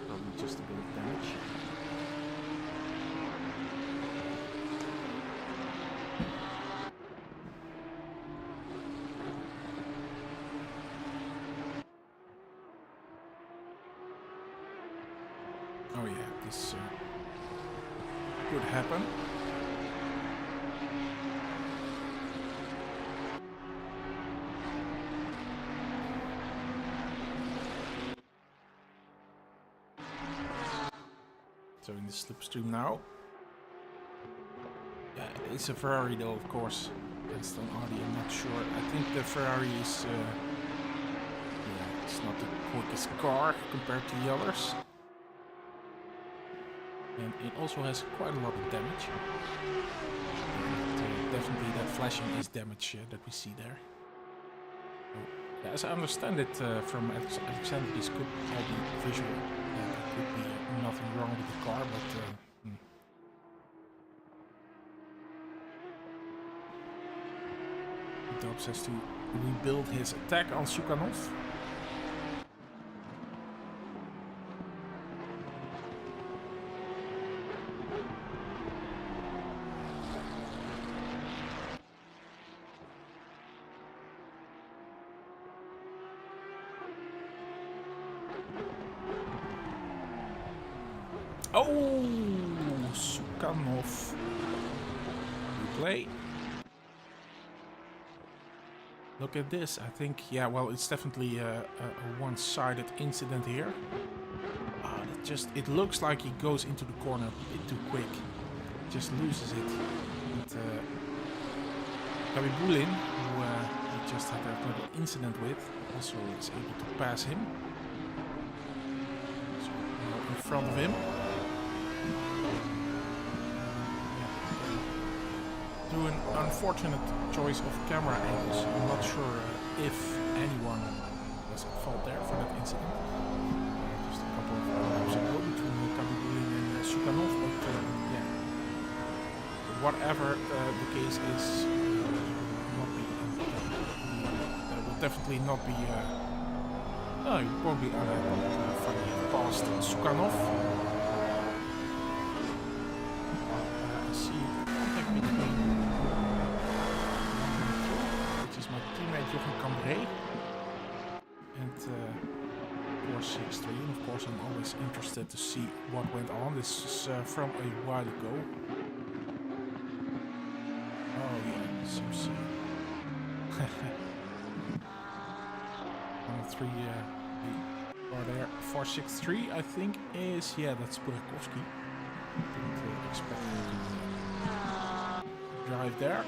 probably just a bit of damage. Oh yeah, this could happen. So in the slipstream now. Yeah, it's a Ferrari though, of course. Aston Audi, I'm not sure. I think the Ferrari is, yeah, it's not the quickest car compared to the others. And it also has quite a lot of damage. And, definitely that flashing is damage that we see there. So, yeah, as I understand it from Alexander, this could all be visual. There could be nothing wrong with the car, but... Dobbs has to rebuild his attack on Sukhanov. Oh, Sukhanov. Replay. Look at this. I think, yeah, well, it's definitely a one-sided incident here. It looks like he goes into the corner a bit too quick. Just loses it. And Kabibulin, who he just had a little incident with, also is able to pass him. So now in front of him. Through an unfortunate choice of camera angles. I'm not sure if anyone was at fault there for that incident. Just a couple of laps ago between Kabibulin and Sukhanov, but yeah. Whatever the case is, will definitely not be. No, it won't be funny past Sukhanov. I see contact between. Jochen Cambrai and 463, and of course I'm always interested to see what went on. This is from a while ago. Oh yeah, seems 103 are there. 463 I think is, yeah, that's Burakovsky. Didn't expect him to drive there.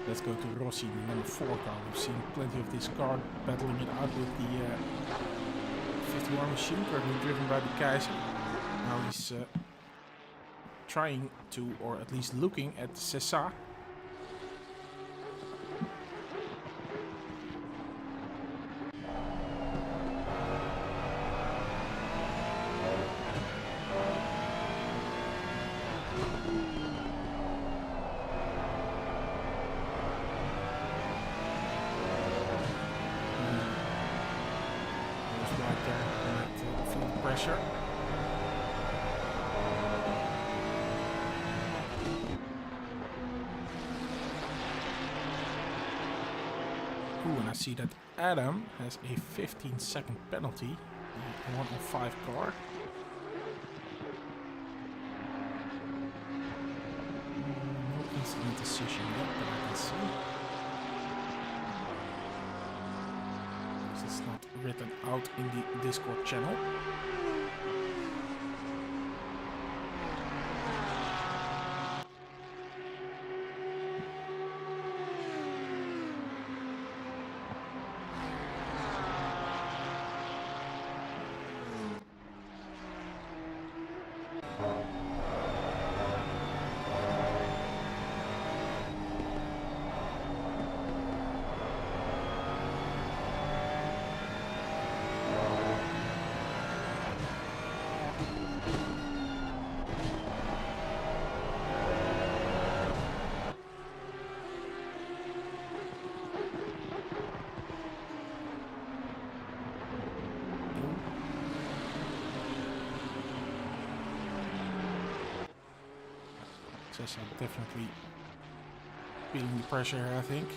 Let's go to Rossi, the number 4 car. We've seen plenty of this car battling it out with the 51 machine, currently driven by the Kaiser. Now he's trying to, or at least looking at Cessa. And I see that Adam has a 15-second penalty, the 105 car. No incident decision yet that I can see. This is not written out in the Discord channel. I'm definitely feeling the pressure here, I think.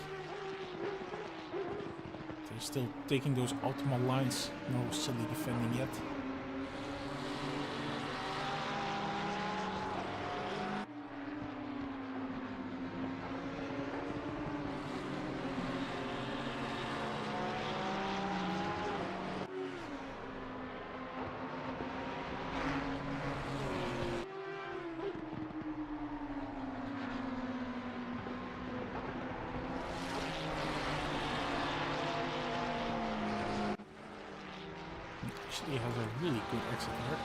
They're still taking those optimal lines, no silly defending yet. actually has a really good exit here.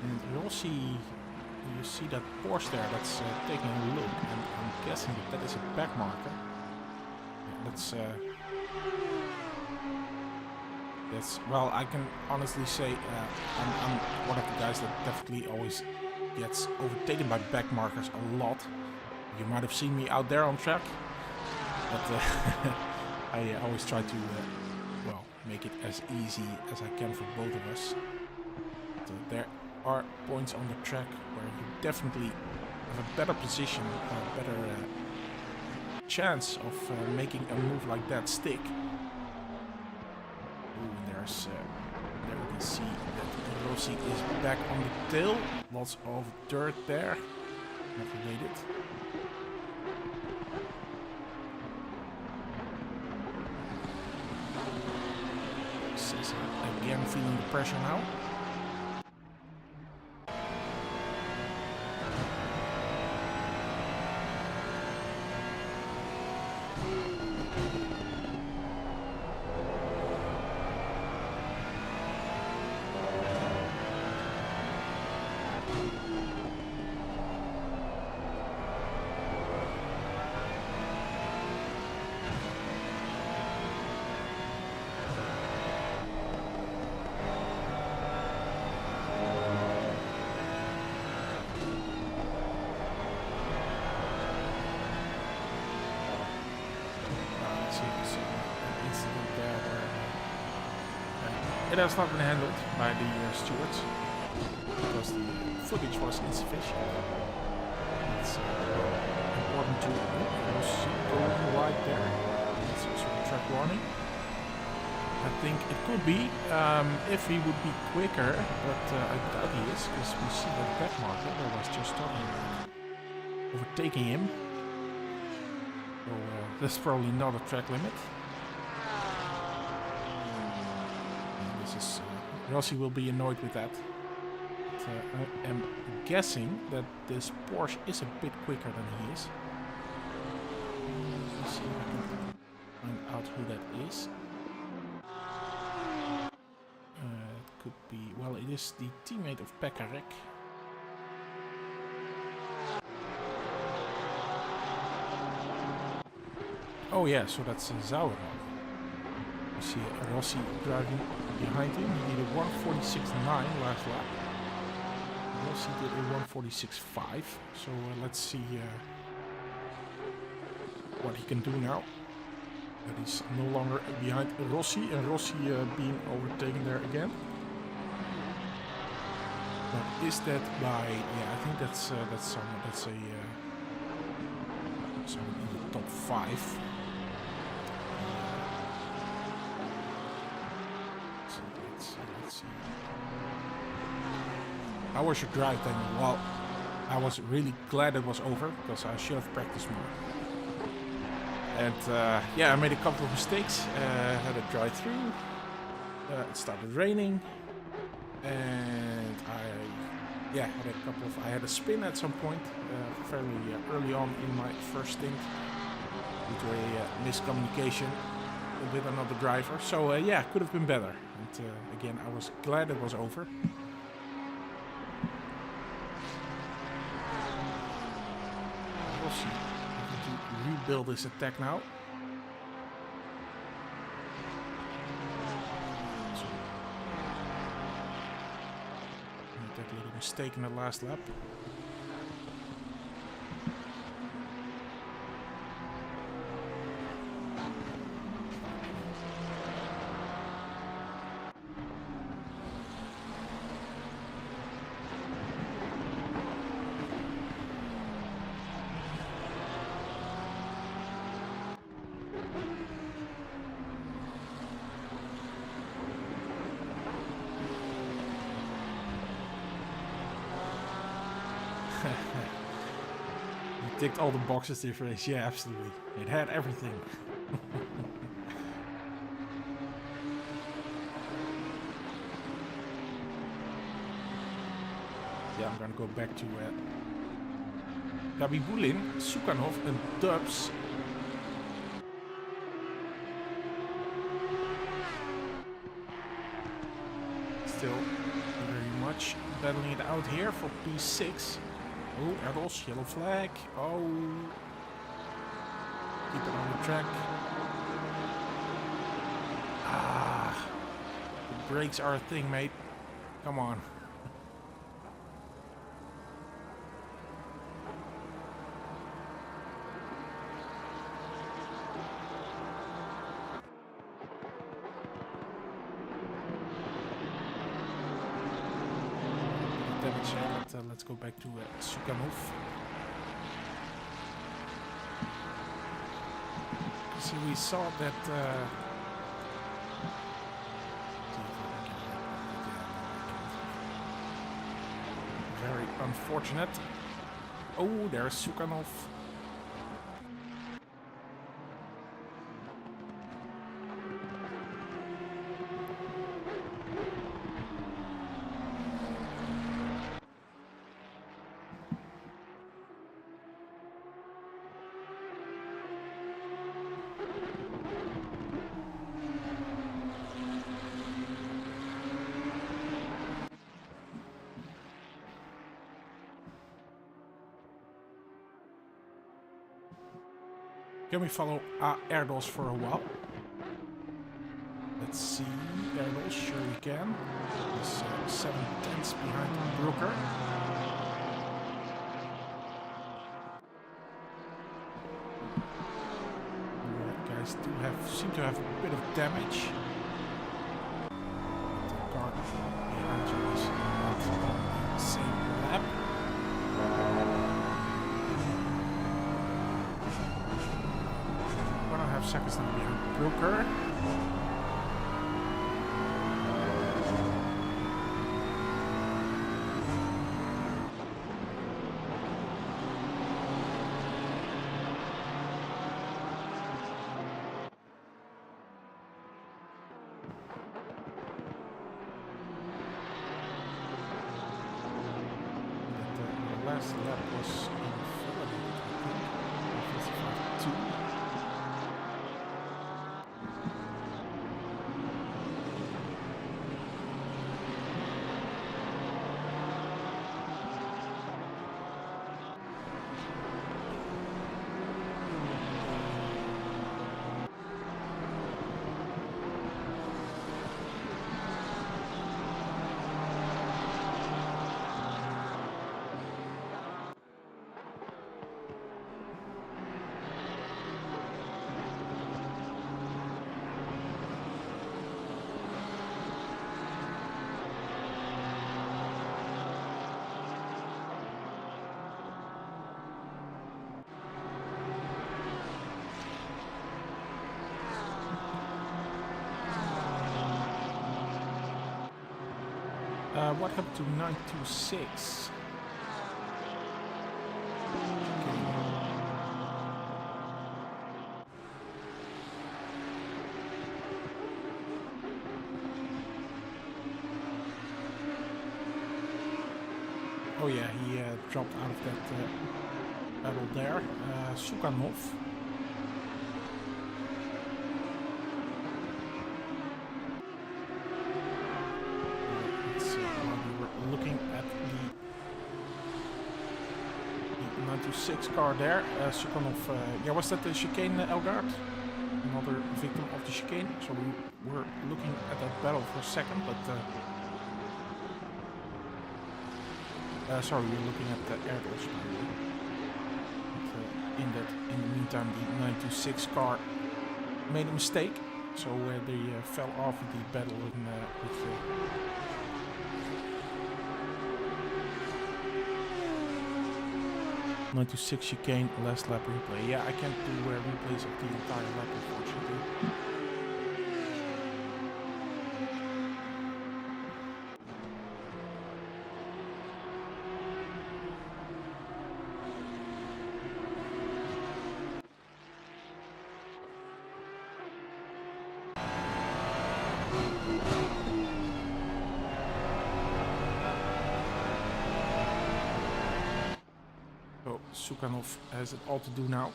And you see that Porsche there that's taking a look, and I'm guessing that is a back marker. Yeah, well, I can honestly say I'm one of the guys that definitely always gets overtaken by back markers a lot. You might have seen me out there on track, but I always try to well, make it as easy as I can for both of us. So there are points on the track where you definitely have a better position, a better chance of making a move like that stick. Ooh, there you can see that Rossi is back on the tail. Lots of dirt there. Not related. Again, feeling the pressure now. It has not been handled by the stewards because the footage was insufficient. It's important to go wide there. It's also a track warning. I think it could be if he would be quicker, but I doubt he is because we see that back marker that was just talking about overtaking him. So that's probably not a track limit. Rossi will be annoyed with that. But, I am guessing that this Porsche is a bit quicker than he is. Let's see if I can find out who that is. It could be, well, it is the teammate of Pekarek. Oh yeah, so that's Zauer. You see Rossi driving behind him. He did a 1:46.9 last lap. Rossi did a 1:46.5. So let's see what he can do now. But he's no longer behind Rossi, and Rossi being overtaken there again. But is that by? Yeah, I think that's someone. That's a someone in the top 5. How was your drive then? Well, I was really glad it was over because I should have practiced more. And yeah, I made a couple of mistakes. Had a drive through. It started raining, and I had a spin at some point fairly early on in my first stint due to a miscommunication with another driver. So yeah, could have been better. And again, I was glad it was over. Rebuild this attack now. So, made that little mistake in the last lap. It ticked all the boxes this race. Yeah, absolutely. It had everything. Yeah, I'm gonna go back to Gabibulin, Sukhanov and Dubs. still very much battling it out here for P6. Oh, Erdos, yellow flag. Oh. Keep it on the track. Ah. The brakes are a thing, mate. Come on. Let's go back to Sukanov. So we saw that very unfortunate. Oh, there's Sukanov. Can we follow Erdos for a while? Let's see. Erdos, sure we can. He's 7/10 behind Brooker. Guys do seem to have a bit of damage. The car behind you is not on the same lap. 1.5 seconds now behind Brooker. The last lap was invalidated, I think. 55.2. What happened to 926? Oh yeah, he dropped out of that battle there. Sukanov. Looking at the 926 car there, Sukanov, yeah, was that the chicane, Elgaard? Another victim of the chicane. So we were looking at that battle for a second, but sorry, we're looking at the Erdos. In the meantime, the 926 car made a mistake, so they fell off the battle with 926 chicane, last lap replay. Yeah, I can't do replays of the entire lap, unfortunately. Sukanov has it all to do now.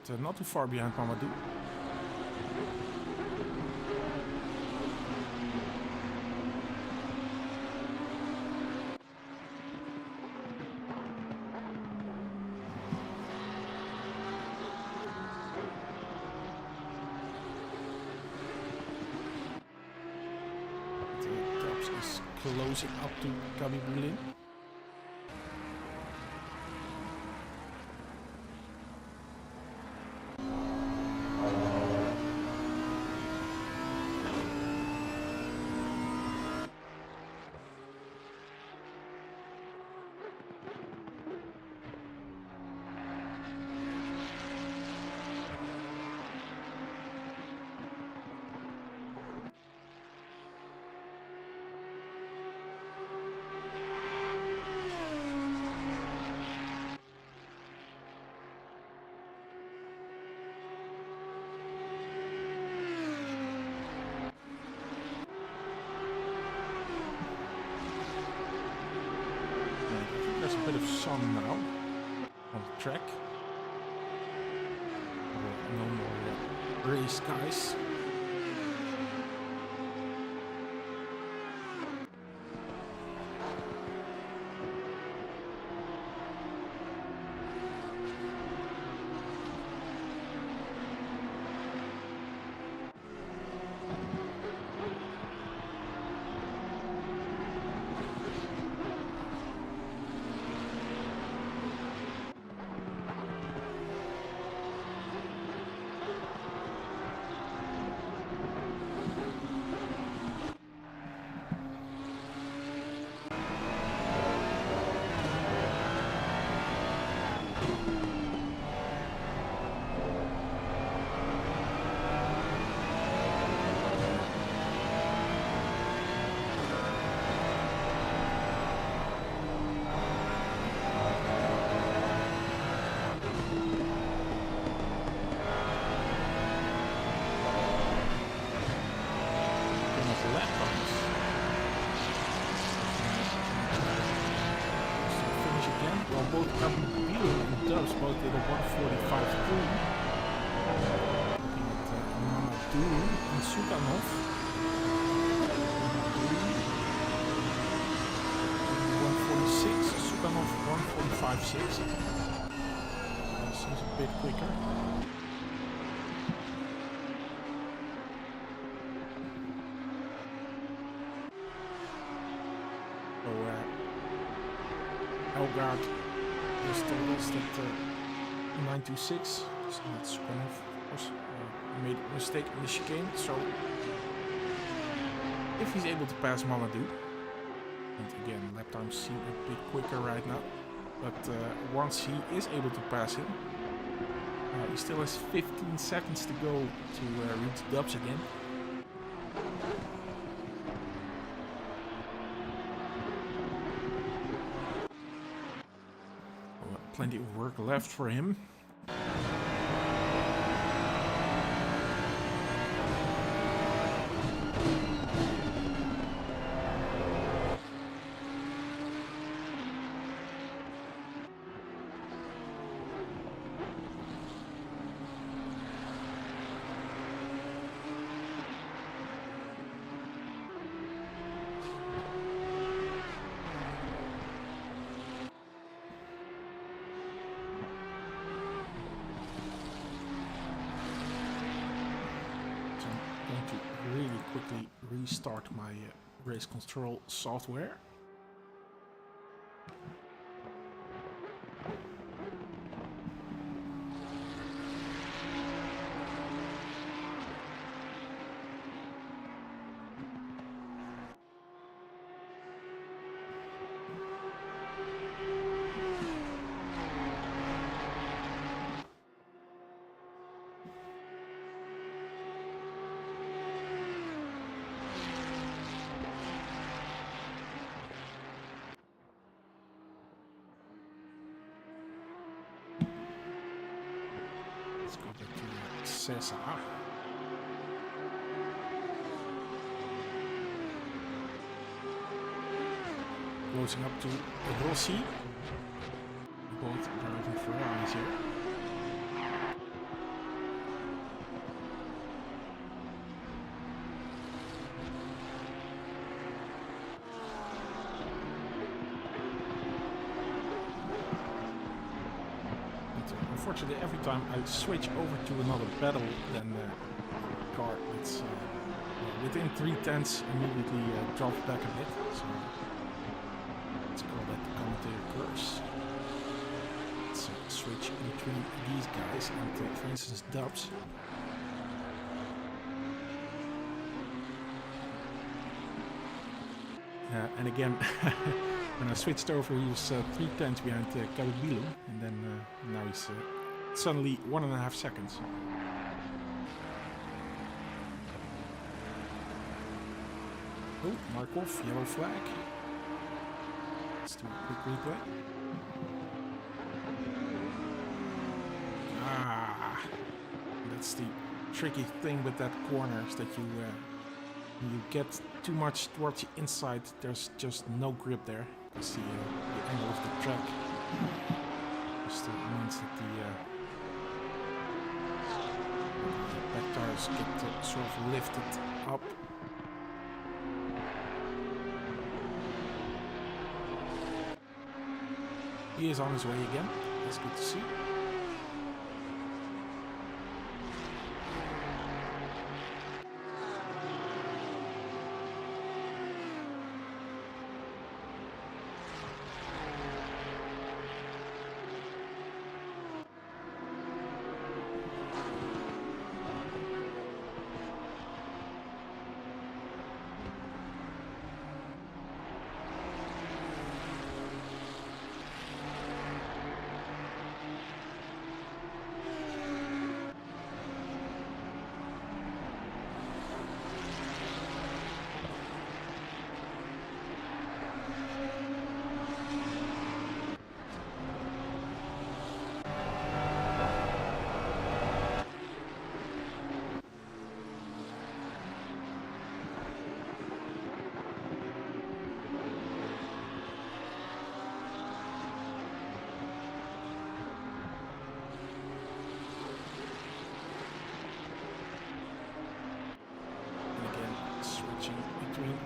But, not too far behind Mamadou. Williams is closing up to Gabi Boulin. There's a bit of sun now on the track. No more grey skies. Both Gabi and Dubs both did a 1:45.2. Looking at Mamadou and Sukanov. 1:46, Sukanov 1:45.6. Seems a bit quicker. So Elgaard is told us that 926, so that's kind of made a mistake in the chicane, so if he's able to pass Mamadou, and again lap times seem a bit quicker right now, but once he is able to pass him, he still has 15 seconds to go to reach Dubs again. Plenty of work left for him. Quickly restart my race control software. Let's go back to Cesar. Closing up to Rossi. Both driving Ferraris here. Unfortunately, every time I switch over to another battle, then the car that's within 3/10 immediately dropped back a bit. So let's call that the commentator curse. Let's switch between these guys and for instance Dubs. And again, when I switched over, he was 3/10 behind Kabubilu, and then now he's suddenly 1.5 seconds. Oh, Markov, yellow flag. Let's do a quick replay. That's the tricky thing with that corner, is that when you get too much towards the inside, there's just no grip there. You see the angle of the track. Just means that the back tires get sort of lifted up. He is on his way again. That's good to see.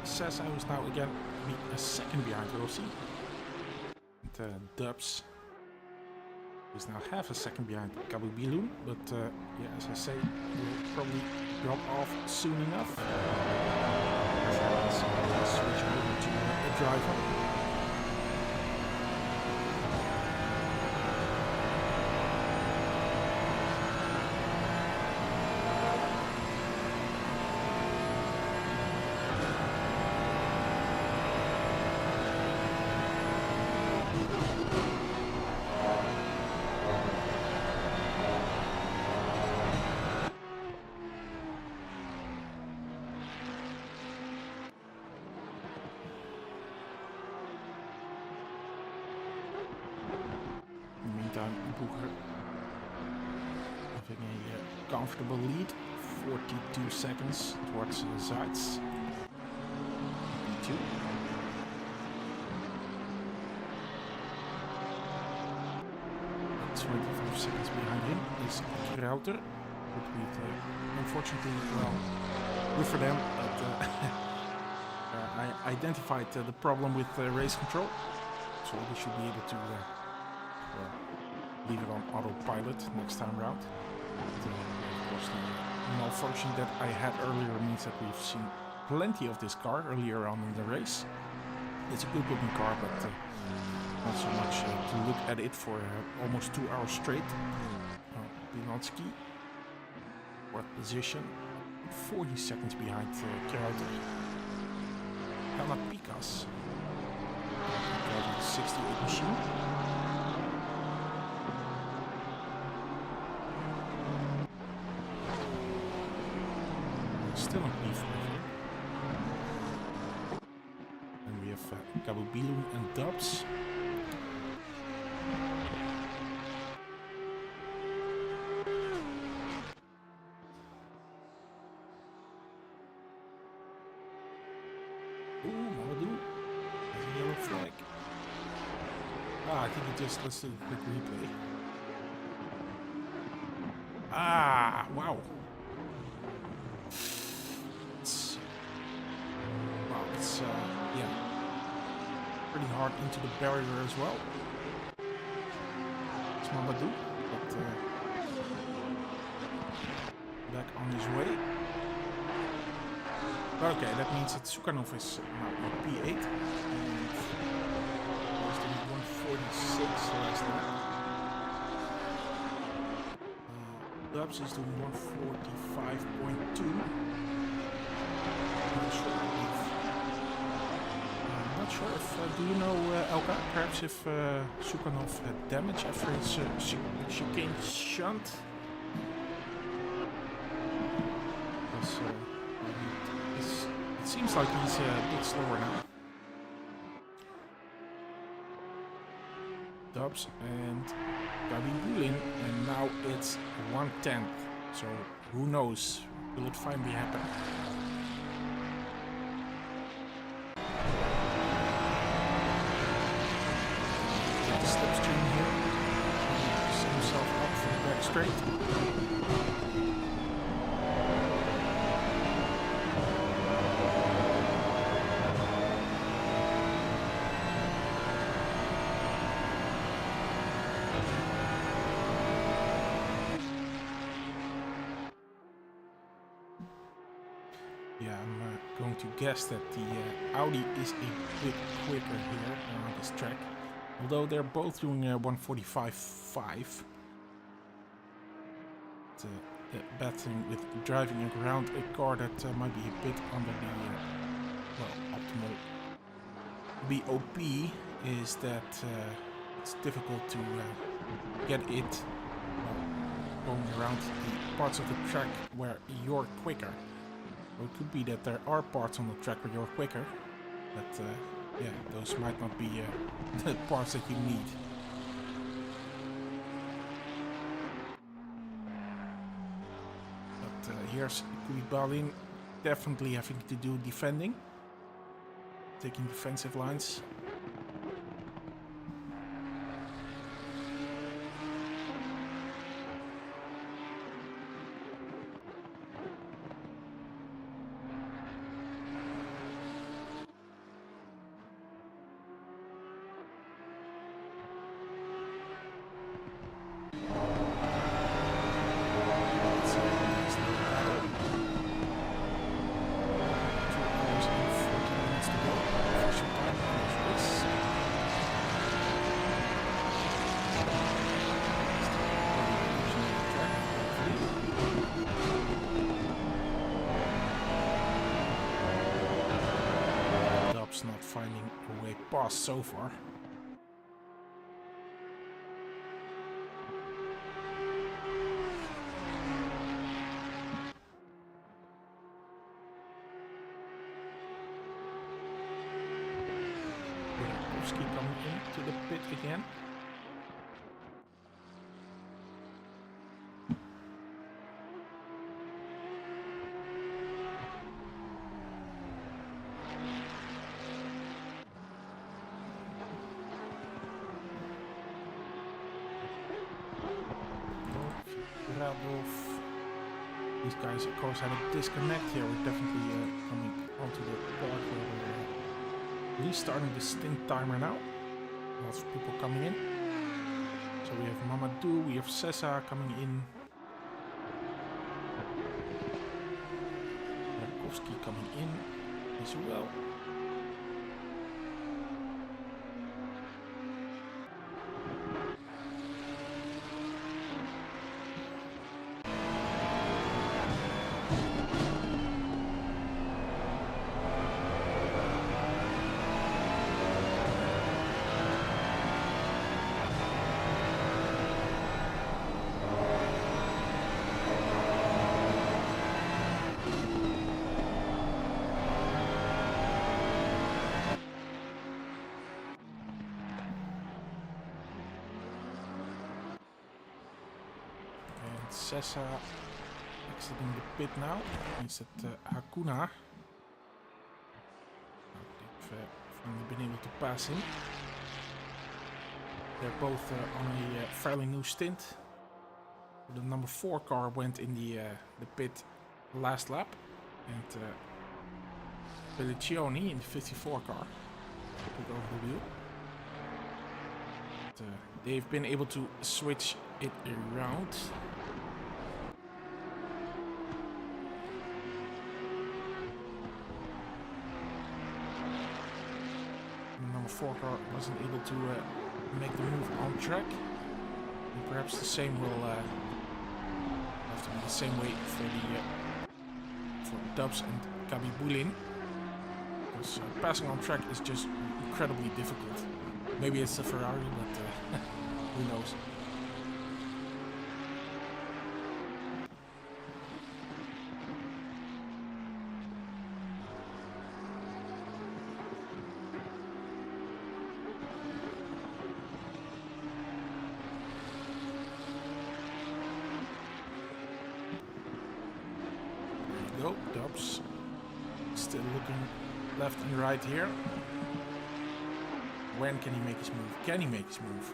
Sessa, who's now again a second behind Rossi. And Dubs, who's now half a second behind Kabubilu, but yeah, as I say, will probably drop off soon enough. Let's switch over to a driver. Boeger having a comfortable lead, 42 seconds towards Zeitz. P2. "25 seconds behind him is Krauter. Unfortunately, well, good for them, but I identified the problem with race control, so we should be able to leave it on autopilot next time round. But, of course, the malfunction that I had earlier means that we've seen plenty of this car earlier on in the race. It's a good looking car, but not so much to look at it for almost 2 hours straight. Bilanski, fourth position, 40 seconds behind Krauter. Hella Pikas, 68 machine. Still on P5. And we have Kabubilu and Dubs. Ooh, Mamadou. There's a yellow flag. I think let's do a quick replay. Wow. Yeah, pretty hard into the barrier as well. It's Mamadou, but back on his way. Okay, that means that Sukhanov is now in P8 and was doing 146 last lap. Dubs is doing 145.2. I'm not sure if, do you know, Elka, perhaps if Sukhanov had damage after his chicane shunt? Because it seems like he's a bit slower now. Dubs and Gabin, and now it's 1/10. So who knows? Will it finally happen? Take the slipstream here. Set himself up for the back straight. Yeah, I'm going to guess that the Audi is a bit quicker here on this track. Although they're both doing 145.5. The bad thing with driving around a car that might be a bit under the optimal BOP is that it's difficult to get it going around the parts of the track where you're quicker. Or it could be that there are parts on the track where you're quicker, but yeah, those might not be the parts that you need. But here's Koulibaly definitely having to do defending, taking defensive lines. Not finding a way past so far. Watkins coming into the pit again. These guys, of course, had a disconnect here. We're definitely coming onto the part where we're restarting the stint timer now. Lots of people coming in. So we have Mamadou, we have Sessa coming in. Rakowski coming in as well. Sessa exiting the pit now. Means that Hakuna. They've finally been able to pass him. They're both on a fairly new stint. The number 4 car went in the pit last lap, and Pelliccioni in the 54 car took over the wheel. But, they've been able to switch it around. 4 car wasn't able to make the move on track. And perhaps the same will have to be the same way for Dubs and Kabibulin. Because passing on track is just incredibly difficult. Maybe it's a Ferrari, but who knows. Go, Dubs. Still looking left and right here. When can he make his move? Can he make his move?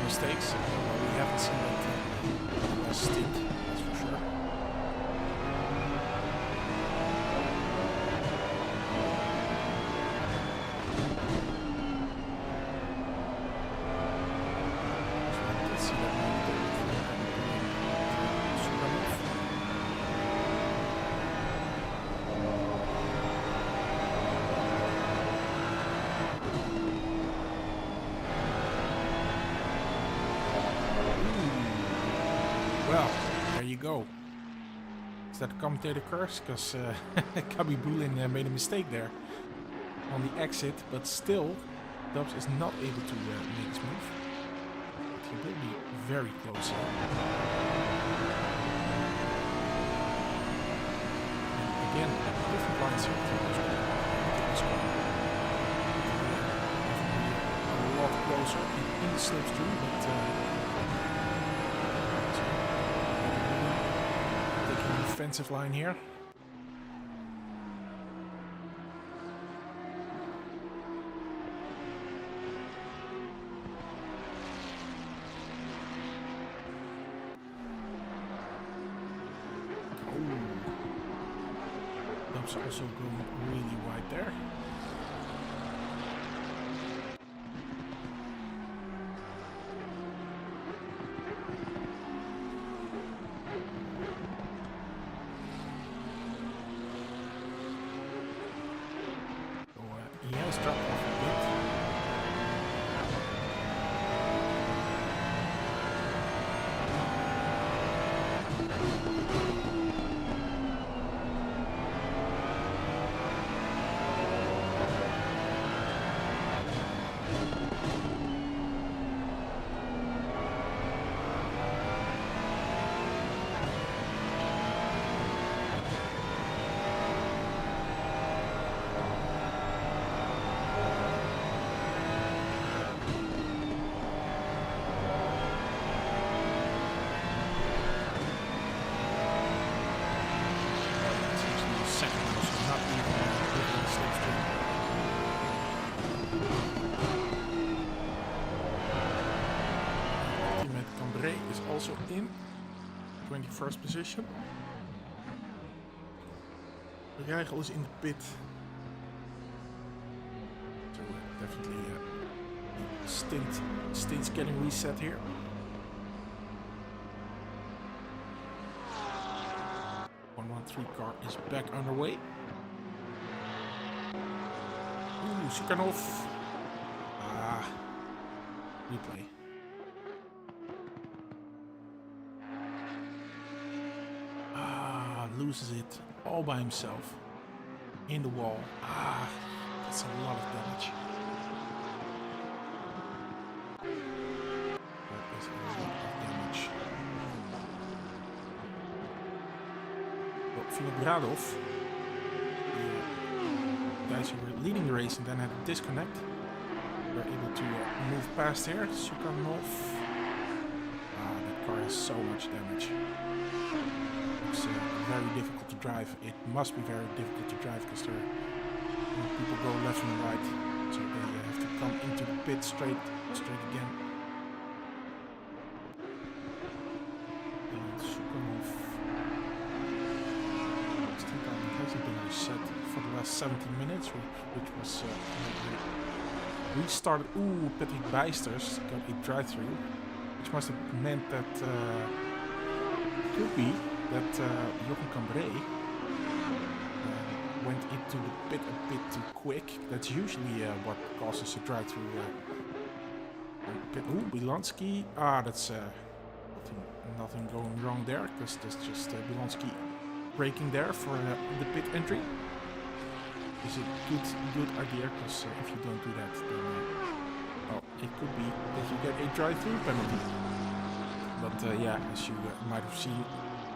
Mistakes. Well, we haven't seen that in a stint, that's for sure. So let's see that well, there you go. Is that a commentator curse? Because Kabibulin made a mistake there on the exit, but still, Dubs is not able to make his move. But he will be very close. And again, different lines here. A lot closer in the slipstream, but. Defensive line here. Dubs also going really wide there. Also in 21st position. Rijgel is in the pit. So definitely stints getting reset here. GT3 car is back underway. Ooh, Sukhanov. Replay. Loses it all by himself. In the wall. That's a lot of damage. That is a lot of damage. Well, Vinogradov, the guys who were leading the race and then had a disconnect, were able to move past here. Sukhanov. That car has so much damage. It's very difficult to drive. It must be very difficult to drive because there people go left and right, so they have to come into the pit straight again. And Sukhanov hasn't been reset for the last 17 minutes, which was restarted. Ooh, Patrick Bijsters got a drive-through, which must have meant that could be that Jochen Cambrai went into the pit a bit too quick. That's usually what causes a drive-through pit. Ooh, Bilansky. That's nothing going wrong there, because that's just Bilansky braking there for the pit entry. Is a good idea, because if you don't do that, then well, it could be that you get a drive-through penalty. But yeah, as you might have seen,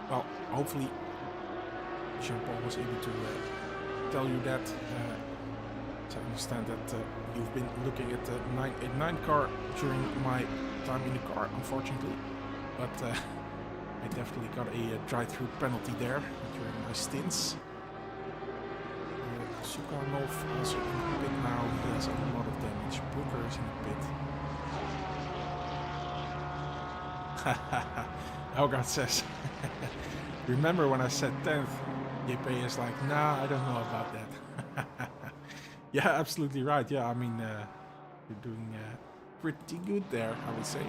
well, hopefully Jean-Paul was able to tell you that. So I understand that you've been looking at the 989 car during my time in the car, unfortunately. But I definitely got a drive-through penalty there during my stints. Sukhanov also in the pit now. He has a lot of damage. Booker is in the pit. Elgard says, remember when I said 10th? JP is like, nah, I don't know about that. Yeah, absolutely right. Yeah, I mean, you're doing pretty good there, I would say.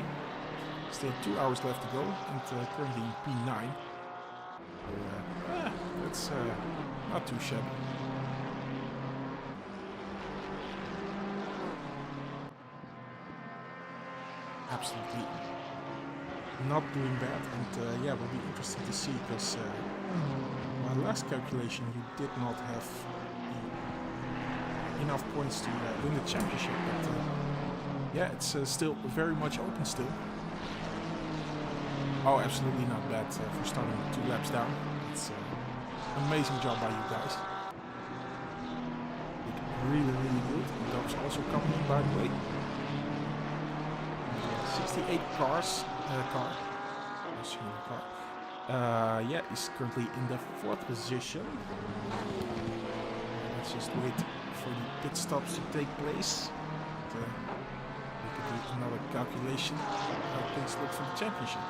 Still 2 hours left to go, and currently in P9. So, yeah, that's not too shabby. Absolutely not doing bad, and yeah, will be interesting to see, because my last calculation you did not have enough points to win the championship, but yeah, it's still very much open still. Oh, absolutely not bad for starting 2 laps down. It's amazing job by you guys. Did really good. And Doug's also coming in, by the way. 68 cars. Yeah, he's currently in the 4th position. Let's just wait for the pit stops to take place. We can do another calculation how things look for the championship.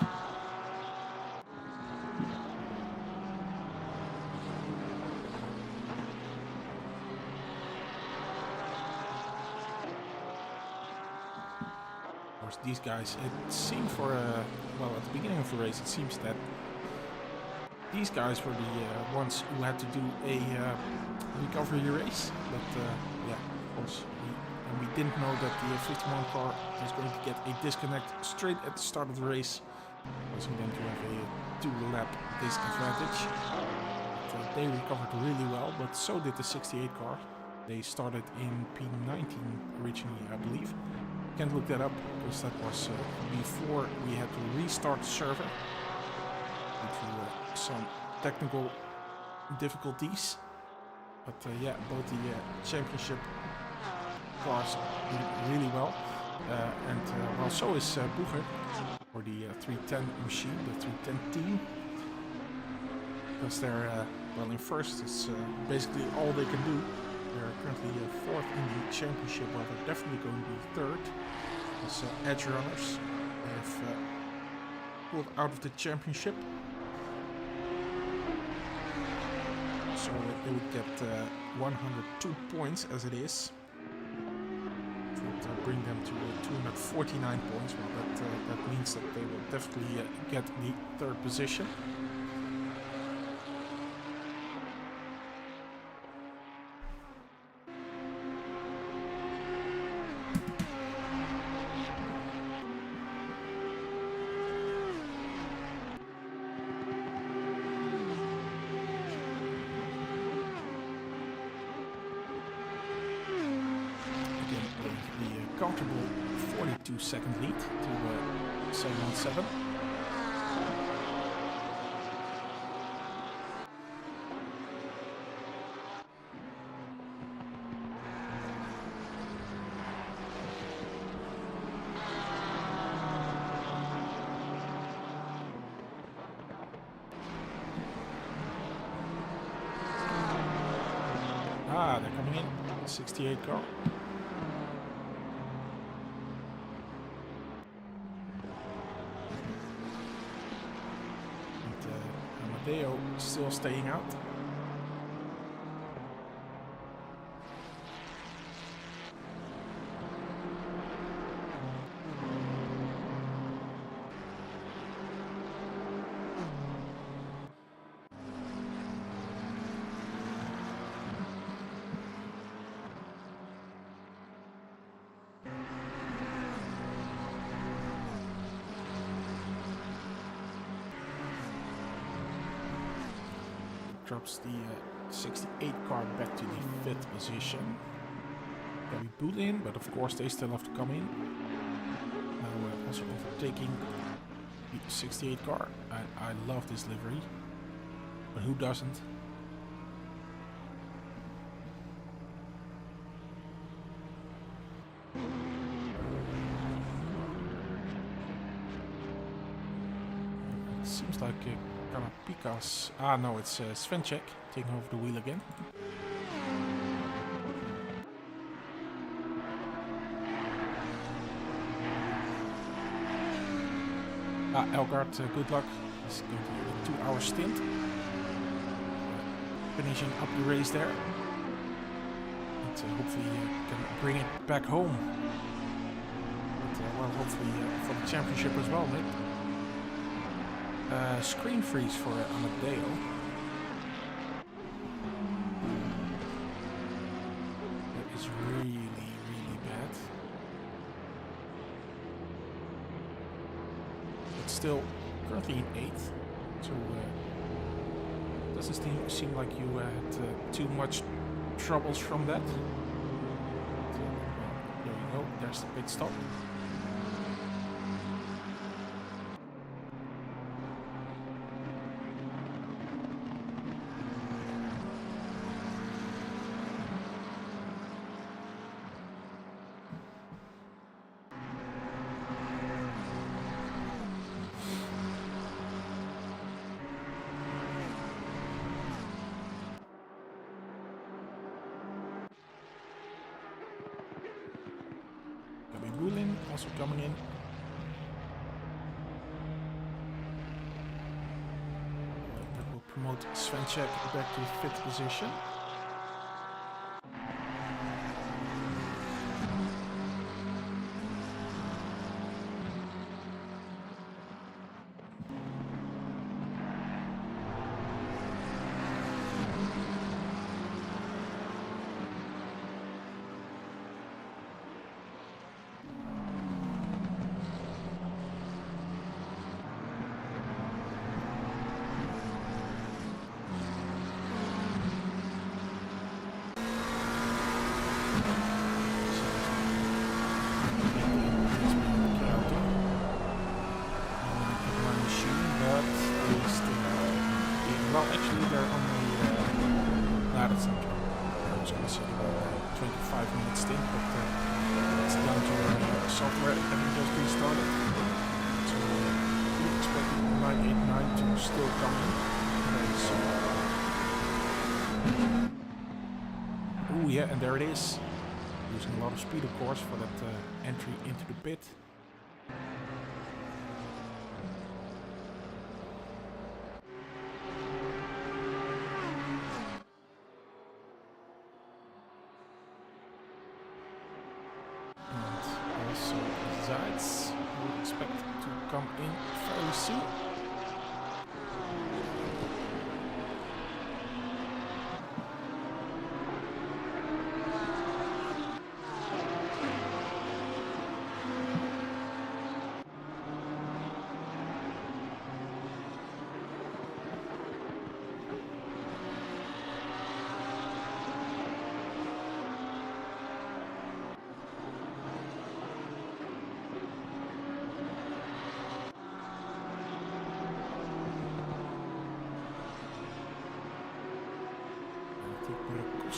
These guys, it seemed for well, at the beginning of the race, it seems that these guys were the ones who had to do a recovery race, but yeah, of course, we didn't know that the 51 car was going to get a disconnect straight at the start of the race, causing them to have a 2-lap disadvantage. But, they recovered really well, but so did the 68 car. They started in P19 originally, I believe. Can't look that up because that was before we had to restart the server due to some technical difficulties. But yeah, both the championship cars did really well, and well, so is Boeger for the 310 machine, the 310 team, because they're well in first. It's basically all they can do. They're currently 4th in the championship, but they're definitely going to be 3rd. As Edge Runners, they have pulled out of the championship. So they would get 102 points as it is. It would bring them to 249 points. Well, that means that they will definitely get the 3rd position. comfortable 42-second lead to 717. Ah, they're coming in. 68 car. And Amadeo still staying out. Drops the 68 car back to the 5th position. Gabby Boulin, but of course they still have to come in. Now we're also overtaking the 68 car. I love this livery, but who doesn't? It seems like Pika's. Ah, no, it's Svenček taking over the wheel again. Elgaard, good luck. He's going to do a 2-hour stint. Finishing up the race there. And hopefully can bring it back home. But, well, hopefully for the championship as well, maybe. Screen freeze for Amadeo. That is really, really bad. But still currently in 8th. So doesn't seem like you had too much troubles from that. But, there you go. There's the pit stop. Gulin also coming in. That will promote Svenček back to 5th position. Well, actually, they're on the... Nah, that's not true. I was going to say they were 25-minute stint, but it's down to software having just restarted. So we're expecting 989 to still come in. Ooh, yeah, and there it is. Using a lot of speed, of course, for that entry into the pit. We expect to come in fairly soon.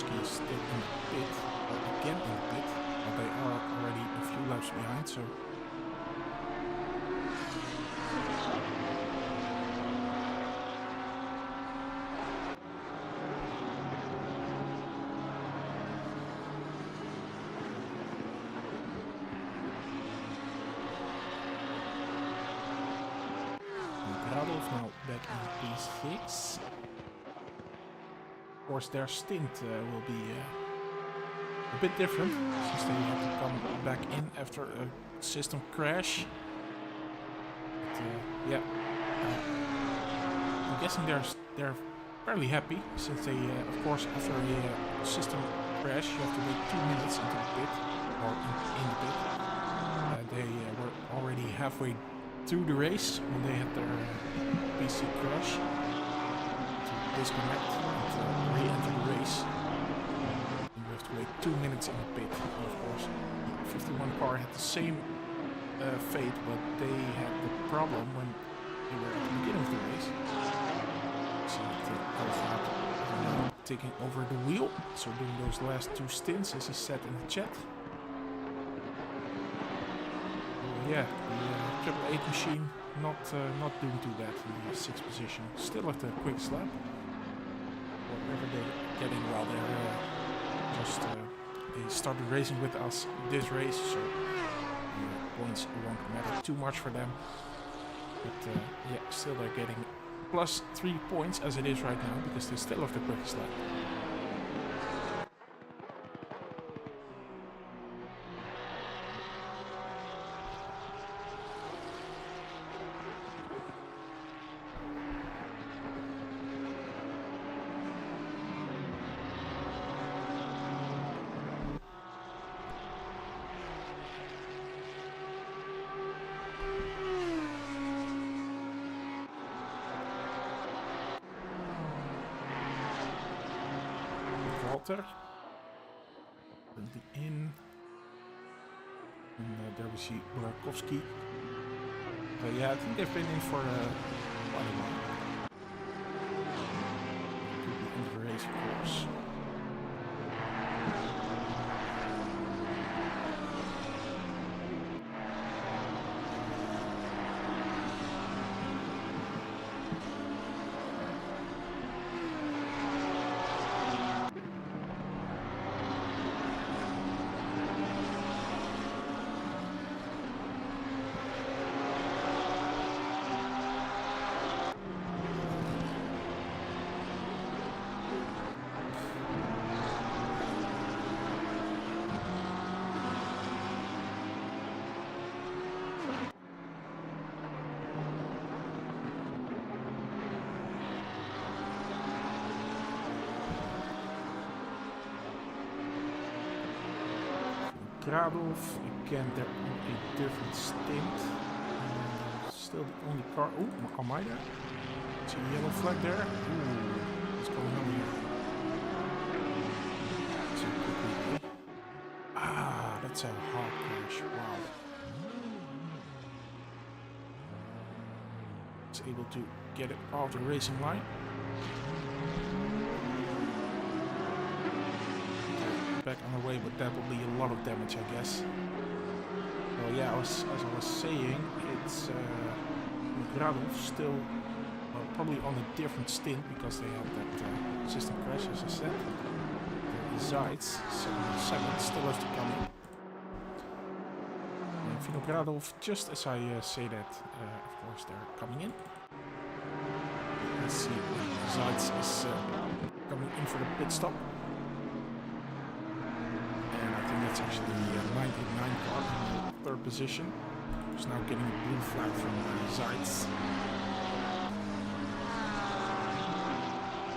Barkowski is still in the pit, or again in the pit, but they are already a few laps behind, so... now back in P6. Of course, their stint will be a bit different since they have to come back in after a system crash. But, yeah, I'm guessing they're fairly happy since they, of course, after a system crash, you have to wait 2 minutes into the pit or in the pit. They were already halfway through the race when they had their PC crash to disconnect and re-enter the race. You have to wait 2 minutes in the pit. Of course, the 51 car had the same fate, but they had the problem when they were at the beginning of the race. So Alfa taking over the wheel, so doing those last 2 stints as he said in the chat. Yeah, the Triple 8 machine not doing too bad in the 6th position. Still at the quick slap. Whatever they're getting while they're they started racing with us this race, so points won't matter too much for them. But yeah, still they're getting plus 3 points as it is right now because they still have the quick slap. Currently in, and there we see Barkowski. Yeah, I think they've been in for quite a while. Could be in the race, of course. Gradov, again they're on a different stint. Still the only car. Oh, Almeida. See a yellow flag there? Ooh, what's going on here? See quickly. Ah, that's a hard crash. Wow. It's able to get it off the racing line. Back on the way, but that will be a lot of damage, I guess. Well, yeah, as I was saying, it's Gradov still probably on a different stint because they had that system crash, as I said. The Zeiss 7 still has to come in. And Vinogradov, just as I say that, of course, they're coming in. Let's see, Zeiss is coming in for the pit stop. That's actually the 99 car in the 3rd position. Who's now getting a blue flag from Zeiss.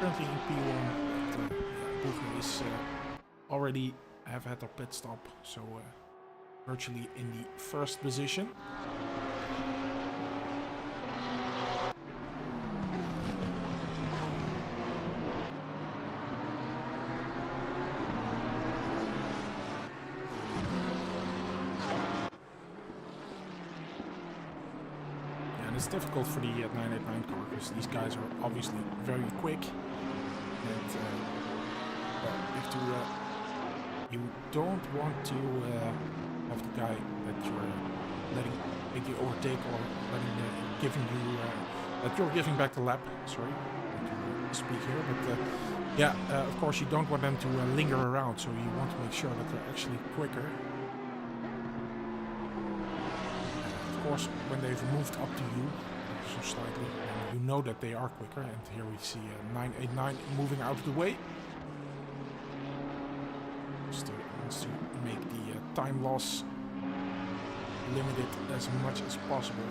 Currently in P1, Boeger is already have had their pit stop, so virtually in the 1st position. It's difficult for the 989 car because these guys are obviously very quick, and You don't want to have the guy that you're letting make the overtake or that you're giving back the lap. Sorry, to speak here, but of course you don't want them to linger around. So you want to make sure that they're actually quicker. Of course, when they've moved up to you, so slightly, you know that they are quicker. And here we see 989 moving out of the way. Still wants to make the time loss limited as much as possible.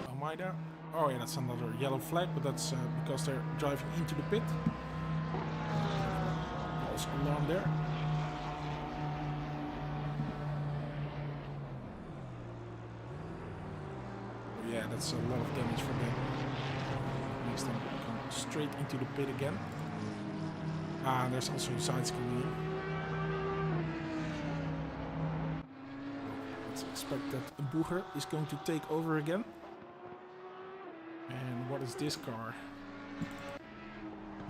Almeida. Oh yeah, that's another yellow flag, but that's because they're driving into the pit. False alarm there. Oh yeah, that's a lot of damage for them. Makes them come straight into the pit again. Ah, there's also sides coming in. Let's expect that Booger is going to take over again. And what is this car?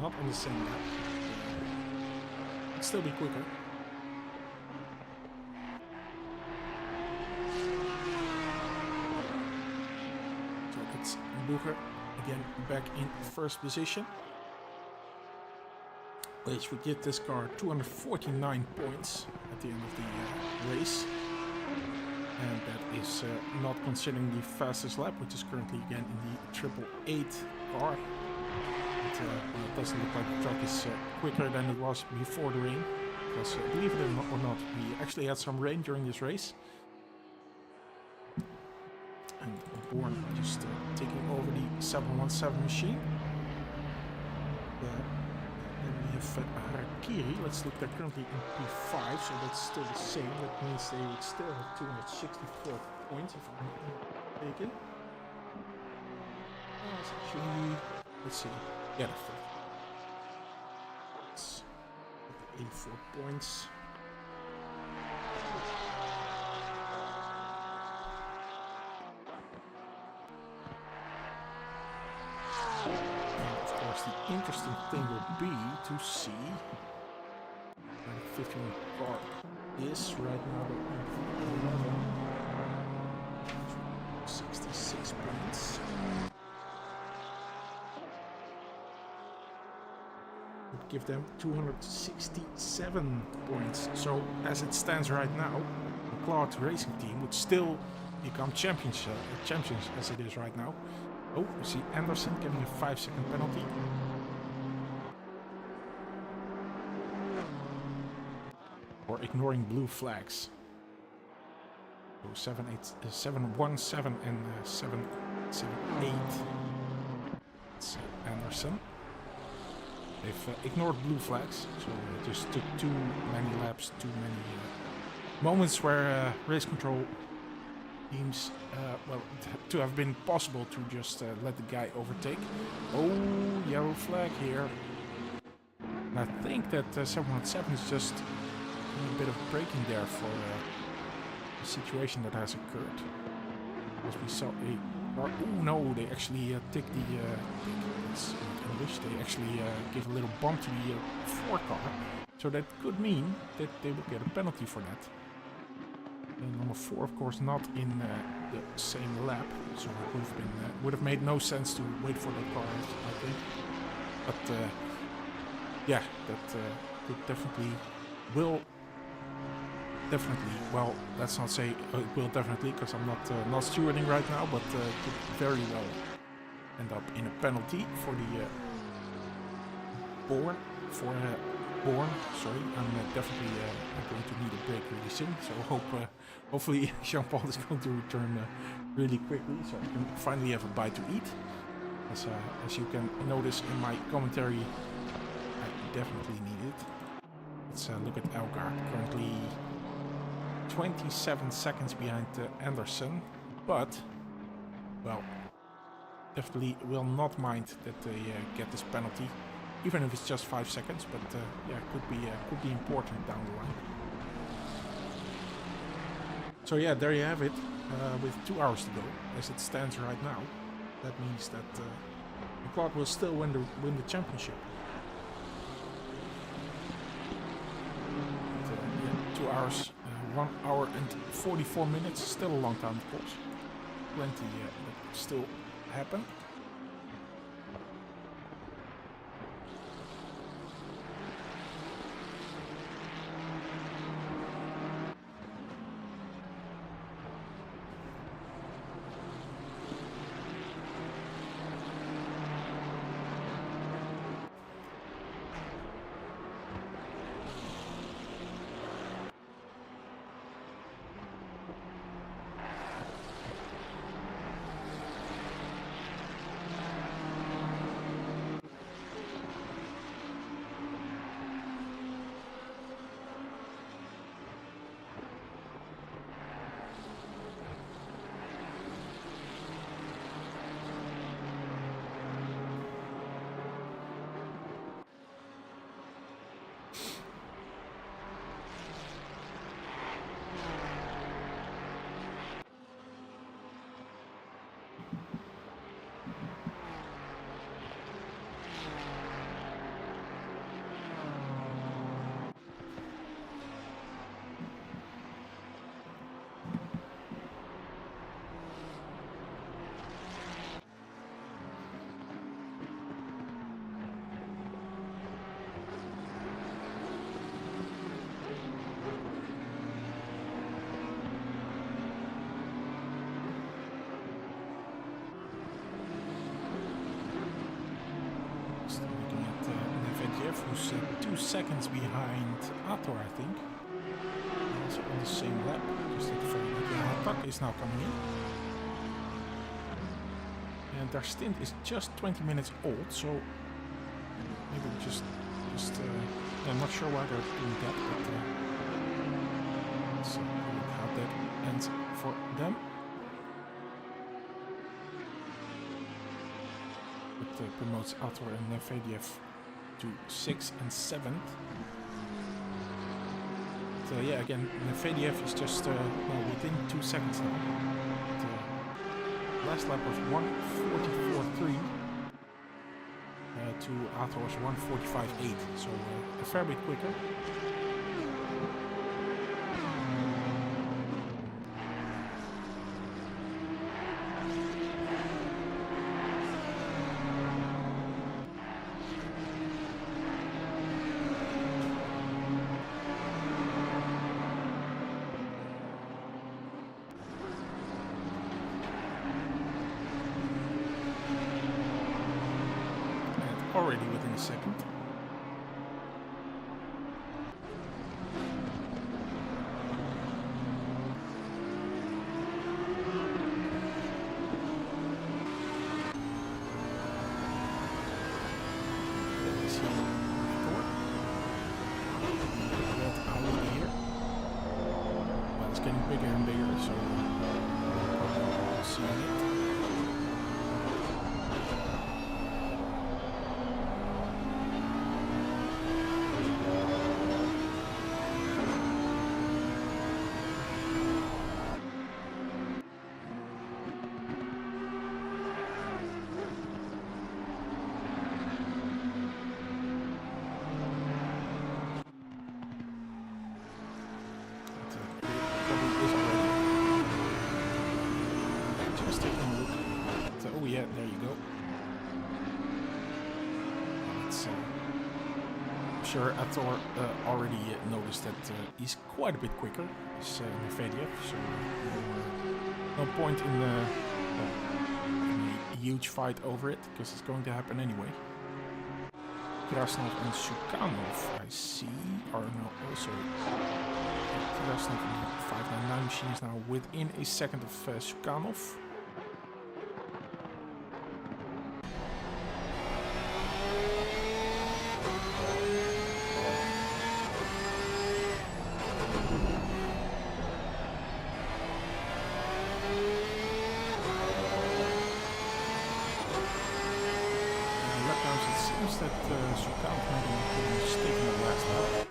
Not on the same lap. It'll still be quicker. So it's Booger again back in first position. Which would give this car 249 points at the end of the race. And that is not considering the fastest lap, which is currently again in the 888 car. It doesn't look like the truck is quicker than it was before the rain. Because believe it or not, we actually had some rain during this race. And Born just taking over the 717 machine. Then we have Harakiri. Let's look, they're currently in P5, so that's still the same. That means they would still have 264 points if I'm not mistaken. It's actually, let's see, yeah, that's 84 points. The interesting thing will be to see where the 51 car is right now. 66 points. Would give them 267 points. So as it stands right now, the Claude Racing team would still become champions as it is right now. Oh, we see Anderson getting a 5-second penalty. For ignoring blue flags. So 717 and 778. It's Anderson. They've ignored blue flags, so it just took too many laps, too many moments where race control teams, to have been possible to just let the guy overtake. Oh, yellow flag here. And I think that 717 is just a bit of braking there for a situation that has occurred. Because we saw a... Oh no, they actually tick the... English. They actually give a little bump to the 4 car. So that could mean that they will get a penalty for that. And number 4, of course, not in the same lap, so it would have made no sense to wait for that car, I think. But yeah, that could definitely well, let's not say it will definitely, because I'm not stewarding right now, but could very well end up in a penalty for the Born. Sorry, I'm definitely going to need a break really soon. So hopefully Jean-Paul is going to return really quickly, so I can finally have a bite to eat. As you can notice in my commentary, I definitely need it. Let's look at Elgar. Currently 27 seconds behind Anderson, but well, definitely will not mind that they get this penalty. Even if it's just 5 seconds, but yeah, could be important down the line. So yeah, there you have it. With 2 hours to go, as it stands right now, that means that McLeod will still win the championship. But, yeah, 2 hours, 1 hour and 44 minutes. Still a long time, of course. Plenty that could still happen. Who's 2 seconds behind Ator, I think. Also on the same lap. Just that Hatak is now coming in. And their stint is just 20 minutes old, so maybe just I'm not sure why they're doing that, but let's see how that ends for them. It promotes Ator and Nefediev to 6th and 7th. So yeah, again, Nefediev is just within 2 seconds now. Last lap was 1:44.3 to Ator's 1:45.8, so a fair bit quicker. Already within a second. It's getting bigger and bigger, so we'll see it. just taking a look. At, oh yeah, there you go. It's, I'm sure Ator already noticed that he's quite a bit quicker. He's Medvedev, so no point in a huge fight over it, because it's going to happen anyway. Krasnov and Sukanov, I see, are now also. Krasnov and the 599 machine is now within a second of Sukanov. Sukanov made a mistake in the last lap.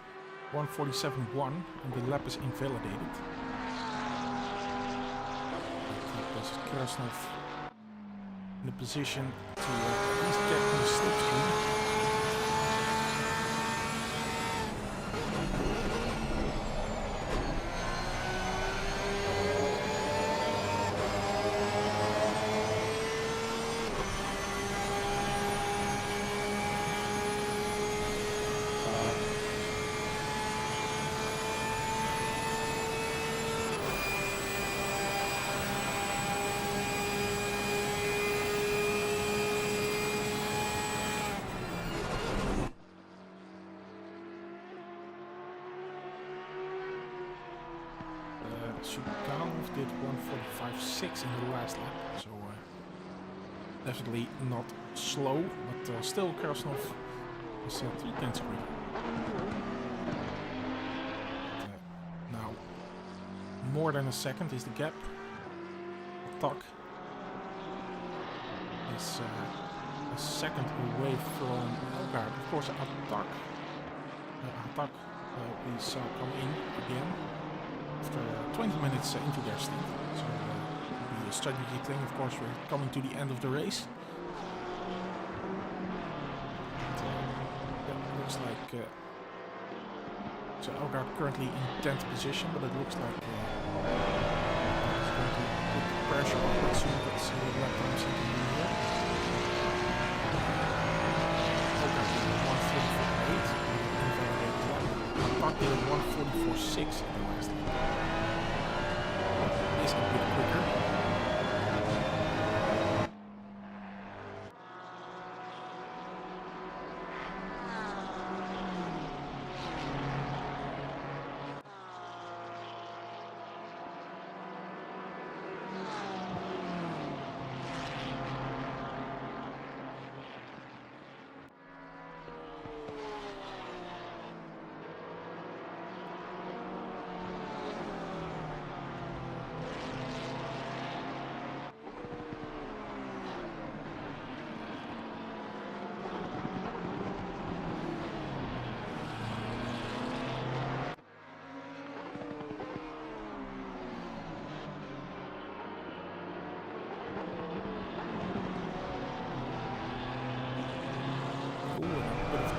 1:47.1, and the lap is invalidated. That places Krasnov in a position to at least get in the slipstream. Sukanov did 1:45.6 in the last lap, so definitely not slow, but still Krasnov is 3/10 quicker. Now, more than a second is the gap. Attack is a second away from Elgaard. Of course, Attack we saw come in again after 20 minutes into their stint. So it will be a strategy thing. Of course, we're coming to the end of the race. But, yeah, looks like so Elgaard currently in 10th position, but it looks like he's going to put the pressure on quite soon. Let's see what lap times he can do here. Elgaard did 1:44.8. Attack did 1:44.6 in the last lap. Is a bit quicker.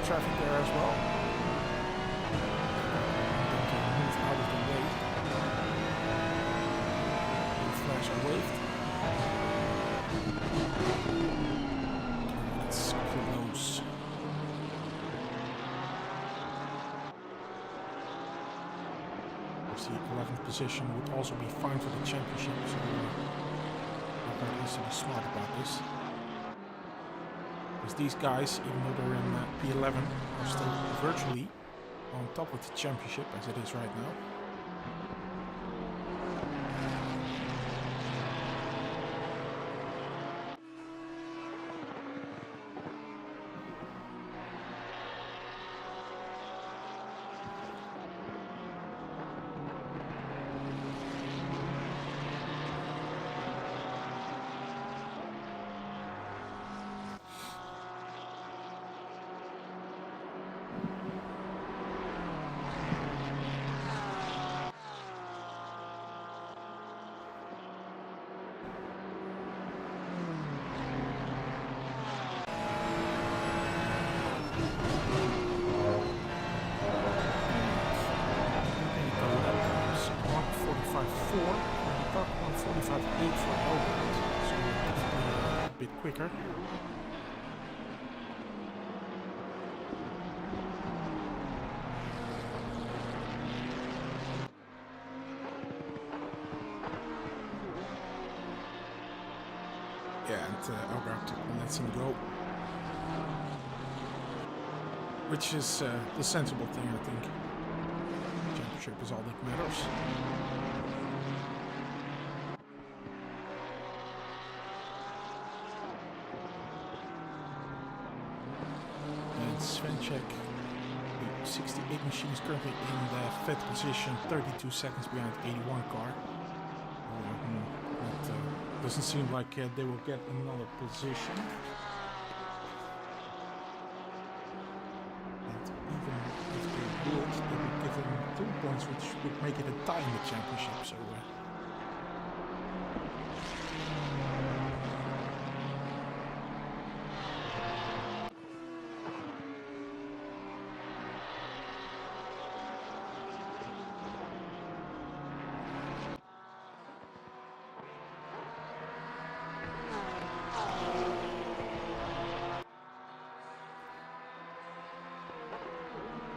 Traffic there as well. Move out of the way. Flash and waved. It's close. The 11th position would also be fine for the championship, so everybody needs to be smart about this. These guys, even though they're in P11, are still virtually on top of the championship as it is right now. So bit quicker. Yeah, and Elgaard lets him go. Which is the sensible thing, I think. Championship is all that matters. And Svenček, the 68 machine, is currently in the 5th position, 32 seconds behind 81 car. It doesn't seem like they will get another position. They would give him 2 points, which would make it a tie in the championship. So,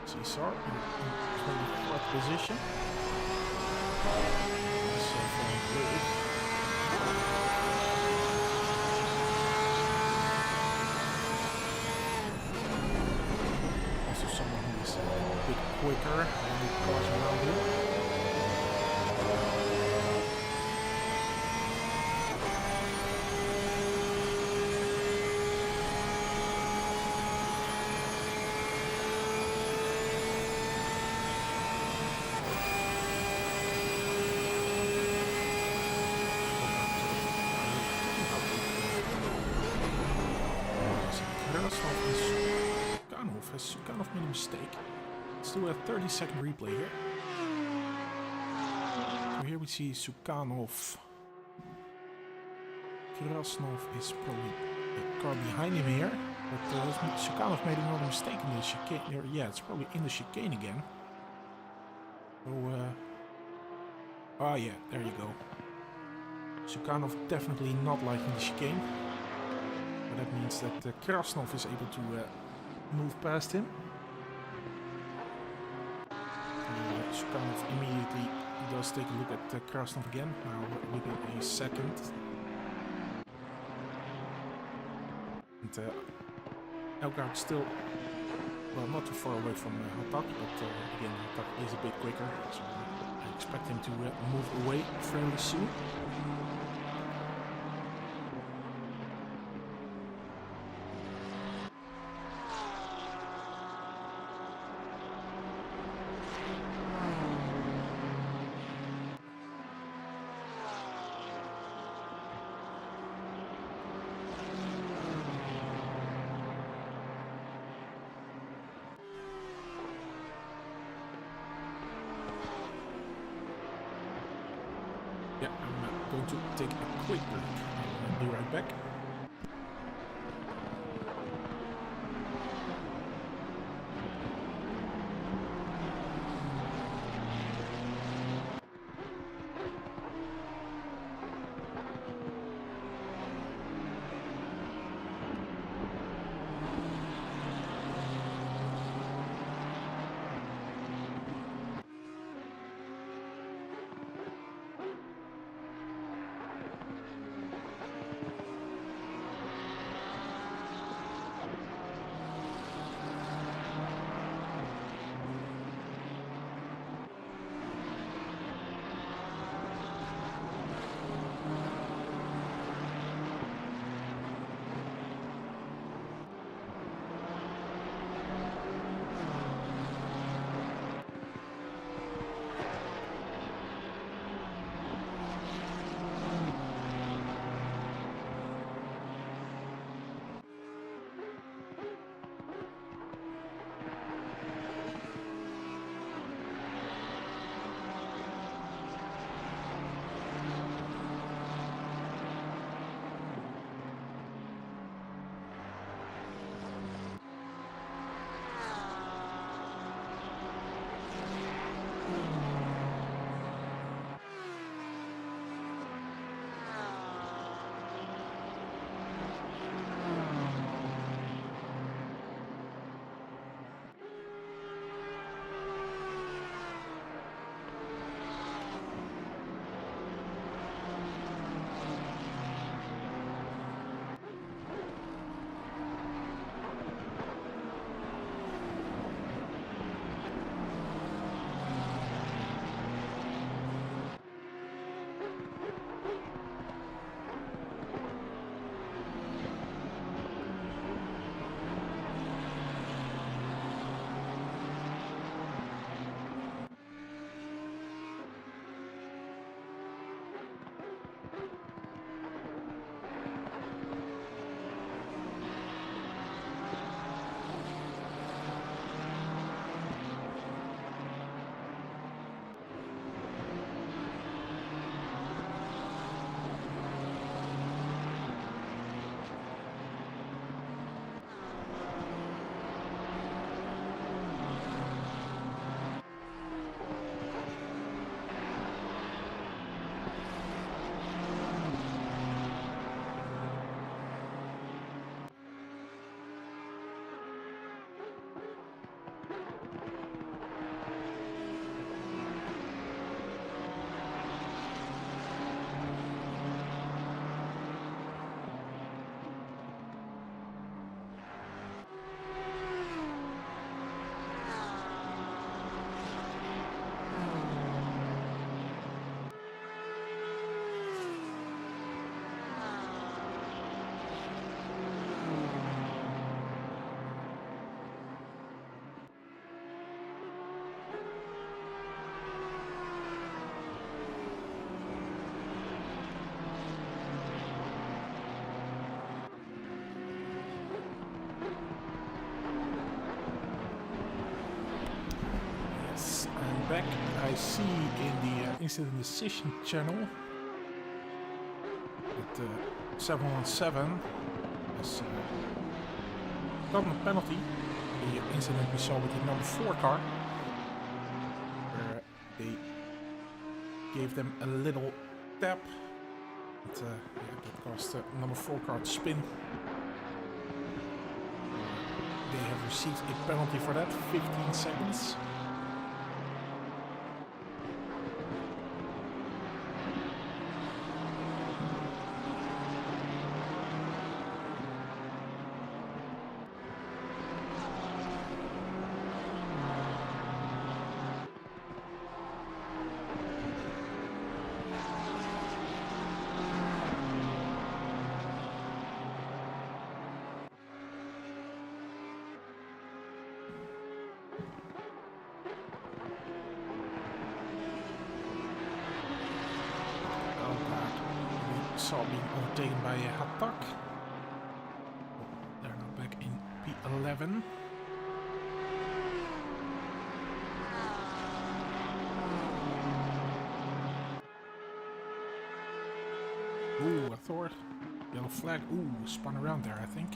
Cesar in 24th position. Also someone who is a bit quicker than the cars around him. Sukanov made a mistake. Let's do a 30-second replay here. So here we see Sukanov. Krasnov is probably a car behind him here. But Sukanov made another mistake in the chicane. Yeah, it's probably in the chicane again. So, yeah, there you go. Sukanov definitely not liking the chicane. But that means that Krasnov is able to move past him. Sukanov immediately does take a look at Krasnov again, now within a second. And Elgaard still, well, not too far away from Hatak, but again, Hatak is a bit quicker, so I expect him to move away fairly soon. Yeah, I'm going to take a quick break. I'll be right back. back. I see in the incident decision channel that 717 has gotten a penalty. The incident we saw with the number 4 car, where they gave them a little tap. But, yeah, that caused the number 4 car to spin. They have received a penalty for that, 15 seconds. Saw being overtaken by a Hatak. They're now back in P11. Ooh, a Thor. Yellow flag. Ooh, spun around there, I think.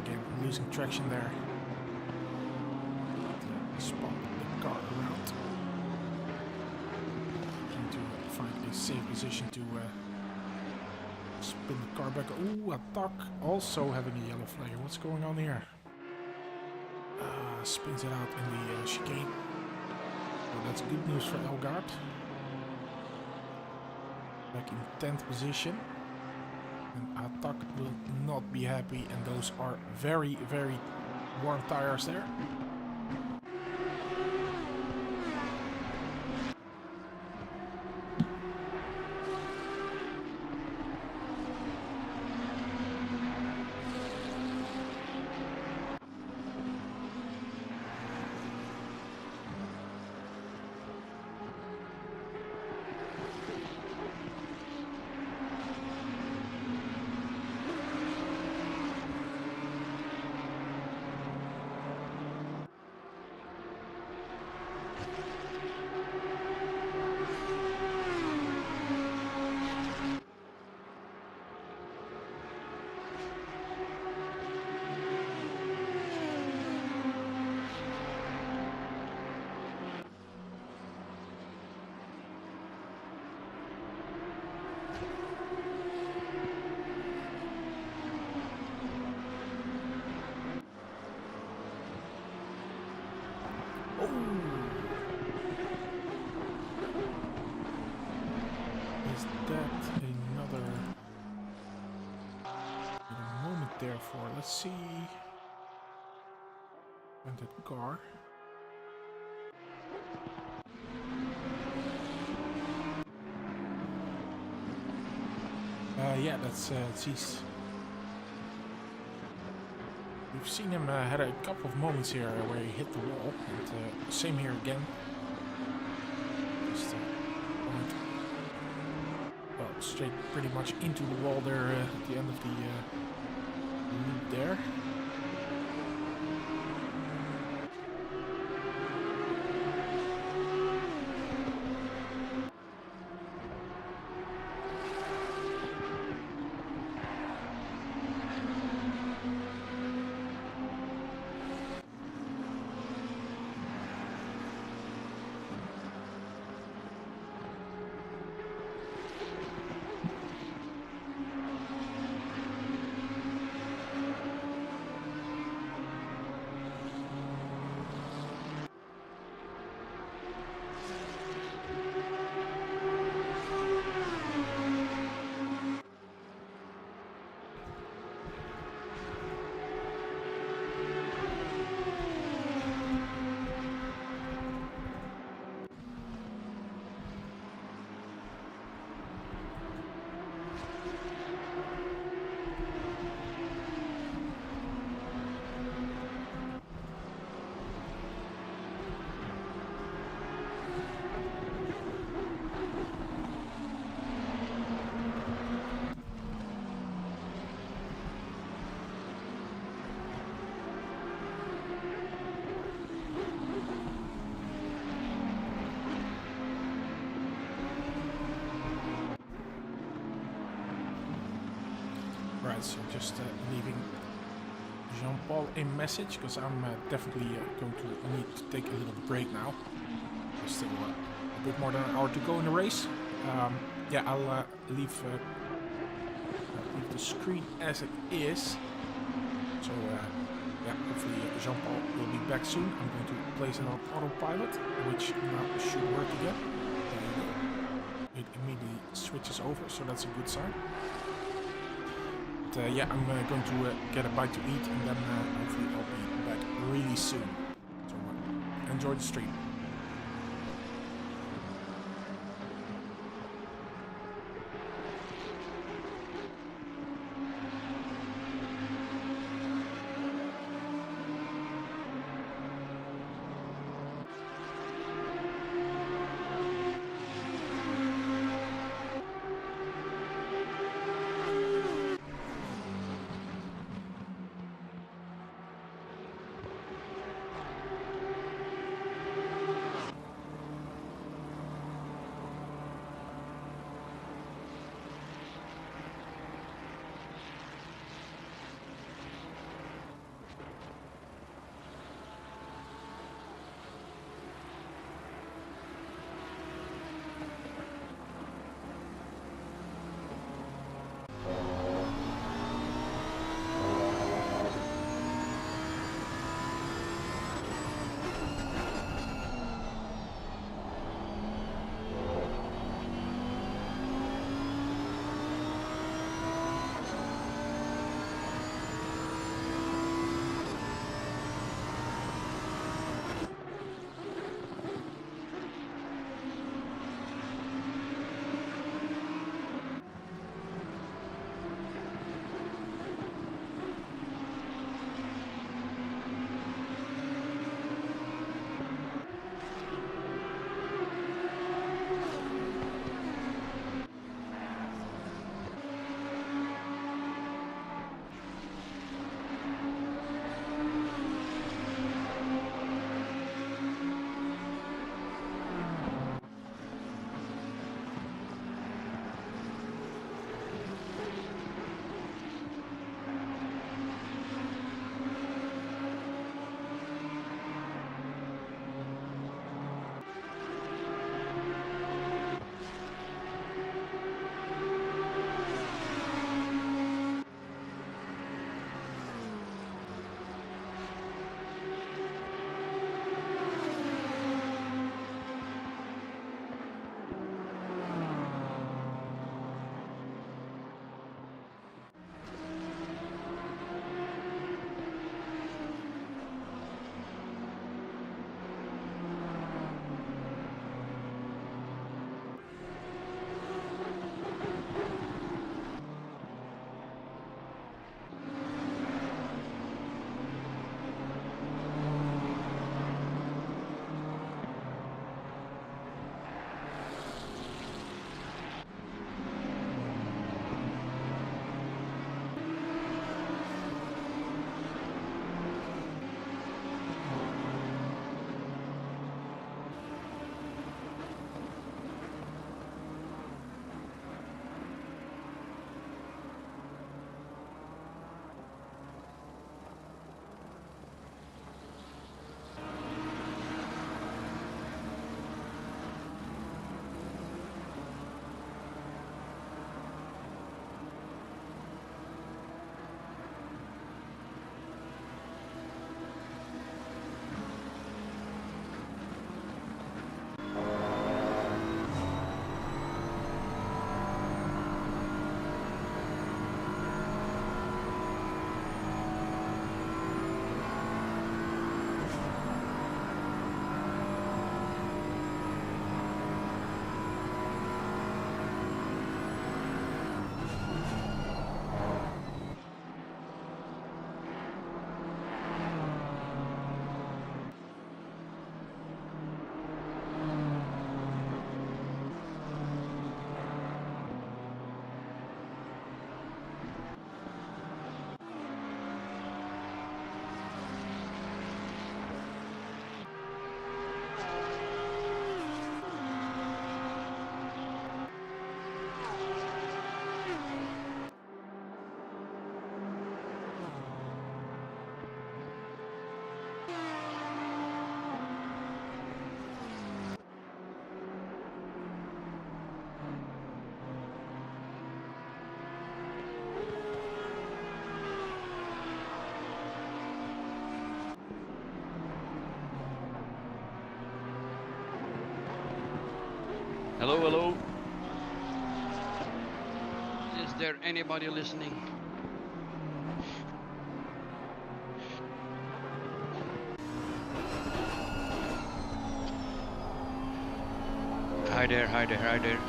Again, losing traction there. Spun the car around. Find a safe position to spin the car back. Ooh, Attack also having a yellow flag. What's going on here? Spins it out in the chicane. So that's good news for Elgaard. Back in 10th position. And Attack will not be happy, and those are very, very warm tires there. Is that another moment there for, let's see, rented car. Yeah, that's Zeus. We've seen him had a couple of moments here where he hit the wall, and same here again. Just went straight pretty much into the wall there at the end of the loop there. Alright, so just leaving Jean-Paul a message, because I'm definitely going to need to take a little break now. There's still a bit more than an hour to go in the race. Yeah, I'll leave the screen as it is. So yeah, hopefully Jean-Paul will be back soon. I'm going to place it on autopilot, which now should work again. It immediately switches over, so that's a good sign. But yeah, I'm going to get a bite to eat, and then hopefully I'll be back really soon. So enjoy the stream. Hello, hello. Is there anybody listening? Hi there, hi there, hi there.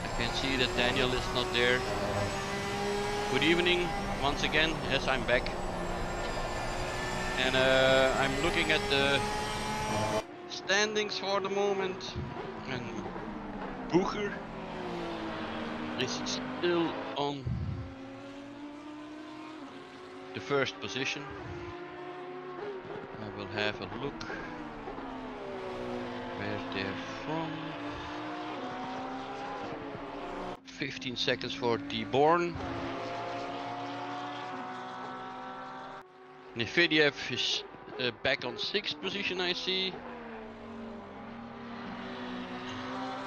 I can see that Daniel is not there. Good evening once again, yes, I'm back. And I'm looking at the standings for the moment. And Boeger is still on the first position. I will have a look where they're from. 15 seconds for Deborn. Nefediev is back on 6th position, I see.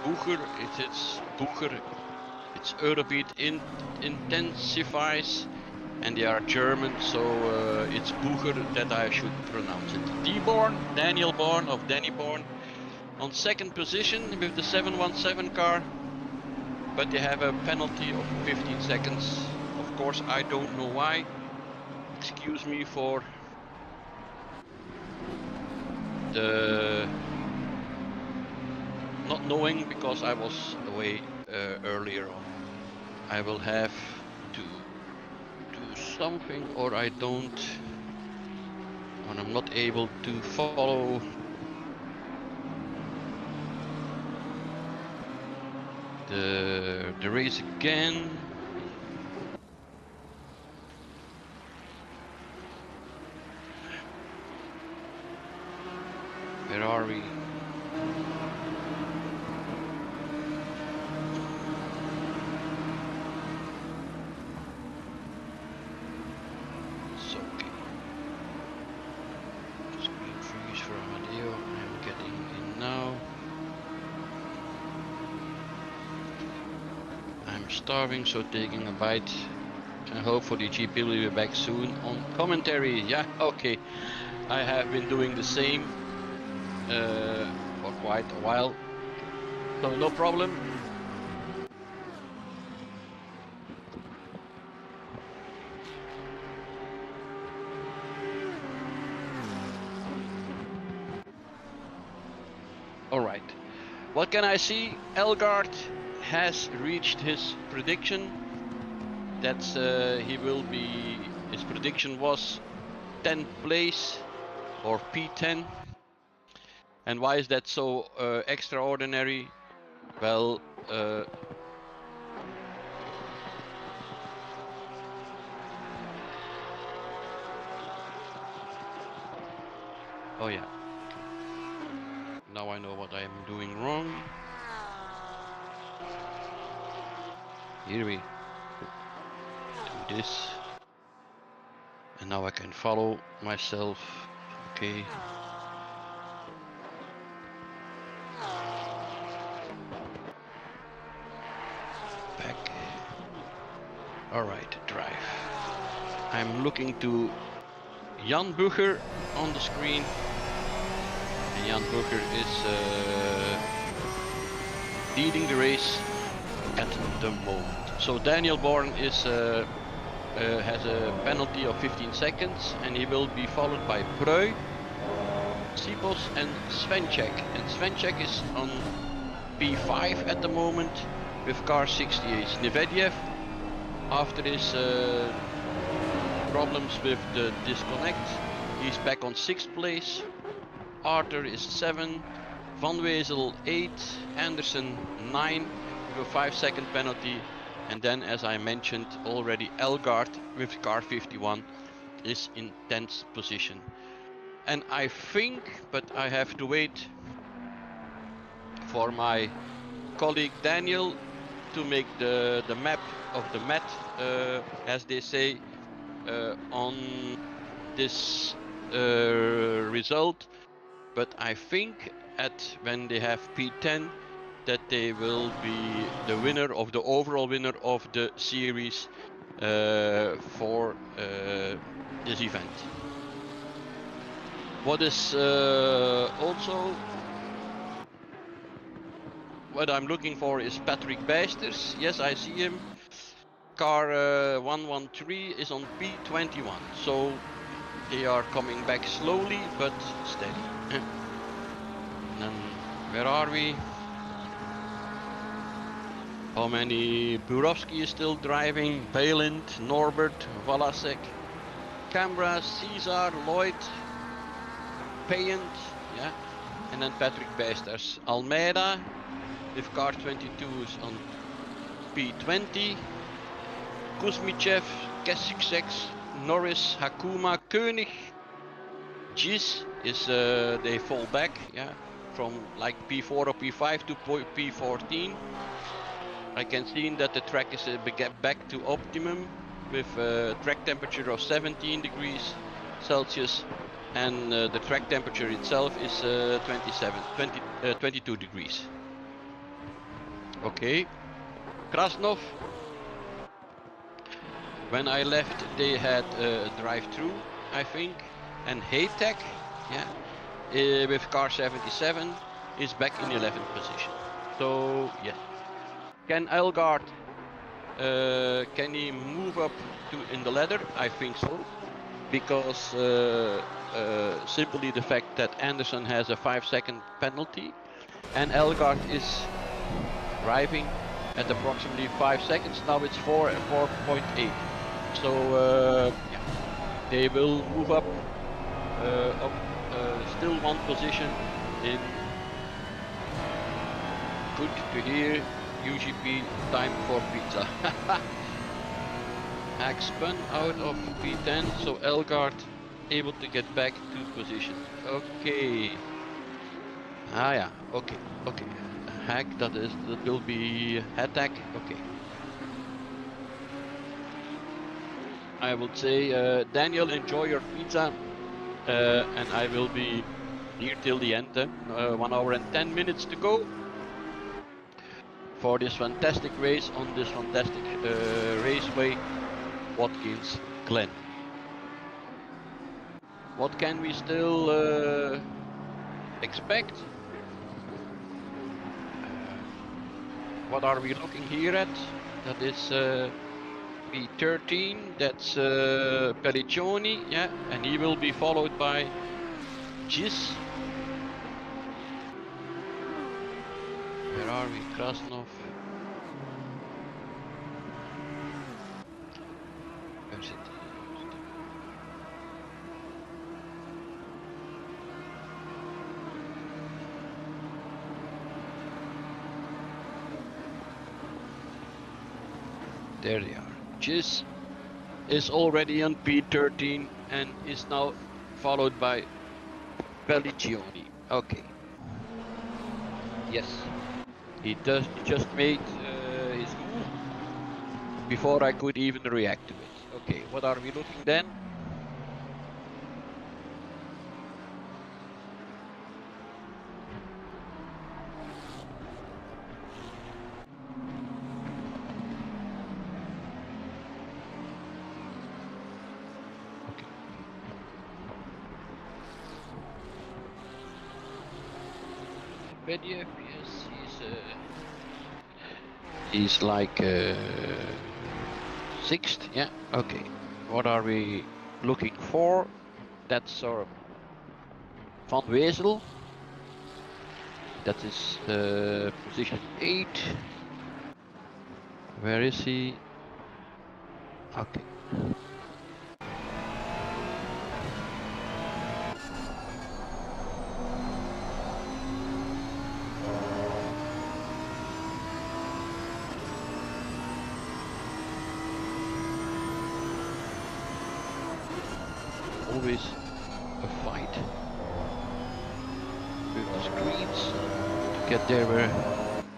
Boeger, it's Boeger. It's Eurobeat intensifies, and they are German, so it's Boeger that I should pronounce it. Deborn, Daniel Born of Danny Born, on 2nd position with the 717 car, but they have a penalty of 15 seconds. Of course, I don't know why. Excuse me for the not knowing, because I was away earlier on. I will have to do something, or I don't, when I'm not able to follow the race again. Where are we? It's okay. Screen freeze for Amadeo. I'm getting in now. I'm starving, so taking a bite. And hopefully GP will be back soon on commentary. Yeah, okay. I have been doing the same for quite a while, so no problem. All right. What can I see? Elgaard has reached his prediction. That's he will be. His prediction was 10th place or P10. And why is that so extraordinary? Well, oh yeah. Now I know what I am doing wrong. Here we do this. And now I can follow myself. Okay. Back. Alright, drive. I'm looking to Jan Boeger on the screen. And Jan Boeger is leading the race at the moment. So Daniel Born is has a penalty of 15 seconds, and he will be followed by Preu, Sipos and Svenček. And Svenček is on P5 at the moment with car 68. Nevediev, after his problems with the disconnect, he's back on 6th place. Arthur is 7, Van Wezel 8, Anderson 9 with a 5-second penalty. And then, as I mentioned already, Elgaard with car 51 is in 10th position. And I think, but I have to wait for my colleague Daniel to make the map of the mat, as they say, on this result. But I think when they have P10, that they will be the winner of the overall winner of the series for this event. What is also what I'm looking for is Patrick Bijsters. Yes, I see him. Car 113 is on P21, so they are coming back slowly but steady. And then where are we? How many? Burovski is still driving, Bayland, Norbert, Valasek, Cambra, Caesar, Lloyd, Payant, yeah, and then Patrick Bijsters. Almeida with car 22 is on P20. Kuzmichev, Kessuksek, Norris, Hakuma, Koenig. Gis is they fall back, yeah, from like P4 or P5 to P14. I can see that the track is back to optimum with track temperature of 17 degrees Celsius, and the track temperature itself is 22 degrees. Okay, Krasnov. When I left, they had a drive-through, I think, and Haytek, yeah, with car 77 is back in 11th position. So yes, can Elgaard, can he move up in the ladder? I think so, because simply the fact that Anderson has a 5-second penalty, and Elgaard is driving at approximately 5 seconds. Now it's 4.8. So yeah, they will move up, still one position in. Good to hear. UGP time for pizza. Hack spun out of P10, so Elgaard able to get back to position. Okay. Ah yeah. Okay. Okay. Hack, that will be attack. Okay. I would say, Daniel, enjoy your pizza, and I will be here till the end. 1 hour and 10 minutes to go for this fantastic race on this fantastic raceway, Watkins, Glen. What can we still expect? What are we looking here at? That is P13, that's Pelliccioni, yeah, and he will be followed by Gis. Where are we? Krasnov. Where's it? There they are. Gis is already on P13 and is now followed by Pelliccioni. Okay. Yes. He just made his move before I could even react to it. Okay, what are we looking then? Medvedev, yes, he's like 6th, yeah, okay. What are we looking for? That's our Van Wezel. That is position 8. Where is he? Okay. Always a fight with the screens to get there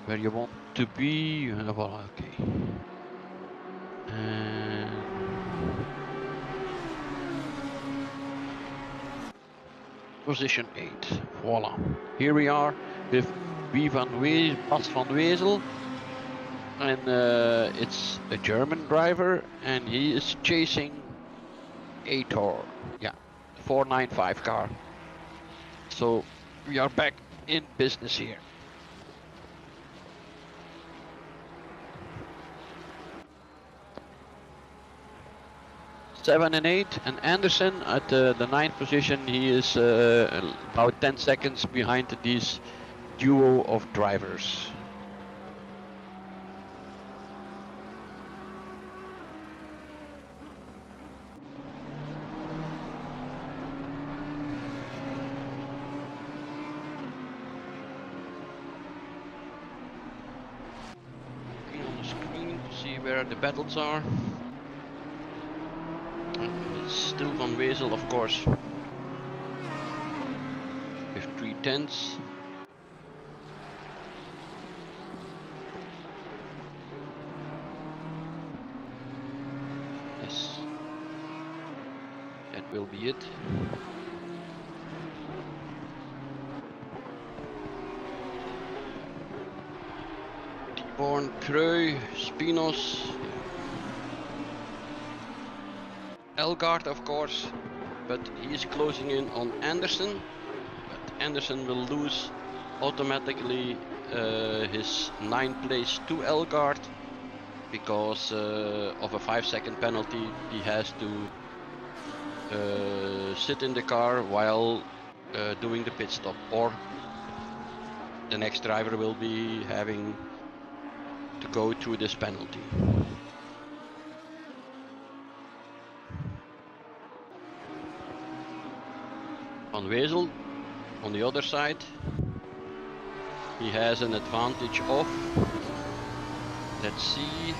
where you want to be. Voilà, okay. And position 8. Voila. Here we are with Bas van Wezel. and it's a German driver, and he is chasing a Tor, yeah, 495 car. So we are back in business here. Seven and 8, and Anderson at the 9th position. He is about 10 seconds behind this duo of drivers. Looking on the screen to see where the battles are. It's still Van Wezel, of course, with 3 tenths. Yes, that will be it. Born, Kreu, Spinos, Elgaard, of course, but he is closing in on Anderson. But Anderson will lose automatically his 9th place to Elgaard because of a 5-second penalty. He has to sit in the car while doing the pit stop, or the next driver will be having to go through this penalty. Van Wezel, on the other side, he has an advantage of, let's see,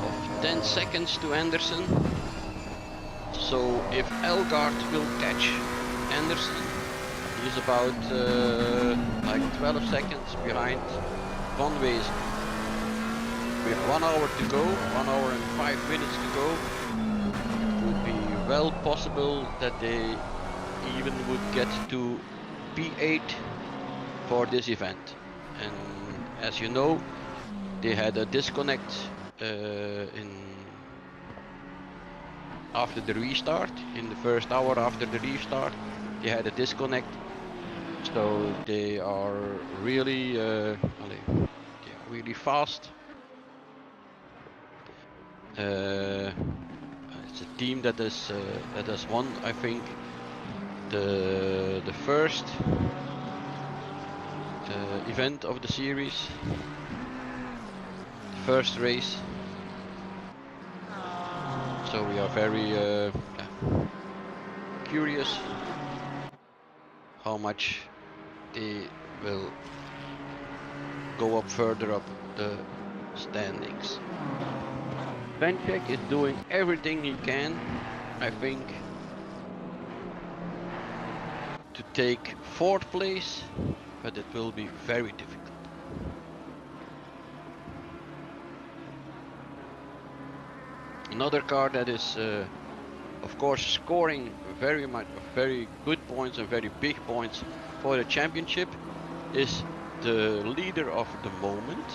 of 10 seconds to Anderson. So if Elgaard will catch Anderson, he's about like 12 seconds behind Van Wezel. We have 1 hour to go, 1 hour and 5 minutes to go. It would be well possible that they even would get to P8 for this event. And as you know, they had a disconnect after the restart. In the first hour after the restart, they had a disconnect. So they are really, really fast. It's a team that has won, I think, the first event of the series, the first race. So we are very curious how much they will go up further up the standings. Benchek is doing everything he can, I think, to take 4th place, but it will be very difficult. Another car that is, of course, scoring very good points and very big points for the championship is the leader of the moment,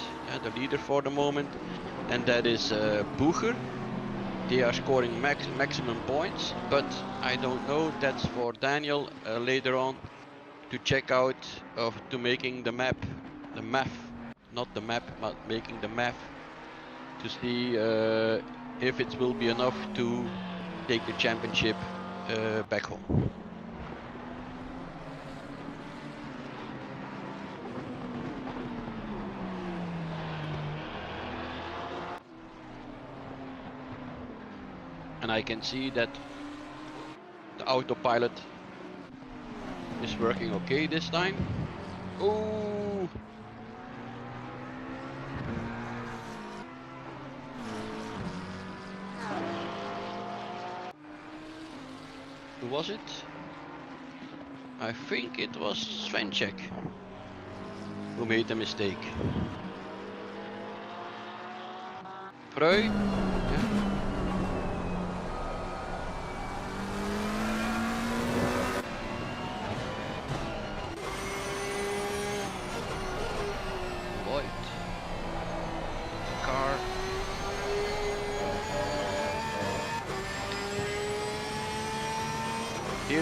the leader for the moment, and that is Bucher. They are scoring maximum points, but I don't know, that's for Daniel later on to check out, to making the map, not the map, but making the map to see if it will be enough to take the championship back home. And I can see that the autopilot is working okay this time. Oh! Who was it? I think it was Svenček who made the mistake. Freu? Yeah.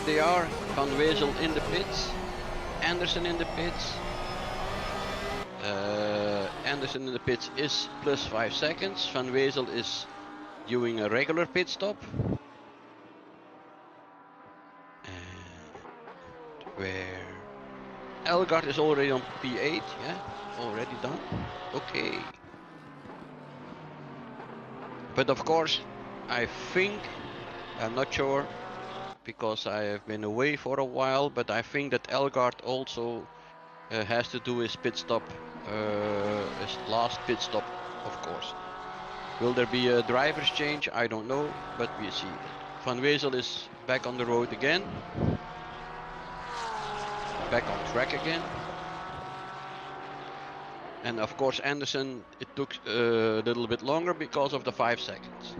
they are. Van Wezel in the pits. Anderson in the pits. Anderson in the pits is plus 5 seconds. Van Wezel is doing a regular pit stop. And where Elgaard is already on P8, yeah, already done. Okay. But of course, I think, I'm not sure, because I have been away for a while, but I think that Elgaard also has to do his pit stop, his last pit stop, of course. Will there be a driver's change? I don't know, but we see that Van Wezel is back on the road again, back on track again. And of course Anderson, it took a little bit longer because of the 5 seconds.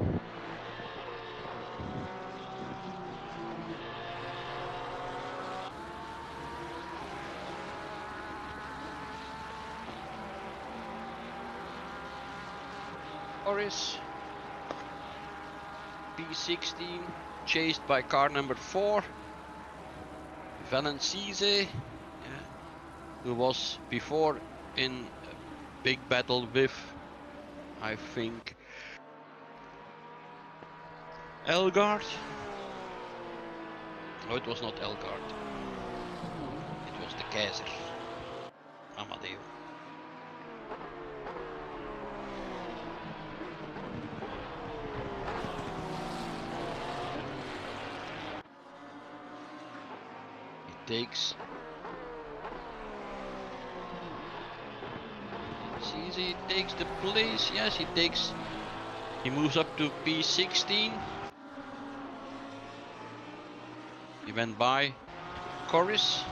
Norris, P16, chased by car number 4, Valencize, yeah, who was before in a big battle with, I think, Elgaard. No, it was not Elgaard. It was the Kaiser, Amadeo. Takes he takes the place. Yes, he moves up to P16. He went by Corris.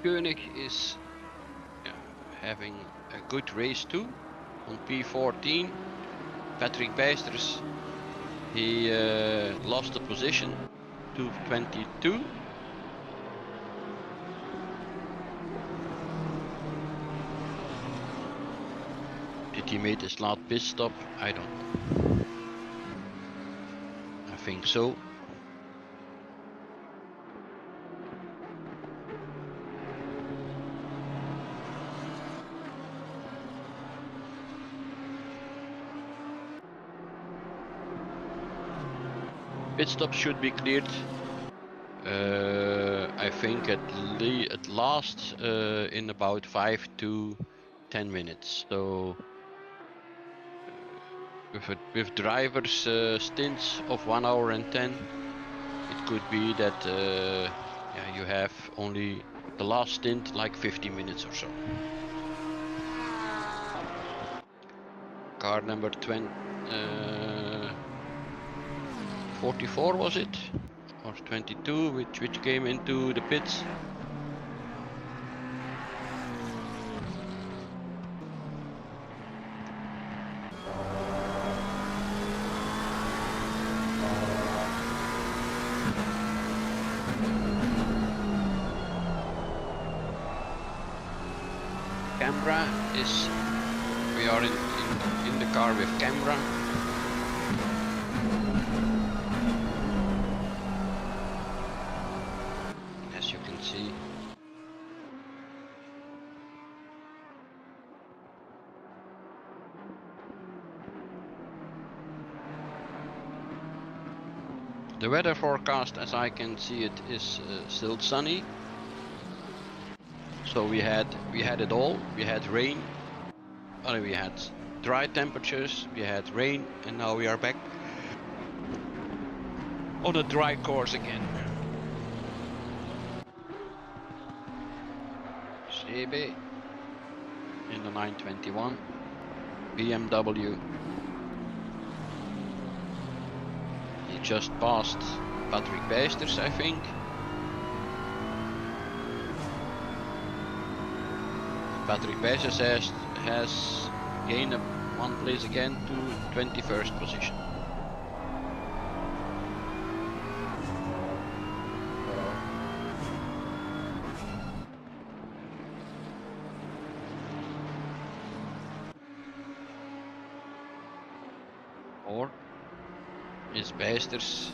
Koenig is having a good race too on P14. Patrick Bijsters, he lost the position to 22. Did he make his last pit stop? I don't know. I think so. Pit stop should be cleared. I think at last in about 5 to 10 minutes. So with drivers stints of 1 hour and 10, it could be that yeah, you have only the last stint like 50 minutes or so. Car number 44 was it? Or 22, which came into the pits. Camera is, we are in the car with camera. As you can see. The weather forecast, as I can see it, is still sunny. So we had it all. We had rain, we had dry temperatures, we had rain, and now we are back on a dry course again. GB in the 921. BMW. He just passed Patrick Beesters, I think. Patrick Beesters has gained one place again to 21st position. Or is Beesters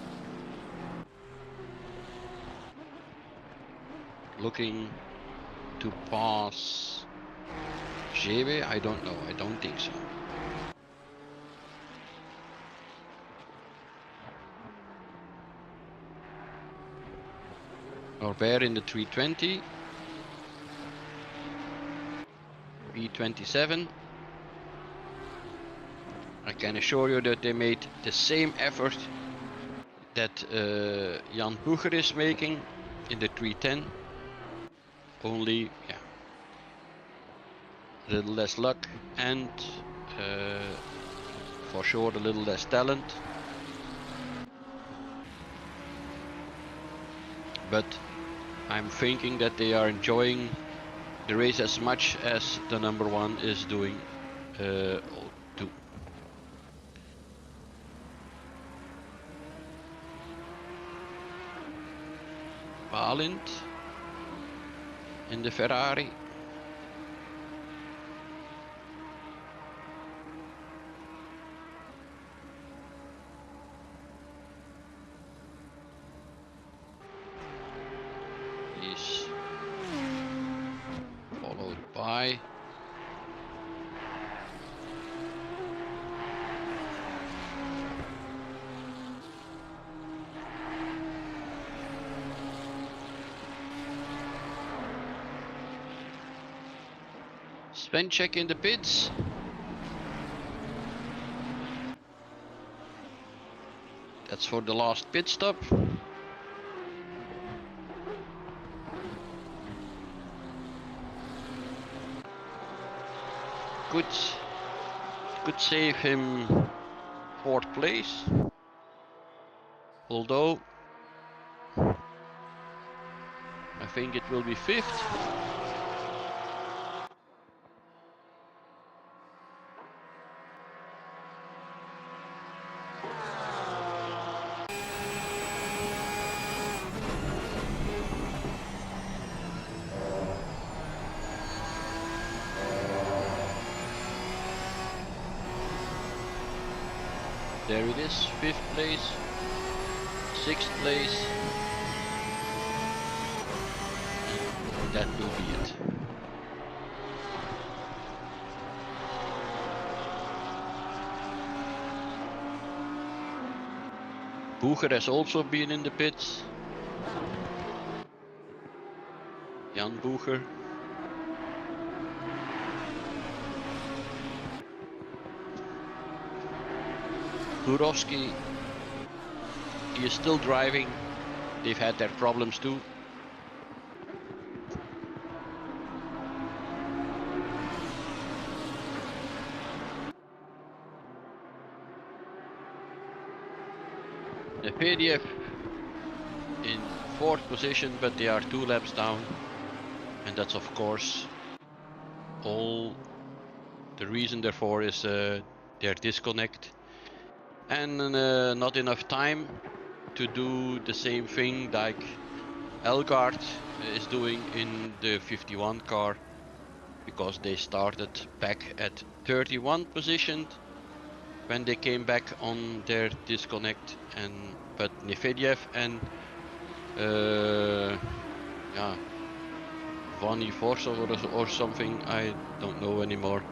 looking to pass GB? I don't know, I don't think so. Norbert in the 320. B27. I can assure you that they made the same effort that Jan Boeger is making in the 310. Only, yeah, a little less luck and for sure a little less talent. But I'm thinking that they are enjoying the race as much as the number one is doing too. Balint in the Ferrari. He's followed by Svenček in the pits. That's for the last pit stop. Could save him 4th place. Although I think it will be 5th. There it is, 5th place, 6th place, and that will be it. Boeger has also been in the pits. Jan Boeger. Gurowski, he is still driving. They've had their problems too. The PDF in 4th position, but they are 2 laps down, and that's of course all the reason therefore is their disconnect and not enough time to do the same thing like Elgaard is doing in the 51 car, because they started back at 31 position when they came back on their disconnect, and but Nefediev and yeah, Vani Forso or something, I don't know anymore.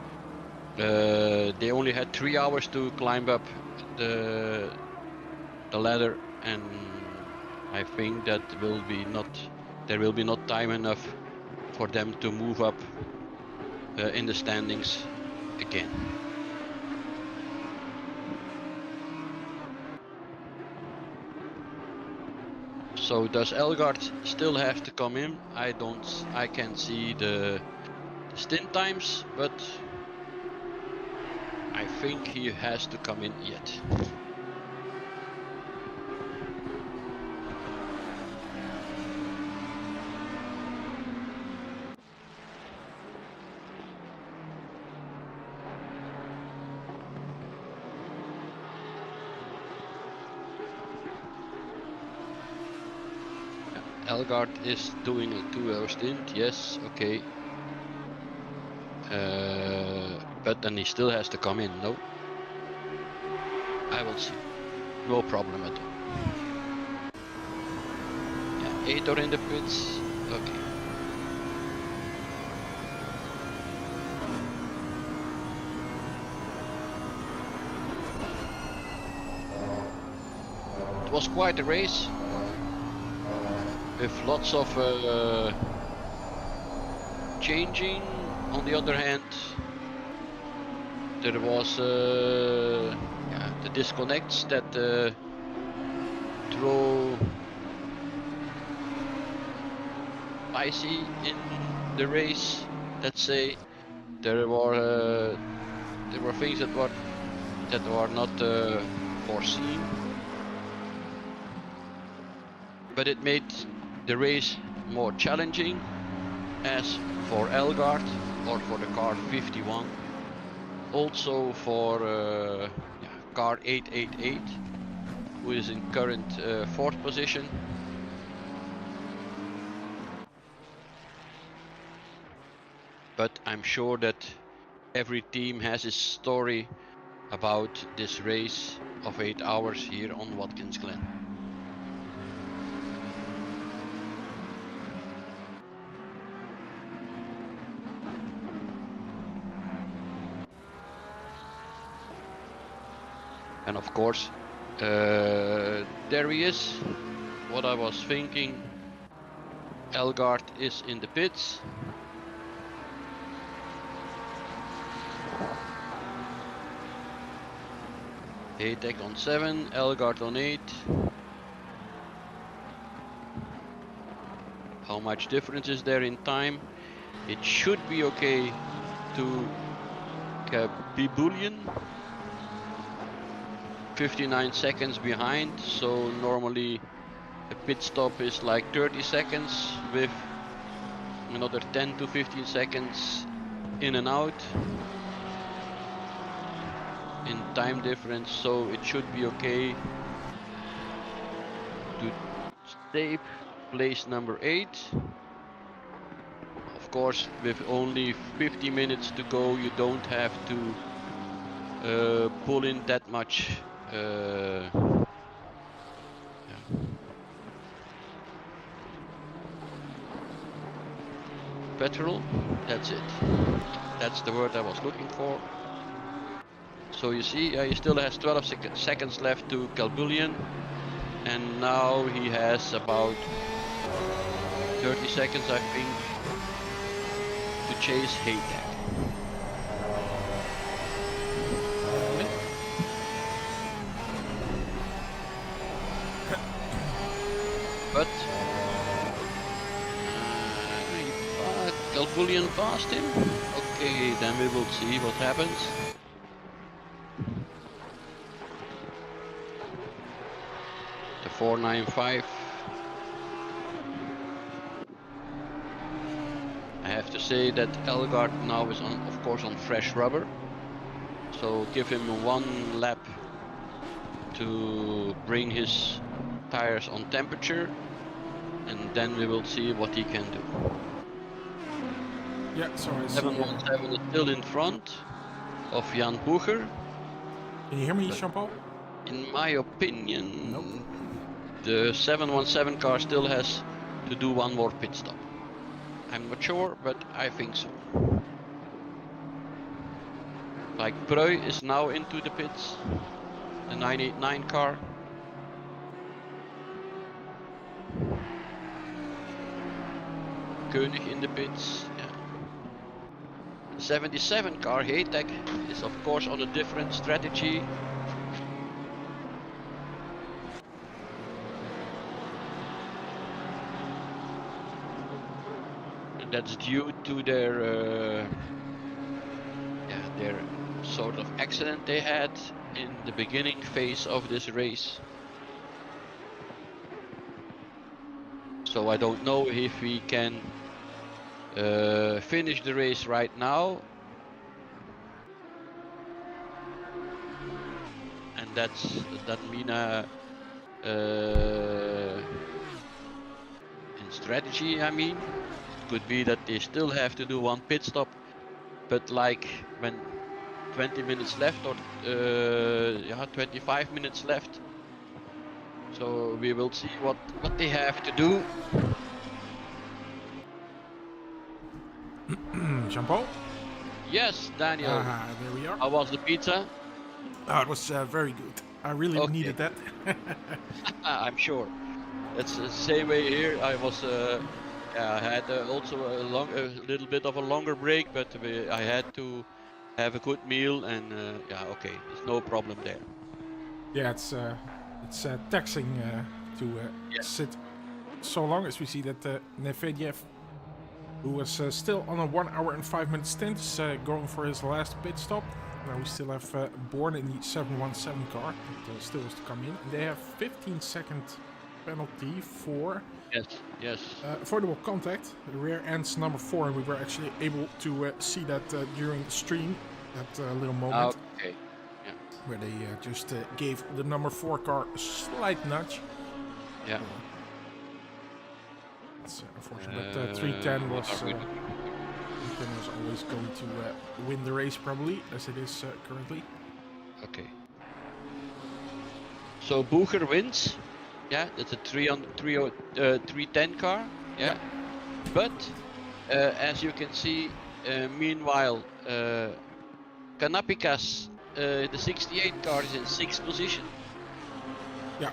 They only had 3 hours to climb up the ladder, and I think that there will be not time enough for them to move up in the standings again. So does Elgaard still have to come in? I can't see the stint times, but I think he has to come in yet. Elgaard is doing a 2-hour stint, yes, okay. But then he still has to come in, no? I will see. No problem at all. Yeah, 8 are in the pits, okay. It was quite a race. With lots of changing. On the other hand, there was the disconnects that throw icy in the race. Let's say there were things that were not foreseen, but it made the race more challenging, as for Elgaard or for the car 51, also for car 888, who is in current 4th position. But I'm sure that every team has its story about this race of 8 hours here on Watkins Glen. And of course, there he is. What I was thinking, Elgaard is in the pits. Haytek on 7, Elgaard on 8. How much difference is there in time? It should be okay to Bibulian. 59 seconds behind, so normally a pit stop is like 30 seconds with another 10 to 15 seconds in and out in time difference, so it should be okay to stay place number 8. Of course, with only 50 minutes to go, you don't have to pull in that much petrol. That's it. That's the word I was looking for. So you see, he still has 12 seconds left to Calbulian, and now he has about 30 seconds, I think, to chase Haytek. But Calbulian passed him. Okay, then we will see what happens. The 495. I have to say that Elgaard now is on, of course, on fresh rubber. So give him one lap to bring his tires on temperature, and then we will see what he can do. Yeah, sorry. 717 is still in front of Jan Boeger. Can you hear me, Jean-Paul? In my opinion, Nope. the 717 car still has to do one more pit stop. I'm not sure, but I think so. Like Preu is now into the pits, the 989 car. Koenig in the pits. Yeah. The 77 car, Haytek, is of course on a different strategy. that's due to their sort of accident they had in the beginning phase of this race. So I don't know if we can finish the race right now. And that mean in strategy, I mean, it could be that they still have to do one pit stop, but like when 20 minutes left or 25 minutes left. So we will see what they have to do. Jean-Paul? Yes, Daniel. There we are. How was the pizza? Oh, it was very good. I really needed that. I'm sure. It's the same way here. I was, I had also a little bit of a longer break, but I had to have a good meal, and okay, there's no problem there. Yeah, it's taxing to sit so long, as we see that Nevedev, who was still on a 1 hour and 5 minute stint, is going for his last pit stop. Now we still have Born in the 717 car that still has to come in. And they have 15-second penalty for avoidable contact. The rear ends number 4, and we were actually able to see that during the stream, that little moment. Okay. Yeah. Where they just gave the number 4 car a slight nudge. Yeah. It's unfortunate, but 310 was always going to win the race, probably, as it is currently. Okay. So Bucher wins. Yeah, that's a 310 car. Yeah. But as you can see, meanwhile, Kanapikas, the 68 car, is in 6th position. Yeah.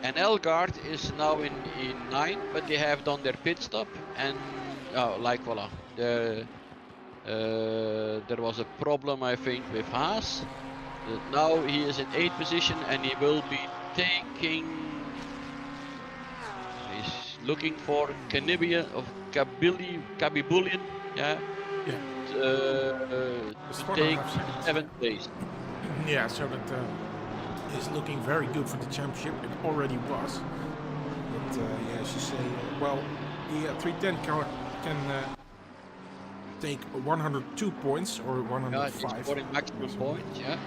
And Elgaard is now in 9, but they have done their pit stop, and voila. There was a problem, I think, with Haas. Now he is in 8th position, and he will be taking. He's looking for Kanibian of Kabibulian. Yeah. Yeah. To take 7th place. Yeah, so that is looking very good for the championship. It already was. But yeah, as you say, well, the 310 car can take 102 points or 105. Yeah, it's scoring maximum points, yeah.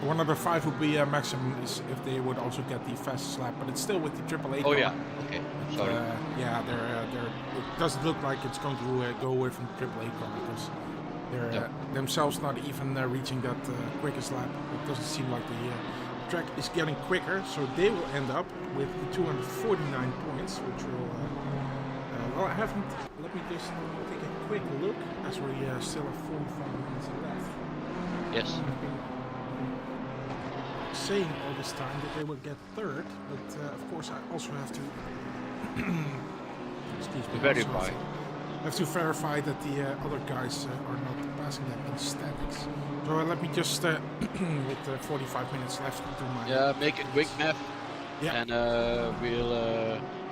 105 would be a maximum if they would also get the fastest lap, but it's still with the AAA car. Oh yeah, okay, sorry. Yeah, it doesn't look like it's going to go away from the AAA car, because they're themselves not even reaching that quickest lap. It doesn't seem like the track is getting quicker, so they will end up with the 249 points, which will... well, I haven't... Let me just take a quick look, as we still have 45 minutes left. Yes. Saying all this time that they will get 3rd, but of course I also have to excuse me, verify. Have to verify that the other guys are not passing them in statics. So let me just with 45 minutes left do my make a quick math. Yeah. And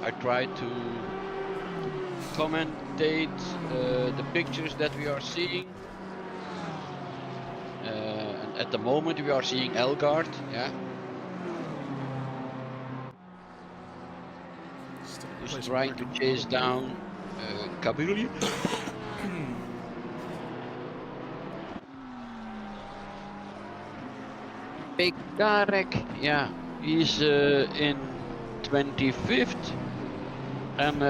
I try to commentate the pictures that we are seeing. And at the moment we are seeing Elgaard, yeah. Who's trying to chase down Kabili. Pekarek, yeah, he's in 25th. And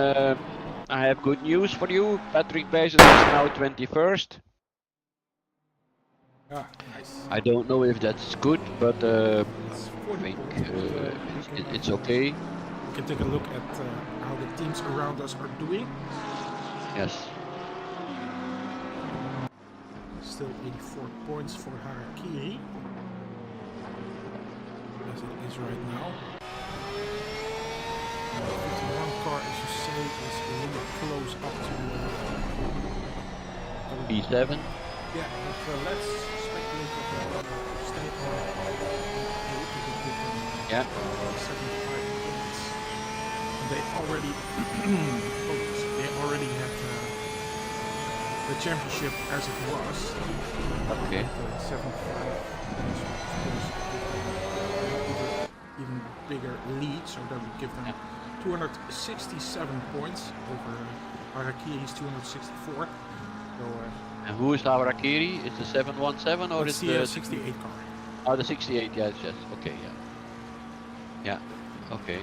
I have good news for you. Patrick Beijers is now 21st. Ah, nice. I don't know if that's good, but I think it's okay. We can take a look at how the teams around us are doing. Yes. Still 84 points for Harakiri, as it is right now. The 51 car, as you say, is a little bit close up to P7. Yeah, but let's speculate that stay on. Yeah. 75 points. And they already, they already had the championship as it was. Okay. 75. Even bigger lead, so that would give them 267 points over Harakiri's 264. So, and who is Harakiri? Is the 717 or is the the 68 car? Oh, the 68. Yes. Okay. Yeah. Yeah. Okay.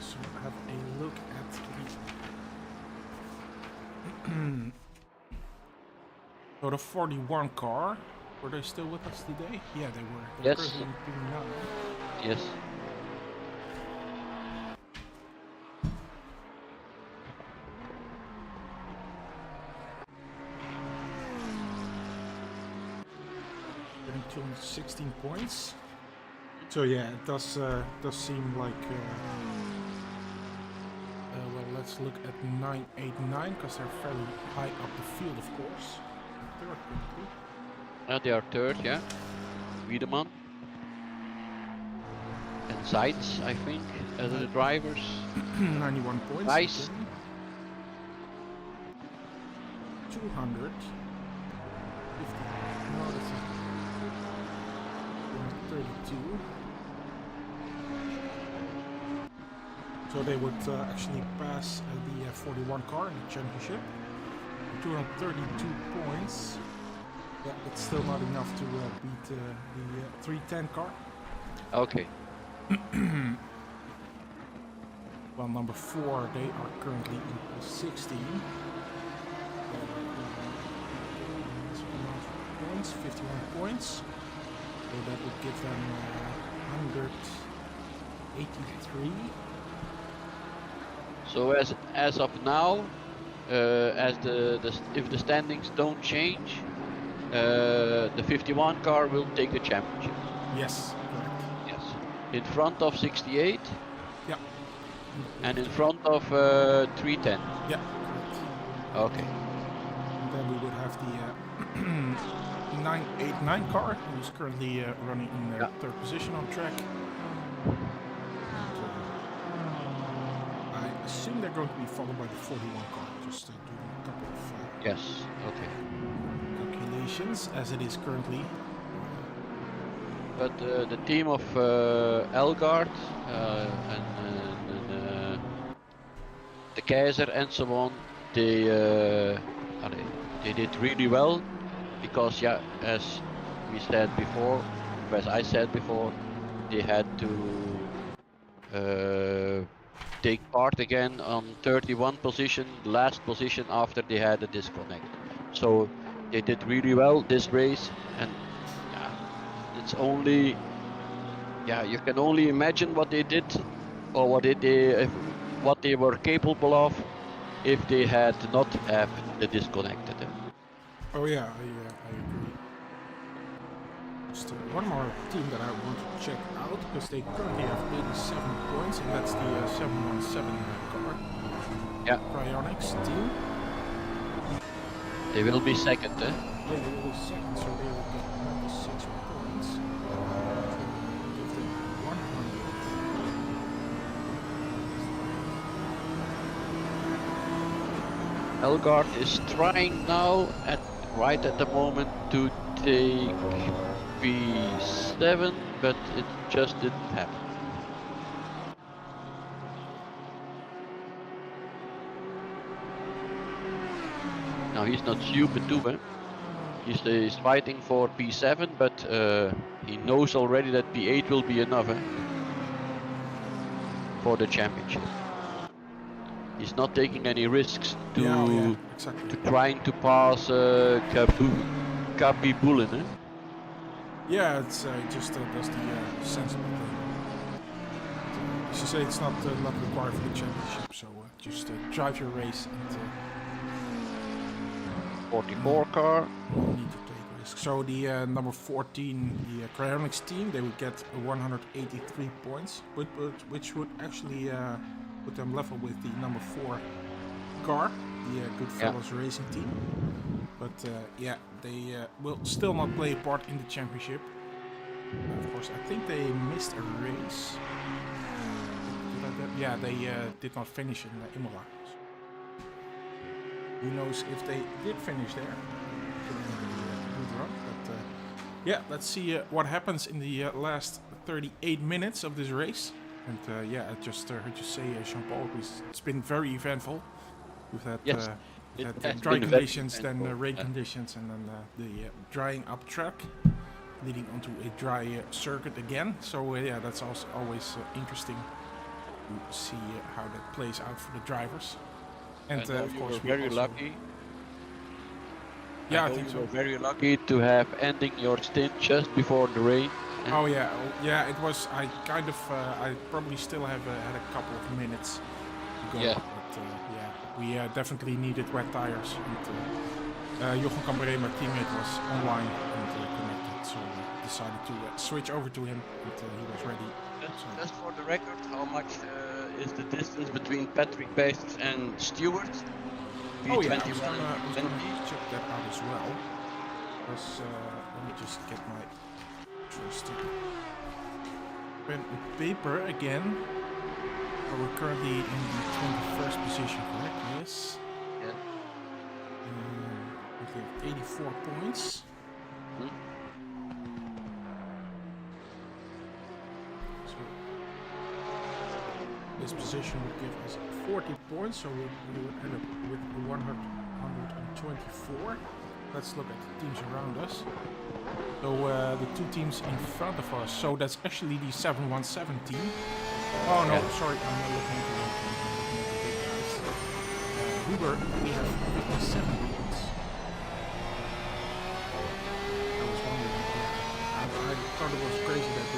So have a look at the so the 41 car. Were they still with us today? Yeah, they were. They're Yes. currently doing now. Yes. Getting 216 points. So yeah, it does seem like. Well, let's look at 989 because they're fairly high up the field, of course. Third currently. They are third. Yeah. Wiedemann. And Seitz, I think, as the drivers. 91 points. Nice. 200. 50. No, that's 32. So they would actually pass the 41 car in the championship. 232 points. Yeah, it's still not enough to beat the 310 car. Okay. Well, number 4, they are currently in 16. Points, 51 points. So that would give them 183. So as of now, if the standings don't change, the 51 car will take the championship. Yes, correct. Yes. In front of 68. Yeah. And in front of 310. Yeah, correct. Okay. And then we would have the 989 car, who's currently running in third position on track. I assume they're going to be followed by the 41 car, just doing a couple of yes, okay. calculations, as it is currently. But the team of Elgaard and the Kaiser and so on, they did really well, because yeah, as we said before, as I said before, they had to take part again on 31 position, last position after they had a disconnect. So they did really well this race, and yeah, it's only, yeah, you can only imagine what they did, or what they were capable of if they had not have the disconnected. Oh yeah, I agree. Just one more team that I want to check out, because they currently have 87 points, and that's the 717 car. Yeah. Cryonics team. They will be second, Yeah, they will be second, so they will get 96 points. So give them 100. Elgaard is trying now right at the moment to take P7, but it just didn't happen. Now he's not stupid too, eh? He's fighting for P7, but he knows already that P8 will be enough for the championship. He's not taking any risks to trying to pass Kapi Bullen. Eh? Yeah, it's just does the sensible thing. As you say, it's not required for the championship, so just drive your race and 44 car. No need to take risks. So the number 14, the Cryonics team, they would get 183 points, which would actually put them level with the number 4 car, the Goodfellas Racing team. But yeah, they will still not play a part in the championship. Of course, I think they missed a race. Yeah, they did not finish in Imola. Who knows if they did finish there? Good run, but yeah, let's see what happens in the last 38 minutes of this race. And yeah, I just heard you say, Jean-Paul, it's been very eventful. We've had, Yes, we've it had has dry been very conditions, then eventful, rain yeah. conditions, and then the drying up track, leading onto a dry circuit again. So yeah, that's also always interesting to see how that plays out for the drivers. And of You course, were we very also, lucky. yeah, I know think you so. were very lucky to have ending your stint just before the rain. Oh yeah, yeah. It was. I kind of. I probably still have had a couple of minutes to go. Yeah. But yeah, we definitely needed wet tires. And Jochen Cambre, my teammate, was online and connected, so I decided to switch over to him, and he was ready. Just for the record, how much is the distance between Patrick Pacers and Stewart? Oh yeah, I V21 was and gonna V20? check that out as well. Because let me just get my trusty pen and paper again. We're currently in the 21st position, correct? Yes. Yeah. We have 84 points. Hmm? So this position would give us 40 points, so we would end up with 124. Let's look at the teams around us. So the two teams in front of us. So that's actually the 717 team. Oh no, sorry, I'm not looking at the wrong team. I'm looking at the big guys. We have 57 points. I was wondering. I thought it was crazy that we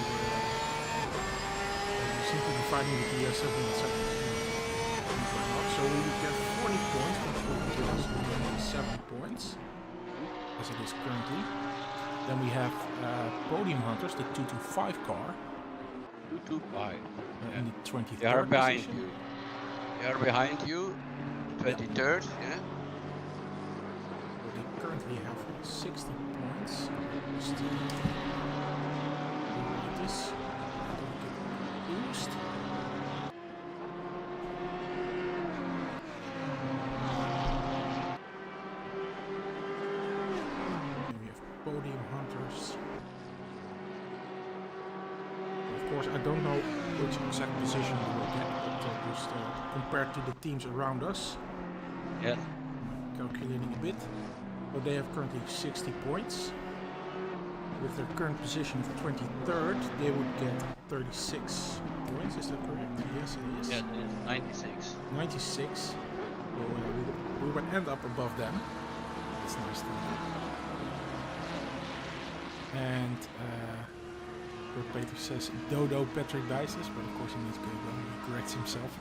seem to be fighting with the 717. So we would get 40 points, which would give us 27 points, as it is currently. Then we have Podium Hunters, the 225 car. 225. In the 23rd They are behind position. you. They are behind you. 23rd, yeah. So they currently have 60 points. Just do like this. Don't get boost. Then we have Podium Hunters. Of course, I don't know which exact position we will get, but just compared to the teams around us, Yes. calculating a bit. But they have currently 60 points. With their current position of 23rd, they would get 36 points. Is that correct? Yes, it is. Yeah, it is 96. 96. So we would end up above them. That's nice to know. And Peter says Dodo Patrick Dices, but of course he needs to go down. He corrects himself.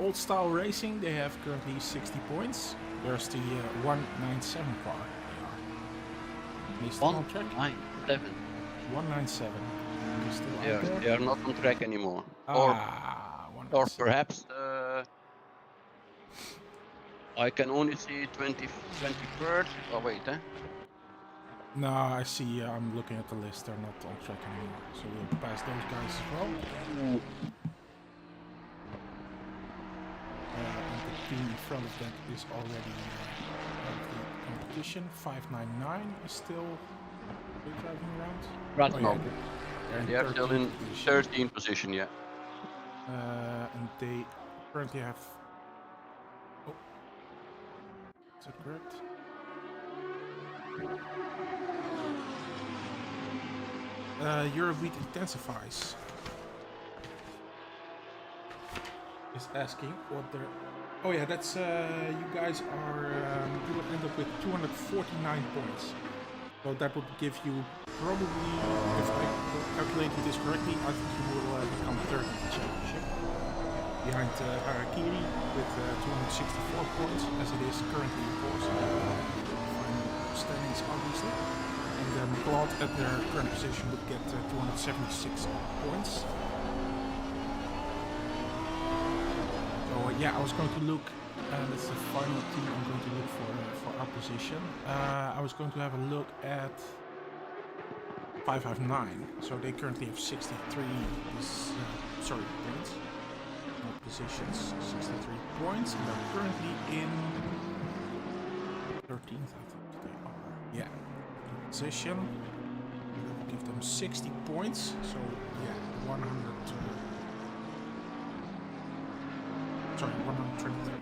Old Style Racing, they have currently 60 points. There's the 197 car. They are still on track. 197. 197. They're still out Yeah, there. they are not on track anymore. Or Or perhaps I can only see 23rd. Oh wait, No, I see. I'm looking at the list. They're not on track anymore. So we'll pass those guys as well. And the team in front of that is already out of the competition. 599 is still driving around. Right Oh, now. they're They are still 13th in position. 13th position, yeah. And they currently have. Oh, is that correct? Eurobeat Intensifies is asking what their. Oh yeah, that's you guys are. You will end up with 249 points. So that would give you probably, if I calculated this correctly, I think you will become third in the championship. Behind Harakiri with 264 points, as it is currently, of course. Final standings, obviously. And Claude at their current position would get 276 points. So yeah, I was going to look, that's the final team I'm going to look for our position. I was going to have a look at 559. So they currently have 63 points. not positions, 63 points, and they're currently in 13th, I think they are. Yeah, position. We'll give them 60 points, so yeah, 123.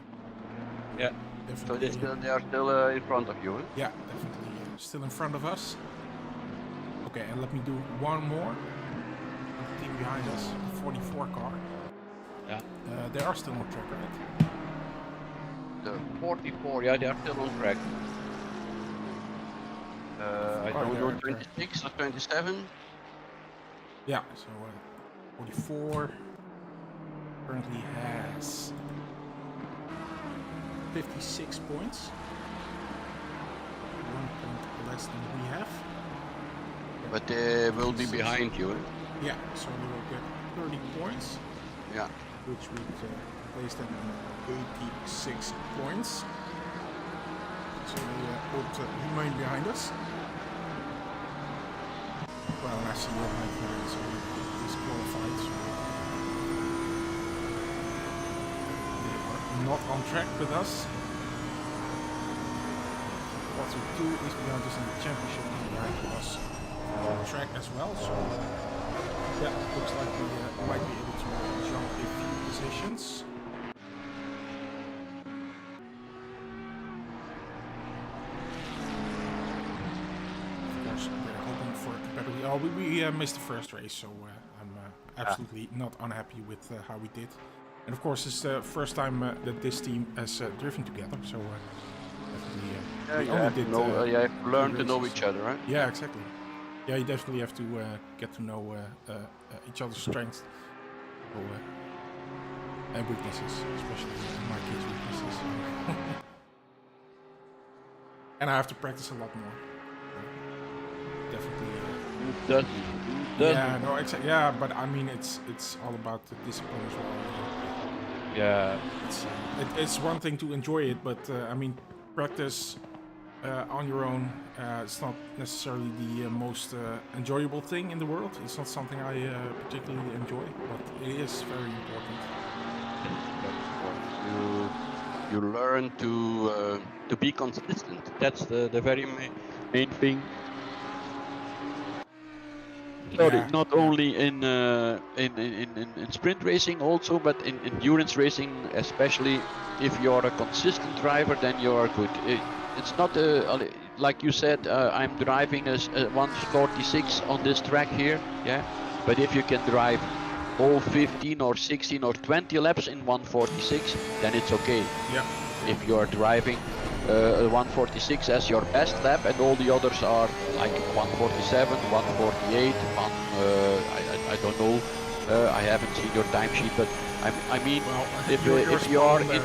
Yeah. Definitely. So they are still in front of you, huh? Yeah, definitely still in front of us. Okay, and let me do one more. The team behind us, the 44 car. Yeah. They are still on track, right? The 44, yeah, they are still on track. I don't know, 26 or 27? Yeah, so 44 currently has 56 points. 1 point less than we have. But they will be behind you, huh? Yeah, so they will get 30 points. Yeah. Which would place them on 86 points. So they would remain behind us. Well, I see you're 99, so he's qualified. So they are not on track with us. What we do is behind us in the championship is behind us on track as well. So yeah, looks like we might be able to jump a few positions. We're hoping for a better. We missed the first race, so I'm absolutely not unhappy with how we did. And of course, it's the first time that this team has driven together, so definitely we only did. You have learned to know each other, right? Yeah, exactly. Yeah, you definitely have to get to know each other's strengths and weaknesses, especially in my case, weaknesses. And I have to practice a lot more. Definitely. Yeah, no, exactly. Yeah, but I mean, it's all about the discipline as well. Yeah. It's one thing to enjoy it, but I mean, practice on your own. It's not necessarily the most enjoyable thing in the world. It's not something I particularly enjoy, but it is very important. You learn to be consistent. That's the very main thing. Sorry, not only in sprint racing also, but in endurance racing, especially if you are a consistent driver, then you are good. It's not like you said. I'm driving a 146 on this track here, yeah. But if you can drive all 15 or 16 or 20 laps in 146, then it's okay. Yeah. If you are driving 146 as your best lap and all the others are like 147, 148, I don't know. I haven't seen your timesheet, but I mean, well, if you are in,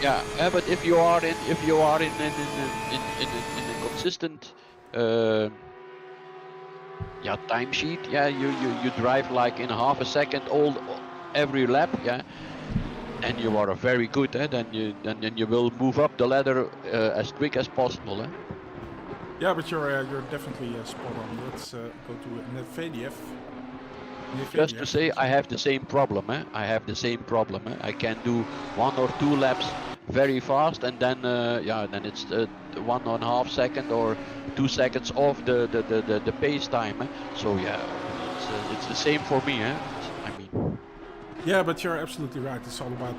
yeah, but if you are in a consistent timesheet, yeah, you drive like in half a second every lap, yeah. And you are very good, then you will move up the ladder as quick as possible. Yeah, but you're definitely spot on. Let's go to Medvedev. Just to say, I have the same problem. I have the same problem. I can do 1 or 2 laps very fast, and then then it's 1.5 seconds or 2 seconds off the pace time. So yeah, it's the same for me. I mean. Yeah, but you're absolutely right. It's all about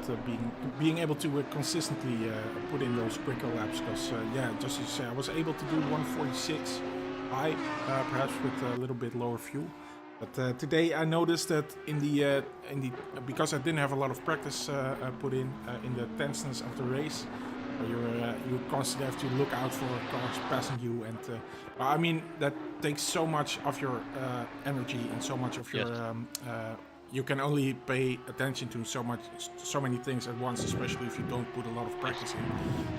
being able to consistently put in those quicker laps. Because yeah, just as you say, I was able to do 146 high, perhaps with a little bit lower fuel. But today I noticed that because I didn't have a lot of practice put in the tenseness of the race, you constantly have to look out for cars passing you, and I mean that takes so much of your energy and so much of your. You can only pay attention to so many things at once, especially if you don't put a lot of practice in.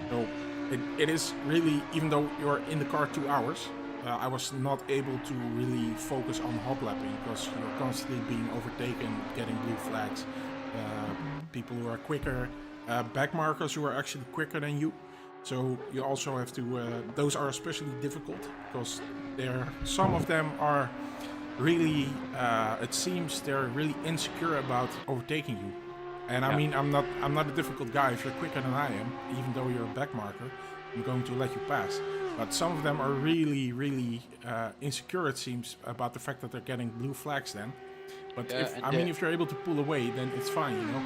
So it is really, even though you're in the car 2 hours, I was not able to really focus on hot lapping because you're constantly being overtaken, getting blue flags, people who are quicker, back markers who are actually quicker than you. So you also have to, those are especially difficult because some of them are really, it seems they're really insecure about overtaking you. And I mean, I'm not a difficult guy. If you're quicker than I am, even though you're a back marker, I'm going to let you pass. But some of them are really, really insecure, it seems, about the fact that they're getting blue flags then. But if you're able to pull away, then it's fine, you know.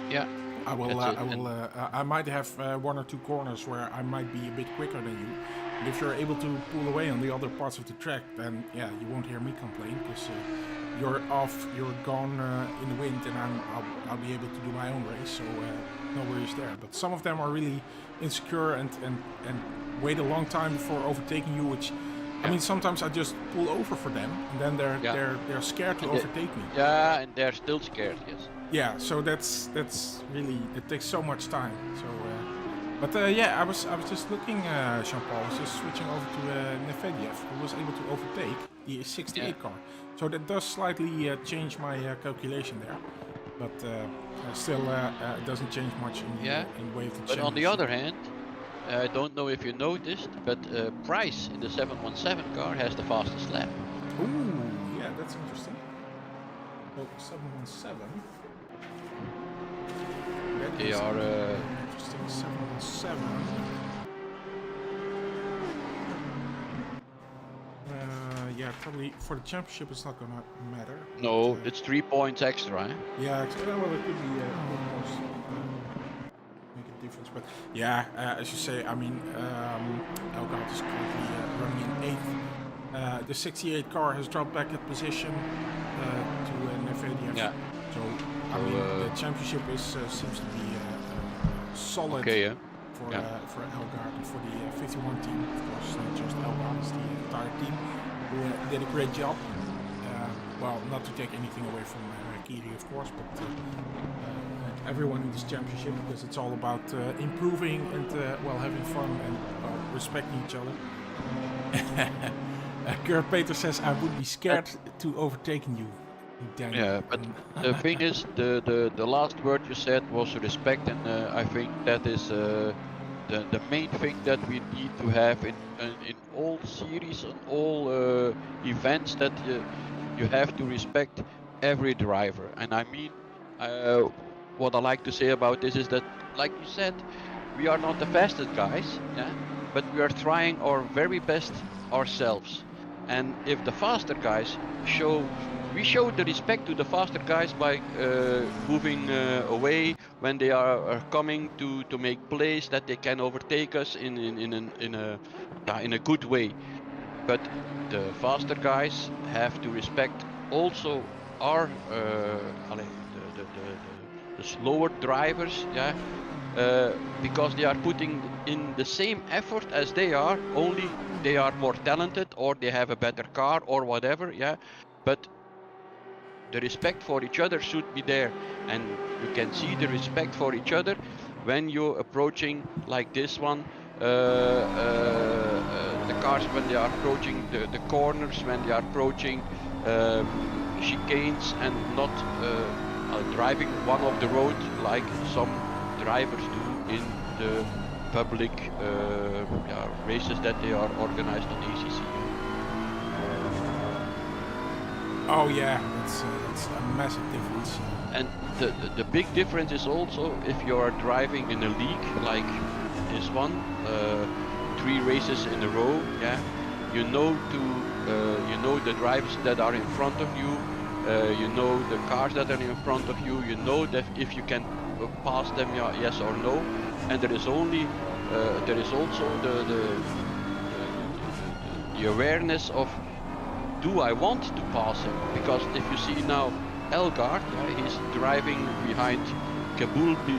Yeah. I might have 1 or 2 corners where I might be a bit quicker than you. But if you're able to pull away on the other parts of the track, then yeah, you won't hear me complain because you're off, you're gone in the wind, and I'll be able to do my own race. So no worries there. But some of them are really insecure and wait a long time before overtaking you, which. I mean, sometimes I just pull over for them, and then they're scared to overtake me. Yeah, and they're still scared. Yes. Yeah, so that's really, it takes so much time. So, I was just looking, Jean-Paul, was just switching over to Nevediev, who was able to overtake the 68 car. So that does slightly change my calculation there, but still it doesn't change much in the way of the championship. But on the other hand, I don't know if you noticed, but Price in the 717 car has the fastest lap. Ooh, yeah, that's interesting. So 717. They are interesting. 717. Yeah, probably for the championship it's not gonna matter. No, it's 3 points extra. Eh? Yeah, well, it could be almost make a difference, but yeah, as you say, I mean, Elgaard is currently running in 8th. The 68 car has dropped back at position to Nevediev. Yeah. So I mean, the championship seems to be solid for Elgaard and for the 51 team. Of course, not just Elgaard, it's the entire team who did a great job. Well, not to take anything away from Kiri, of course, but everyone in this championship, because it's all about improving and having fun and respecting each other. Kurt Peter says, "I would be scared to overtaking you." Daniel. Yeah, but the thing is, the last word you said was respect, and I think that is the main thing that we need to have in all series and all events, that you have to respect every driver. And I mean, what I like to say about this is that, like you said, we are not the fastest guys, but we are trying our very best ourselves. And if the faster guys we show the respect to the faster guys by moving away when they are coming to make plays that they can overtake us in a good way. But the faster guys have to respect also our the slower drivers, because they are putting in the same effort as they are, only they are more talented or they have a better car or whatever, but the respect for each other should be there, and you can see the respect for each other when you're approaching like this one, the cars when they are approaching the corners, when they are approaching chicanes, and not driving one of the road like some drivers do in the public races that they are organized on ACC. Oh yeah, that's a massive difference. And the big difference is also if you are driving in a league like this one, 3 races in a row, you know the drivers that are in front of you, you know the cars that are in front of you, you know that if you can pass them, yes or no, and there is also the awareness of, do I want to pass him? Because if you see now Elgaard, he's driving behind Kabibulen,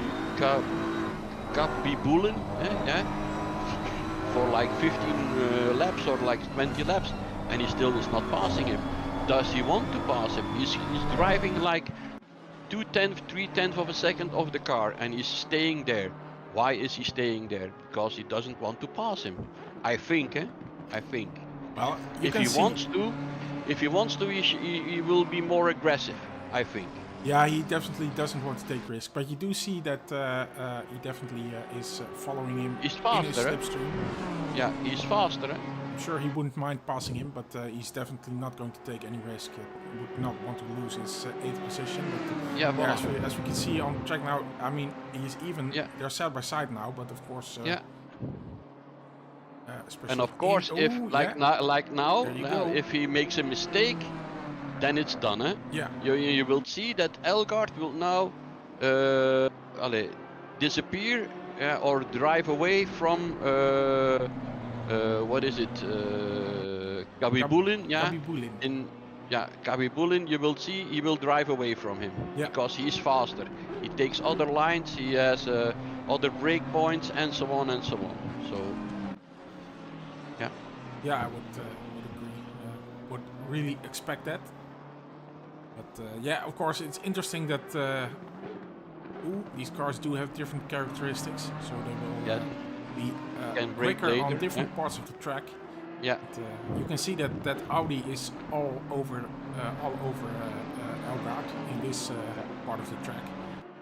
for like 15 laps or like 20 laps, and he still is not passing him. Does he want to pass him? He's driving like 3/10 of a second of the car, and he's staying there. Why is he staying there? Because he doesn't want to pass him. I think. Well, if he wants to, he will be more aggressive, I think. Yeah, he definitely doesn't want to take risks, but you do see that he definitely is following him he's faster, in his slipstream. Yeah, he's faster. I'm sure he wouldn't mind passing him, but he's definitely not going to take any risk. He would not want to lose his 8th position. But Yeah, well, as we can see on the track now, I mean, he's even, yeah. they're side by side now, but of course, Yeah. especially And of course, if like now, if he makes a mistake, then it's done. Eh? Yeah. You will see that Elgaard will now disappear or drive away from what is it? Kabibulin, yeah. Kabibulin. Kabibulin, you will see he will drive away from him because he is faster. He takes other lines, he has other break points, and so on and so on. So, yeah. Yeah, I would agree. Would really expect that. But yeah, of course, it's interesting that these cars do have different characteristics, so they will be quicker on different parts of the track. Yeah. But, you can see that Audi is all over Elgaard in this part of the track.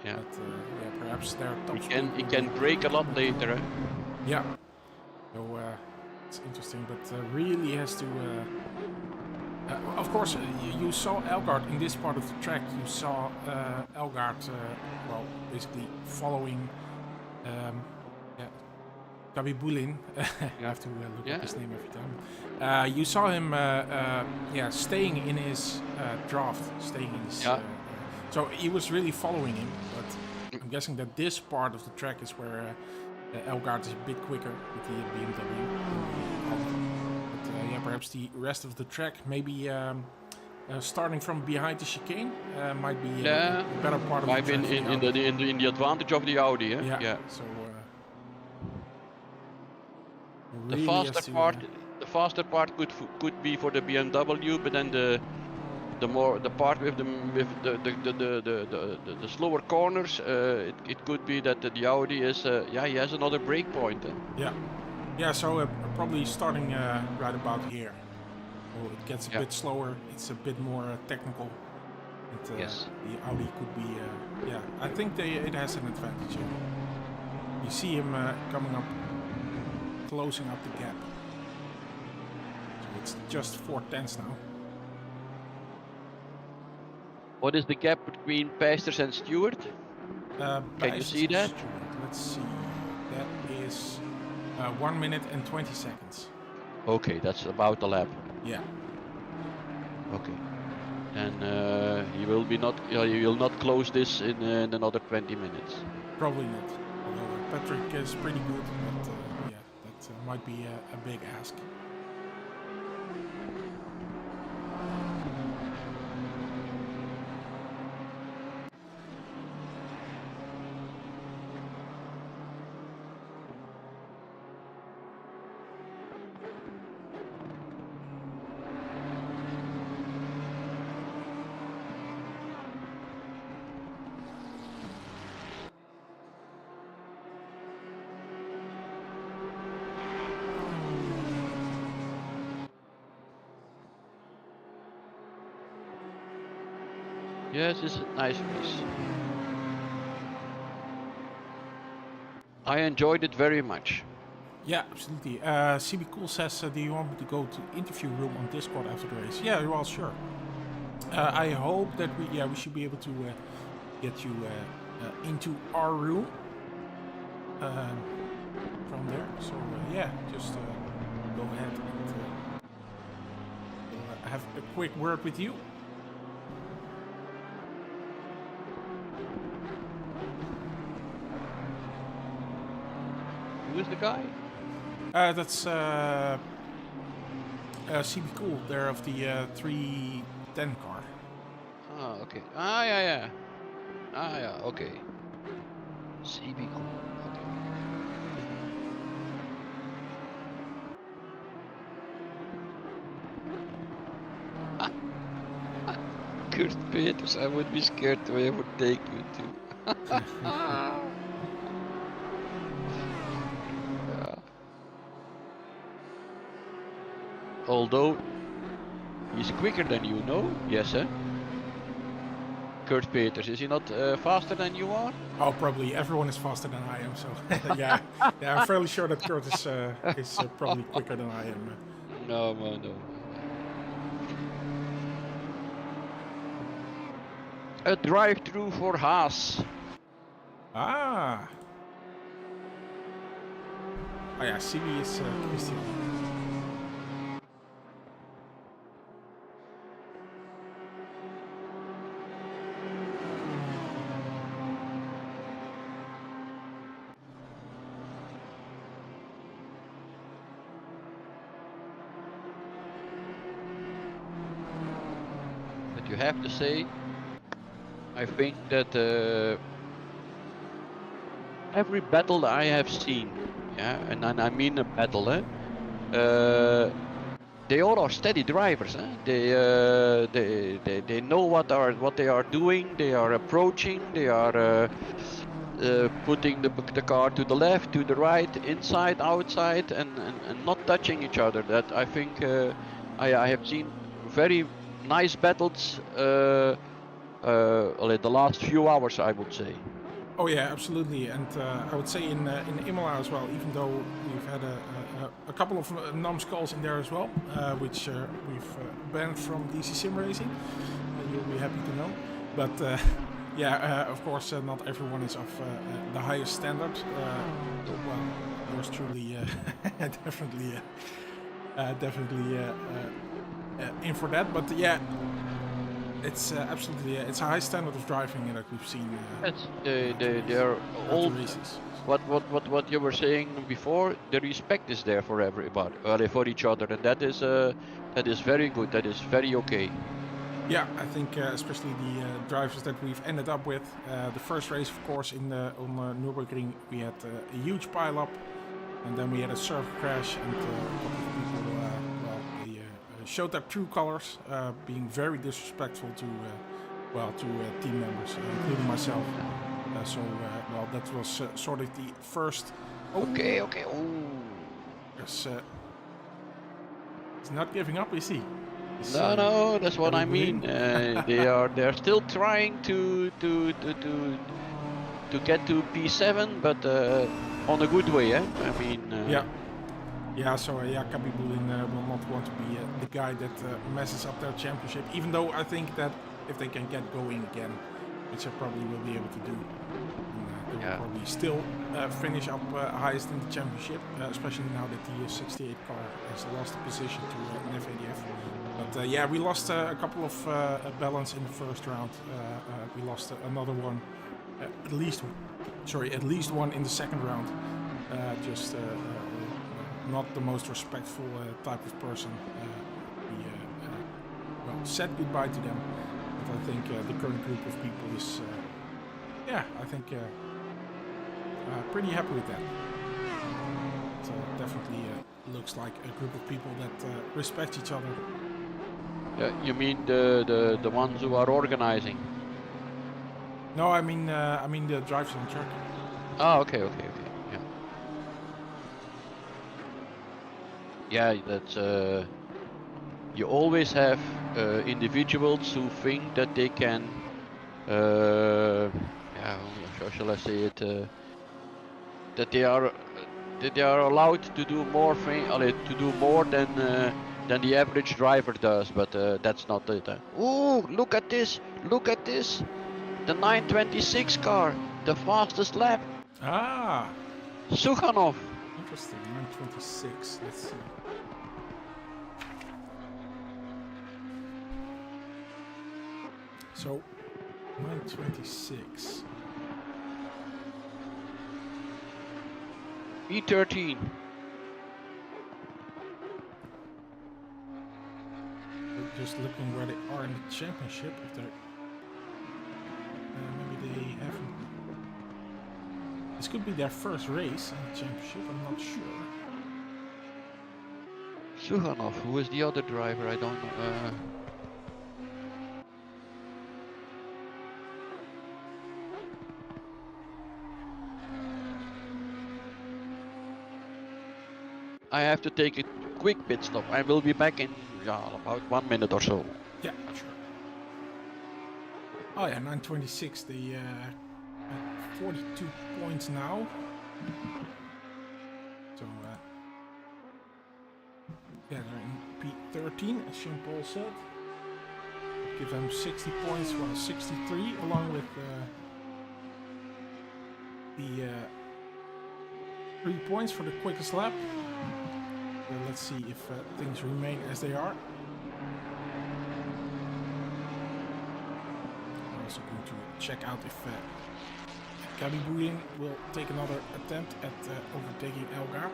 Yeah. But yeah, perhaps their top he can brake a lot later. Yeah. So it's interesting, but really has to. Of course, you saw Elgaard in this part of the track. You saw Elgaard, well, basically following Kabibulin. You have to look up his name every time. You saw him, staying in his draft, staying in his. So he was really following him, but I'm guessing that this part of the track is where Elgaard is a bit quicker with the BMW. But perhaps the rest of the track, maybe starting from behind the chicane, might be a better part of the track. Might be in the advantage of the Audi. Eh? Yeah. So the faster part could be for the BMW, but then the part with the slower corners, it could be that the Audi is he has another brake point. Eh? Yeah, so probably starting right about here. So it gets a bit slower, it's a bit more technical. But, yes. The Audi could be, I think it has an advantage here. You see him coming up, closing up the gap. So it's just 4/10 now. What is the gap between Pastors and Stewart? Can you see that? Let's see. That is 1 minute and 20 seconds. Okay, that's about a lap. Yeah. Okay. And you will not close this in another 20 minutes. Probably not. Although Patrick is pretty good, but that might be a big ask. Yes, it's a nice race. I enjoyed it very much. Yeah, absolutely. CB Cool says, do you want me to go to interview room on Discord after the race? Yeah, well, sure. I hope that we should be able to get you into our room from there. So just go ahead and have a quick word with you. Who is the guy? That's CB Cool, they're of the 310 car. Ah, okay. Okay. CB Cool. Okay. Kurt Peters, I would be scared where I would take you to. Although he's quicker than you, no? Yes, eh? Kurt Peters, is he not faster than you are? Oh, probably. Everyone is faster than I am, so yeah, I'm fairly sure that Kurt is probably quicker than I am. No, no, no. A drive-through for Haas. Ah. Oh yeah, CB is Christian. But you have to say, I think that every battle I have seen, yeah, and I mean a battle, they all are steady drivers. They know what they are doing. They are approaching. They are putting the car to the left, to the right, inside, outside, and not touching each other. That I think I have seen very nice battles. The last few hours, I would say. Oh yeah, absolutely, and I would say in Imola as well. Even though we've had a couple of numbskulls in there as well, which we've banned from DC-SimRacing. You'll be happy to know. But yeah, of course, not everyone is of the highest standard. Well, yours truly definitely in for that. But yeah. It's absolutely it's a high standard of driving that we've seen. Yes, they are all races. What you were saying before. The respect is there for everybody, for each other, and that is very good. That is very okay. Yeah, I think especially the drivers that we've ended up with. The first race, of course, on Nürburgring, we had a huge pile-up, and then we had a server crash, and a couple of people, they showed their true colors, being very disrespectful to team members, including myself. Well, that was sort of the first. Oh. Okay. Oh. Yes, he's not giving up, is he? No, that's what I mean. They're still trying to get to P7, but on a good way, eh? I mean. Yeah. So Kabi Bulin will not want to be the guy that messes up their championship. Even though I think that if they can get going again, which they probably will be able to do, they will probably still finish up highest in the championship. Especially now that the 68 car has lost the position to an FADF. But yeah, we lost a couple of balance in the first round. We lost another one, at least one in the second round. Not the most respectful type of person. We said goodbye to them. But I think the current group of people is, I think pretty happy with that. It definitely looks like a group of people that respect each other. You mean the ones who are organizing? No, I mean the drivers on track. Oh, okay. Yeah, that's you always have individuals who think that they can, how shall I say it, that they are allowed to do more than the average driver does, but that's not it. Oh, look at this! The 926 car, the fastest lap. Ah, Sukhanov. Interesting. 926. Let's see. So, 926. E13. Just looking where they are in the championship. If they're maybe they haven't. This could be their first race in the championship. I'm not sure. Sukhanov, who is the other driver? I don't know. I have to take a quick pit stop. I will be back in about 1 minute or so. Yeah, sure. Oh yeah, 926. They at 42 points now. So Yeah, they're in P13, as Jean-Paul said. Give them 60 points, well, 63, along with the 3 points for the quickest lap. Let's see if things remain as they are. I'm also going to check out if Gabi Boudin will take another attempt at overtaking Elgar.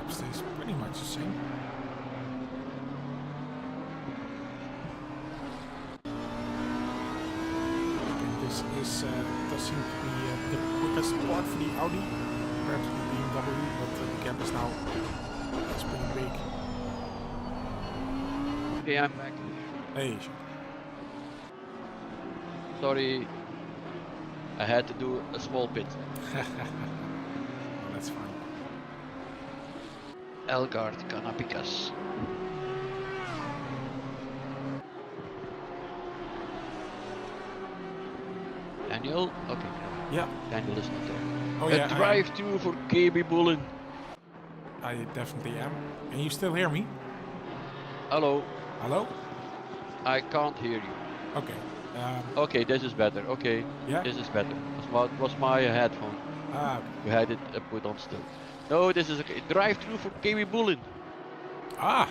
Stays pretty much the same. And this is does seem to be the quickest part for the Audi compared to the BMW, but the gap is now it's pretty big. Okay, I'm back. Hey, Sorry, I had to do a small pit. that's fine. Elgard Canapicas. Daniel? Okay. Yeah. Daniel is not there. Oh A yeah. drive-through for KB Bullen. I definitely am. Can you still hear me? Hello. Hello? I can't hear you. Okay. Okay, this is better. Okay. Yeah. This is better. Was my headphone. Ah. You had it put on still. No, this is okay. Drive-through for KB Bullen. Ah.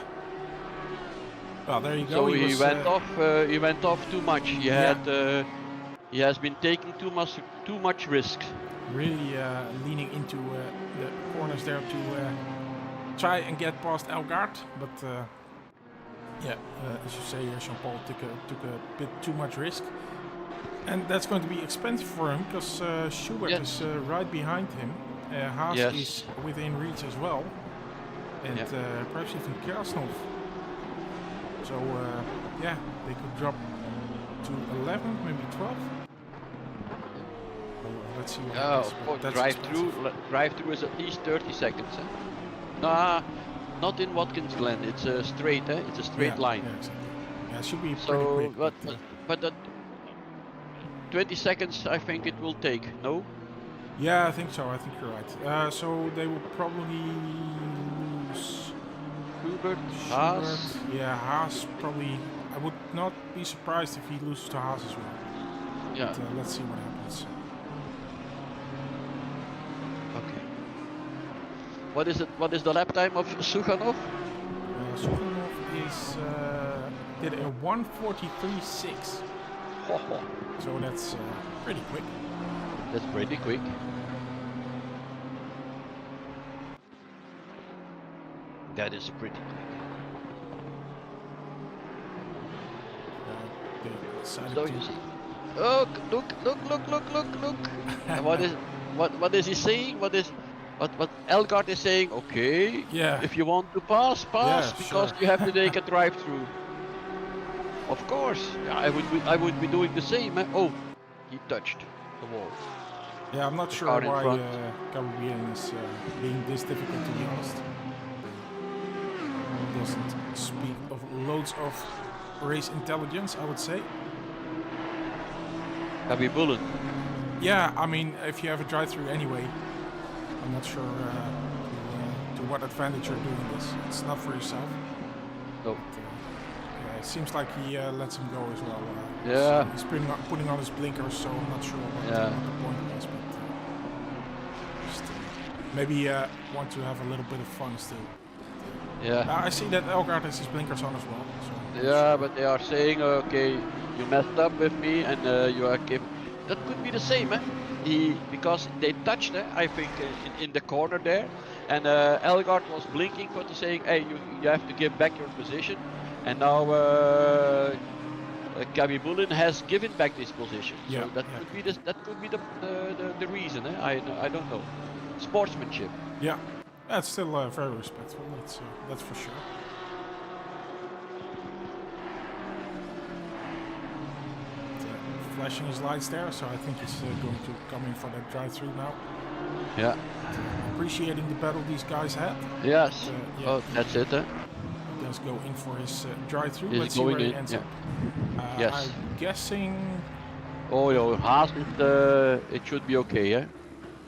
Well, there you go. So he went off. He went off too much. He had. He has been taking too much risk. Really leaning into the corners there to try and get past Elgaard, but yeah, as you say, Jean-Paul took a bit too much risk, and that's going to be expensive for him because Schubert is right behind him. Haas is within reach as well, and perhaps even Krasnov. So yeah, they could drop to 11, maybe 12. Let's see what happens. Drive-through is at least 30 seconds. Eh? Nah, not in Watkins Glen. It's a straight. It's a straight line. Yeah, exactly. Yeah, it should be pretty quick. But that 20 seconds, I think it will take. No? Yeah, I think so. I think you're right. So they will probably lose. Schubert, Haas. Yeah, Haas probably. I would not be surprised if he loses to Haas as well. Yeah. But, let's see what happens. Okay. What is the lap time of Sukhanov? Sukhanov did a 1:43.6. So that's pretty quick. That's pretty quick. That is pretty quick. So you see. Oh, look! And what is he saying? What Elgard is saying? Okay. Yeah. If you want to pass, because you have to take a drive-through. Of course. Yeah, I would be doing the same. Eh? Oh, he touched the wall. Yeah, I'm not sure why Gabriel is being this difficult, to be honest. Doesn't speak of loads of race intelligence, I would say. Gabi Bullen. Yeah, I mean, if you have a drive-through anyway, I'm not sure to what advantage you're doing this. It's not for yourself. No. But, it seems like he lets him go as well. Yeah. So he's putting on his blinkers, so I'm not sure what the point was, but just maybe want to have a little bit of fun still. Yeah. I see that Elgaard has his blinkers on as well. So yeah, but they are saying, okay, you messed up with me, and you are given. That could be the same, eh? Because they touched, I think, in the corner there, and Elgaard was blinking for saying, hey, you have to give back your position, and now Gabby Bullen has given back this position. Yeah, So that yeah. could be the reason. I don't know. Sportsmanship. Yeah, that's still very respectful. That's for sure. Flashing his lights there, so I think he's going to come in for that drive-through now. Yeah. Appreciating the battle these guys had. Yes. But, yeah, Oh, that's it. he does go in for his drive-through. He's Let's see where going he in, ends yeah. up. Yes. I'm guessing. Oh, yo, Haas, it should be okay, yeah?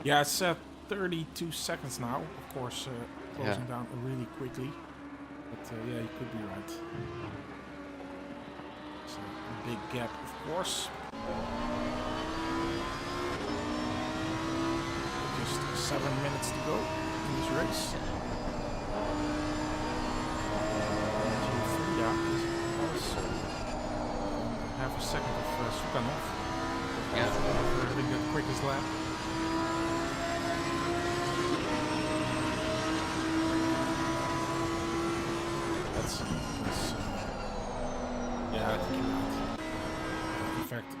Yeah, it's 32 seconds now. Of course, closing down really quickly. But yeah, you could be right. It's a big gap, of course. Just 7 minutes to go in this race. GT3 is half a second of Sukanov. Yeah. I think the quickest lap. That's yeah, I think you're right. In fact,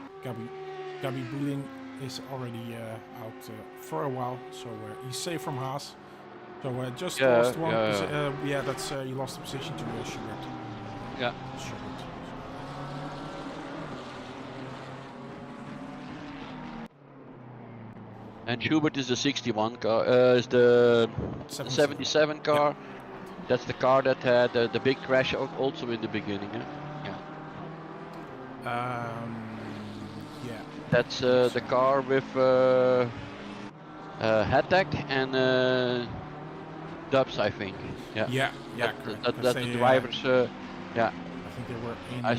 Gabby Bullen is already out for a while, so he's safe from Haas. So just lost one. Yeah, that's he lost the position to Schubert. Yeah. Schubert. And Schubert is the 61 car, is the 77 car. Yep. That's the car that had the big crash also in the beginning. Yeah. That's the car with Hattak and Dubs, I think. Yeah. Yeah. That's the drivers. Yeah. I think they were in the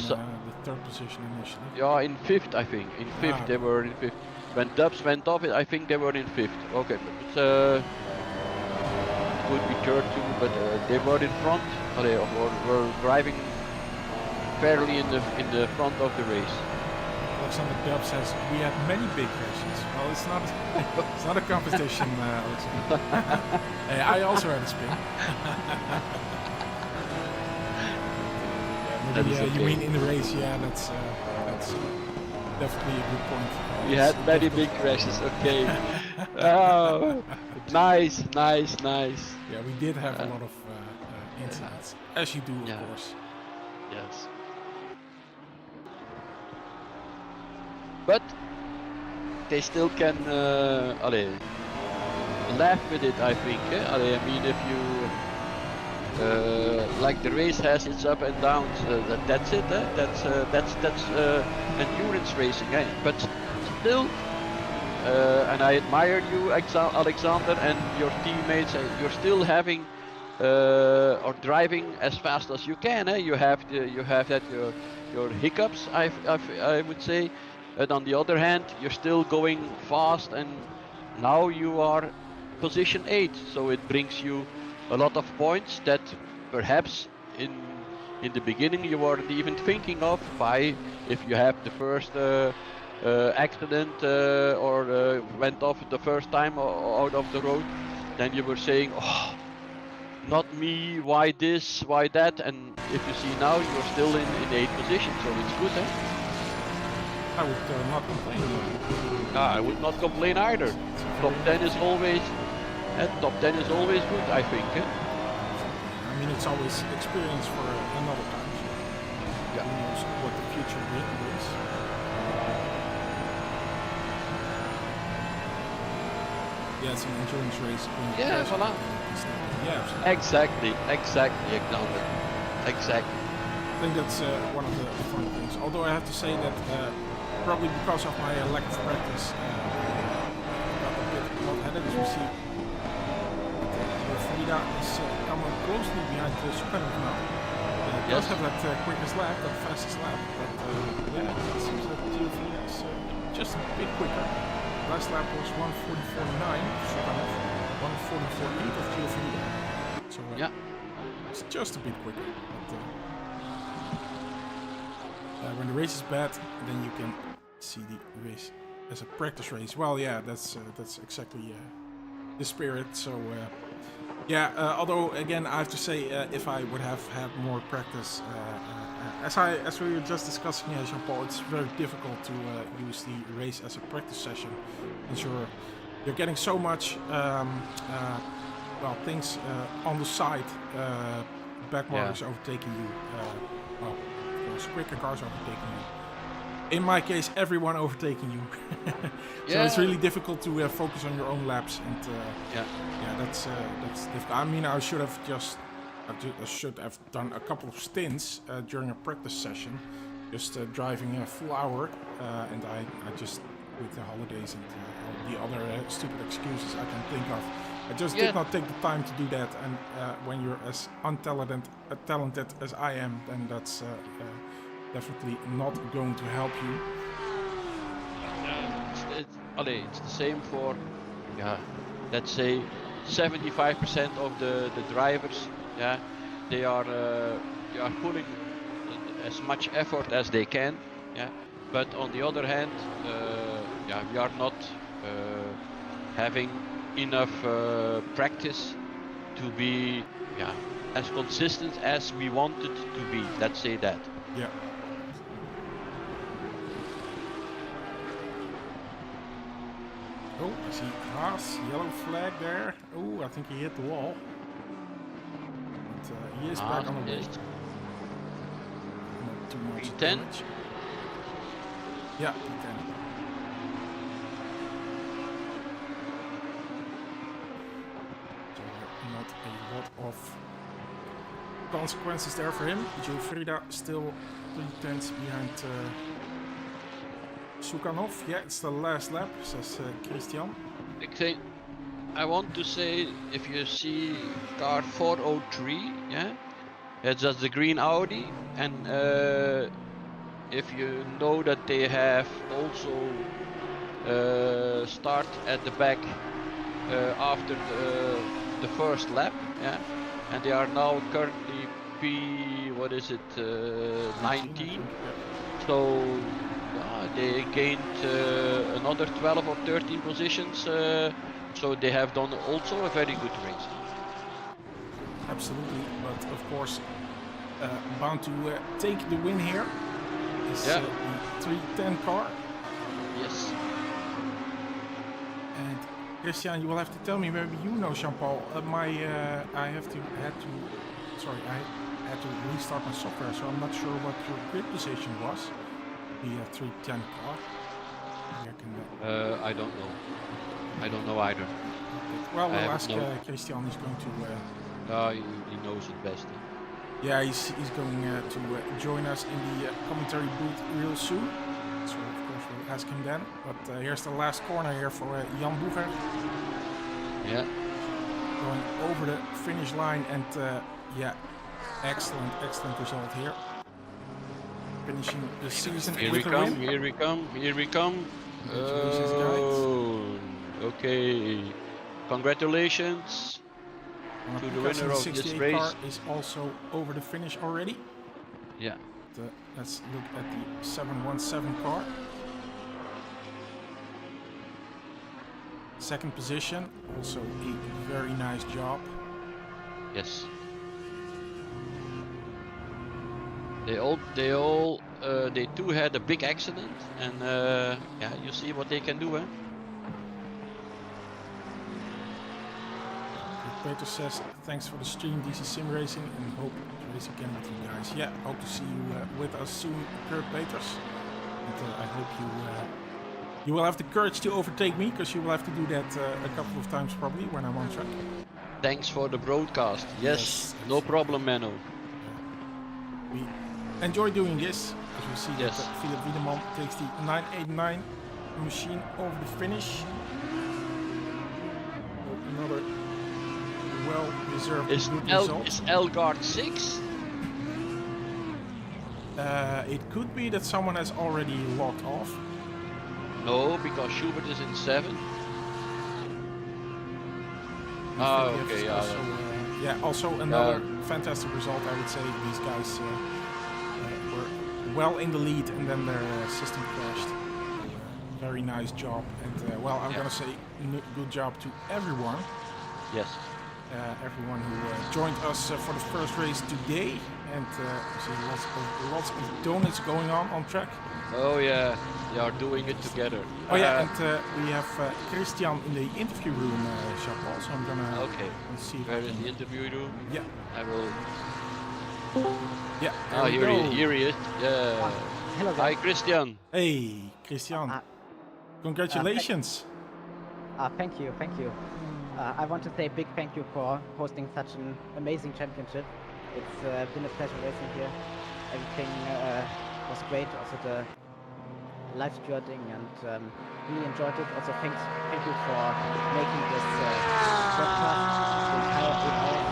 third position initially. Yeah, in fifth, I think. In fifth, they were in fifth. When Dubs went off, I think they were in fifth. Okay, but it could be third too, but they were in front. They were driving fairly in the front of the race. Alexander Dubs says we had many big crashes. Well, it's not a competition, Alexander. Hey, I also had a spin. Yeah, you mean in the race? Yeah, that's definitely a good point. We had many big crashes. Okay. Oh, nice. Yeah, we did have a lot of incidents, as you do, of course. Yes. But they still can laugh with it, I think. I mean, if you like the race has its up and downs, that's it. That's endurance racing. But still, and I admire you, Alexander, and your teammates. You're still having or driving as fast as you can. You have that your hiccups, I would say. But on the other hand, you're still going fast, and now you are position 8, so it brings you a lot of points that perhaps in the beginning you weren't even thinking of. If you have the first accident or went off the first time out of the road, then you were saying, oh, not me, why this, why that, and if you see now, you're still in 8th position, so it's good, I would not complain. I would not complain either. Top 10 is always good, I think. I mean, it's always experience for another time. So who knows what the future brings? Yeah, it's an endurance race. Yeah, voilà. Yeah, absolutely. Exactly, Alexander. Exactly. I think that's one of the fun things. Although I have to say that probably because of my lack of practice, I got a bit hot-headed, as we see. Frida is coming closely behind Sukanov now. Does have that quickest lap, that fastest lap, but yeah, it seems that Frida is just a bit quicker. Last lap was 1:44.9 Sukanov, 1:44.8 of Frida. So it's just a bit quicker. But when the race is bad, then you can see the race as a practice race. Well, yeah, that's exactly the spirit. So although again, I have to say, if I would have had more practice, I As we were just discussing, Jean-Paul, it's very difficult to use the race as a practice session, and you're getting so much things on the side, backmarkers overtaking you, of course quicker cars overtaking you. In my case, everyone overtaking you. So it's really difficult to focus on your own laps, and that's difficult. I mean, I should have done a couple of stints during a practice session, just driving a full hour, and I just, with the holidays and all the other stupid excuses I can think of, I just did not take the time to do that. And when you're as talented as I am, then that's definitely not going to help you. It's the same for, let's say 75% of the drivers. They are putting as much effort as they can. But on the other hand, we are not having enough practice to be as consistent as we wanted to be. Let's say that. Yeah. Oh, I see Haas, yellow flag there. Oh, I think he hit the wall. But he is back on the way. Not too much damage. Yeah, P10. So not a lot of consequences there for him. Joe Frida still 3 tenths behind Sukhanov. Yeah, it's the last lap, says Christian. I want to say, if you see car 403, that's just the green Audi, and if you know that they have also start at the back after the first lap, and they are now currently P19, so they gained another 12 or 13 positions, so they have done also a very good race. Absolutely, but of course bound to take the win here is the 310 car. Yes. And Christian, you will have to tell me, maybe you know, Jean-Paul, I had to restart my software, so I'm not sure what your grid position was. The 310 car. I don't know. I don't know either. Well, we'll ask Christian. He's going to. He knows it best. Yeah, he's going to join us in the commentary booth real soon. So of course we'll ask him then. But here's the last corner here for Jan Boeger. Yeah. Going over the finish line, and excellent result here. Finishing the season with a win. Here we come. Oh, okay. Congratulations to the winner of this race. Car is also over the finish already. Yeah. Let's look at the 717 car. Second position, also a very nice job. Yes. They too had a big accident, and you see what they can do, eh? Peter says, thanks for the stream, DC-SimRacing, and hope to race again with you guys. Yeah, hope to see you with us soon, Kurt Peters. And I hope you will have the courage to overtake me, because you will have to do that a couple of times probably when I'm on track. Thanks for the broadcast. Yes. No problem, Menno. We enjoy doing this, as you see that Philip Wiedemann takes the 989 machine over the finish. Another well-deserved good result. Is Elgaard 6? It could be that someone has already logged off. No, because Schubert is in 7. Okay, also another fantastic result, I would say. These guys were well in the lead, and then their system crashed. Very nice job, and I'm gonna say good job to everyone. Yes. Everyone who joined us for the first race today. and I see lots of donuts going on track. Oh yeah, they are doing it together. Oh yeah, and we have Christian in the interview room, Jean-Paul. So I'm gonna Okay. see if Where I is can. the interview room? Yeah, I will. yeah. There Ah, we go. here he is. Yeah. Hello Hi, guys. Christian. Hey, Christian. Congratulations. Thank you, thank you. I want to say a big thank you for hosting such an amazing championship. It's been a pleasure racing here. Everything was great. Also the live stewarding, and really enjoyed it. Also thank you for making this podcast the entire 8 hours.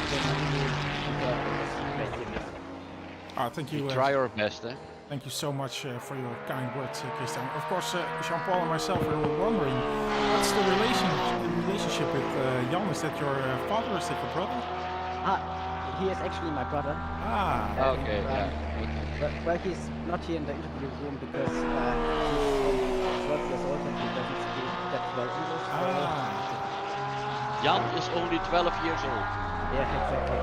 Been really enjoyed this race series. Thank you. We try our best, eh? Thank you so much for your kind words, Christian. Of course, Jean-Paul and myself were wondering, what's the relationship with Jan? Is that your father? Is that your brother? He is actually my brother. Okay, yeah. Well, he's not here in the interview room because he's only 12 years old and he doesn't speak that well English. Jan is only 12 years old. Yeah, exactly.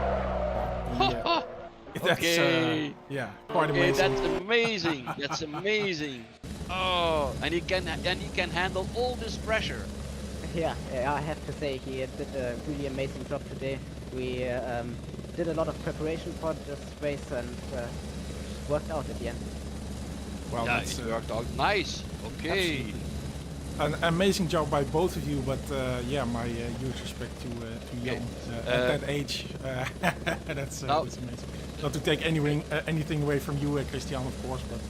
That's, Okay. yeah, quite Okay, amazing. that's amazing. That's amazing. Oh, and he can handle all this pressure. Yeah, I have to say he did a really amazing job today. We did a lot of preparation for this race and worked out at the end. Well, Yeah, that's it worked out nice. Okay. an amazing job by both of you, but yeah, my huge respect to Jan at that age. That's amazing. Not to take anything away from you, Christian, of course, but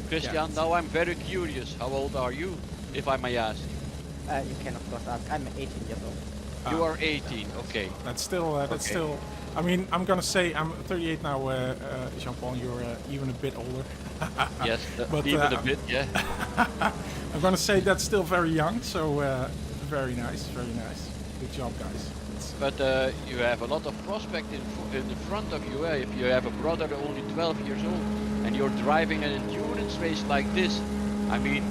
Christian, yeah, now I'm very curious. How old are you, if I may ask? You can of course ask. I'm 18 years old. You are 18. Okay. That's still. That's Okay. still. I mean, I'm gonna say I'm 38 now, Jean-Paul. You're even a bit older. Yes, But, even a bit, yeah. I'm gonna say that's still very young. So very nice, very nice. Good job, guys. But you have a lot of prospect in the front of you. If you have a brother only 12 years old and you're driving an endurance race like this, I mean,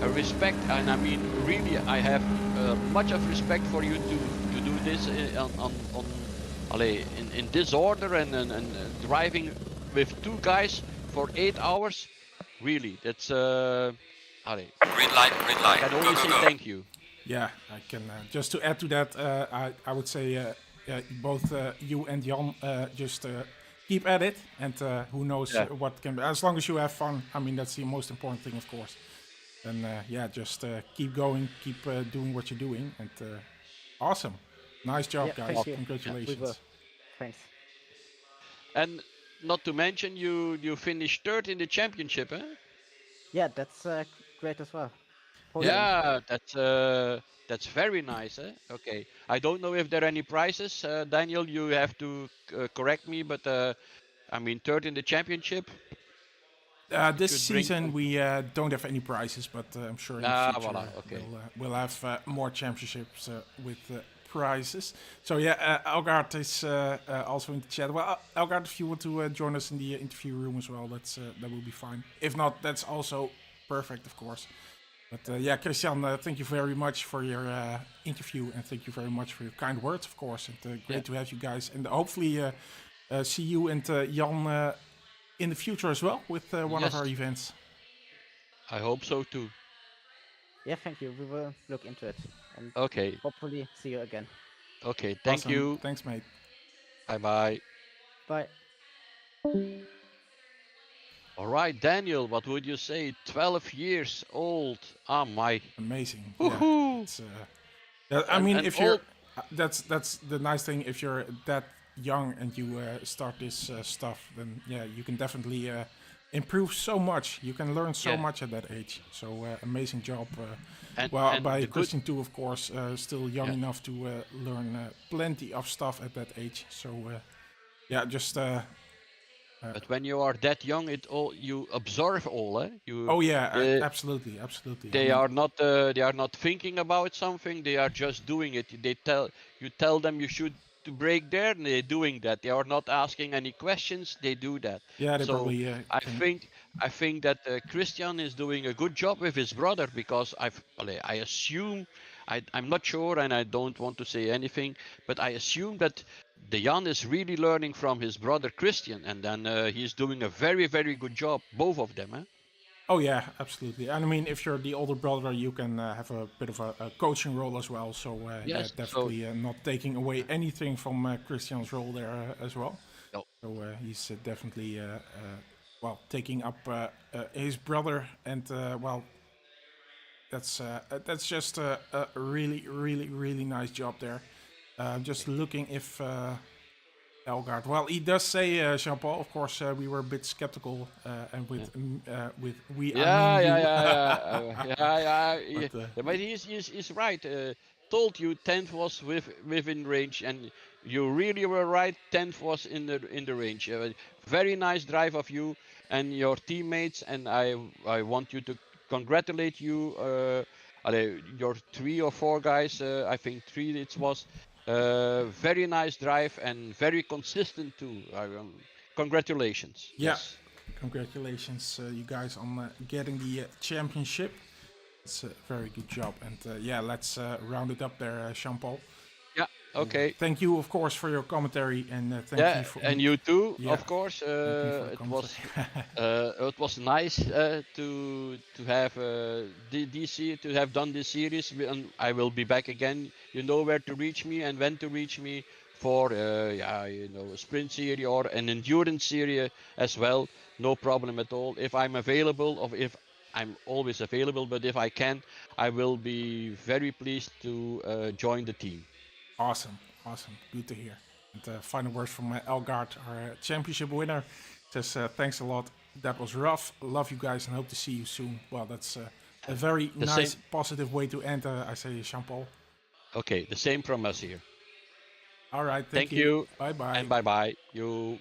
a respect, and I mean, really, I have much of respect for you to do this in this order and driving with two guys for 8 hours. Really, that's Green light, I can only say thank you. Yeah, I can. Just to add to that, I would say both you and Jan just keep at it, and who knows what can. As long as you have fun, I mean that's the most important thing, of course. And yeah, just keep going, keep doing what you're doing, and awesome, nice job, Yeah, guys! thank you. Congratulations. We will. Thanks. And not to mention, you finished third in the championship, eh? Yeah, that's great as well. Yeah, that's very nice, eh? Okay, I don't know if there are any prizes, Daniel. You have to correct me, but I mean, third in the championship. This should bring season some- we don't have any prizes, but I'm sure in the Ah, future voilà, okay. we'll have more championships with prizes. So yeah, Elgaard is also in the chat. Well, Elgaard, if you want to join us in the interview room as well, that will be fine. If not, that's also perfect, of course. But yeah, Christian, thank you very much for your interview, and thank you very much for your kind words, of course. And great to have you guys, and hopefully see you and Jan in the future as well with one of Yes. our events. I hope so too. Yeah, thank you. We will look into it and Okay, hopefully see you again. okay. Thank Awesome. you. Thanks, mate. Bye bye. Bye. All right, Daniel. What would you say? 12 years old. Ah, my. Amazing. Woohoo! Yeah, it's, yeah, I And- mean, and if you're, all- that's the nice thing. If you're that young and you start this stuff, then yeah, you can definitely improve so much. You can learn so Yeah. much at that age. So amazing job. And- Well, and by the good- Christian too, of course, still young Yeah. enough to learn plenty of stuff at that age. So yeah, just But when you are that young, you observe all, eh? oh yeah, the- absolutely, absolutely. I They mean, are not thinking about something. They are just doing it. They tell them you should to break there, and they're doing that. They are not asking any questions. They do that. yeah, they So probably. I think that Christian is doing a good job with his brother, because I assume I'm not sure, and I don't want to say anything, but I assume that Dejan is really learning from his brother Christian, and then he's doing a very, very good job, both of them. Eh? Oh yeah, absolutely. And I mean, if you're the older brother, you can have a bit of a coaching role as well. So yeah, Yes. definitely not taking away anything from Christian's role there as well. So, So he's definitely well taking up his brother, and well, that's just a really, really, really nice job there. Just looking if Elgaard. Well, he does say Jean-Paul. Of course, we were a bit skeptical, and with we, I yeah, mean yeah, you. yeah, yeah, yeah, yeah, But, yeah. But he's right. Told you 10th was within range, and you really were right. 10th was in the range. Very nice drive of you and your teammates, and I want you to congratulate you. Your 3 or 4 guys. I think 3 it was. Very nice drive and very consistent too. Congratulations. Yeah, Yes. congratulations, you guys, on getting the championship. It's a very good job. And yeah, let's round it up there, Jean-Paul. Yeah. Okay. Thank you, of course, for your commentary, and thank Yeah, you for and you too, yeah, of course. thank you for the It was nice to have the DC to have done this series, and I will be back again. You know where to reach me and when to reach me for yeah, you know, a sprint series or an endurance series as well. No problem at all. If I'm available, or if I'm always available, but if I can, I will be very pleased to join the team. Awesome, awesome, good to hear. And final words from Elgaard, our championship winner. Says thanks a lot. That was rough. Love you guys and hope to see you soon. Well, that's a very The nice, same. positive way to end. I say, Jean-Paul. Okay, the same from us here. All right, thank Thank you. you, Bye bye. and bye bye. You.